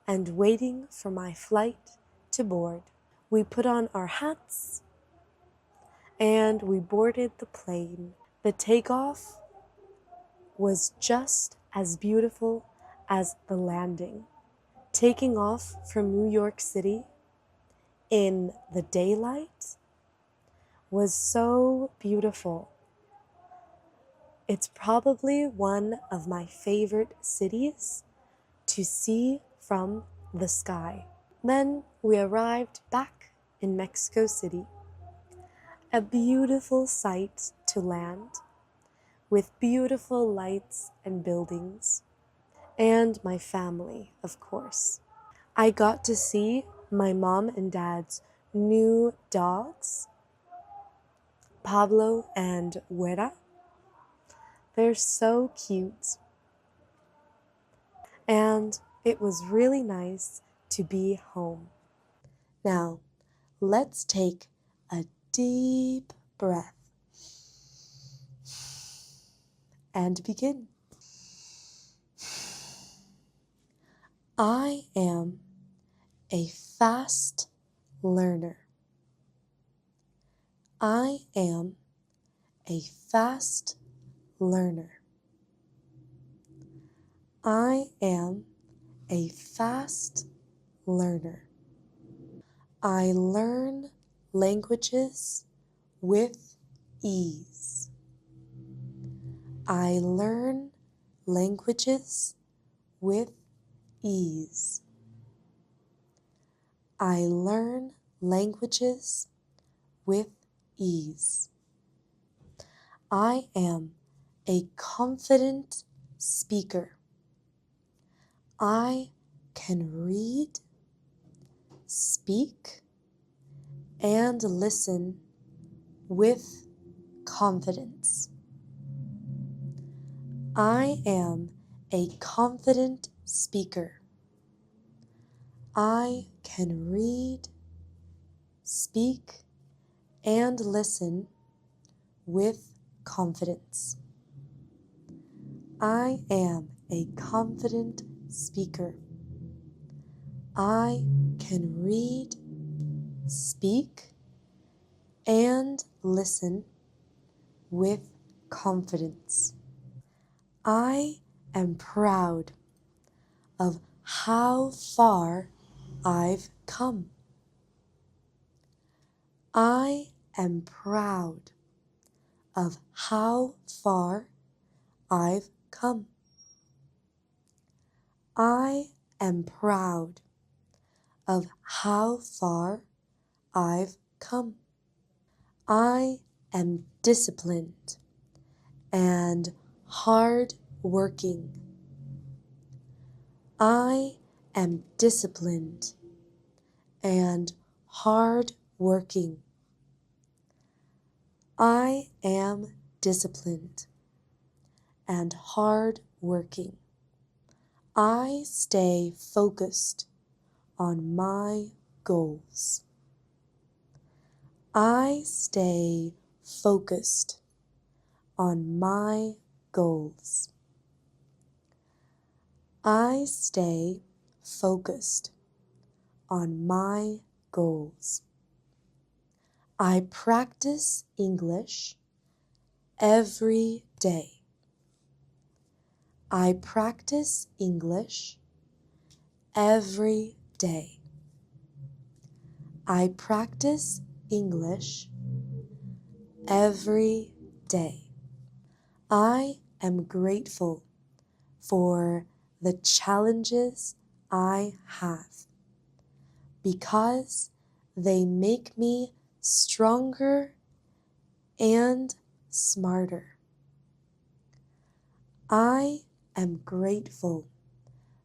and waiting for my flight to board. We put on our hats and we boarded the plane. The takeoff was just as beautiful as the landing. Taking off from New York City in the daylight was so beautiful. It's probably one of my favorite cities to see from the sky. Then we arrived back in Mexico City, A beautiful sight to land, with beautiful lights and buildings, and my family, of course. I got to see my mom and dad's new dogs, Pablo and Güera. They're so cute. And it was really nice to be home. Now, let's take a deep breath and begin. I am a fast learner. I am a fast learner. I am a fast learner. I learn languages with ease. I learn languages with ease. I learn languages with ease. I am a confident speaker. I can read, speak, and listen with confidence. I am a confident speaker. I can read, speak, and listen with confidence. I am a confident speaker. I can read, speak, and listen with confidence. I am proud of how far I've come. I am proud of how far I've come. I am proud of how far I've come. I am disciplined and hard working. I am disciplined and hard working. I am disciplined and hard working. I stay focused on my goals. I stay focused on my goals. I stay focused on my goals. I practice English every day. I practice English every day. I practice English every day. I am grateful for the challenges I have because they make me stronger and smarter. I am grateful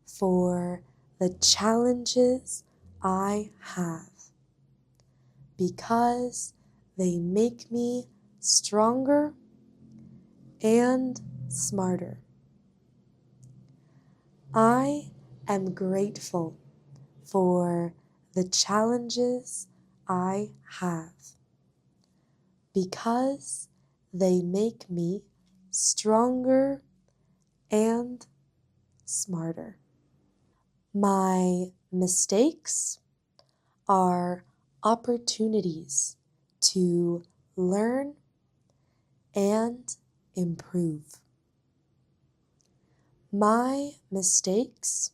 for the challenges I have because they make me stronger and smarter. I am grateful for the challenges I have because they make me stronger and smarter. My mistakes are opportunities to learn and improve. My mistakes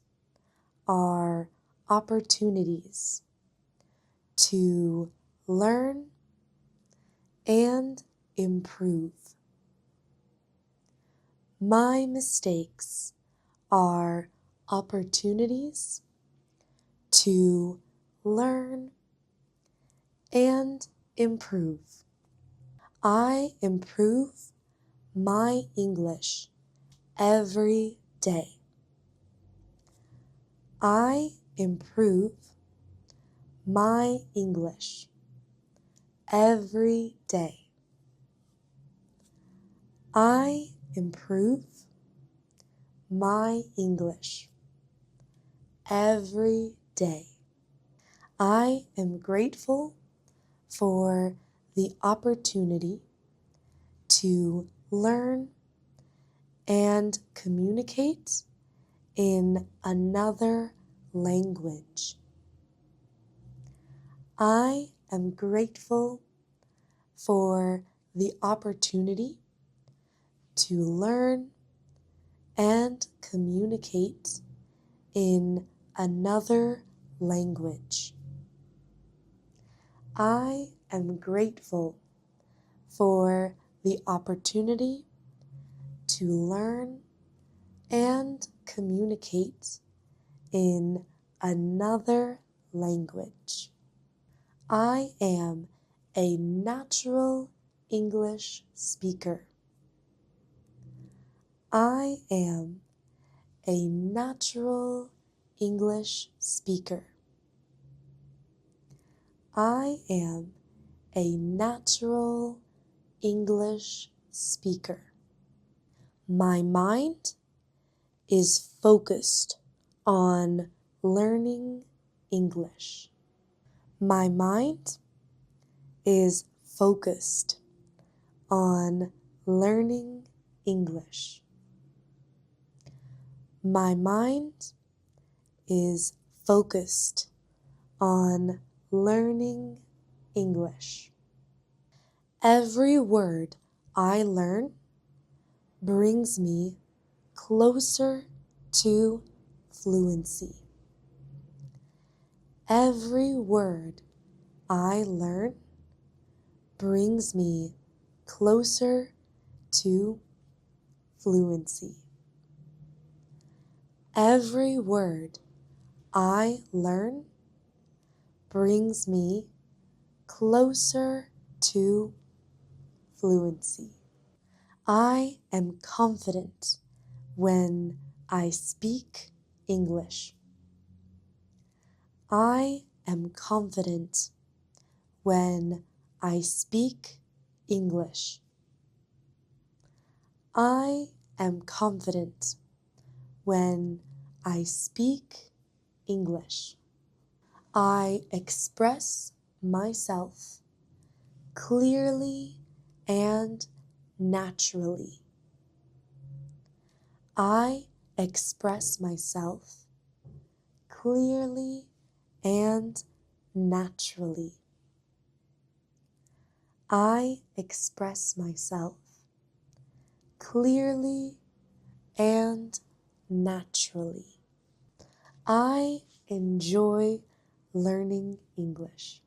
are opportunities to learn and improve. My mistakes are opportunities to learn and improve. I improve my English every day. I improve my English every day. I improve my English every day. I am grateful for the opportunity to learn and communicate in another language. I am grateful for the opportunity to learn and communicate in another language. I am grateful for the opportunity to learn and communicate in another language. I am a natural English speaker. I am a natural English speaker. I am a natural English speaker. My mind is focused on learning English. My mind is focused on learning English. My mind is focused on learning English. Every word I learn brings me closer to fluency. Every word I learn brings me closer to fluency. Every word I learn brings me closer to fluency. I am confident when I speak English. I am confident when I speak English. I am confident when I speak English. I express myself clearly and naturally. I express myself clearly and naturally. I express myself clearly and naturally. I enjoy learning English.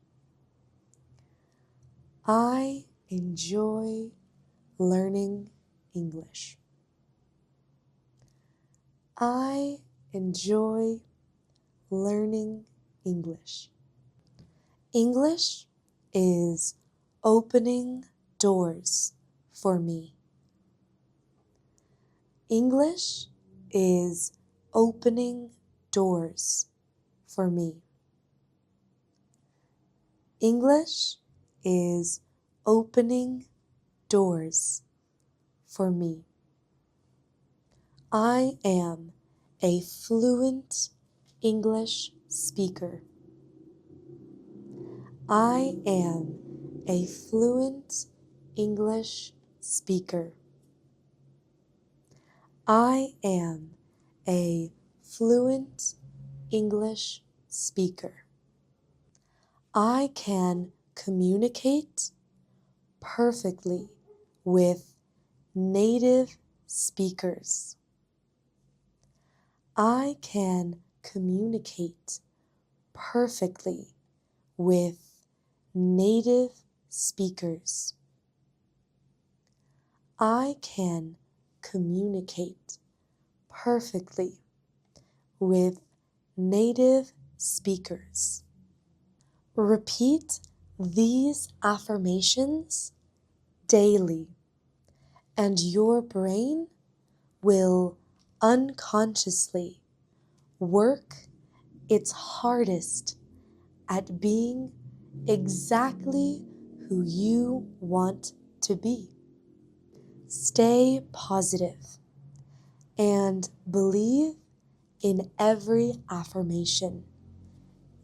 I enjoy learning English. I enjoy learning English. English is opening doors for me. English is opening doors for me. English is opening doors for me. I am a fluent English speaker. I am a fluent English speaker. I am a fluent English speaker. I can communicate perfectly with native speakers. I can communicate perfectly with native speakers. I can communicate perfectly with native speakers. Repeat these affirmations daily, and your brain will unconsciously work its hardest at being exactly who you want to be. Stay positive and believe in every affirmation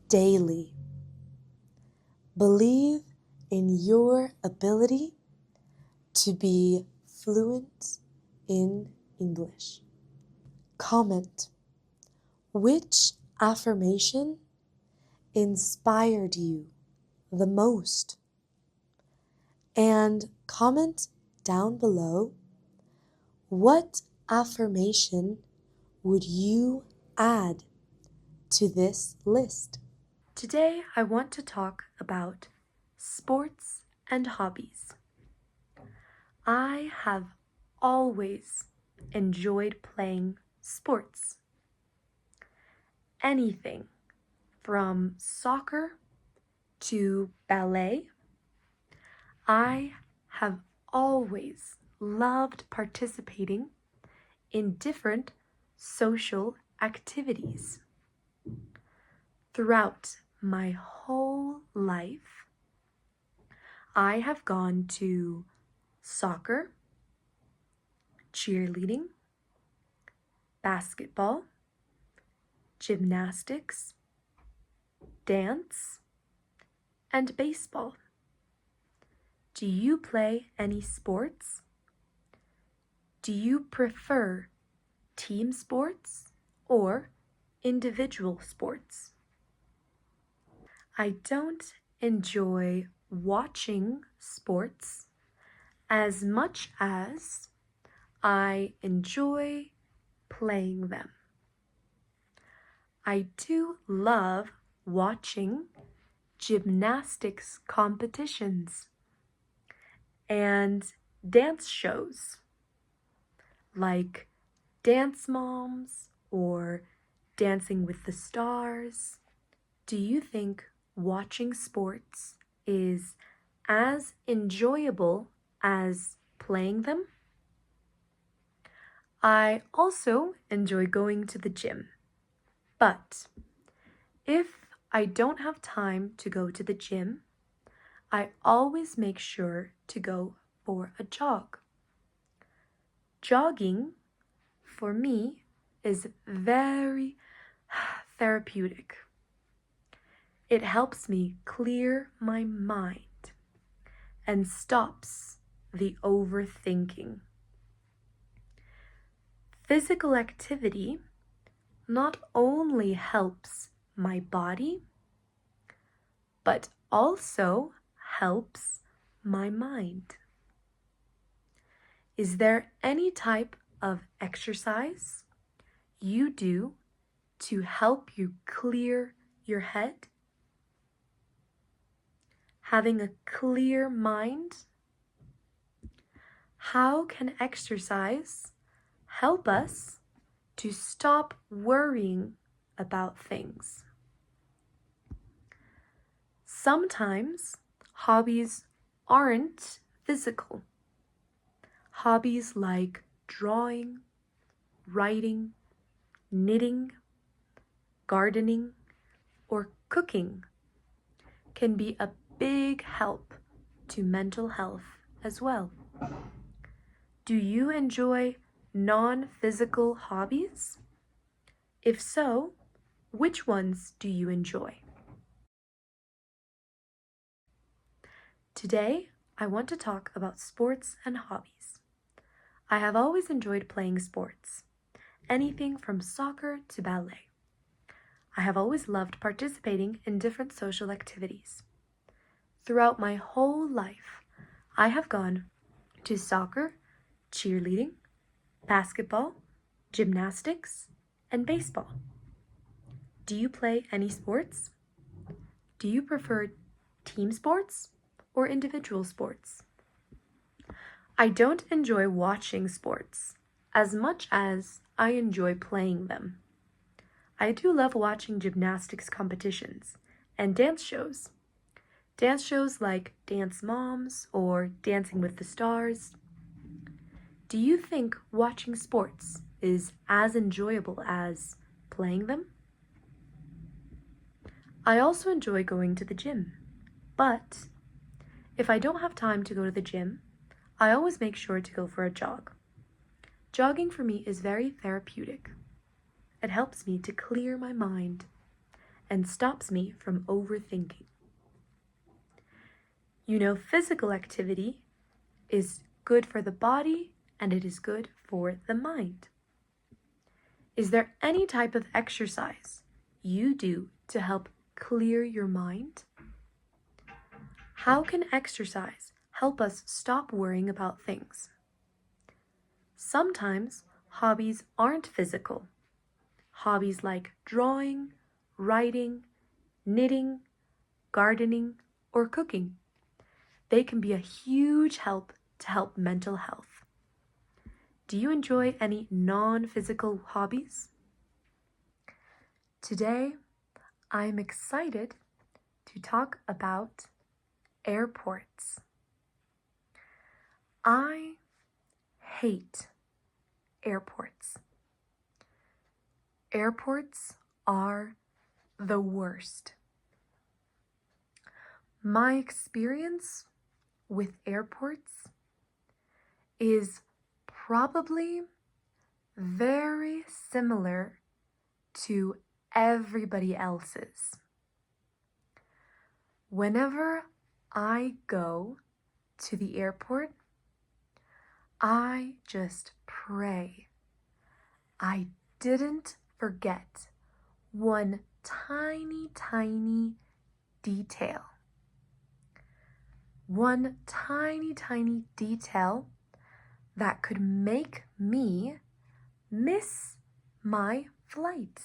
daily. Believe in your ability to be fluent in English. Comment which affirmation inspired you the most, and comment down below what affirmation would you add to this list. Today I want to talk about sports and hobbies. I have always enjoyed playing sports. Anything from soccer to ballet. I have always loved participating in different social activities. Throughout my whole life, I have gone to soccer, cheerleading, basketball, gymnastics, dance, and baseball. Do you play any sports? Do you prefer team sports or individual sports? I don't enjoy watching sports as much as I enjoy playing them. I do love watching gymnastics competitions and dance shows like Dance Moms or Dancing with the Stars. Do you think watching sports is as enjoyable as playing them? I also enjoy going to the gym, but if I don't have time to go to the gym, I always make sure to go for a jog. Jogging, for me, is very therapeutic. It helps me clear my mind and stops the overthinking. Physical activity not only helps my body, but also helps my mind. Is there any type of exercise you do to help you clear your head? Having a clear mind? How can exercise help us to stop worrying about things? Sometimes hobbies aren't physical. Hobbies like drawing, writing, knitting, gardening, or cooking can be a big help to mental health as well. Do you enjoy non-physical hobbies? If so, which ones do you enjoy? Today, I want to talk about sports and hobbies. I have always enjoyed playing sports, anything from soccer to ballet. I have always loved participating in different social activities. Throughout my whole life, I have gone to soccer, cheerleading, basketball, gymnastics, and baseball. Do you play any sports? Do you prefer team sports or individual sports? I don't enjoy watching sports as much as I enjoy playing them. I do love watching gymnastics competitions and dance shows. Dance shows like Dance Moms or Dancing with the Stars. Do you think watching sports is as enjoyable as playing them? I also enjoy going to the gym, but if I don't have time to go to the gym, I always make sure to go for a jog. Jogging for me is very therapeutic. It helps me to clear my mind and stops me from overthinking. You know, physical activity is good for the body and it is good for the mind. Is there any type of exercise you do to help clear your mind? How can exercise help us stop worrying about things? Sometimes hobbies aren't physical. Hobbies like drawing, writing, knitting, gardening, or cooking. They can be a huge help to help mental health. Do you enjoy any non-physical hobbies? Today, I'm excited to talk about airports. I hate airports. Airports are the worst. My experience with airports is probably very similar to everybody else's. Whenever I go to the airport, I just pray I didn't forget one tiny detail. One tiny detail that could make me miss my flight.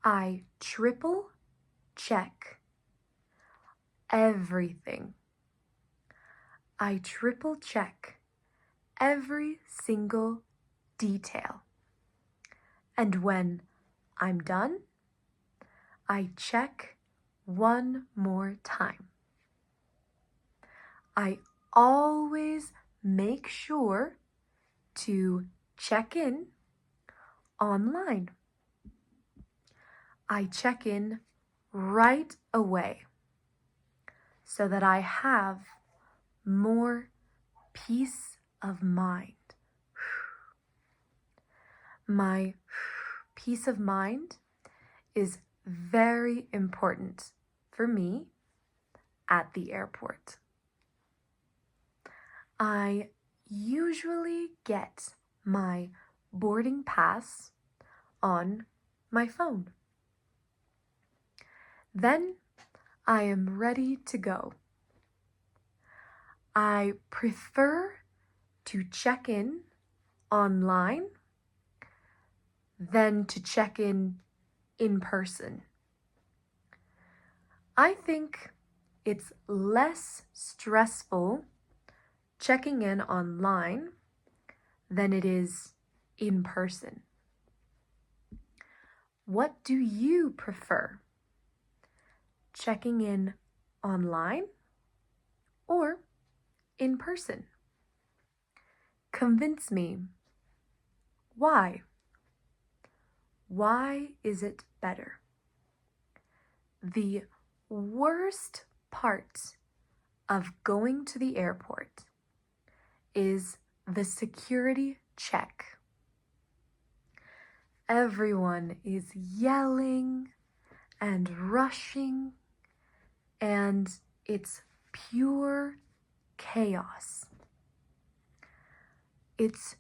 I triple check everything. I triple check every single detail. And when I'm done, I check one more time. I always make sure to check in online. I check in right away so that I have more peace of mind. My peace of mind is very important for me at the airport. I usually get my boarding pass on my phone. Then I am ready to go. I prefer to check in online than to check in person. I think it's less stressful checking in online than it is in person. What do you prefer? Checking in online or in person? Convince me. Why? Why is it better? The worst part of going to the airport is the security check. Everyone is yelling and rushing, and it's pure chaos. It's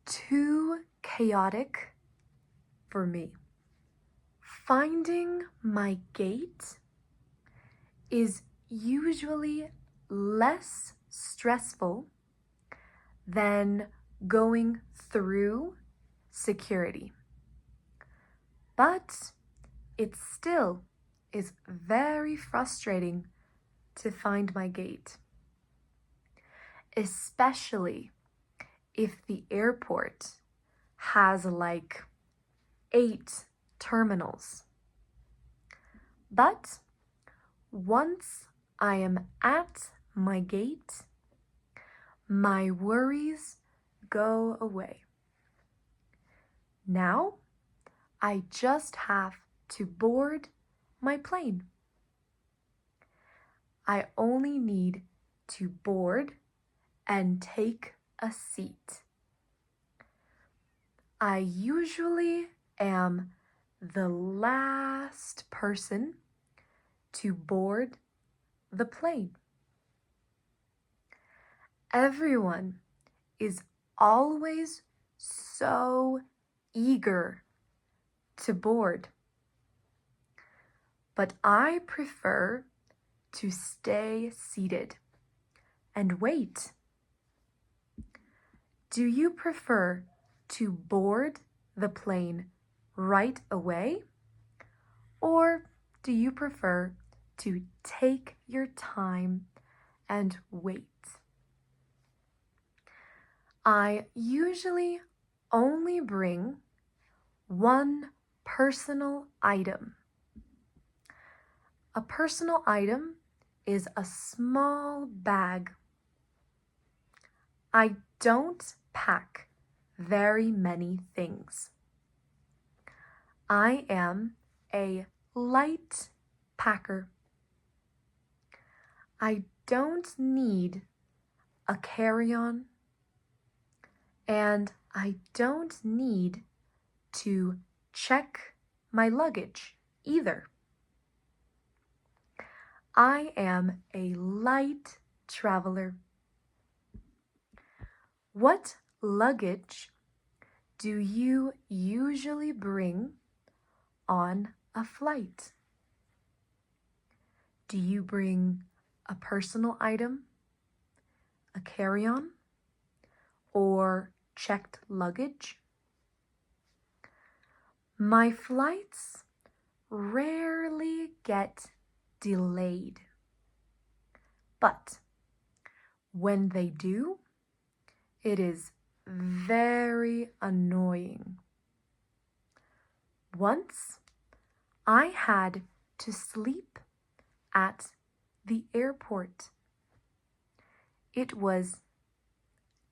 too chaotic for me. Finding my gate is usually less stressful than going through security. But it still is very frustrating to find my gate, especially if the airport has like 8 terminals. But Once I am at my gate, my worries go away. Now I just have to board my plane. I only need to board and take a seat. I usually am the last person to board the plane. Everyone is always so eager to board, but I prefer to stay seated and wait. Do you prefer to board the plane right away, or do you prefer to take your time and wait? I usually only bring one personal item. A personal item is a small bag. I don't pack very many things. I am a light packer. I don't need a carry-on, and I don't need to check my luggage either. I am a light traveler. What luggage do you usually bring on a flight? Do you bring a personal item, a carry-on, or checked luggage? My flights rarely get delayed, but when they do, it is very annoying. Once I had to sleep at the airport. It was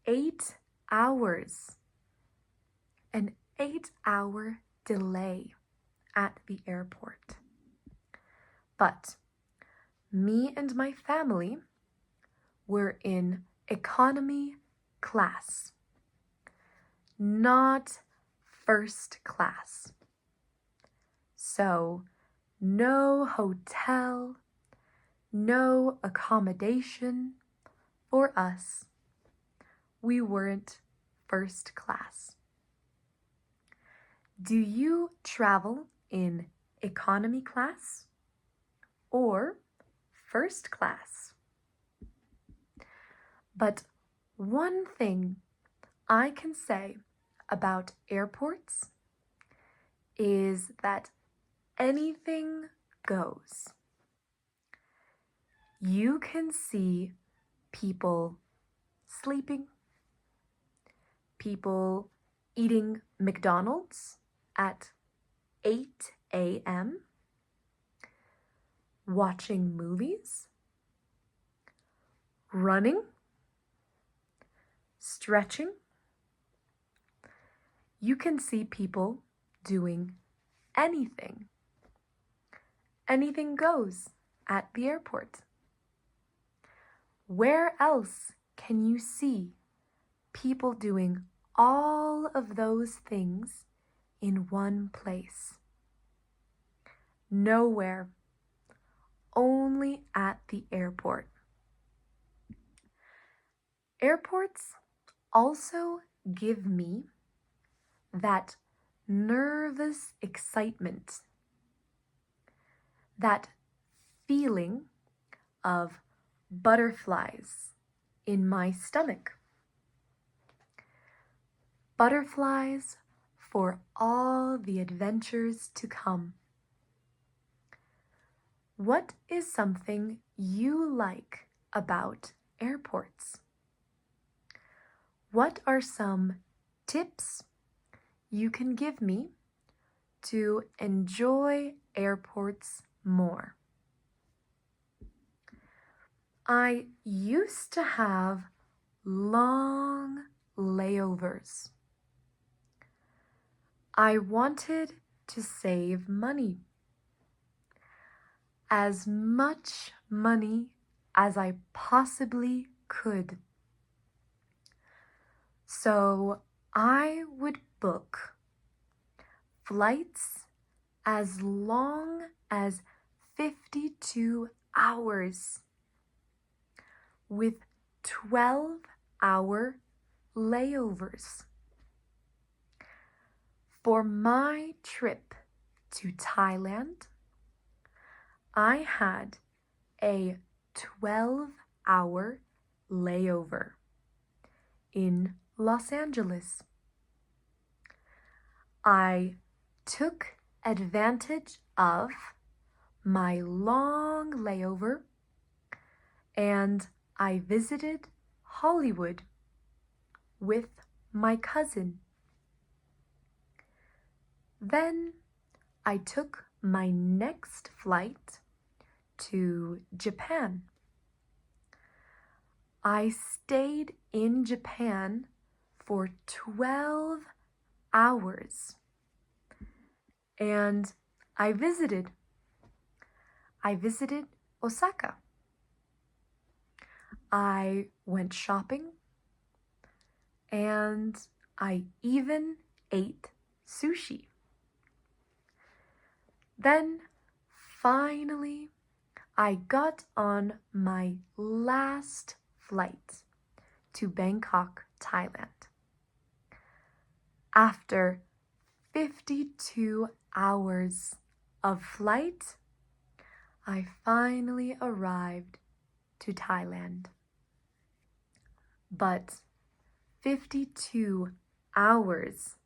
8 hours, an 8-hour delay at the airport. But me and my family were in economy class, not first class. So no hotel, no accommodation for us. We weren't first class. Do you travel in economy class or first class? But one thing I can say about airports is that anything goes. You can see people sleeping, people eating McDonald's at 8 a.m., watching movies, running, stretching. You can see people doing anything. Anything goes at the airport. Where else can you see people doing all of those things in one place? Nowhere. Only at the airport. Airports also give me that nervous excitement, that feeling of butterflies in my stomach. Butterflies for all the adventures to come. What is something you like about airports? What are some tips you can give me to enjoy airports more? I used to have long layovers. I wanted to save money. As much money as I possibly could. So I would book flights as long as 52 hours with 12-hour layovers. For my trip to Thailand, I had a 12-hour layover in Los Angeles. I took advantage of my long layover and I visited Hollywood with my cousin. Then I took my next flight to Japan. I stayed in Japan for 12 hours and I visited Osaka. I went shopping and I even ate sushi. Then finally I got on my last flight to Bangkok, Thailand. After 52 hours of flight, I finally arrived to Thailand. But 52 hours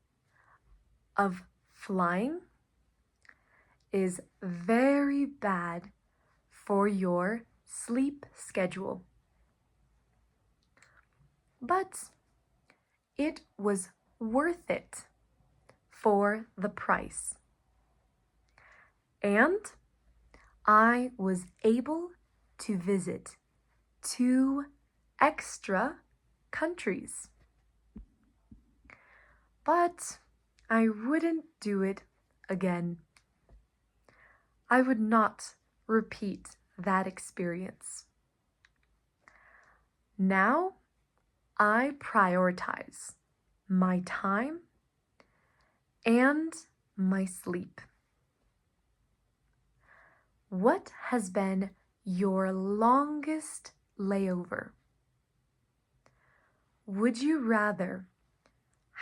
of flying is very bad for your sleep schedule. But it was worth it for the price. And I was able to visit 2 extra countries. But I wouldn't do it again. I would not repeat that experience. Now I prioritize my time and my sleep. What has been your longest layover? Would you rather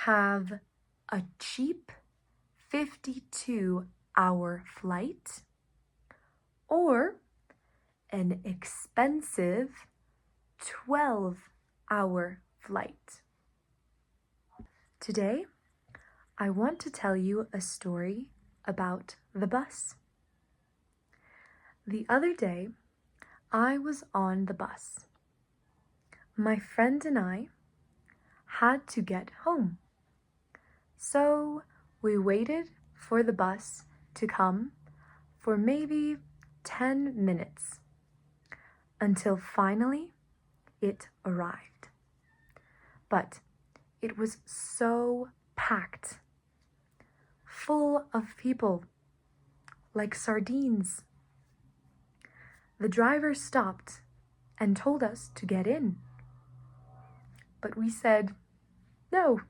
have a cheap 52-hour flight or an expensive 12-hour flight? Today, I want to tell you a story about the bus. The other day, I was on the bus. My friend and I had to get home. So we waited for the bus to come for maybe 10 minutes until finally it arrived. But it was so packed, full of people, like sardines. The driver stopped and told us to get in. But we said, no,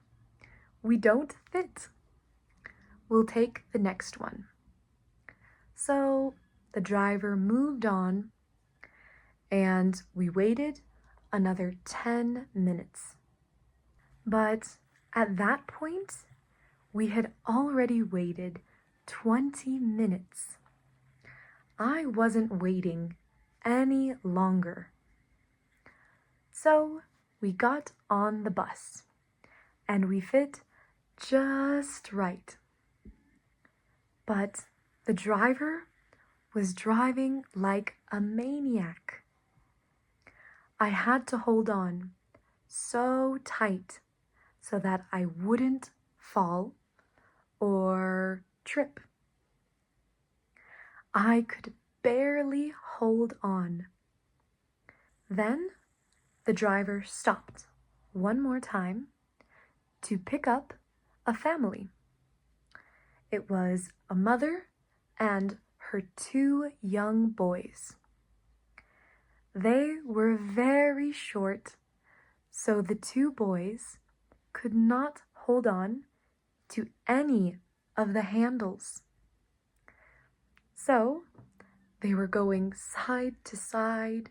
we don't fit. We'll take the next one. So the driver moved on and we waited another 10 minutes. But at that point, we had already waited 20 minutes. I wasn't waiting any longer. So we got on the bus and we fit just right. But the driver was driving like a maniac. I had to hold on so tight so that I wouldn't fall or trip. I could barely hold on. Then the driver stopped one more time to pick up a family. It was a mother and her 2 young boys. They were very short, so the 2 boys could not hold on to any of the handles. So they were going side to side,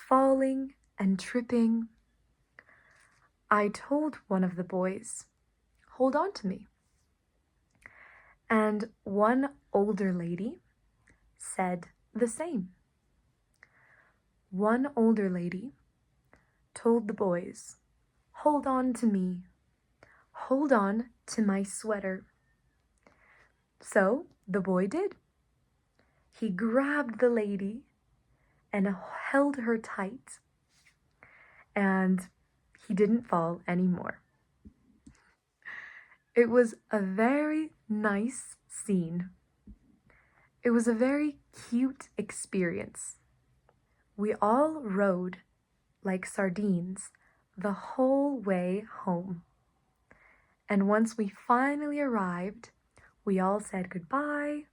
falling and tripping. I told one of the boys, "Hold on to me." And one older lady said the same. One older lady told the boys, "Hold on to me. Hold on to my sweater." So the boy did. He grabbed the lady and held her tight, and he didn't fall anymore. It was a very nice scene. It was a very cute experience. We all rode like sardines the whole way home. And once we finally arrived, we all said goodbye,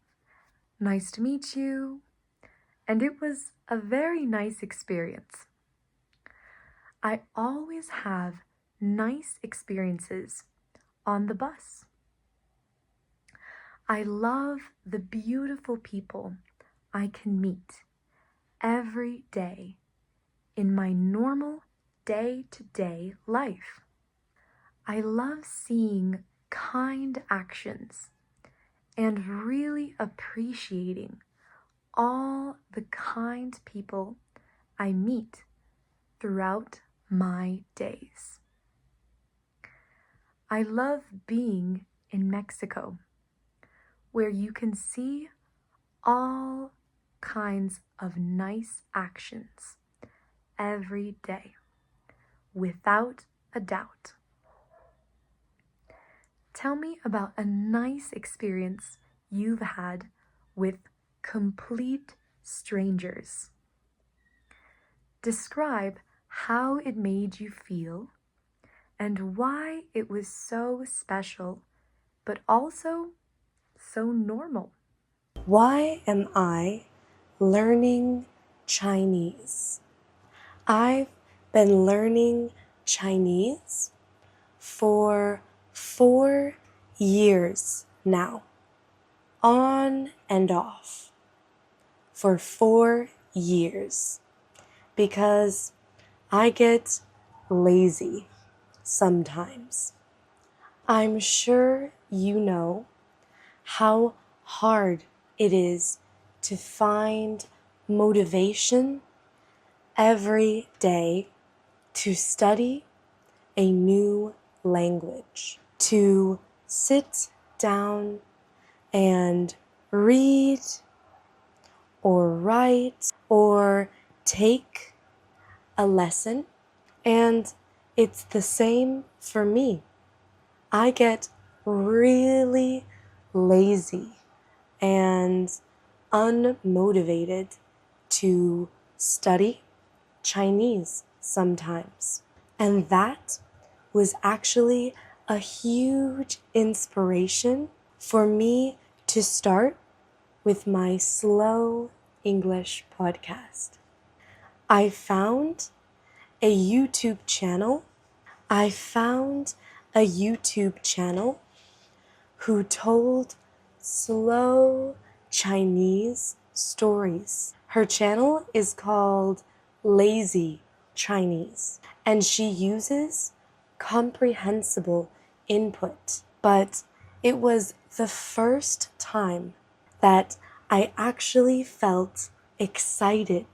"Nice to meet you," and it was a very nice experience. I always have nice experiences on the bus. I love the beautiful people I can meet every day in my normal day-to-day life. I love seeing kind actions and really appreciating all the kind people I meet throughout my days. I love being in Mexico, where you can see all kinds of nice actions every day, without a doubt. Tell me about a nice experience you've had with complete strangers. Describe how it made you feel and why it was so special, but also so normal. Why am I learning Chinese? I've been learning Chinese for 4 years now, on and off, for 4 years, because I get lazy sometimes. I'm sure you know how hard it is to find motivation every day to study a new language, to sit down and read or write or take a lesson. And it's the same for me. I get really lazy and unmotivated to study Chinese sometimes. And that was actually a huge inspiration for me to start with my Slow English podcast. I found a YouTube channel. Who told slow Chinese stories. Her channel is called Lazy Chinese, and she uses comprehensible input. But it was the first time that I actually felt excited.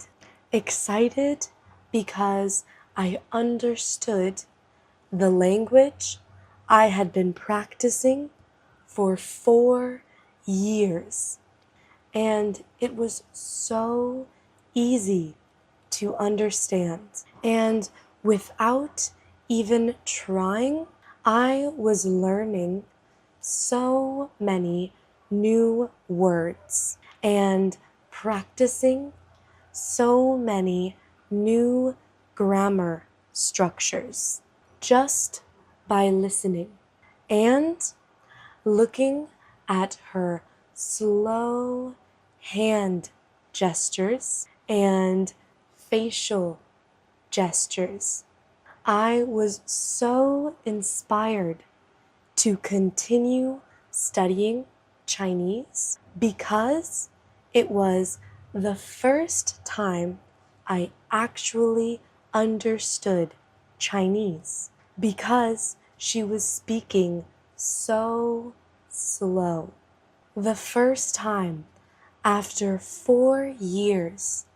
Excited because I understood the language I had been practicing for 4 years. And it was so easy to understand. And without even trying, I was learning so many new words and practicing so many new grammar structures just by listening and looking at her slow hand gestures and facial gestures. I was so inspired to continue studying Chinese because it was the first time I actually understood Chinese because she was speaking so slow. The first time after 4 years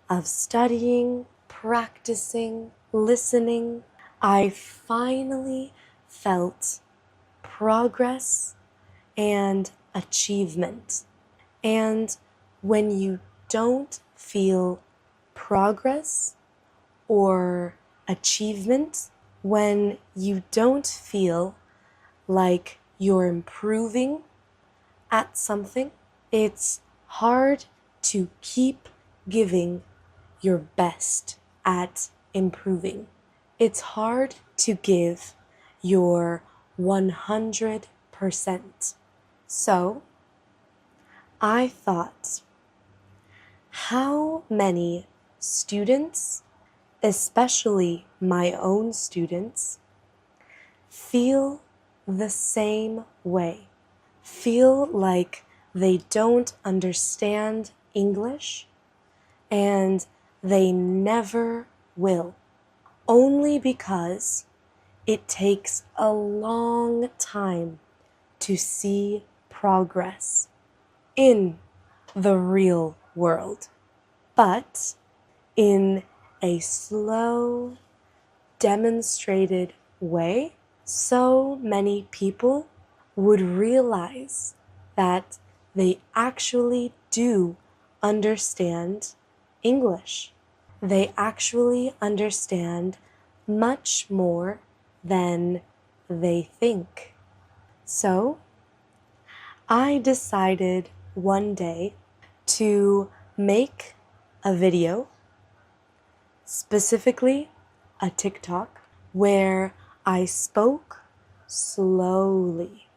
of studying, practicing, listening, I finally felt progress and achievement. And when you don't feel progress or achievement, when you don't feel like you're improving at something, it's hard to keep giving your best at improving. It's hard to give your 100%. So, I thought, how many students, especially my own students, feel the same way? Feel like they don't understand English and they never will, only because it takes a long time to see progress in the real world. But in a slow, demonstrated way, so many people would realize that they actually do understand English. They actually understand much more than they think. So, I decided one day to make a video, specifically a TikTok, where I spoke slowly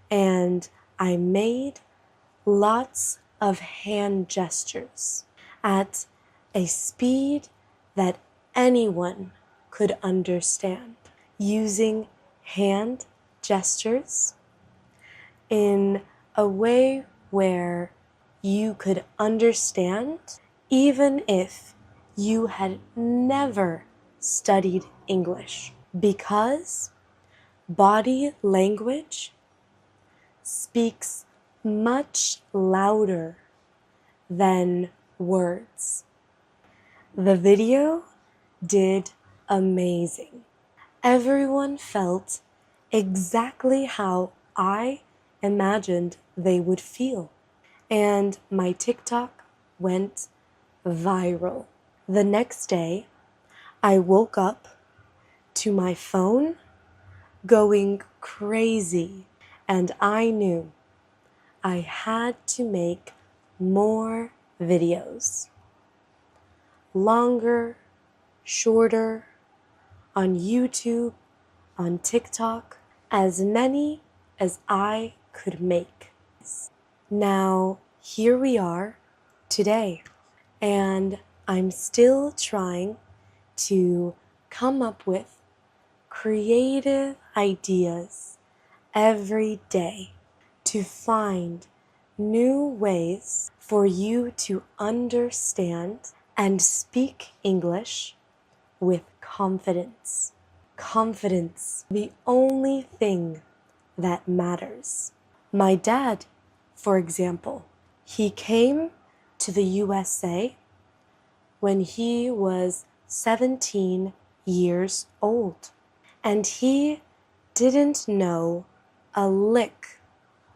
and I made lots of hand gestures at a speed that anyone could understand, using hand gestures in a way where you could understand even if you had never studied English, because body language speaks much louder than words. The video did amazing. Everyone felt exactly how I imagined they would feel. And my TikTok went viral. The next day, I woke up to my phone going crazy, and I knew I had to make more videos. Longer, shorter, on YouTube, on TikTok, as many as I could make. Now, here we are today, and I'm still trying to come up with creative ideas every day to find new ways for you to understand and speak English with confidence. Confidence, the only thing that matters. My dad, for example, he came to the USA when he was 17 years old, and he didn't know a lick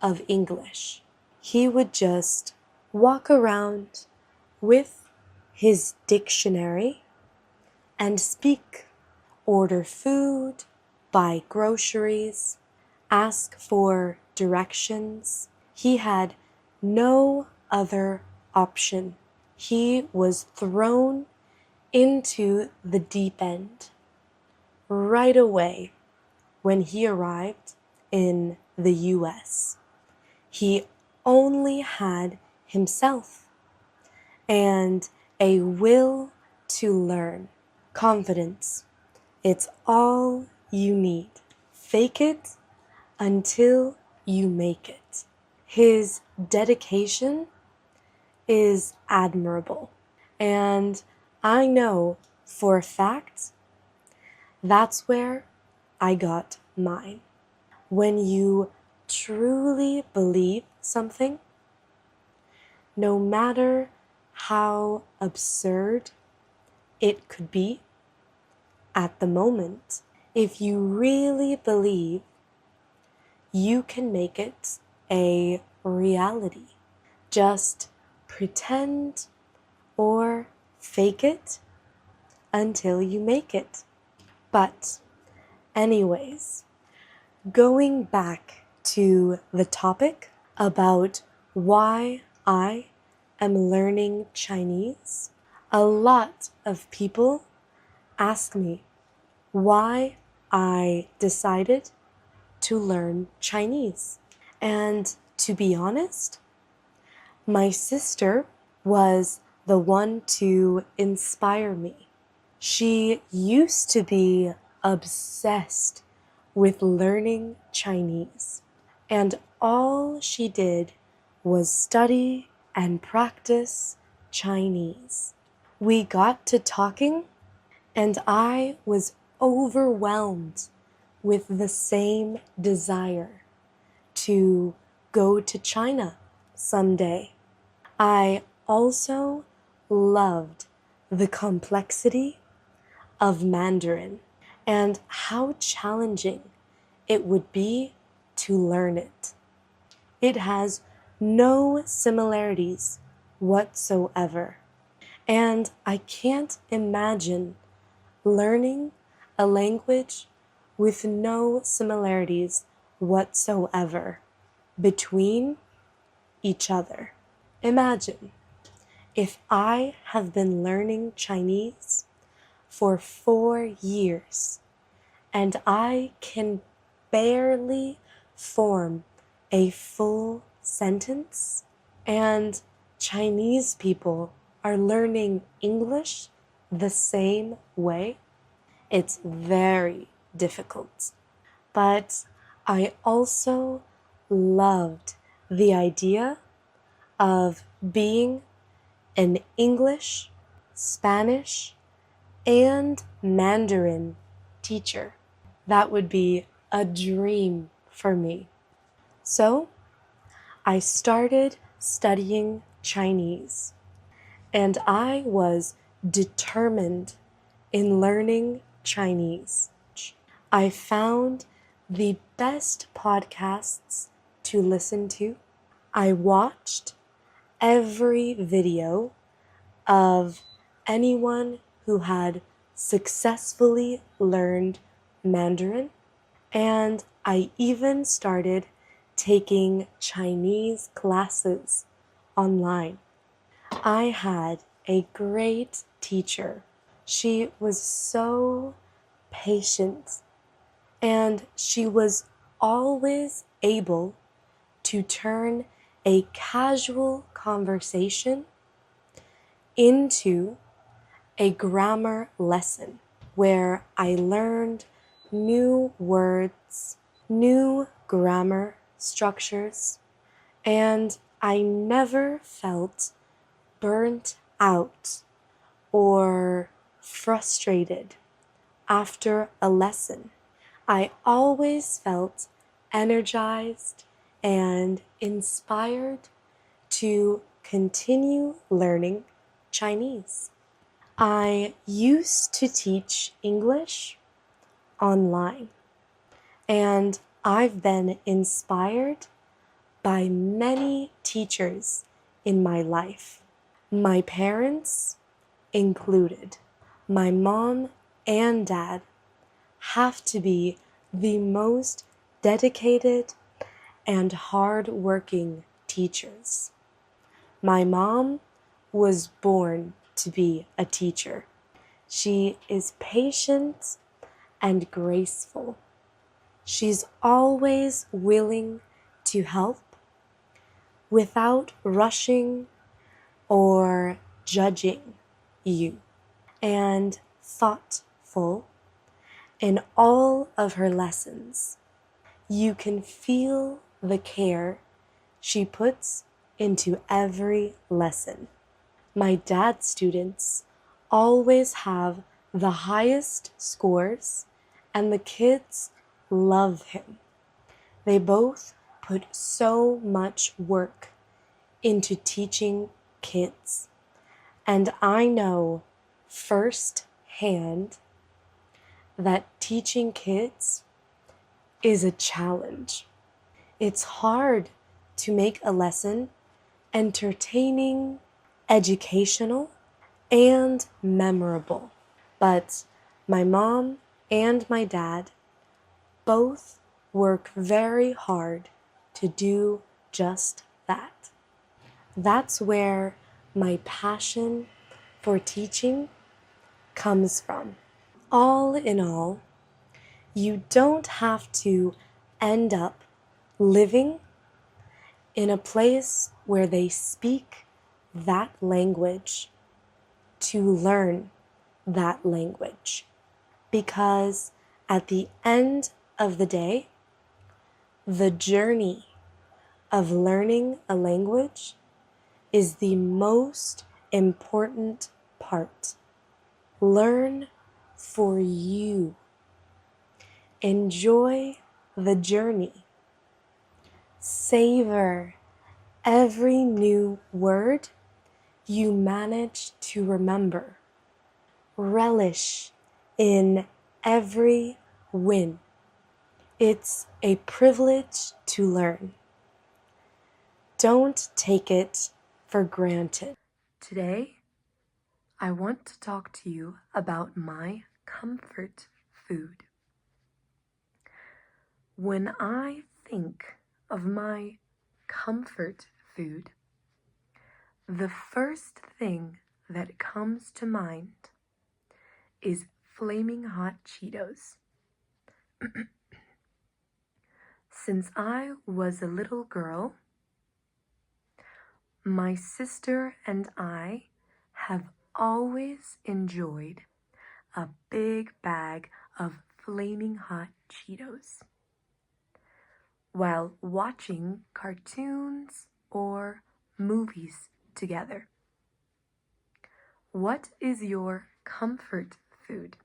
of English. He would just walk around with his dictionary and speak, order food, buy groceries, ask for directions. He had no other option. He was thrown into the deep end right away when he arrived in the US. He only had himself and a will to learn. Confidence. It's all you need. Fake it until you make it. His dedication is admirable. And I know for a fact that's where I got mine. When you truly believe something, no matter how absurd it could be at the moment, if you really believe, you can make it a reality. Just pretend or fake it until you make it. But anyways, going back to the topic about why I am learning Chinese, a lot of people ask me why I decided to learn Chinese. And to be honest, my sister was the one to inspire me. She used to be obsessed with learning Chinese, and all she did was study and practice Chinese. We got to talking, and I was overwhelmed with the same desire to go to China someday. I also loved the complexity of Mandarin and how challenging it would be to learn it. It has no similarities whatsoever, and I can't imagine learning a language with no similarities whatsoever between each other. Imagine if I have been learning Chinese for 4 years and I can barely form a full sentence, and Chinese people are learning English the same way. It's very difficult. But I also loved the idea of being an English, Spanish, and Mandarin teacher. That would be a dream for me. So I started studying Chinese, and I was determined in learning Chinese. I found the best podcasts to listen to. I watched every video of anyone who had successfully learned Mandarin, and I even started taking Chinese classes online. I had a great teacher. She was so patient, and she was always able to turn a casual conversation into a grammar lesson where I learned new words, new grammar structures, and I never felt burnt out or frustrated after a lesson. I always felt energized and inspired to continue learning Chinese. I used to teach English online, and I've been inspired by many teachers in my life, my parents included. My mom and dad have to be the most dedicated and hard-working teachers. My mom was born to be a teacher, She is patient and graceful. She's always willing to help without rushing or judging you, and thoughtful in all of her lessons. You can feel the care she puts into every lesson. My dad's students always have the highest scores, and the kids love him. They both put so much work into teaching kids, and I know firsthand that teaching kids is a challenge. It's hard to make a lesson entertaining, educational, and memorable. But my mom and my dad both work very hard to do just that. That's where my passion for teaching comes from. All in all, you don't have to end up living in a place where they speak that language to learn that language. Because at the end of the day, the journey of learning a language is the most important part. Learn for you. Enjoy the journey. Savor every new word you manage to remember. Relish in every win. It's a privilege to learn. Don't take it for granted. Today, I want to talk to you about my comfort food. When I think of my comfort food, the first thing that comes to mind is flaming hot Cheetos. Since I was a little girl, my sister and I have always enjoyed a big bag of flaming hot Cheetos while watching cartoons or movies together. What is your comfort food?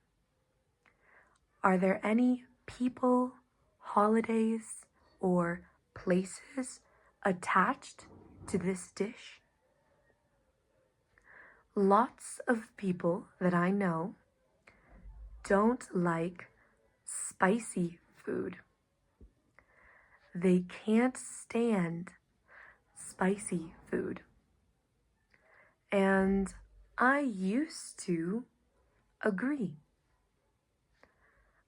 Are there any people, holidays, or places attached to this dish? Lots of people that I know don't like spicy food. They can't stand spicy food. And I used to agree.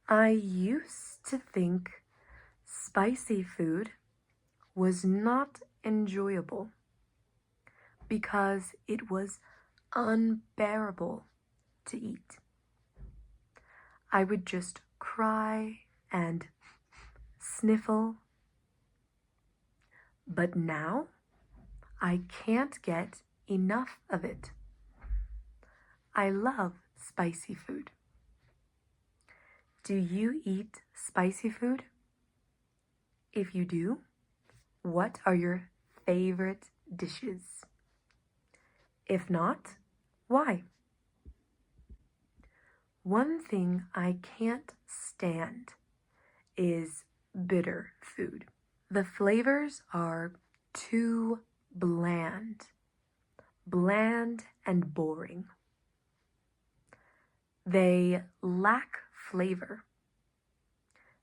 I used to think spicy food was not enjoyable because it was unbearable to eat. I would just cry and sniffle. But now I can't get enough of it. I love spicy food. Do you eat spicy food? If you do, what are your favorite dishes? If not, why? One thing I can't stand is bitter food. The flavors are too bland and boring. They lack flavor.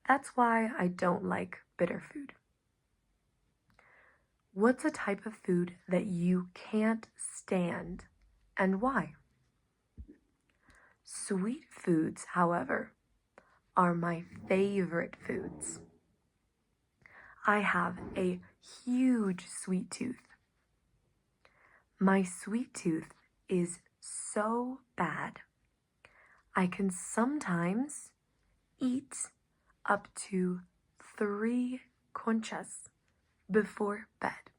That's why I don't like bitter food. What's a type of food that you can't stand and why? Sweet foods, however, are my favorite foods. I have a huge sweet tooth. My sweet tooth is so bad, I can sometimes eat up to 3 conchas before bed.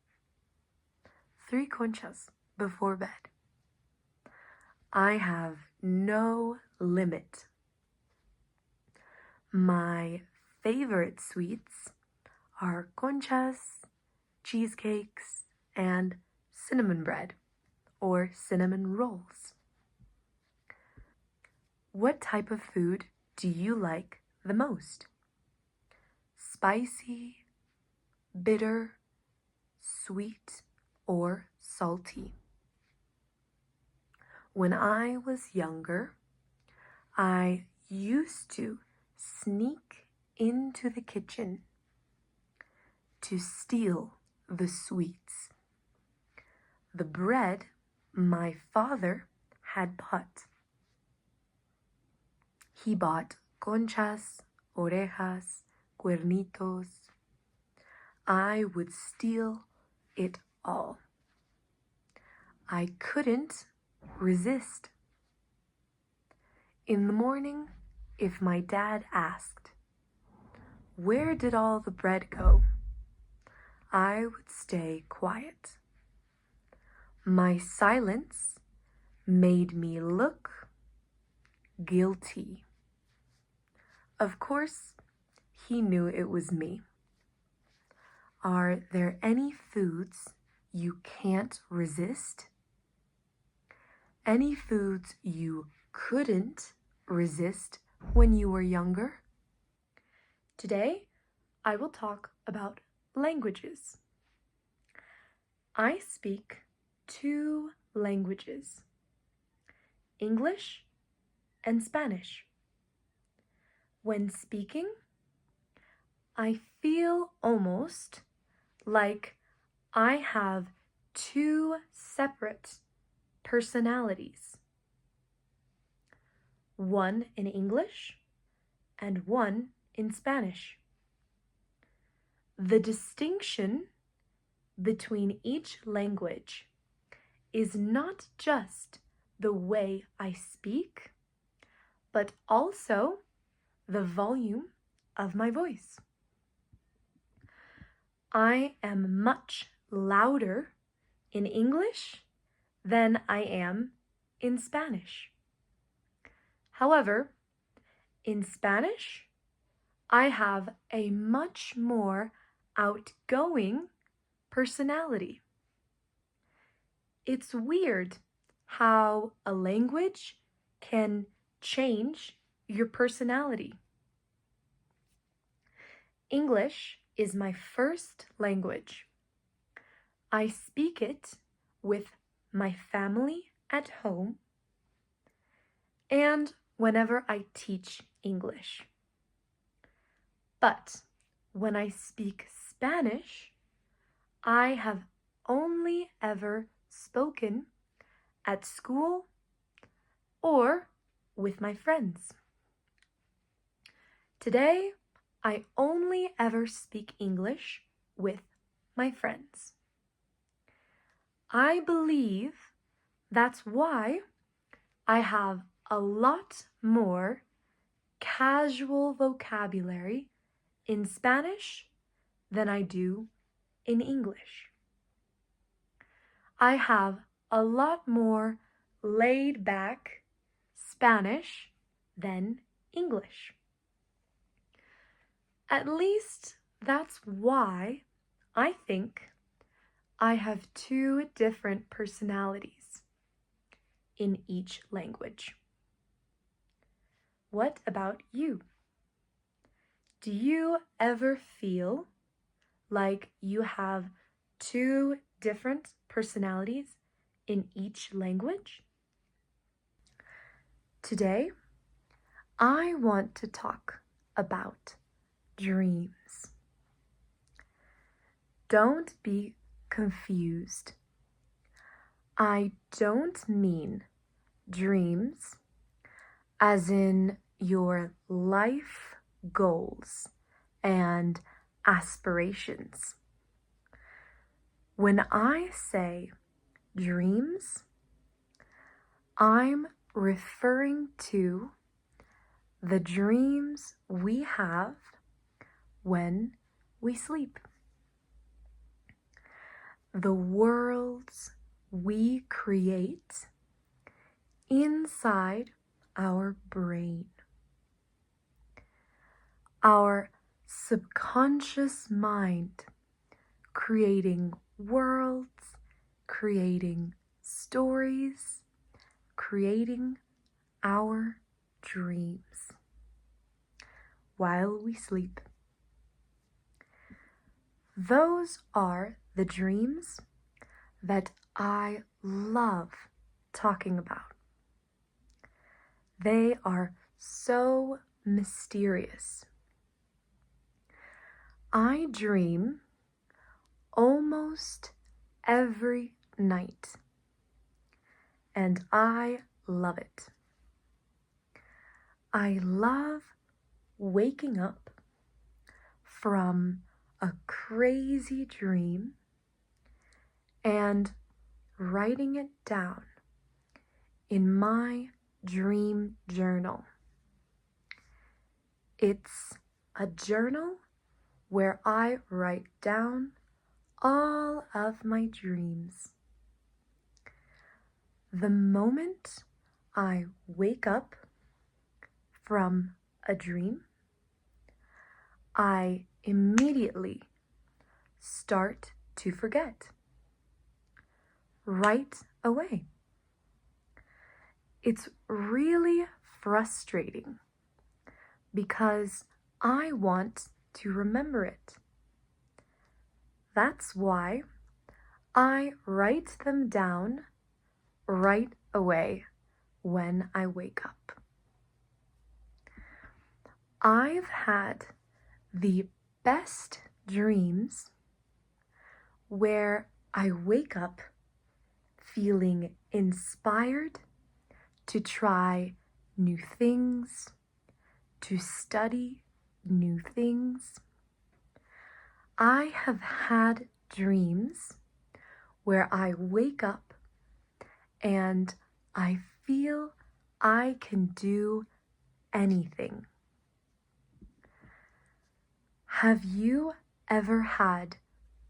3 conchas before bed. I have no limit. My favorite sweets are conchas, cheesecakes, and cinnamon bread or cinnamon rolls. What type of food do you like the most? Spicy, bitter, sweet, or salty? When I was younger, I used to sneak into the kitchen to steal the sweets. The bread my father had bought. He bought conchas, orejas, cuernitos. I would steal it all. I couldn't resist. In the morning, if my dad asked, "Where did all the bread go?" I would stay quiet. My silence made me look guilty. Of course, he knew it was me. Are there any foods you can't resist? Any foods you couldn't resist when you were younger? Today, I will talk about languages. I speak 2 languages, English and Spanish. When speaking, I feel almost like I have 2 separate personalities. One in English and one in Spanish. The distinction between each language is not just the way I speak, but also the volume of my voice. I am much louder in English than I am in Spanish. However, in Spanish, I have a much more outgoing personality. It's weird how a language can change your personality. English is my first language. I speak it with my family at home and whenever I teach English. But when I speak Spanish, I have only ever spoken at school or with my friends. Today, I only ever speak English with my friends. I believe that's why I have a lot more casual vocabulary in Spanish than I do in English. I have a lot more laid back Spanish than English. At least that's why I think I have 2 different personalities in each language. What about you? Do you ever feel like you have 2 different personalities in each language? Today, I want to talk about dreams. Don't be confused. I don't mean dreams as in your life goals and aspirations. When I say dreams, I'm referring to the dreams we have when we sleep. The worlds we create inside our brain. Our subconscious mind creating worlds, creating stories, creating our dreams while we sleep. Those are the dreams that I love talking about. They are so mysterious. I dream almost every night, and I love it. I love waking up from a crazy dream and writing it down in my dream journal. It's a journal where I write down all of my dreams. The moment I wake up from a dream, I immediately start to forget right away. It's really frustrating because I want to remember it. That's why I write them down right away when I wake up. I've had the best dreams where I wake up feeling inspired to try new things, to study new things. I have had dreams where I wake up and I feel I can do anything. Have you ever had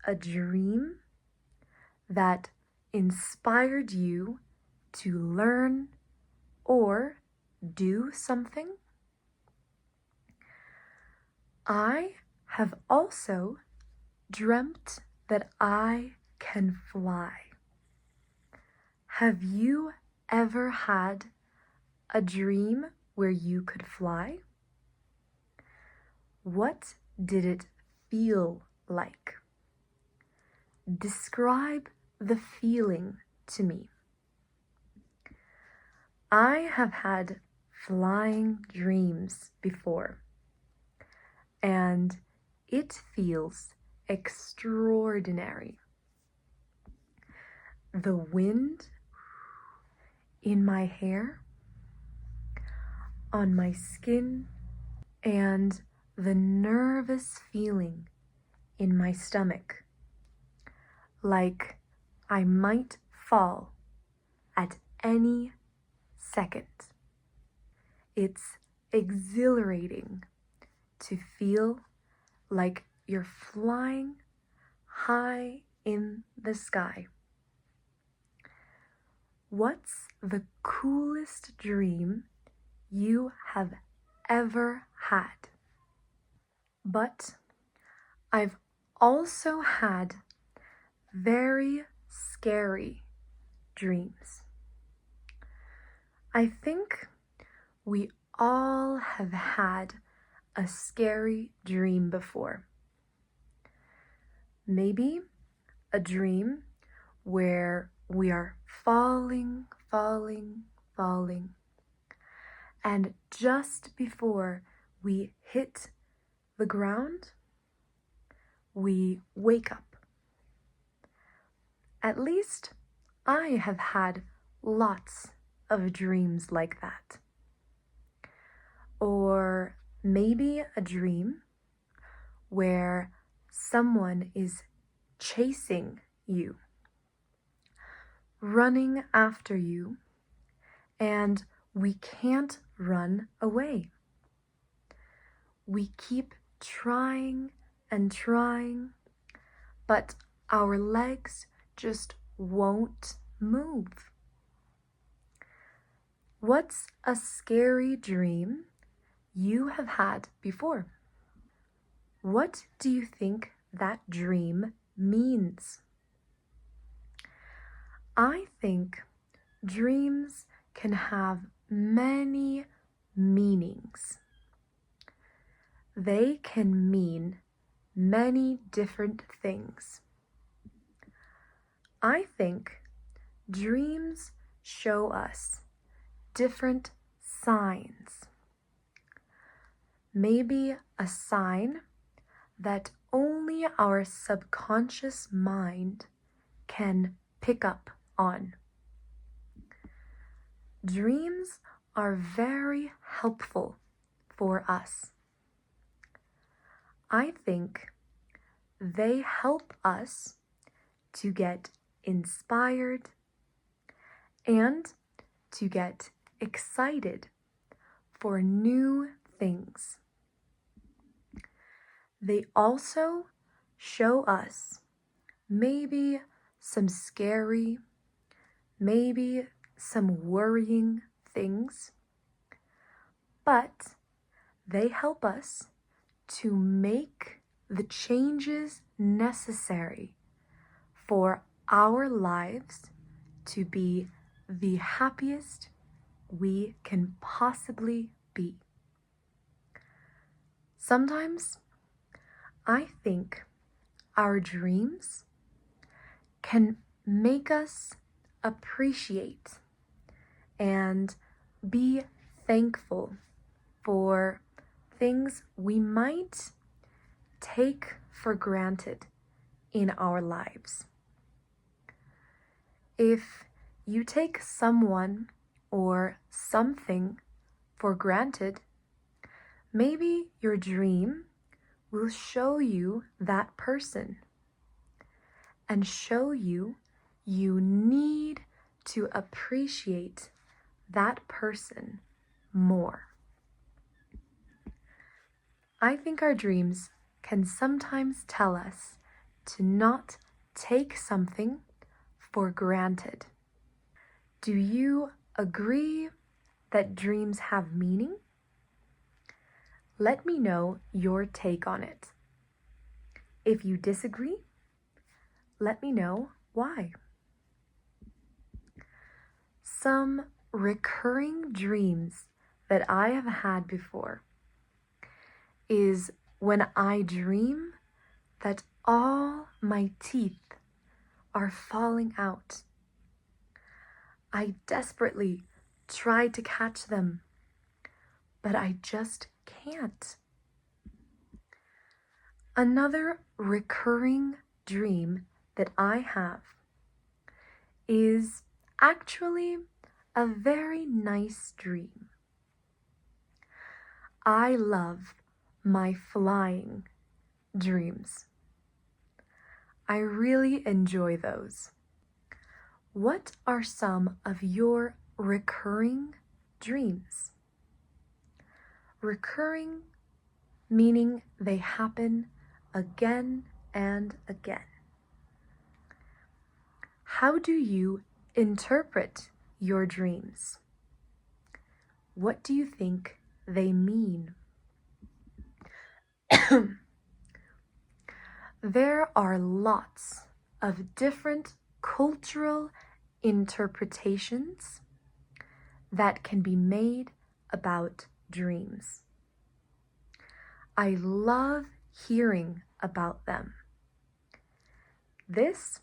a dream that inspired you to learn or do something? I have also dreamt that I can fly. Have you ever had a dream where you could fly? What did it feel like? Describe the feeling to me. I have had flying dreams before, and it feels extraordinary. The wind in my hair, on my skin, and the nervous feeling in my stomach, like I might fall at any second. It's exhilarating to feel like you're flying high in the sky. What's the coolest dream you have ever had? But I've also had very scary dreams. I think we all have had a scary dream before. Maybe a dream where we are falling, and just before we hit the ground, we wake up. At least I have had lots of dreams like that. Or maybe a dream where someone is chasing you, running after you, and we can't run away. we keep trying and trying, but our legs just won't move. What's a scary dream you have had before? What do you think that dream means? I think dreams can have many meanings. They can mean many different things. I think dreams show us different signs. Maybe a sign that only our subconscious mind can pick up on. Dreams are very helpful for us. I think they help us to get inspired and to get excited for new things. They also show us maybe some scary, maybe some worrying things, but they help us to make the changes necessary for our lives to be the happiest we can possibly be. Sometimes I think our dreams can make us appreciate and be thankful for things we might take for granted in our lives. If you take someone or something for granted, maybe your dream will show you that person and show you you need to appreciate that person more. I think our dreams can sometimes tell us to not take something for granted. Do you agree that dreams have meaning? Let me know your take on it. If you disagree, let me know why. Some recurring dreams that I have had before is when I dream that all my teeth are falling out. I desperately try to catch them, but I just can't. Another recurring dream that I have is actually a very nice dream. I love my flying dreams. I really enjoy those. What are some of your recurring dreams? Recurring meaning they happen again and again. How do you interpret your dreams? What do you think they mean? There are lots of different cultural interpretations that can be made about dreams. I love hearing about them. This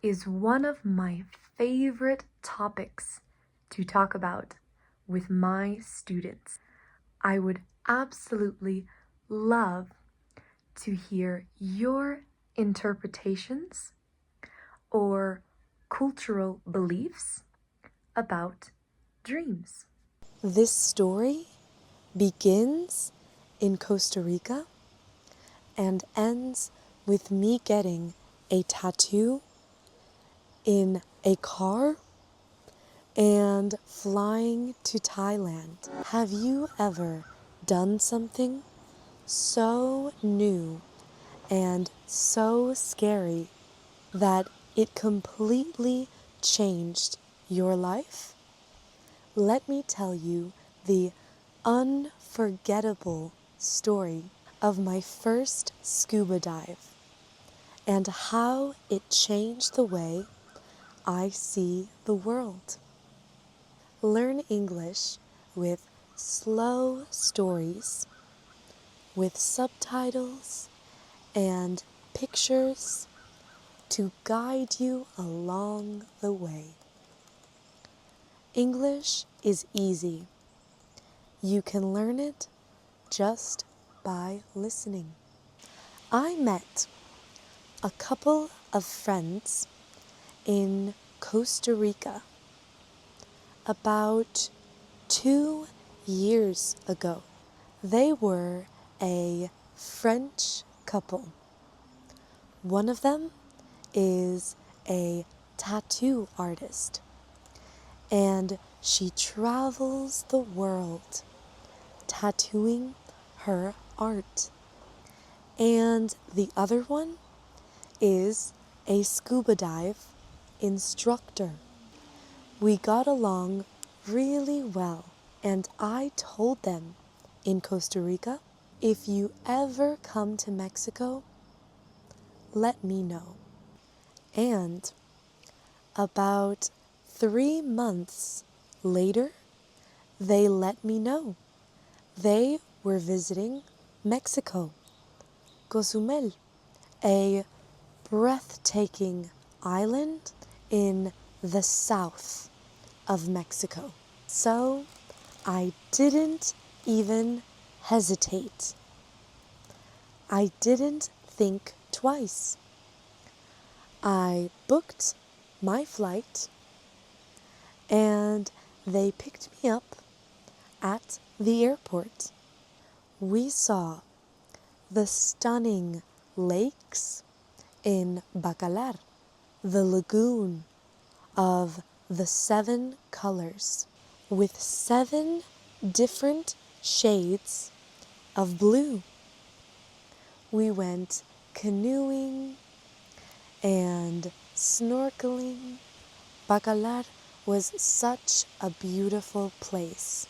is one of my favorite topics to talk about with my students. I would absolutely love to hear your interpretations or cultural beliefs about dreams. This story begins in Costa Rica and ends with me getting a tattoo in a car and flying to Thailand. Have you ever done something so new and so scary that it completely changed your life? Let me tell you the unforgettable story of my first scuba dive and how it changed the way I see the world. Learn English with slow stories, with subtitles and pictures to guide you along the way. English is easy. You can learn it just by listening. I met a couple of friends in Costa Rica about 2 years ago. They were a French couple. One of them is a tattoo artist, and she travels the world tattooing her art. And the other one is a scuba dive instructor. We got along really well, and I told them in Costa Rica, if you ever come to Mexico, let me know. And about 3 months later, they let me know. They were visiting Mexico, Cozumel, a breathtaking island in the south of Mexico. So I didn't even hesitate. I didn't think twice. I booked my flight and they picked me up at the airport. We saw the stunning lakes in Bacalar, the lagoon of the 7 colors with 7 different shades of blue. We went canoeing and snorkeling. Bacalar was such a beautiful place.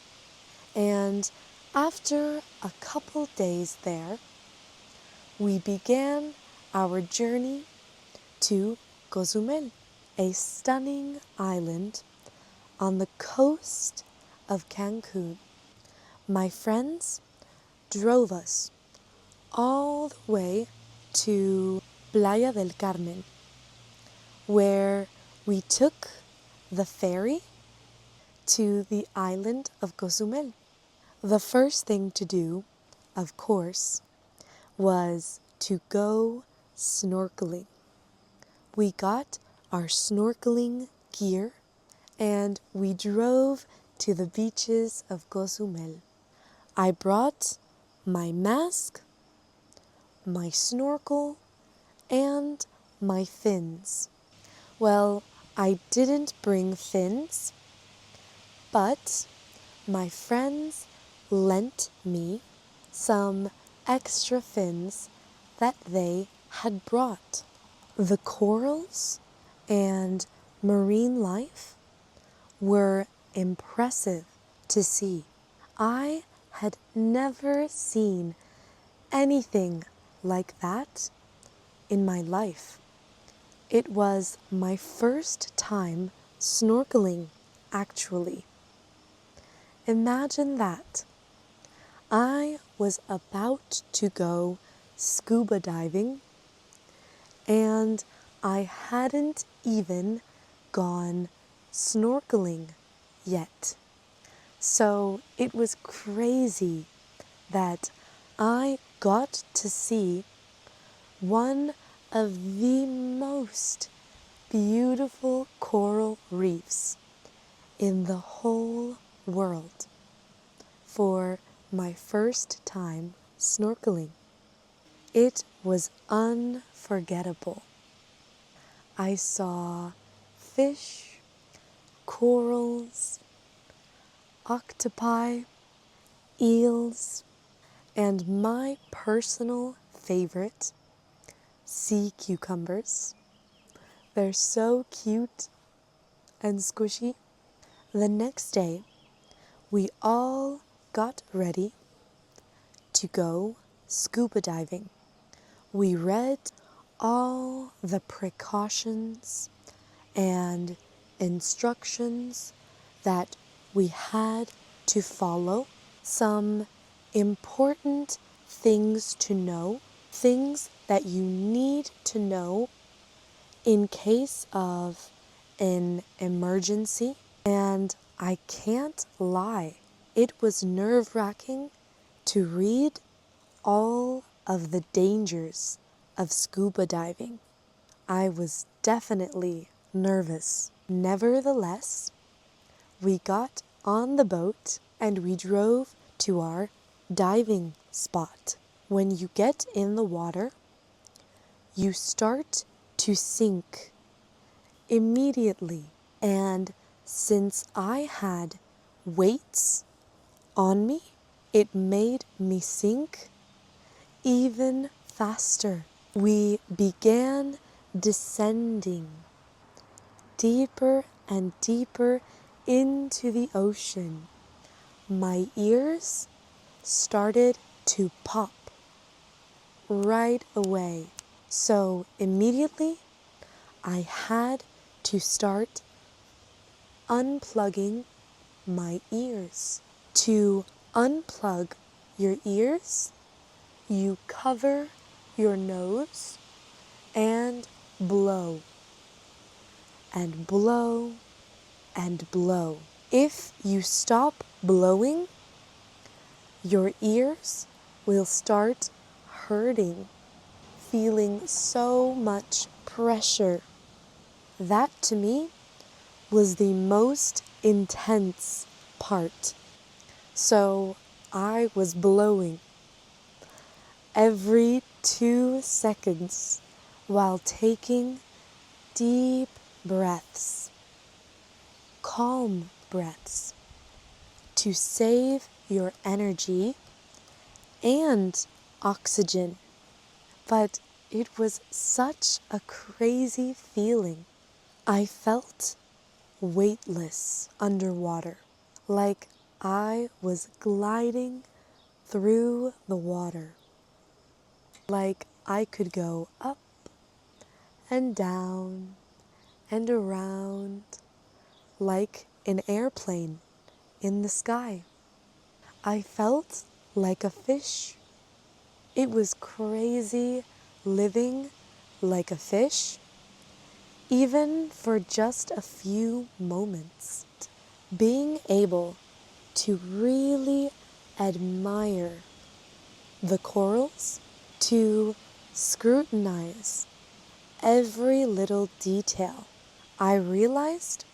And after a couple days there, we began our journey to Cozumel, a stunning island on the coast of Cancun. My friends drove us all the way to Playa del Carmen, where we took the ferry to the island of Cozumel. The first thing to do, of course, was to go snorkeling. We got our snorkeling gear and we drove to the beaches of Cozumel. I brought my mask, my snorkel, and my fins. Well, I didn't bring fins, but my friends lent me some extra fins that they had brought. The corals and marine life were impressive to see. I had never seen anything like that in my life. It was my first time snorkeling, actually. Imagine that. I was about to go scuba diving and I hadn't even gone snorkeling yet. So it was crazy that I got to see one of the most beautiful coral reefs in the whole world for my first time snorkeling. It was unforgettable. I saw fish, corals, octopi, eels, And my personal favorite, sea cucumbers. They're so cute and squishy. The next day, we all got ready to go scuba diving. We read all the precautions and instructions that we had to follow, some important things to know, things that you need to know in case of an emergency. And I can't lie, it was nerve-wracking to read all of the dangers of scuba diving. I was definitely nervous. Nevertheless, we got on the boat and we drove to our diving spot. When you get in the water, you start to sink immediately. And since I had weights on me, it made me sink even faster. We began descending deeper and deeper into the ocean. My ears started to pop right away. So immediately I had to start unplugging my ears. To unplug your ears, you cover your nose and blow, and blow, and blow. If you stop blowing, your ears will start hurting, feeling so much pressure. That to me was the most intense part. So I was blowing every 2 seconds while taking deep breaths, calm breaths, to save your energy and oxygen. But it was such a crazy feeling. I felt weightless underwater, like I was gliding through the water, like I could go up and down and around like an airplane in the sky. I felt like a fish. It was crazy living like a fish, even for just a few moments. Being able to really admire the corals, to scrutinize every little detail, I realized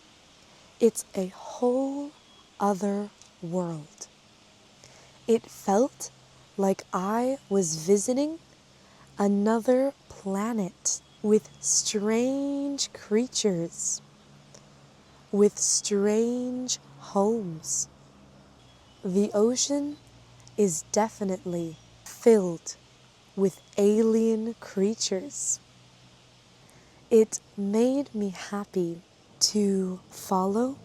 it's a whole other world. It felt like I was visiting another planet with strange creatures, with strange homes. The ocean is definitely filled with alien creatures. It made me happy to follow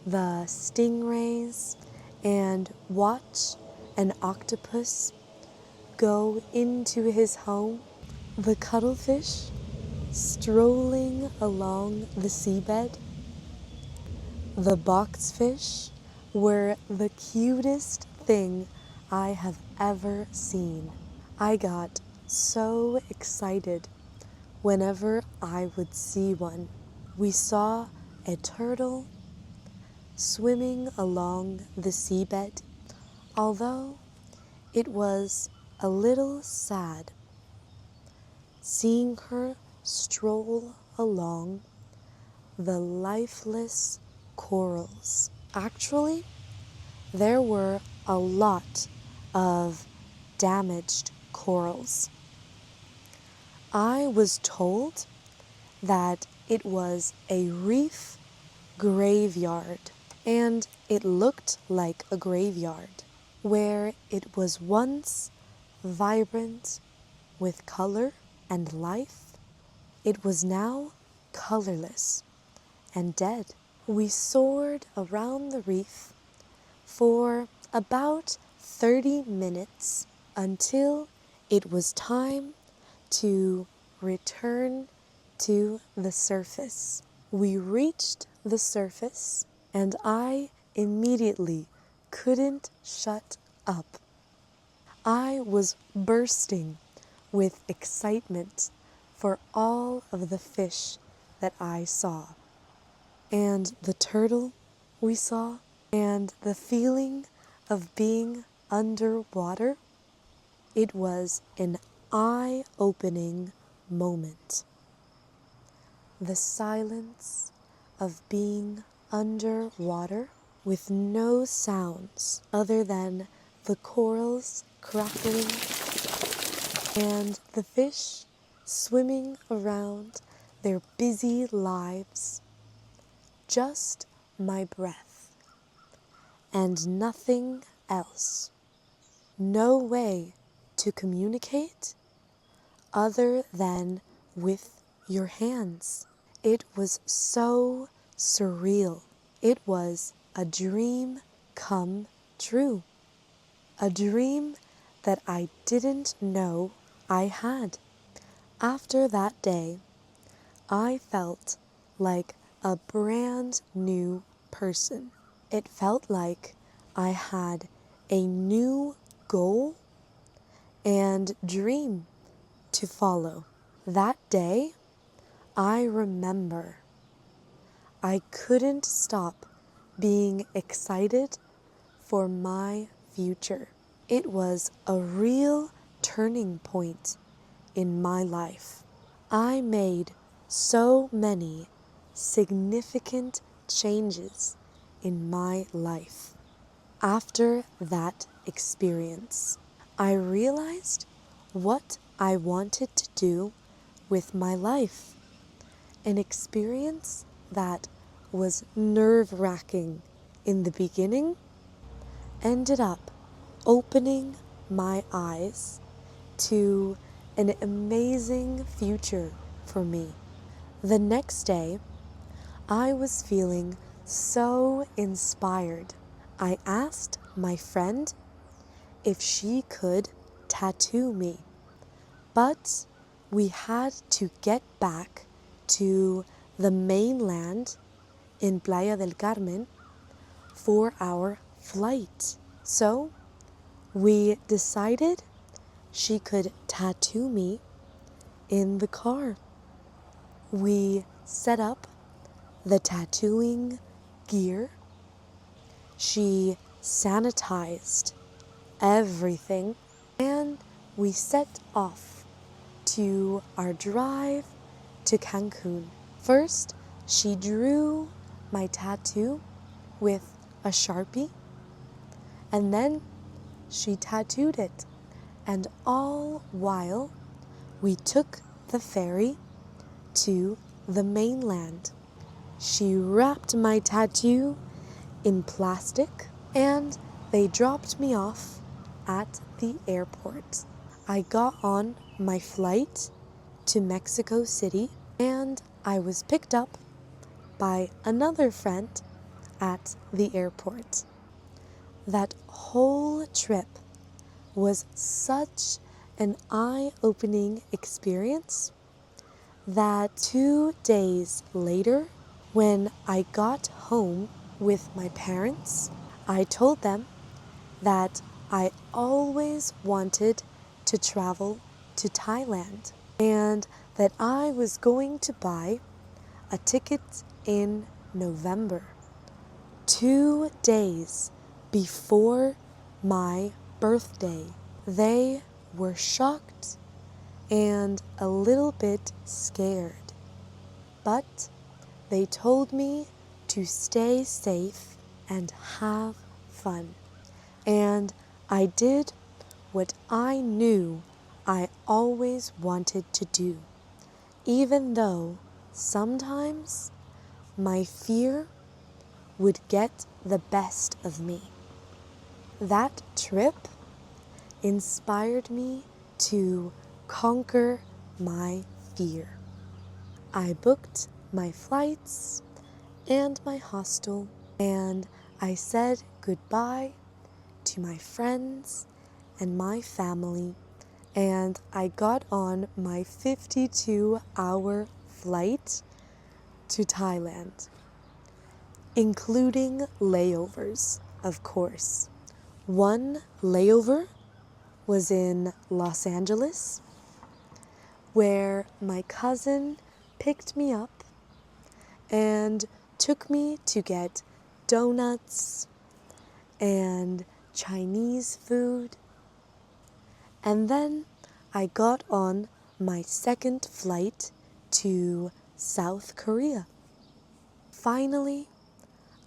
the stingrays and watch an octopus go into his home, the cuttlefish strolling along the seabed. The boxfish were the cutest thing I have ever seen. I got so excited whenever I would see one. We saw a turtle swimming along the seabed, although it was a little sad seeing her stroll along the lifeless corals. Actually, there were a lot of damaged corals. I was told that it was a reef graveyard, and it looked like a graveyard. where it was once vibrant with color and life, it was now colorless and dead. We soared around the reef for about 30 minutes until it was time to return to the surface. We reached the surface and I immediately couldn't shut up. I was bursting with excitement for all of the fish that I saw, and the turtle we saw, and the feeling of being underwater. It was an eye-opening moment. The silence of being underwater with no sounds other than the corals crackling and the fish swimming around their busy lives. Just my breath and nothing else. No way to communicate other than with your hands. It was so surreal. It was a dream come true. A dream that I didn't know I had. After that day, I felt like a brand new person. It felt like I had a new goal and dream to follow. That day, I remember I couldn't stop being excited for my future. It was a real turning point in my life. I made so many significant changes in my life. After that experience, I realized what I wanted to do with my life. An experience that was nerve-wracking in the beginning ended up opening my eyes to an amazing future for me. The next day, I was feeling so inspired. I asked my friend if she could tattoo me, but we had to get back to the mainland in Playa del Carmen for our flight. So we decided she could tattoo me in the car. We set up the tattooing gear. She sanitized everything, and we set off to our drive to Cancun. First, she drew my tattoo with a Sharpie, and then she tattooed it. And all while we took the ferry to the mainland. She wrapped my tattoo in plastic and they dropped me off at the airport. I got on my flight to Mexico City and I was picked up by another friend at the airport. That whole trip was such an eye-opening experience that 2 days later, when I got home with my parents, I told them that I always wanted to travel to Thailand and that I was going to buy a ticket in November, 2 days before my birthday. They were shocked and a little bit scared, but they told me to stay safe and have fun. And I did what I knew I always wanted to do, even though sometimes my fear would get the best of me. That trip inspired me to conquer my fear. I booked my flights and my hostel, and I said goodbye to my friends and my family, and I got on my 52-hour flight to Thailand, including layovers, of course. One layover was in Los Angeles, where my cousin picked me up and took me to get donuts and Chinese food. And then I got on my second flight to South Korea. Finally,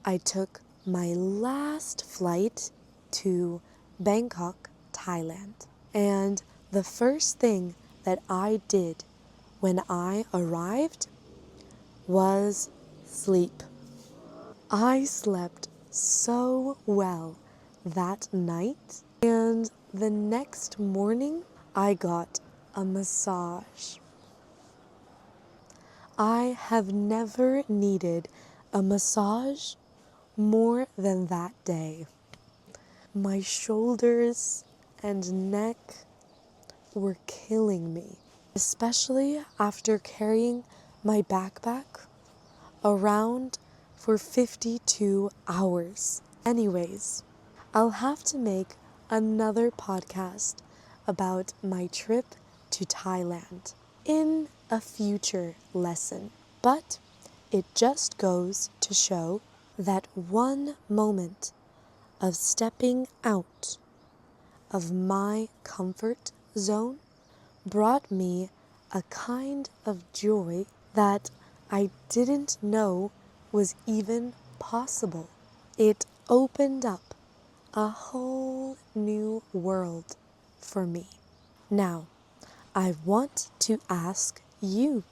I took my last flight to Bangkok, Thailand. And the first thing that I did when I arrived was sleep. I slept so well that night, and the next morning I got a massage. I have never needed a massage more than that day. My shoulders and neck were killing me, especially after carrying my backpack around for 52 hours. Anyways, I'll have to make another podcast about my trip to Thailand in a future lesson. But it just goes to show that one moment of stepping out of my comfort zone brought me a kind of joy that I didn't know was even possible. It opened up a whole new world for me. Now, I want to ask you,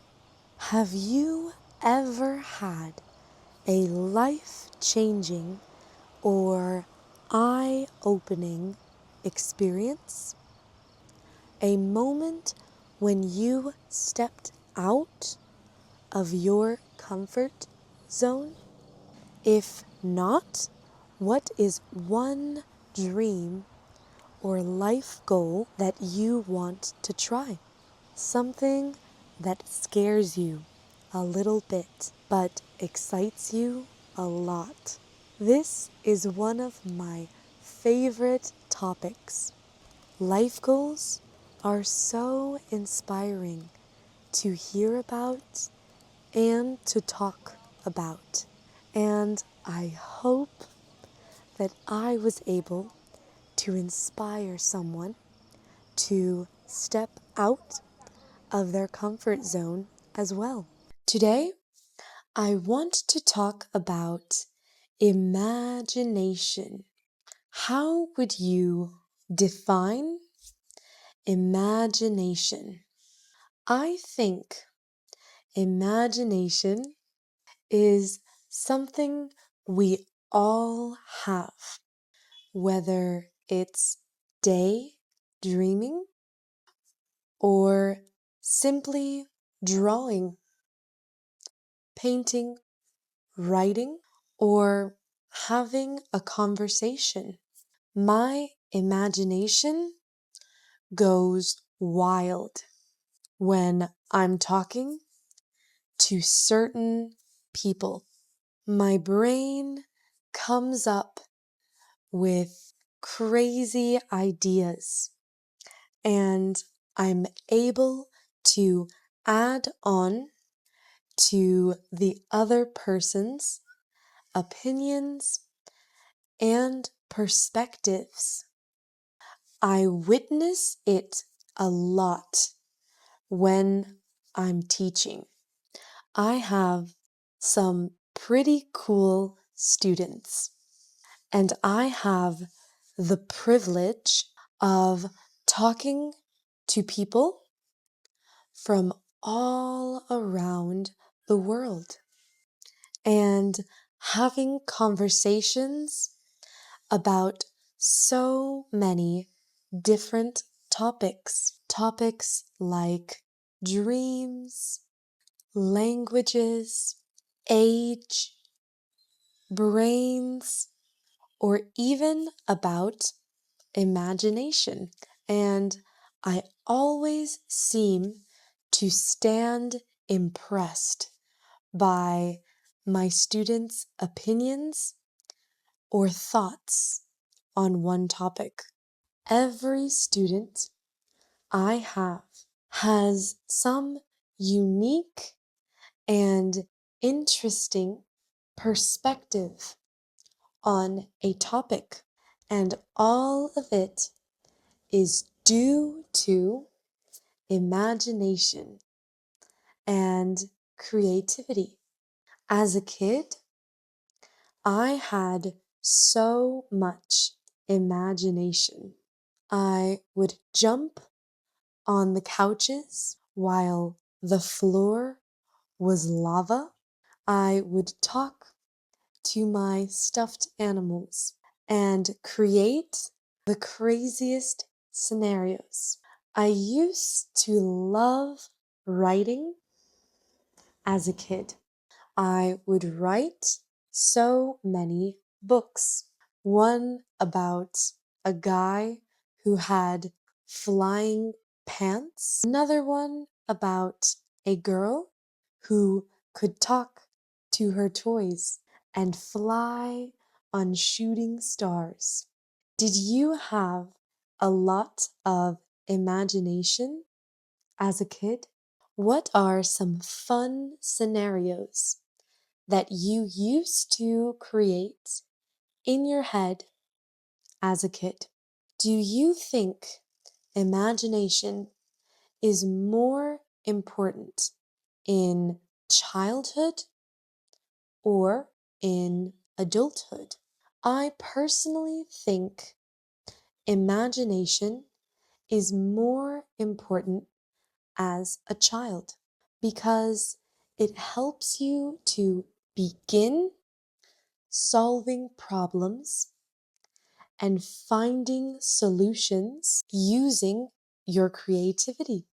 have you ever had a life-changing or eye-opening experience? A moment when you stepped out of your comfort zone? If not, what is one dream or life goal that you want to try? Something that scares you a little bit, but excites you a lot. This is one of my favorite topics. Life goals are so inspiring to hear about and to talk about. And I hope that I was able to inspire someone to step out of their comfort zone as well. Today, I want to talk about imagination. How would you define imagination? I think imagination is something we all have, whether it's daydreaming or simply drawing, painting, writing, or having a conversation. My imagination goes wild when I'm talking to certain people. My brain comes up with crazy ideas, and I'm able to add on to the other person's opinions and perspectives. I witness it a lot when I'm teaching. I have some pretty cool students, and I have the privilege of talking to people from all around the world and having conversations about so many different topics. Topics like dreams, languages, age, brains, or even about imagination. And I always seem to stand impressed by my students' opinions or thoughts on one topic. Every student I have has some unique and interesting perspective on a topic, and all of it is due to imagination and creativity. As a kid, I had so much imagination. I would jump on the couches while the floor was lava. I would talk to my stuffed animals and create the craziest scenarios. I used to love writing as a kid. I would write so many books. One about a guy who had flying pants, another one about a girl who could talk to her toys and fly on shooting stars. Did you have a lot of imagination as a kid? What are some fun scenarios that you used to create in your head as a kid? Do you think imagination is more important in childhood or in adulthood? I personally think imagination is more important as a child because it helps you to begin solving problems and finding solutions using your creativity.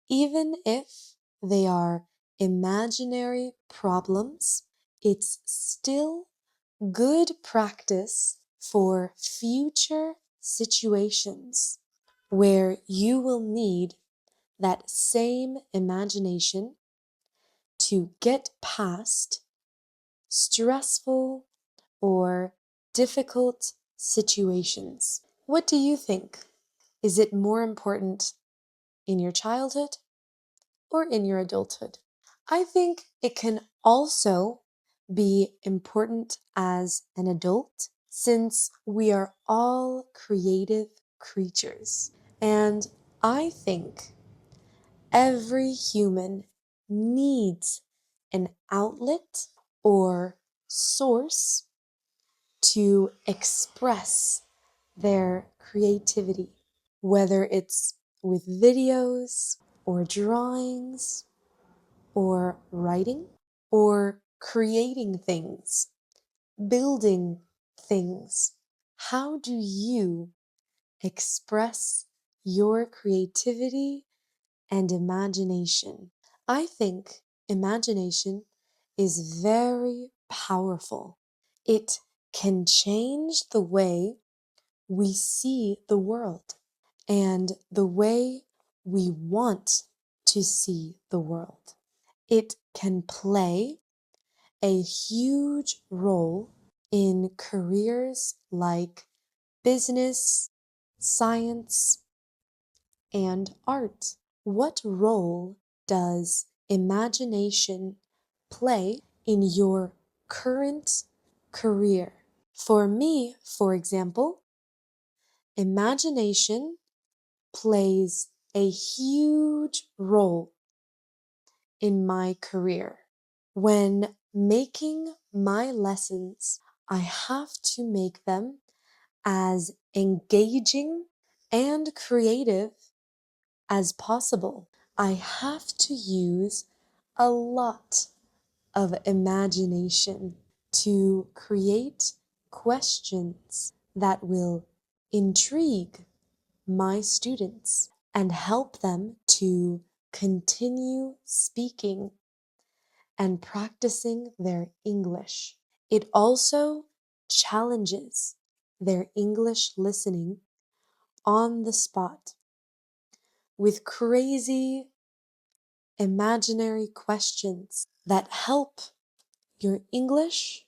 Even if they are imaginary problems, it's still good practice for future situations where you will need that same imagination to get past stressful or difficult situations. What do you think? Is it more important in your childhood or in your adulthood? I think it can also be important as an adult since we are all creative creatures. And I think every human needs an outlet or source to express their creativity, whether it's with videos or drawings or writing or creating things, building things. How do you express your creativity and imagination? I think imagination is very powerful. It can change the way we see the world and the way we want to see the world. It can play a huge role in careers like business, science, and art. What role does imagination play in your current career? For me, for example, imagination plays a huge role in my career. When making my lessons, I have to make them as engaging and creative as possible. I have to use a lot of imagination to create questions that will intrigue my students and help them to continue speaking and practicing their English. It also challenges their English listening on the spot with crazy imaginary questions that help your English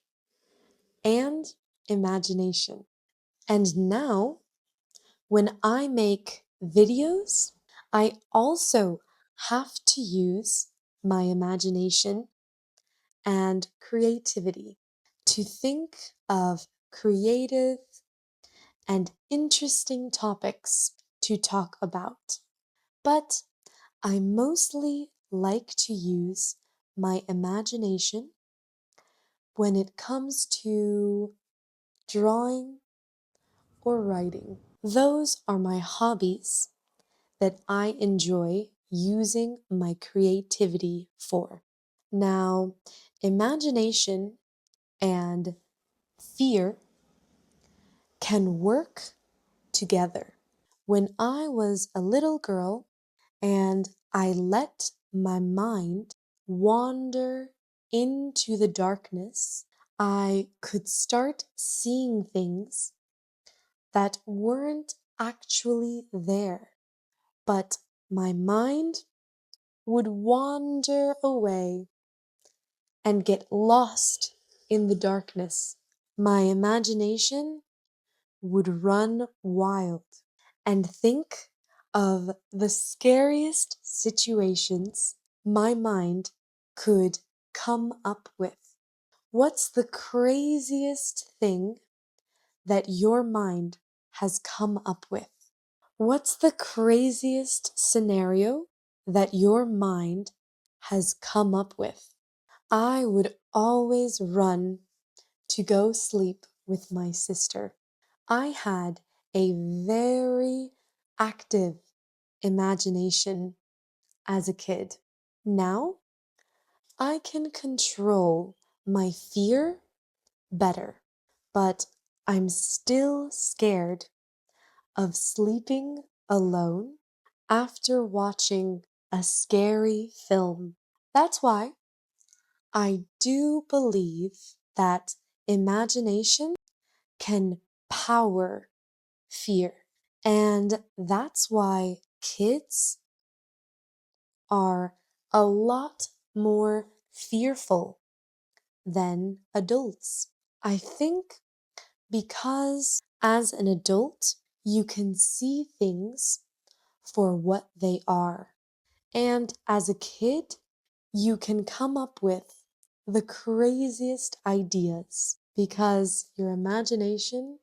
and imagination. And now, when I make videos, I also have to use my imagination and creativity to think of creative and interesting topics to talk about. But I mostly like to use my imagination when it comes to drawing or writing. Those are my hobbies that I enjoy using my creativity for. Now, imagination and fear can work together. When I was a little girl and I let my mind wander into the darkness, I could start seeing things that weren't actually there, but my mind would wander away and get lost in the darkness. My imagination would run wild and think of the scariest situations my mind could come up with. What's the craziest thing that your mind has come up with? What's the craziest scenario that your mind has come up with? I would always run to go sleep with my sister. I had a very active imagination as a kid. Now I can control my fear better, but I'm still scared of sleeping alone after watching a scary film. That's why I do believe that imagination can power fear. And that's why kids are a lot more fearful than adults. I think because as an adult, you can see things for what they are. And as a kid, you can come up with the craziest ideas because your imagination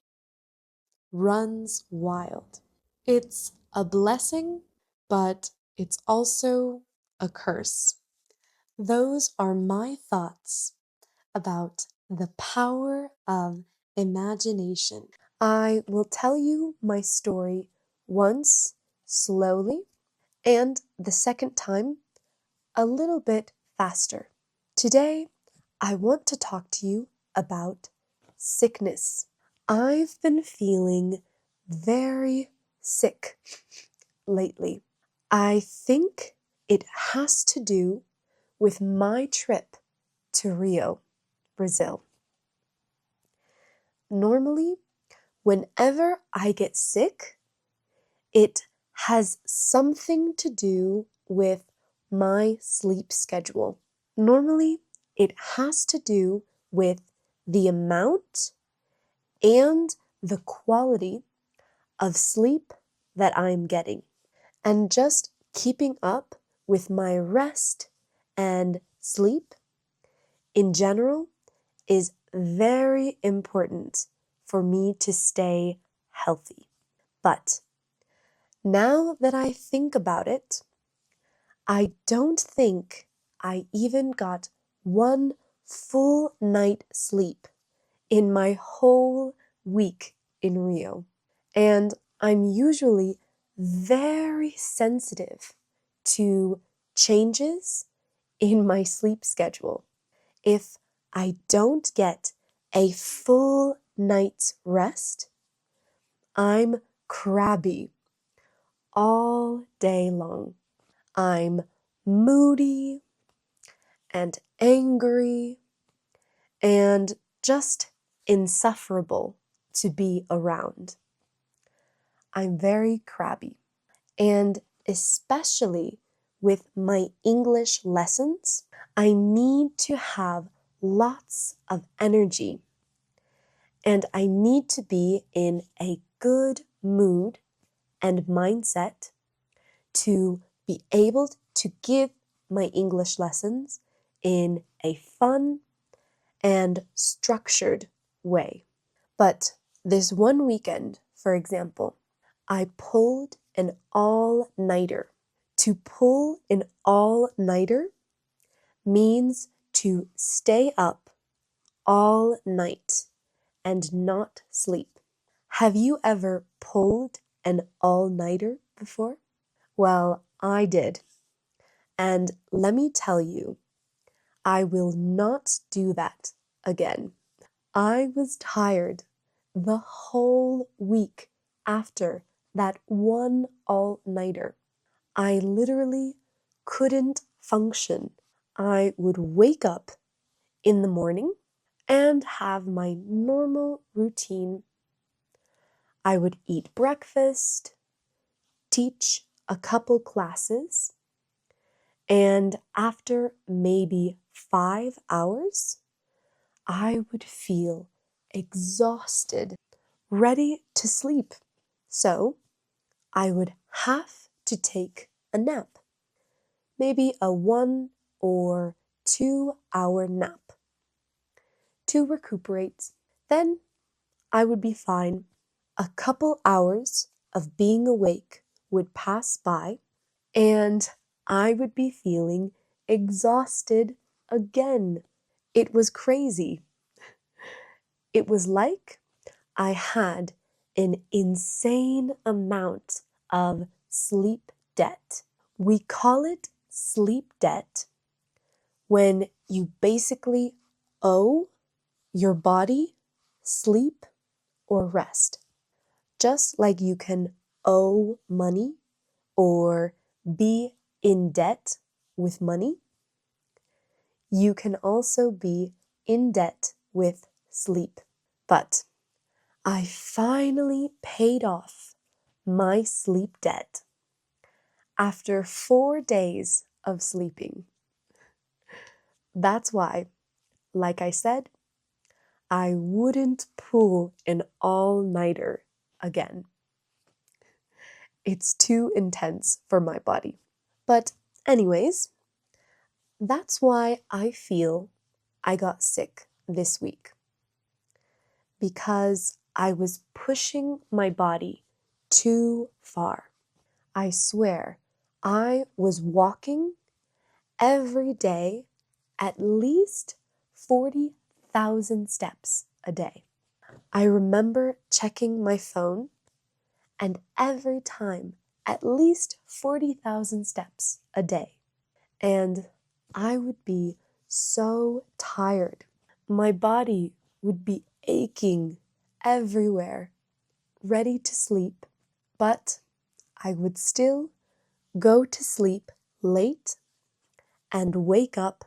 runs wild. It's a blessing, but it's also a curse. Those are my thoughts about the power of imagination. I will tell you my story once slowly and the second time a little bit faster. Today, I want to talk to you about sickness. I've been feeling very sick lately. I think it has to do with my trip to Rio, Brazil. Normally, whenever I get sick, it has something to do with my sleep schedule. Normally, it has to do with the amount and the quality of sleep that I'm getting. And just keeping up with my rest and sleep in general is very important for me to stay healthy. But now that I think about it, I don't think I even got one full night sleep in my whole week in Rio. And I'm usually very sensitive to changes in my sleep schedule. If I don't get a full night's rest, I'm crabby all day long. I'm moody and angry and just insufferable to be around. I'm very crabby. And especially with my English lessons, I need to have lots of energy. And I need to be in a good mood and mindset to be able to give my English lessons in a fun and structured way. But this one weekend, for example, I pulled an all-nighter. To pull an all-nighter means to stay up all night and not sleep. Have you ever pulled an all-nighter before? Well, I did. And let me tell you, I will not do that again. I was tired the whole week after that one all-nighter. I literally couldn't function. I would wake up in the morning and have my normal routine. I would eat breakfast, teach a couple classes, and after maybe 5 hours, I would feel exhausted, ready to sleep. So I would have to take a nap, maybe a 1 or 2 hour nap to recuperate. Then I would be fine. A couple hours of being awake would pass by, and I would be feeling exhausted again. It was crazy. It was like I had an insane amount of sleep debt. We call it sleep debt when you basically owe your body sleep or rest. Just like you can owe money or be in debt with money, you can also be in debt with sleep. But I finally paid off my sleep debt after 4 days of sleeping. That's why, like I said, I wouldn't pull an all-nighter again. It's too intense for my body. But anyways, that's why I feel I got sick this week. Because I was pushing my body too far. I swear, I was walking every day at least 40,000 steps a day. I remember checking my phone, and every time at least 40,000 steps a day. And I would be so tired. My body would be aching everywhere, ready to sleep, but I would still go to sleep late and wake up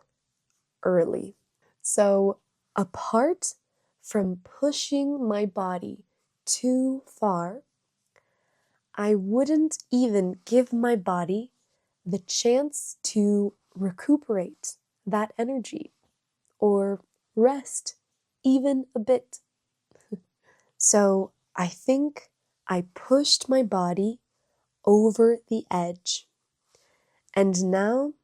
early. So, apart from pushing my body too far, I wouldn't even give my body the chance to recuperate that energy or rest even a bit. So I think I pushed my body over the edge, and now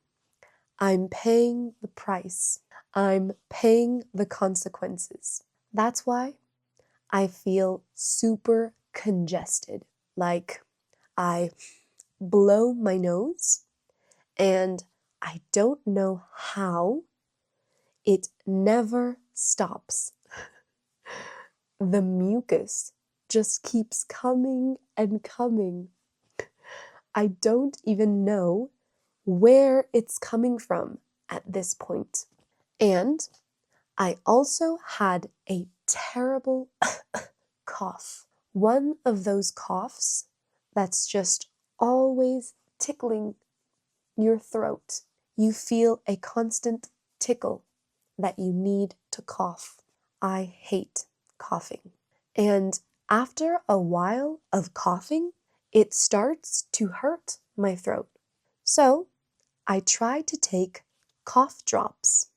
I'm paying the price. I'm paying the consequences. That's why I feel super congested, like I blow my nose and I don't know how it never stops. The mucus just keeps coming and coming. I don't even know where it's coming from at this point. And I also had a terrible cough One of those coughs that's just always tickling your throat. You feel a constant tickle that you need to cough. I hate coughing. And after a while of coughing, it starts to hurt my throat. So I try to take cough drops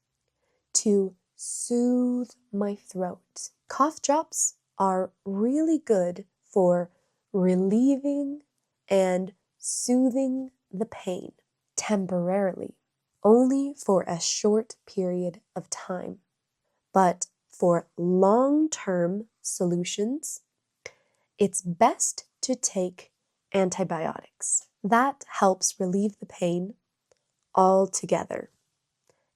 to soothe my throat. Cough drops are really good for relieving and soothing the pain temporarily, only for a short period of time. But for long-term solutions, it's best to take antibiotics. That helps relieve the pain altogether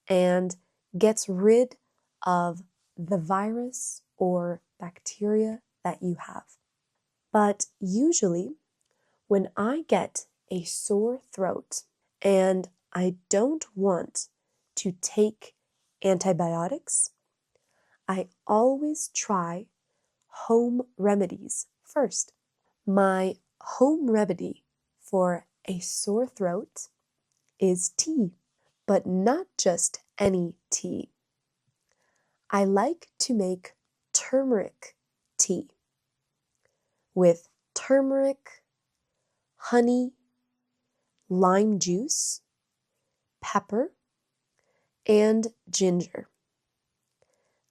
and gets rid of the virus or bacteria that you have. But usually, when I get a sore throat and I don't want to take antibiotics, I always try home remedies first. My home remedy for a sore throat is tea, but not just any tea. I like to make turmeric tea with turmeric, honey, lime juice, pepper, and ginger.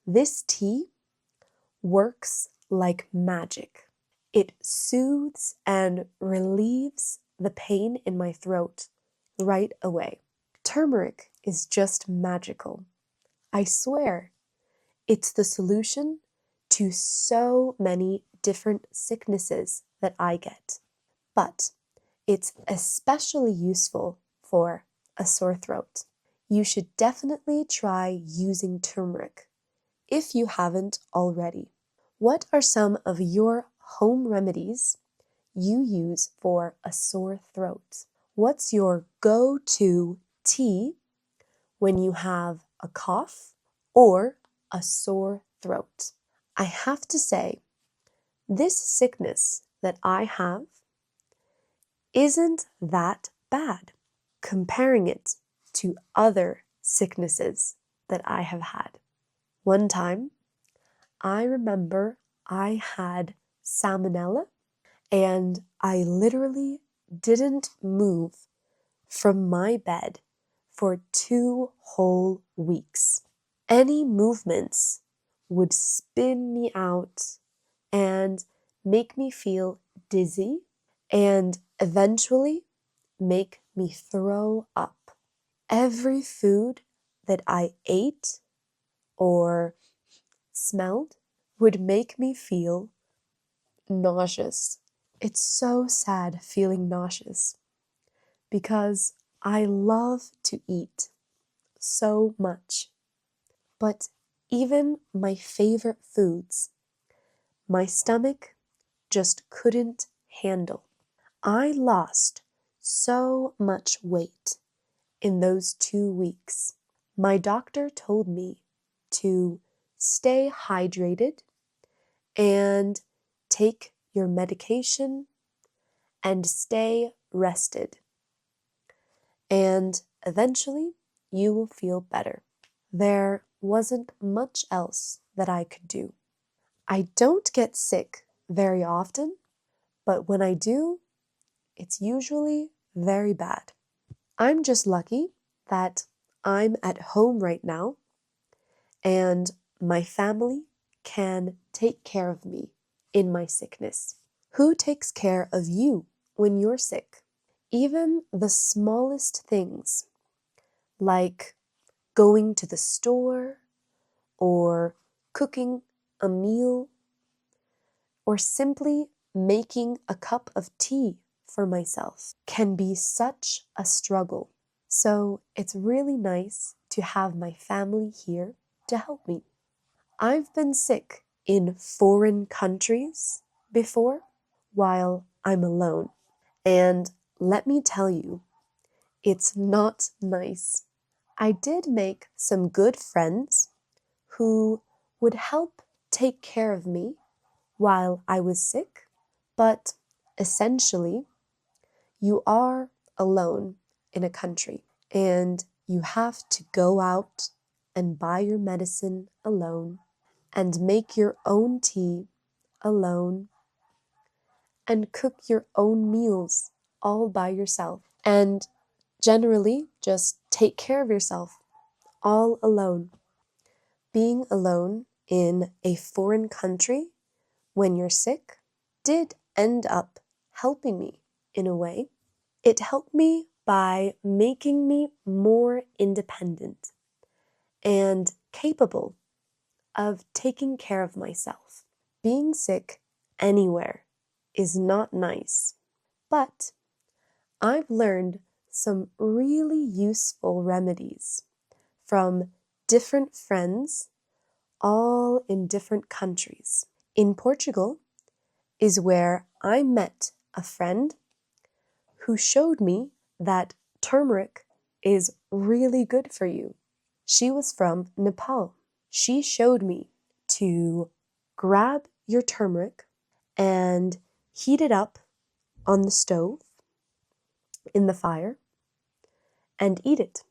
This tea works like magic. It soothes and relieves the pain in my throat right away. Turmeric is just magical. I swear, it's the solution to so many different sicknesses that I get. But it's especially useful for a sore throat. You should definitely try using turmeric if you haven't already. What are some of your home remedies you use for a sore throat? What's your go-to tea when you have a cough or a sore throat? I have to say, this sickness that I have isn't that bad comparing it to other sicknesses that I have had. One time, I remember I had salmonella and I literally didn't move from my bed for 2 whole weeks. Any movements would spin me out and make me feel dizzy and eventually make me throw up. Every food that I ate or smelled would make me feel nauseous. It's so sad feeling nauseous because I love to eat so much. But even my favorite foods, my stomach just couldn't handle. I lost so much weight in those 2 weeks. My doctor told me to stay hydrated and take your medication and stay rested. And eventually you will feel better. There wasn't much else that I could do. I don't get sick very often, but when I do, it's usually very bad. I'm just lucky that I'm at home right now and my family can take care of me in my sickness. Who takes care of you when you're sick? Even the smallest things, like going to the store or cooking a meal or simply making a cup of tea for myself, can be such a struggle. So it's really nice to have my family here to help me. I've been sick in foreign countries before while I'm alone. And let me tell you, it's not nice. I did make some good friends who would help take care of me while I was sick, but essentially, you are alone in a country and you have to go out and buy your medicine alone and make your own tea alone and cook your own meals all by yourself and generally just take care of yourself all alone. Being alone in a foreign country when you're sick did end up helping me in a way. It helped me by making me more independent and capable of taking care of myself. Being sick anywhere is not nice, but I've learned some really useful remedies from different friends, all in different countries. In Portugal is where I met a friend who showed me that turmeric is really good for you. She was from Nepal. She showed me to grab your turmeric and heat it up on the stove in the fire and eat it.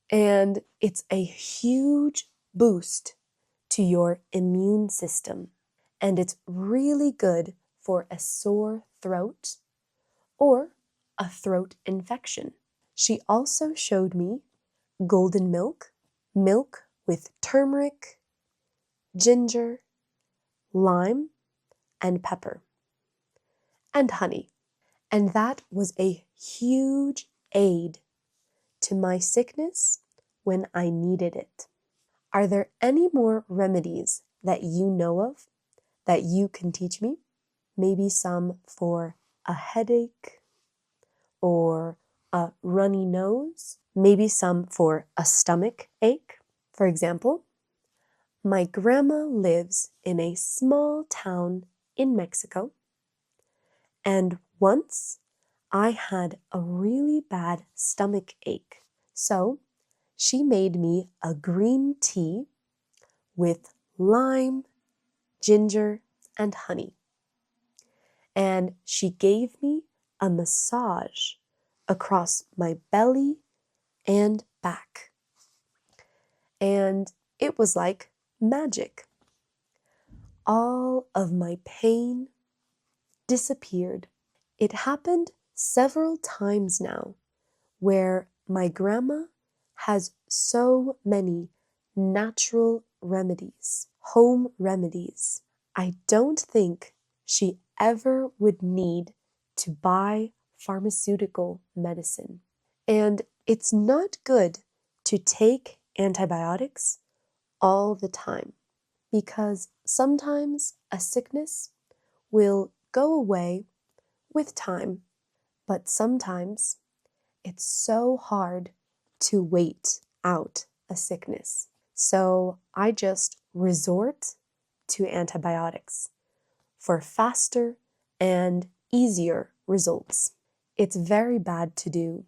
And it's a huge boost to your immune system. And it's really good for a sore throat or a throat infection. She also showed me golden milk, milk with turmeric, ginger, lime, and pepper, and honey. And that was a huge aid to my sickness when I needed it. Are there any more remedies that you know of that you can teach me? Maybe some for a headache or a runny nose, maybe some for a stomach ache. For example, my grandma lives in a small town in Mexico, and once I had a really bad stomach ache. So she made me a green tea with lime, ginger, and honey. And she gave me a massage across my belly and back. And it was like magic. All of my pain disappeared. It happened several times now where my grandma has so many natural remedies, home remedies. I don't think she ever would need to buy pharmaceutical medicine. And it's not good to take antibiotics all the time because sometimes a sickness will go away with time, but sometimes it's so hard to wait out a sickness. So I just resort to antibiotics for faster and easier results. It's very bad to do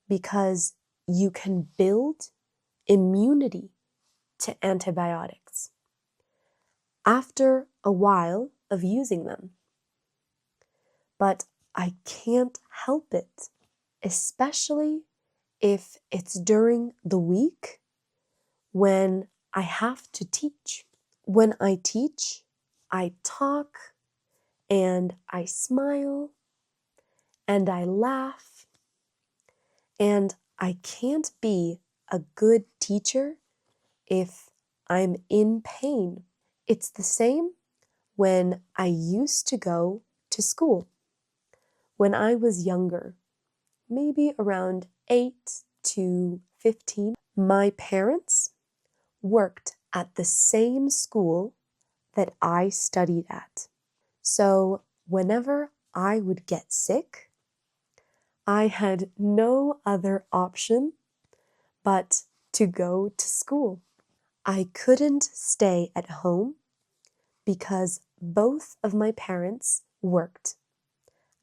because you can build immunity to antibiotics after a while of using them. But I can't help it, especially if it's during the week when I have to teach. When I teach, I talk and I smile and I laugh, and I can't be a good teacher if I'm in pain. It's the same when I used to go to school. When I was younger, maybe around 8 to 15, my parents worked at the same school that I studied at. So whenever I would get sick, I had no other option but to go to school. I couldn't stay at home because both of my parents worked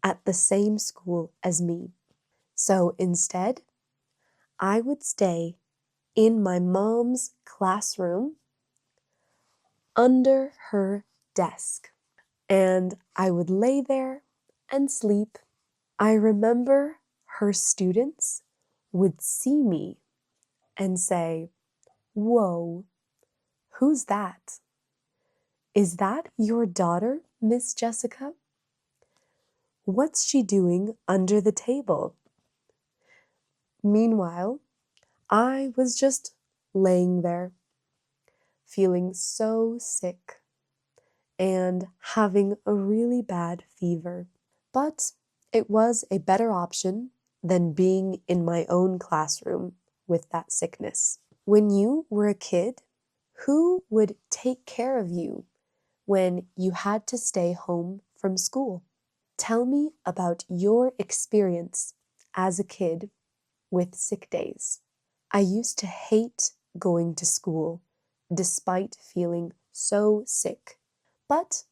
at the same school as me. So instead, I would stay in my mom's classroom under her desk, and I would lay there and sleep. I remember her students would see me and say, "Whoa, who's that? Is that your daughter, Miss Jessica? What's she doing under the table?" Meanwhile, I was just laying there, feeling so sick and having a really bad fever. But it was a better option than being in my own classroom with that sickness. When you were a kid, who would take care of you when you had to stay home from school? Tell me about your experience as a kid with sick days. I used to hate going to school despite feeling so sick. But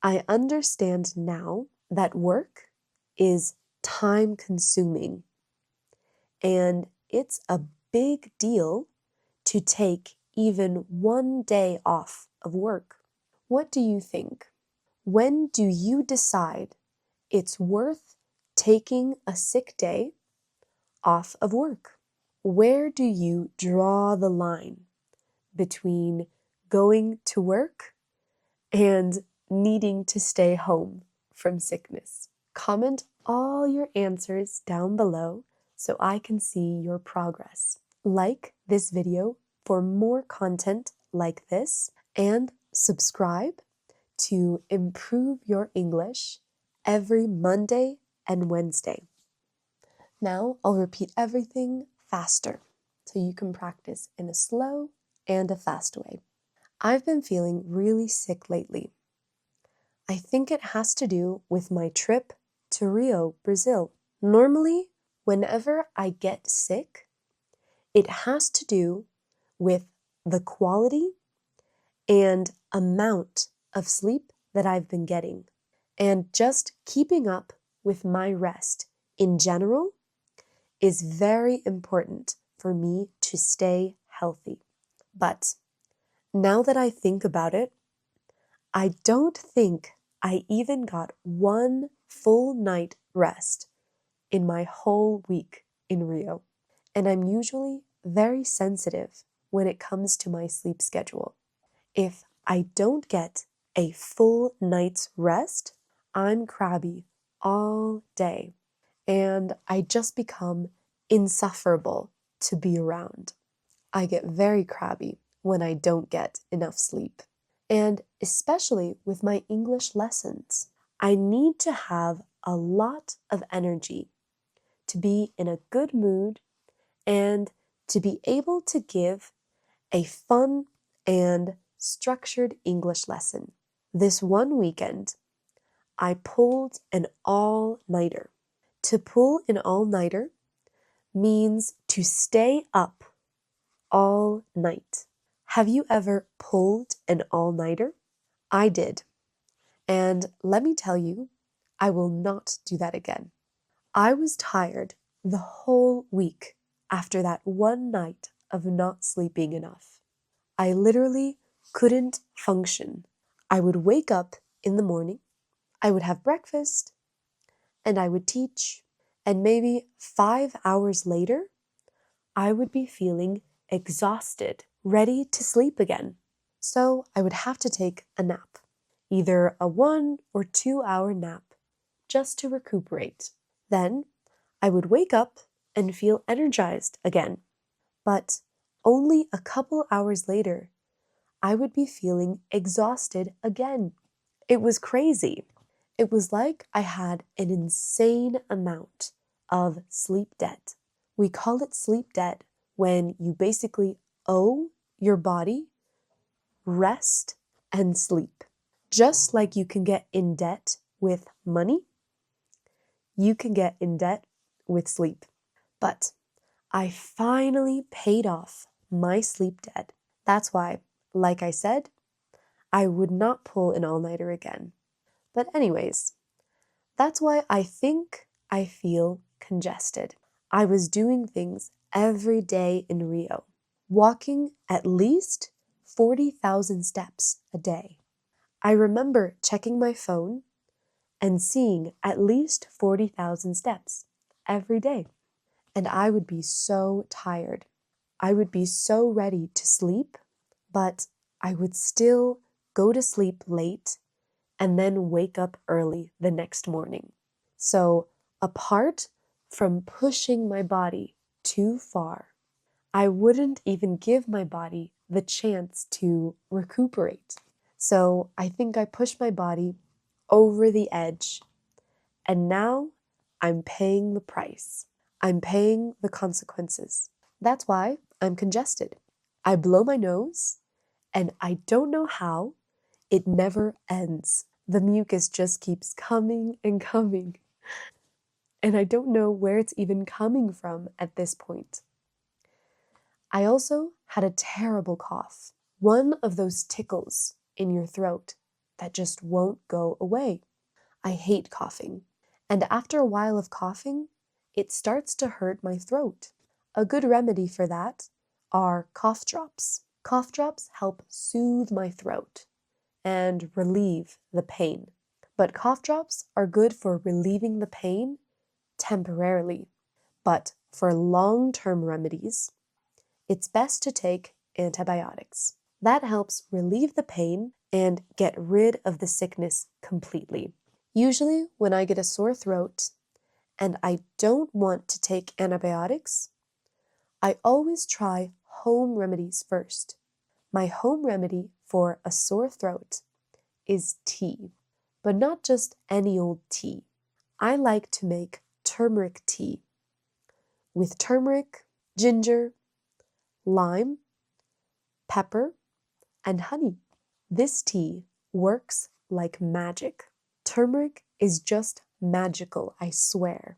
I understand now that work is time consuming and it's a big deal to take even one day off of work. What do you think? When do you decide it's worth taking a sick day off of work? Where do you draw the line between going to work and needing to stay home from sickness? Comment all your answers down below so I can see your progress. Like this video for more content like this and subscribe to improve your English every Monday and Wednesday. Now I'll repeat everything faster so you can practice in a slow and a fast way. I've been feeling really sick lately. I think it has to do with my trip to Rio, Brazil. Normally, whenever I get sick, it has to do with the quality and amount of sleep that I've been getting, and just keeping up with my rest in general is very important for me to stay healthy. But now that I think about it, I don't think I even got one full night rest in my whole week in Rio. And I'm usually very sensitive when it comes to my sleep schedule. If I don't get a full night's rest, I'm crabby all day and I just become insufferable to be around. I get very crabby when I don't get enough sleep. And especially with my English lessons, I need to have a lot of energy to be in a good mood and to be able to give a fun and structured English lesson. This one weekend, I pulled an all-nighter. To pull an all-nighter means to stay up all night. Have you ever pulled an all-nighter? I did. And let me tell you, I will not do that again. I was tired the whole week after that one night of not sleeping enough. I literally couldn't function. I would wake up in the morning, I would have breakfast, and I would teach, and maybe 5 hours later, I would be feeling exhausted, ready to sleep again. So I would have to take a nap, either a 1 or 2 hour nap, just to recuperate. Then I would wake up and feel energized again. But only a couple hours later, I would be feeling exhausted again. It was crazy. It was like I had an insane amount of sleep debt. We call it sleep debt when you basically owe your body rest and sleep. Just like you can get in debt with money, you can get in debt with sleep. But I finally paid off my sleep debt. That's why, like I said, I would not pull an all-nighter again. But anyways, that's why I think I feel congested. I was doing things every day in Rio, walking at least 40,000 steps a day. I remember checking my phone and seeing at least 40,000 steps every day. And I would be so tired. I would be so ready to sleep, but I would still go to sleep late and then wake up early the next morning. So, apart from pushing my body too far, I wouldn't even give my body the chance to recuperate. So, I think I pushed my body over the edge, and now I'm paying the price. I'm paying the consequences. That's why I'm congested. I blow my nose, and I don't know how, it never ends. The mucus just keeps coming and coming. And I don't know where it's even coming from at this point. I also had a terrible cough. One of those tickles in your throat that just won't go away. I hate coughing. And after a while of coughing, it starts to hurt my throat. A good remedy for that are cough drops. Cough drops help soothe my throat and relieve the pain. But cough drops are good for relieving the pain temporarily. But for long-term remedies, it's best to take antibiotics. That helps relieve the pain and get rid of the sickness completely. Usually, when I get a sore throat and I don't want to take antibiotics, I always try home remedies first. My home remedy for a sore throat is tea, but not just any old tea. I like to make turmeric tea with turmeric, ginger, lime, pepper, and honey. This tea works like magic. Turmeric is just magical, I swear.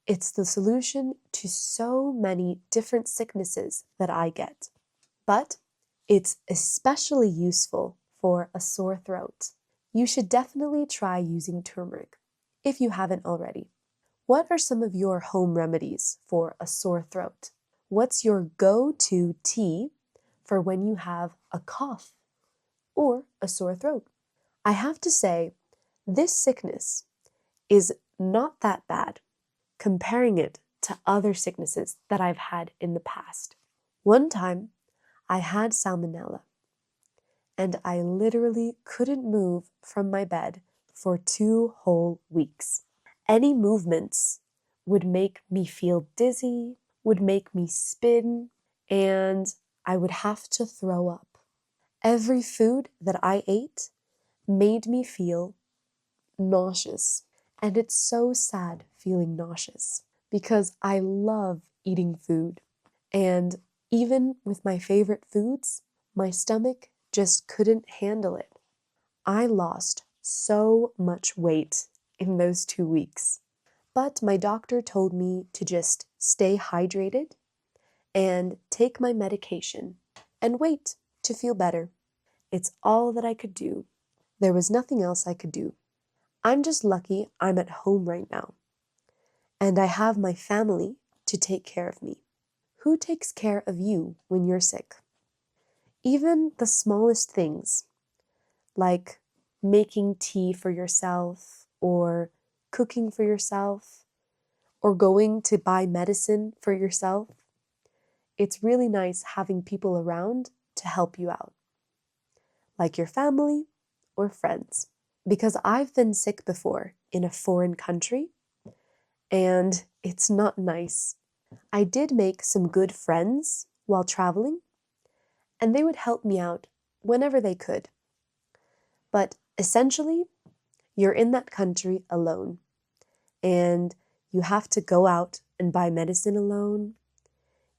It's the solution to so many different sicknesses that I get. But it's especially useful for a sore throat. You should definitely try using turmeric if you haven't already. What are some of your home remedies for a sore throat? What's your go-to tea for when you have a cough or a sore throat? I have to say, this sickness is not that bad comparing it to other sicknesses that I've had in the past. One time, I had salmonella, and I literally couldn't move from my bed for 2 whole weeks. Any movements would make me feel dizzy, would make me spin, and I would have to throw up. Every food that I ate made me feel nauseous. And it's so sad feeling nauseous because I love eating food. And even with my favorite foods, my stomach just couldn't handle it. I lost so much weight in those 2 weeks. But my doctor told me to just stay hydrated and take my medication and wait to feel better. It's all that I could do. There was nothing else I could do. I'm just lucky I'm at home right now, and I have my family to take care of me. Who takes care of you when you're sick? Even the smallest things, like making tea for yourself, or cooking for yourself, or going to buy medicine for yourself. It's really nice having people around to help you out, like your family or friends. Because I've been sick before in a foreign country, and it's not nice. I did make some good friends while traveling, and they would help me out whenever they could. But essentially, you're in that country alone, and you have to go out and buy medicine alone.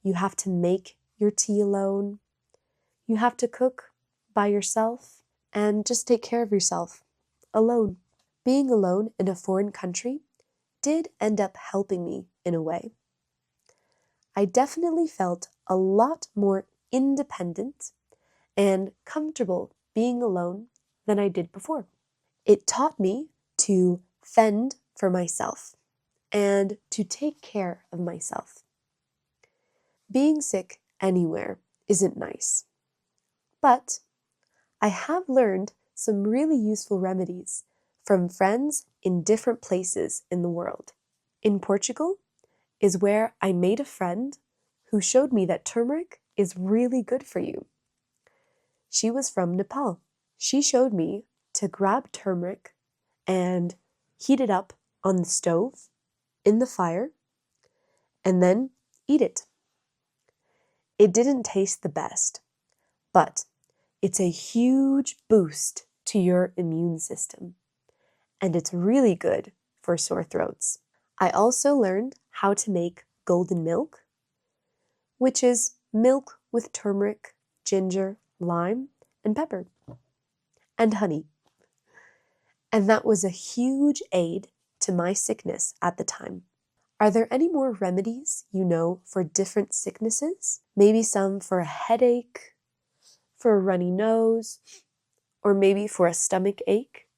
You have to make your tea alone. You have to cook by yourself and just take care of yourself alone. Being alone in a foreign country did end up helping me in a way. I definitely felt a lot more independent and comfortable being alone than I did before. It taught me to fend for myself and to take care of myself. Being sick anywhere isn't nice, but I have learned some really useful remedies from friends in different places in the world. In Portugal is where I made a friend who showed me that turmeric is really good for you. She was from Nepal. She showed me to grab turmeric and heat it up on the stove in the fire and then eat it. It didn't taste the best, but it's a huge boost to your immune system, and it's really good for sore throats. I also learned how to make golden milk, which is milk with turmeric, ginger, lime, and pepper, and honey. And that was a huge aid to my sickness at the time. Are there any more remedies you know for different sicknesses? Maybe some for a headache, for a runny nose, or maybe for a stomach ache?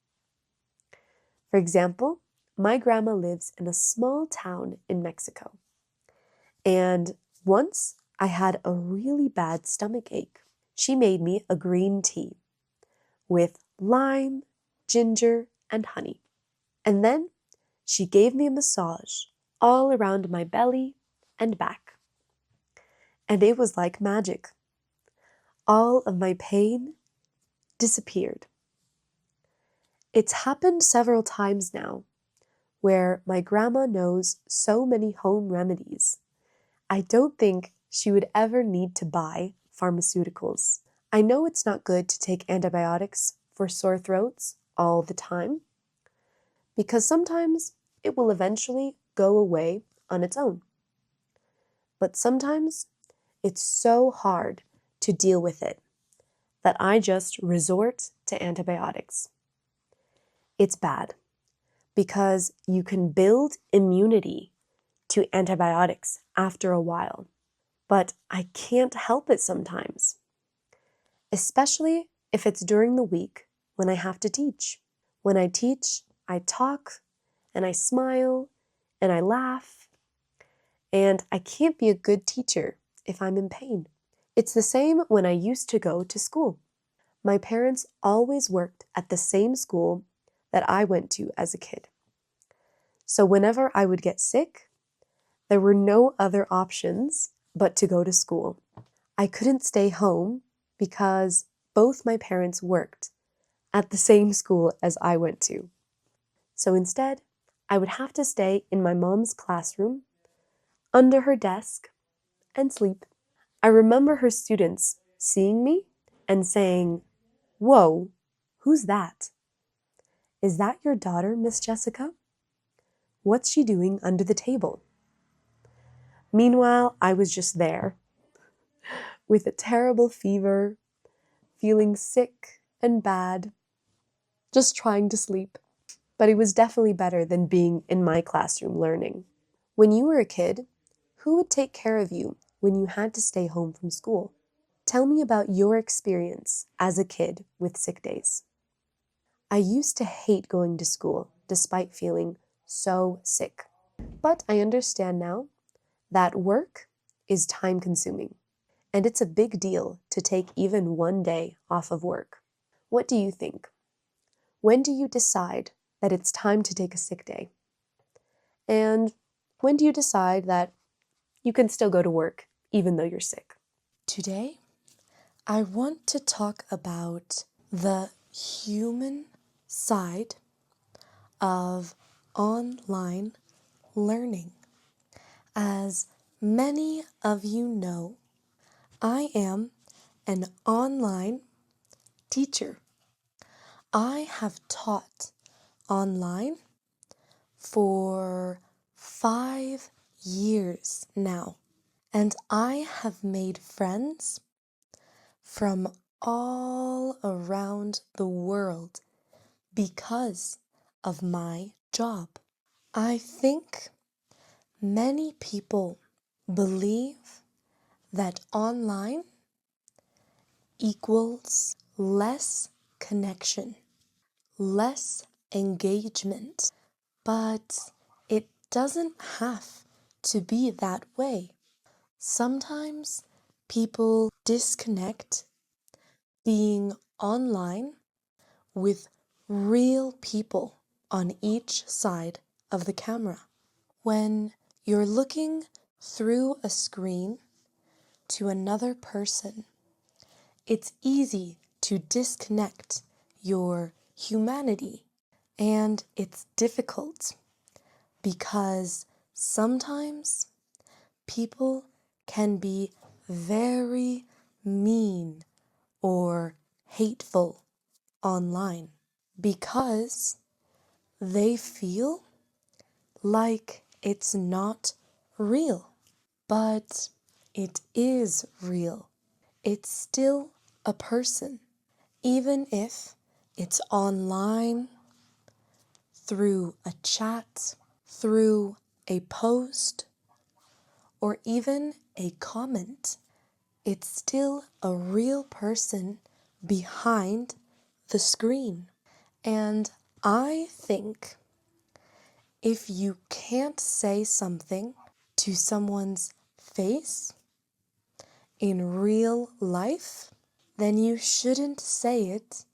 For example, my grandma lives in a small town in Mexico. And once I had a really bad stomach ache. She made me a green tea with lime, ginger, and honey. And then she gave me a massage all around my belly and back. And it was like magic. All of my pain disappeared. It's happened several times now where my grandma knows so many home remedies. I don't think she would ever need to buy pharmaceuticals. I know it's not good to take antibiotics for sore throats all the time because sometimes it will eventually go away on its own. But sometimes it's so hard to deal with it that I just resort to antibiotics. It's bad because you can build immunity to antibiotics after a while, but I can't help it sometimes, especially if it's during the week when I have to teach. When I teach, I talk and I smile and I laugh, and I can't be a good teacher if I'm in pain. It's the same when I used to go to school. My parents always worked at the same school that I went to as a kid. So whenever I would get sick, there were no other options but to go to school. I couldn't stay home because both my parents worked at the same school as I went to. So instead, I would have to stay in my mom's classroom, under her desk, and sleep. I remember her students seeing me and saying, "Whoa, who's that? Is that your daughter, Miss Jessica? What's she doing under the table?" Meanwhile, I was just there with a terrible fever, feeling sick and bad, just trying to sleep. But it was definitely better than being in my classroom learning. When you were a kid, who would take care of you when you had to stay home from school? Tell me about your experience as a kid with sick days. I used to hate going to school despite feeling so sick. But I understand now that work is time consuming, and it's a big deal to take even one day off of work. What do you think? When do you decide that it's time to take a sick day? And when do you decide that you can still go to work even though you're sick? Today, I want to talk about the human side of online learning. As many of you know, I am an online teacher. I have taught online for 5 years now, and I have made friends from all around the world because of my job. I think many people believe that online equals less connection, less engagement, but it doesn't have to be that way. Sometimes people disconnect being online with real people on each side of the camera. When you're looking through a screen to another person, it's easy to disconnect your humanity, and it's difficult because sometimes people can be very mean or hateful online because they feel like it's not real. But it is real. It's still a person, even if it's online, through a chat, through a post, or even a comment. It's still a real person behind the screen. And I think if you can't say something to someone's face in real life, then you shouldn't say it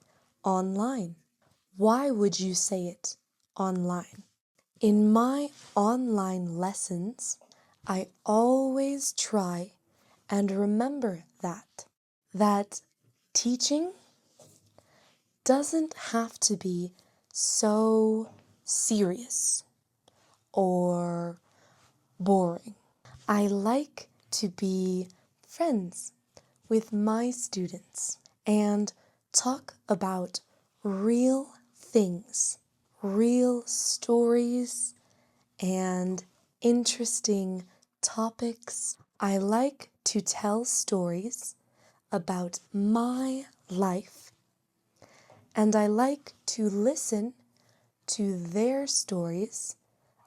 online. Why would you say it online? In my online lessons, I always try and remember that teaching doesn't have to be so serious or boring. I like to be friends with my students and talk about real things, real stories, and interesting topics. I like to tell stories about my life, and I like to listen to their stories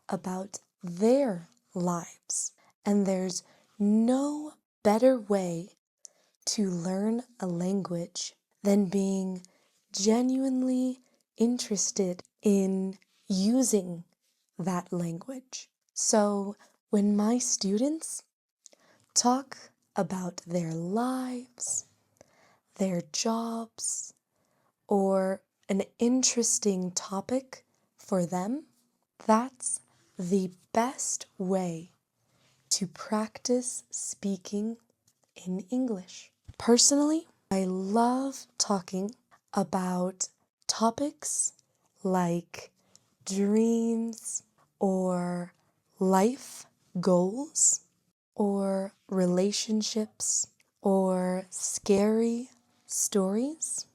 about their lives. And there's no better way to learn a language than being genuinely interested in using that language. So when my students talk about their lives, their jobs, or an interesting topic for them, that's the best way to practice speaking in English. Personally, I love talking about topics like dreams or life goals or relationships or scary stories,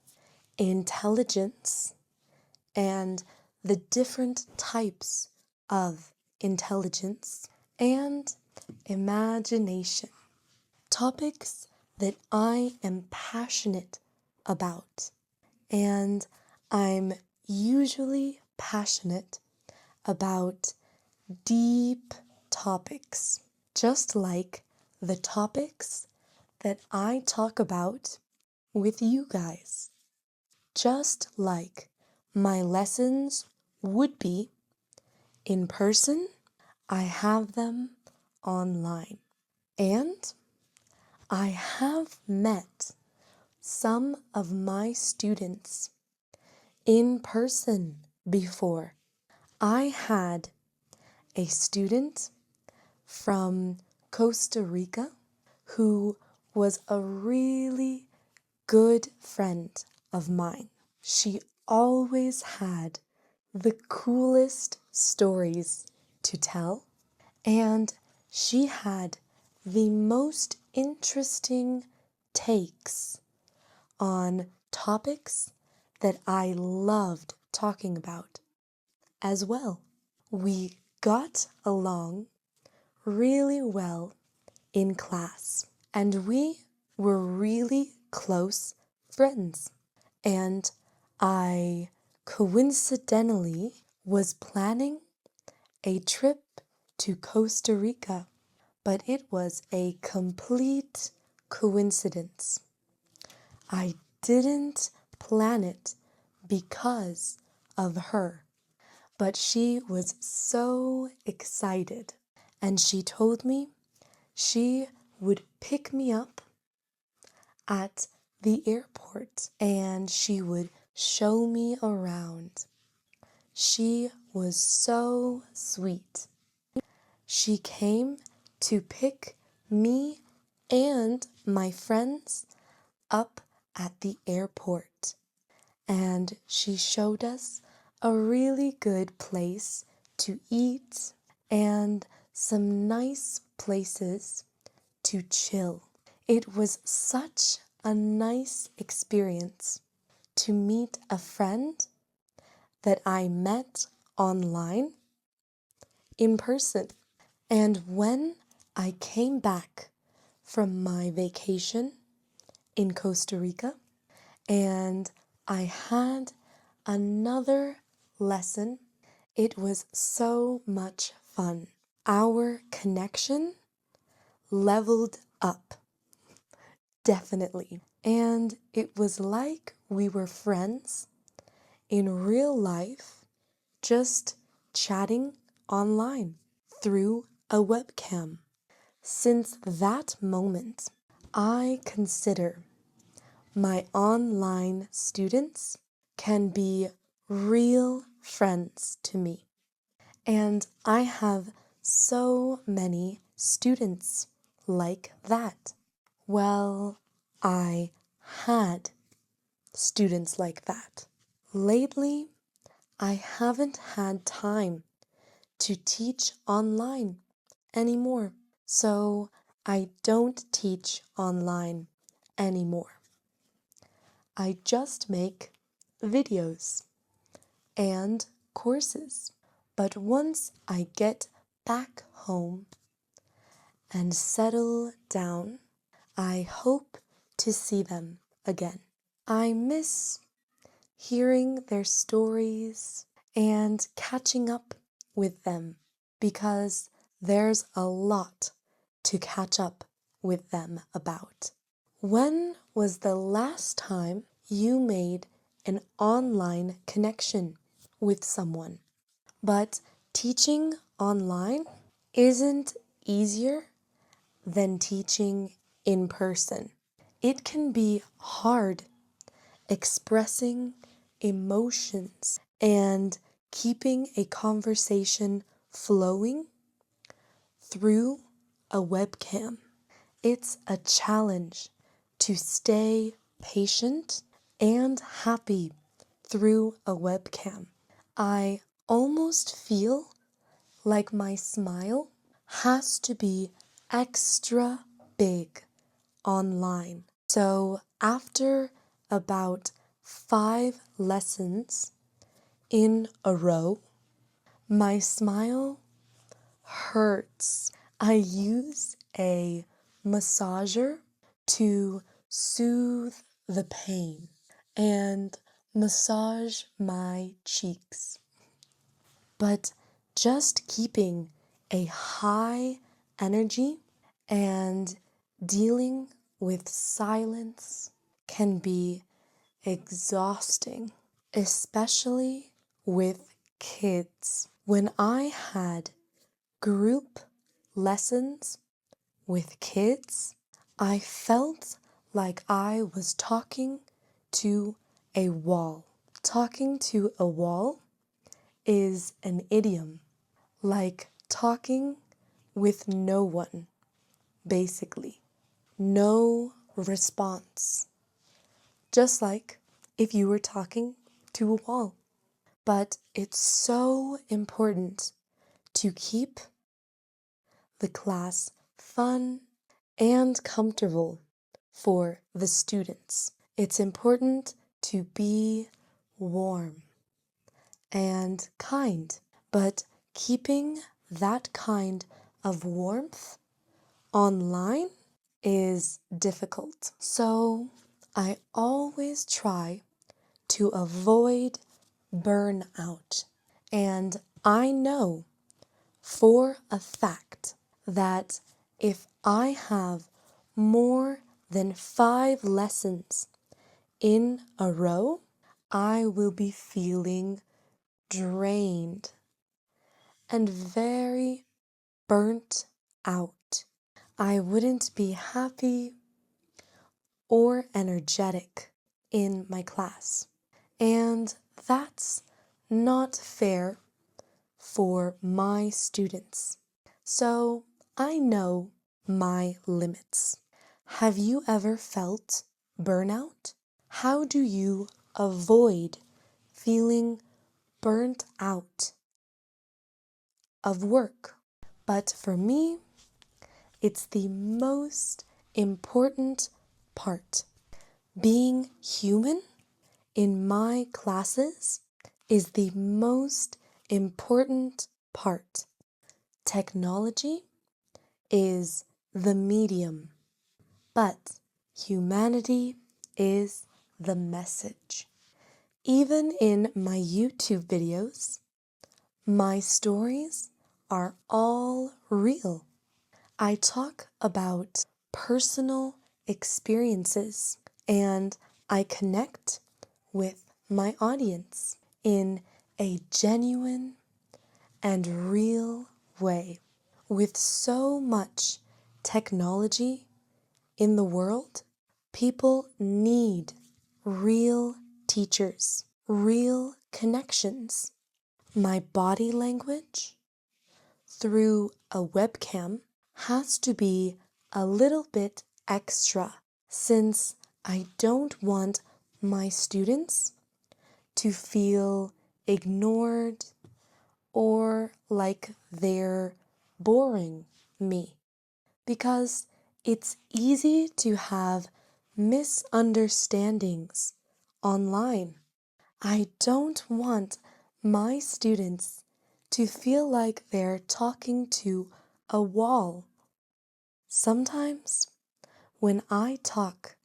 intelligence, and the different types of intelligence, and imagination. Topics that I am passionate about. And I'm usually passionate about deep topics, just like the topics that I talk about with you guys. Just like my lessons would be in person, I have them online. And I have met some of my students in person before. I had a student from Costa Rica who was a really good friend of mine. She always had the coolest stories to tell, and she had the most interesting takes on topics that I loved talking about as well. We got along really well in class, and we were really close friends. And I coincidentally was planning a trip to Costa Rica, but it was a complete coincidence. I didn't plan it because of her, but she was so excited, and she told me she would pick me up at the airport and she would show me around. She was so sweet. She came to pick me and my friends up at the airport, and she showed us a really good place to eat and some nice places to chill. It was such a nice experience to meet a friend that I met online in person. And when I came back from my vacation in Costa Rica and I had another lesson, it was so much fun. Our connection leveled up, definitely. And it was like we were friends in real life, just chatting online through a webcam. Since that moment, I consider my online students can be real friends to me. And I have so many students like that. Well, I had students like that. Lately, I haven't had time to teach online anymore. So I don't teach online anymore. I just make videos and courses. But once I get back home and settle down, I hope to see them again. I miss hearing their stories and catching up with them because there's a lot to catch up with them about. When was the last time you made an online connection with someone? But teaching online isn't easier than teaching in person. It can be hard expressing emotions and keeping a conversation flowing through a webcam. It's a challenge to stay patient and happy through a webcam. I almost feel like my smile has to be extra big online. So after about 5 lessons in a row, my smile hurts. I use a massager to soothe the pain and massage my cheeks. But just keeping a high energy and dealing with silence can be exhausting, especially with kids. When I had group lessons with kids, I felt like I was talking to a wall. Talking to a wall is an idiom, like talking with no one, basically. No response. Just like if you were talking to a wall. But it's so important to keep the class fun and comfortable for the students. It's important to be warm and kind, but keeping that kind of warmth online is difficult. So I always try to avoid burnout. And I know for a fact that if I have more than 5 lessons in a row, I will be feeling drained and very burnt out. I wouldn't be happy or energetic in my class. And that's not fair for my students. So I know my limits. Have you ever felt burnout? How do you avoid feeling burnt out of work? But for me, it's the most important part. Being human in my classes is the most important part. Technology is the medium, but humanity is the message. Even in my YouTube videos, my stories are all real. I talk about personal experiences and I connect with my audience in a genuine and real way. With so much technology in the world, people need real teachers, real connections. My body language through a webcam has to be a little bit extra since I don't want my students to feel ignored or like they're boring me, because it's easy to have misunderstandings online. I don't want my students to feel like they're talking to a wall. Sometimes when I talk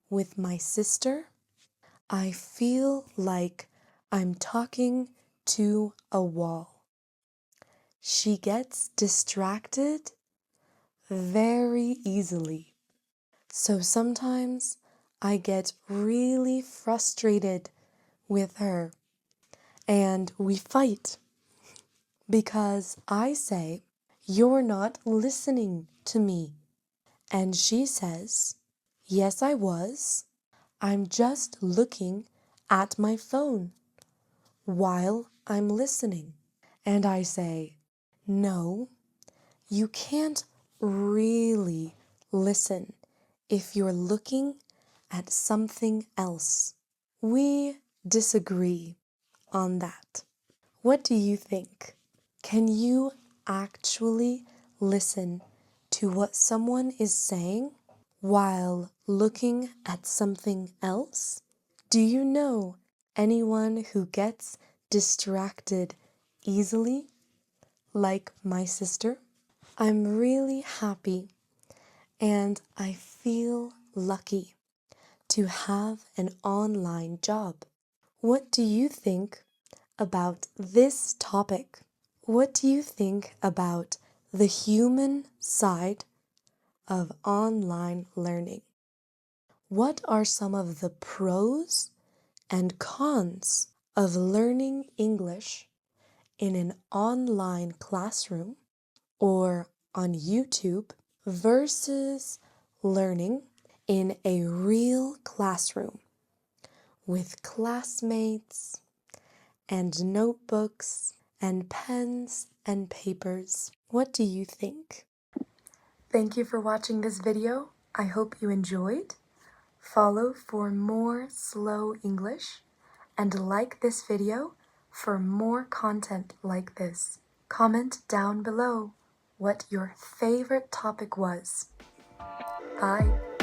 with my sister, I feel like I'm talking to a wall. She gets distracted very easily. So sometimes I get really frustrated with her and we fight because I say, "You're not listening to me." And she says, "Yes, I was. I'm just looking at my phone while I'm listening." And I say, "No, you can't really listen if you're looking at something else." We disagree on that. What do you think? Can you actually listen to what someone is saying while looking at something else? Do you know anyone who gets distracted easily, like my sister? I'm really happy and I feel lucky to have an online job. What do you think about this topic? What do you think about the human side of online learning? What are some of the pros and cons of learning English in an online classroom or on YouTube versus learning in a real classroom with classmates and notebooks and pens and papers? What do you think? Thank you for watching this video. I hope you enjoyed. Follow for more slow English and like this video for more content like this. Comment down below what your favorite topic was. Bye.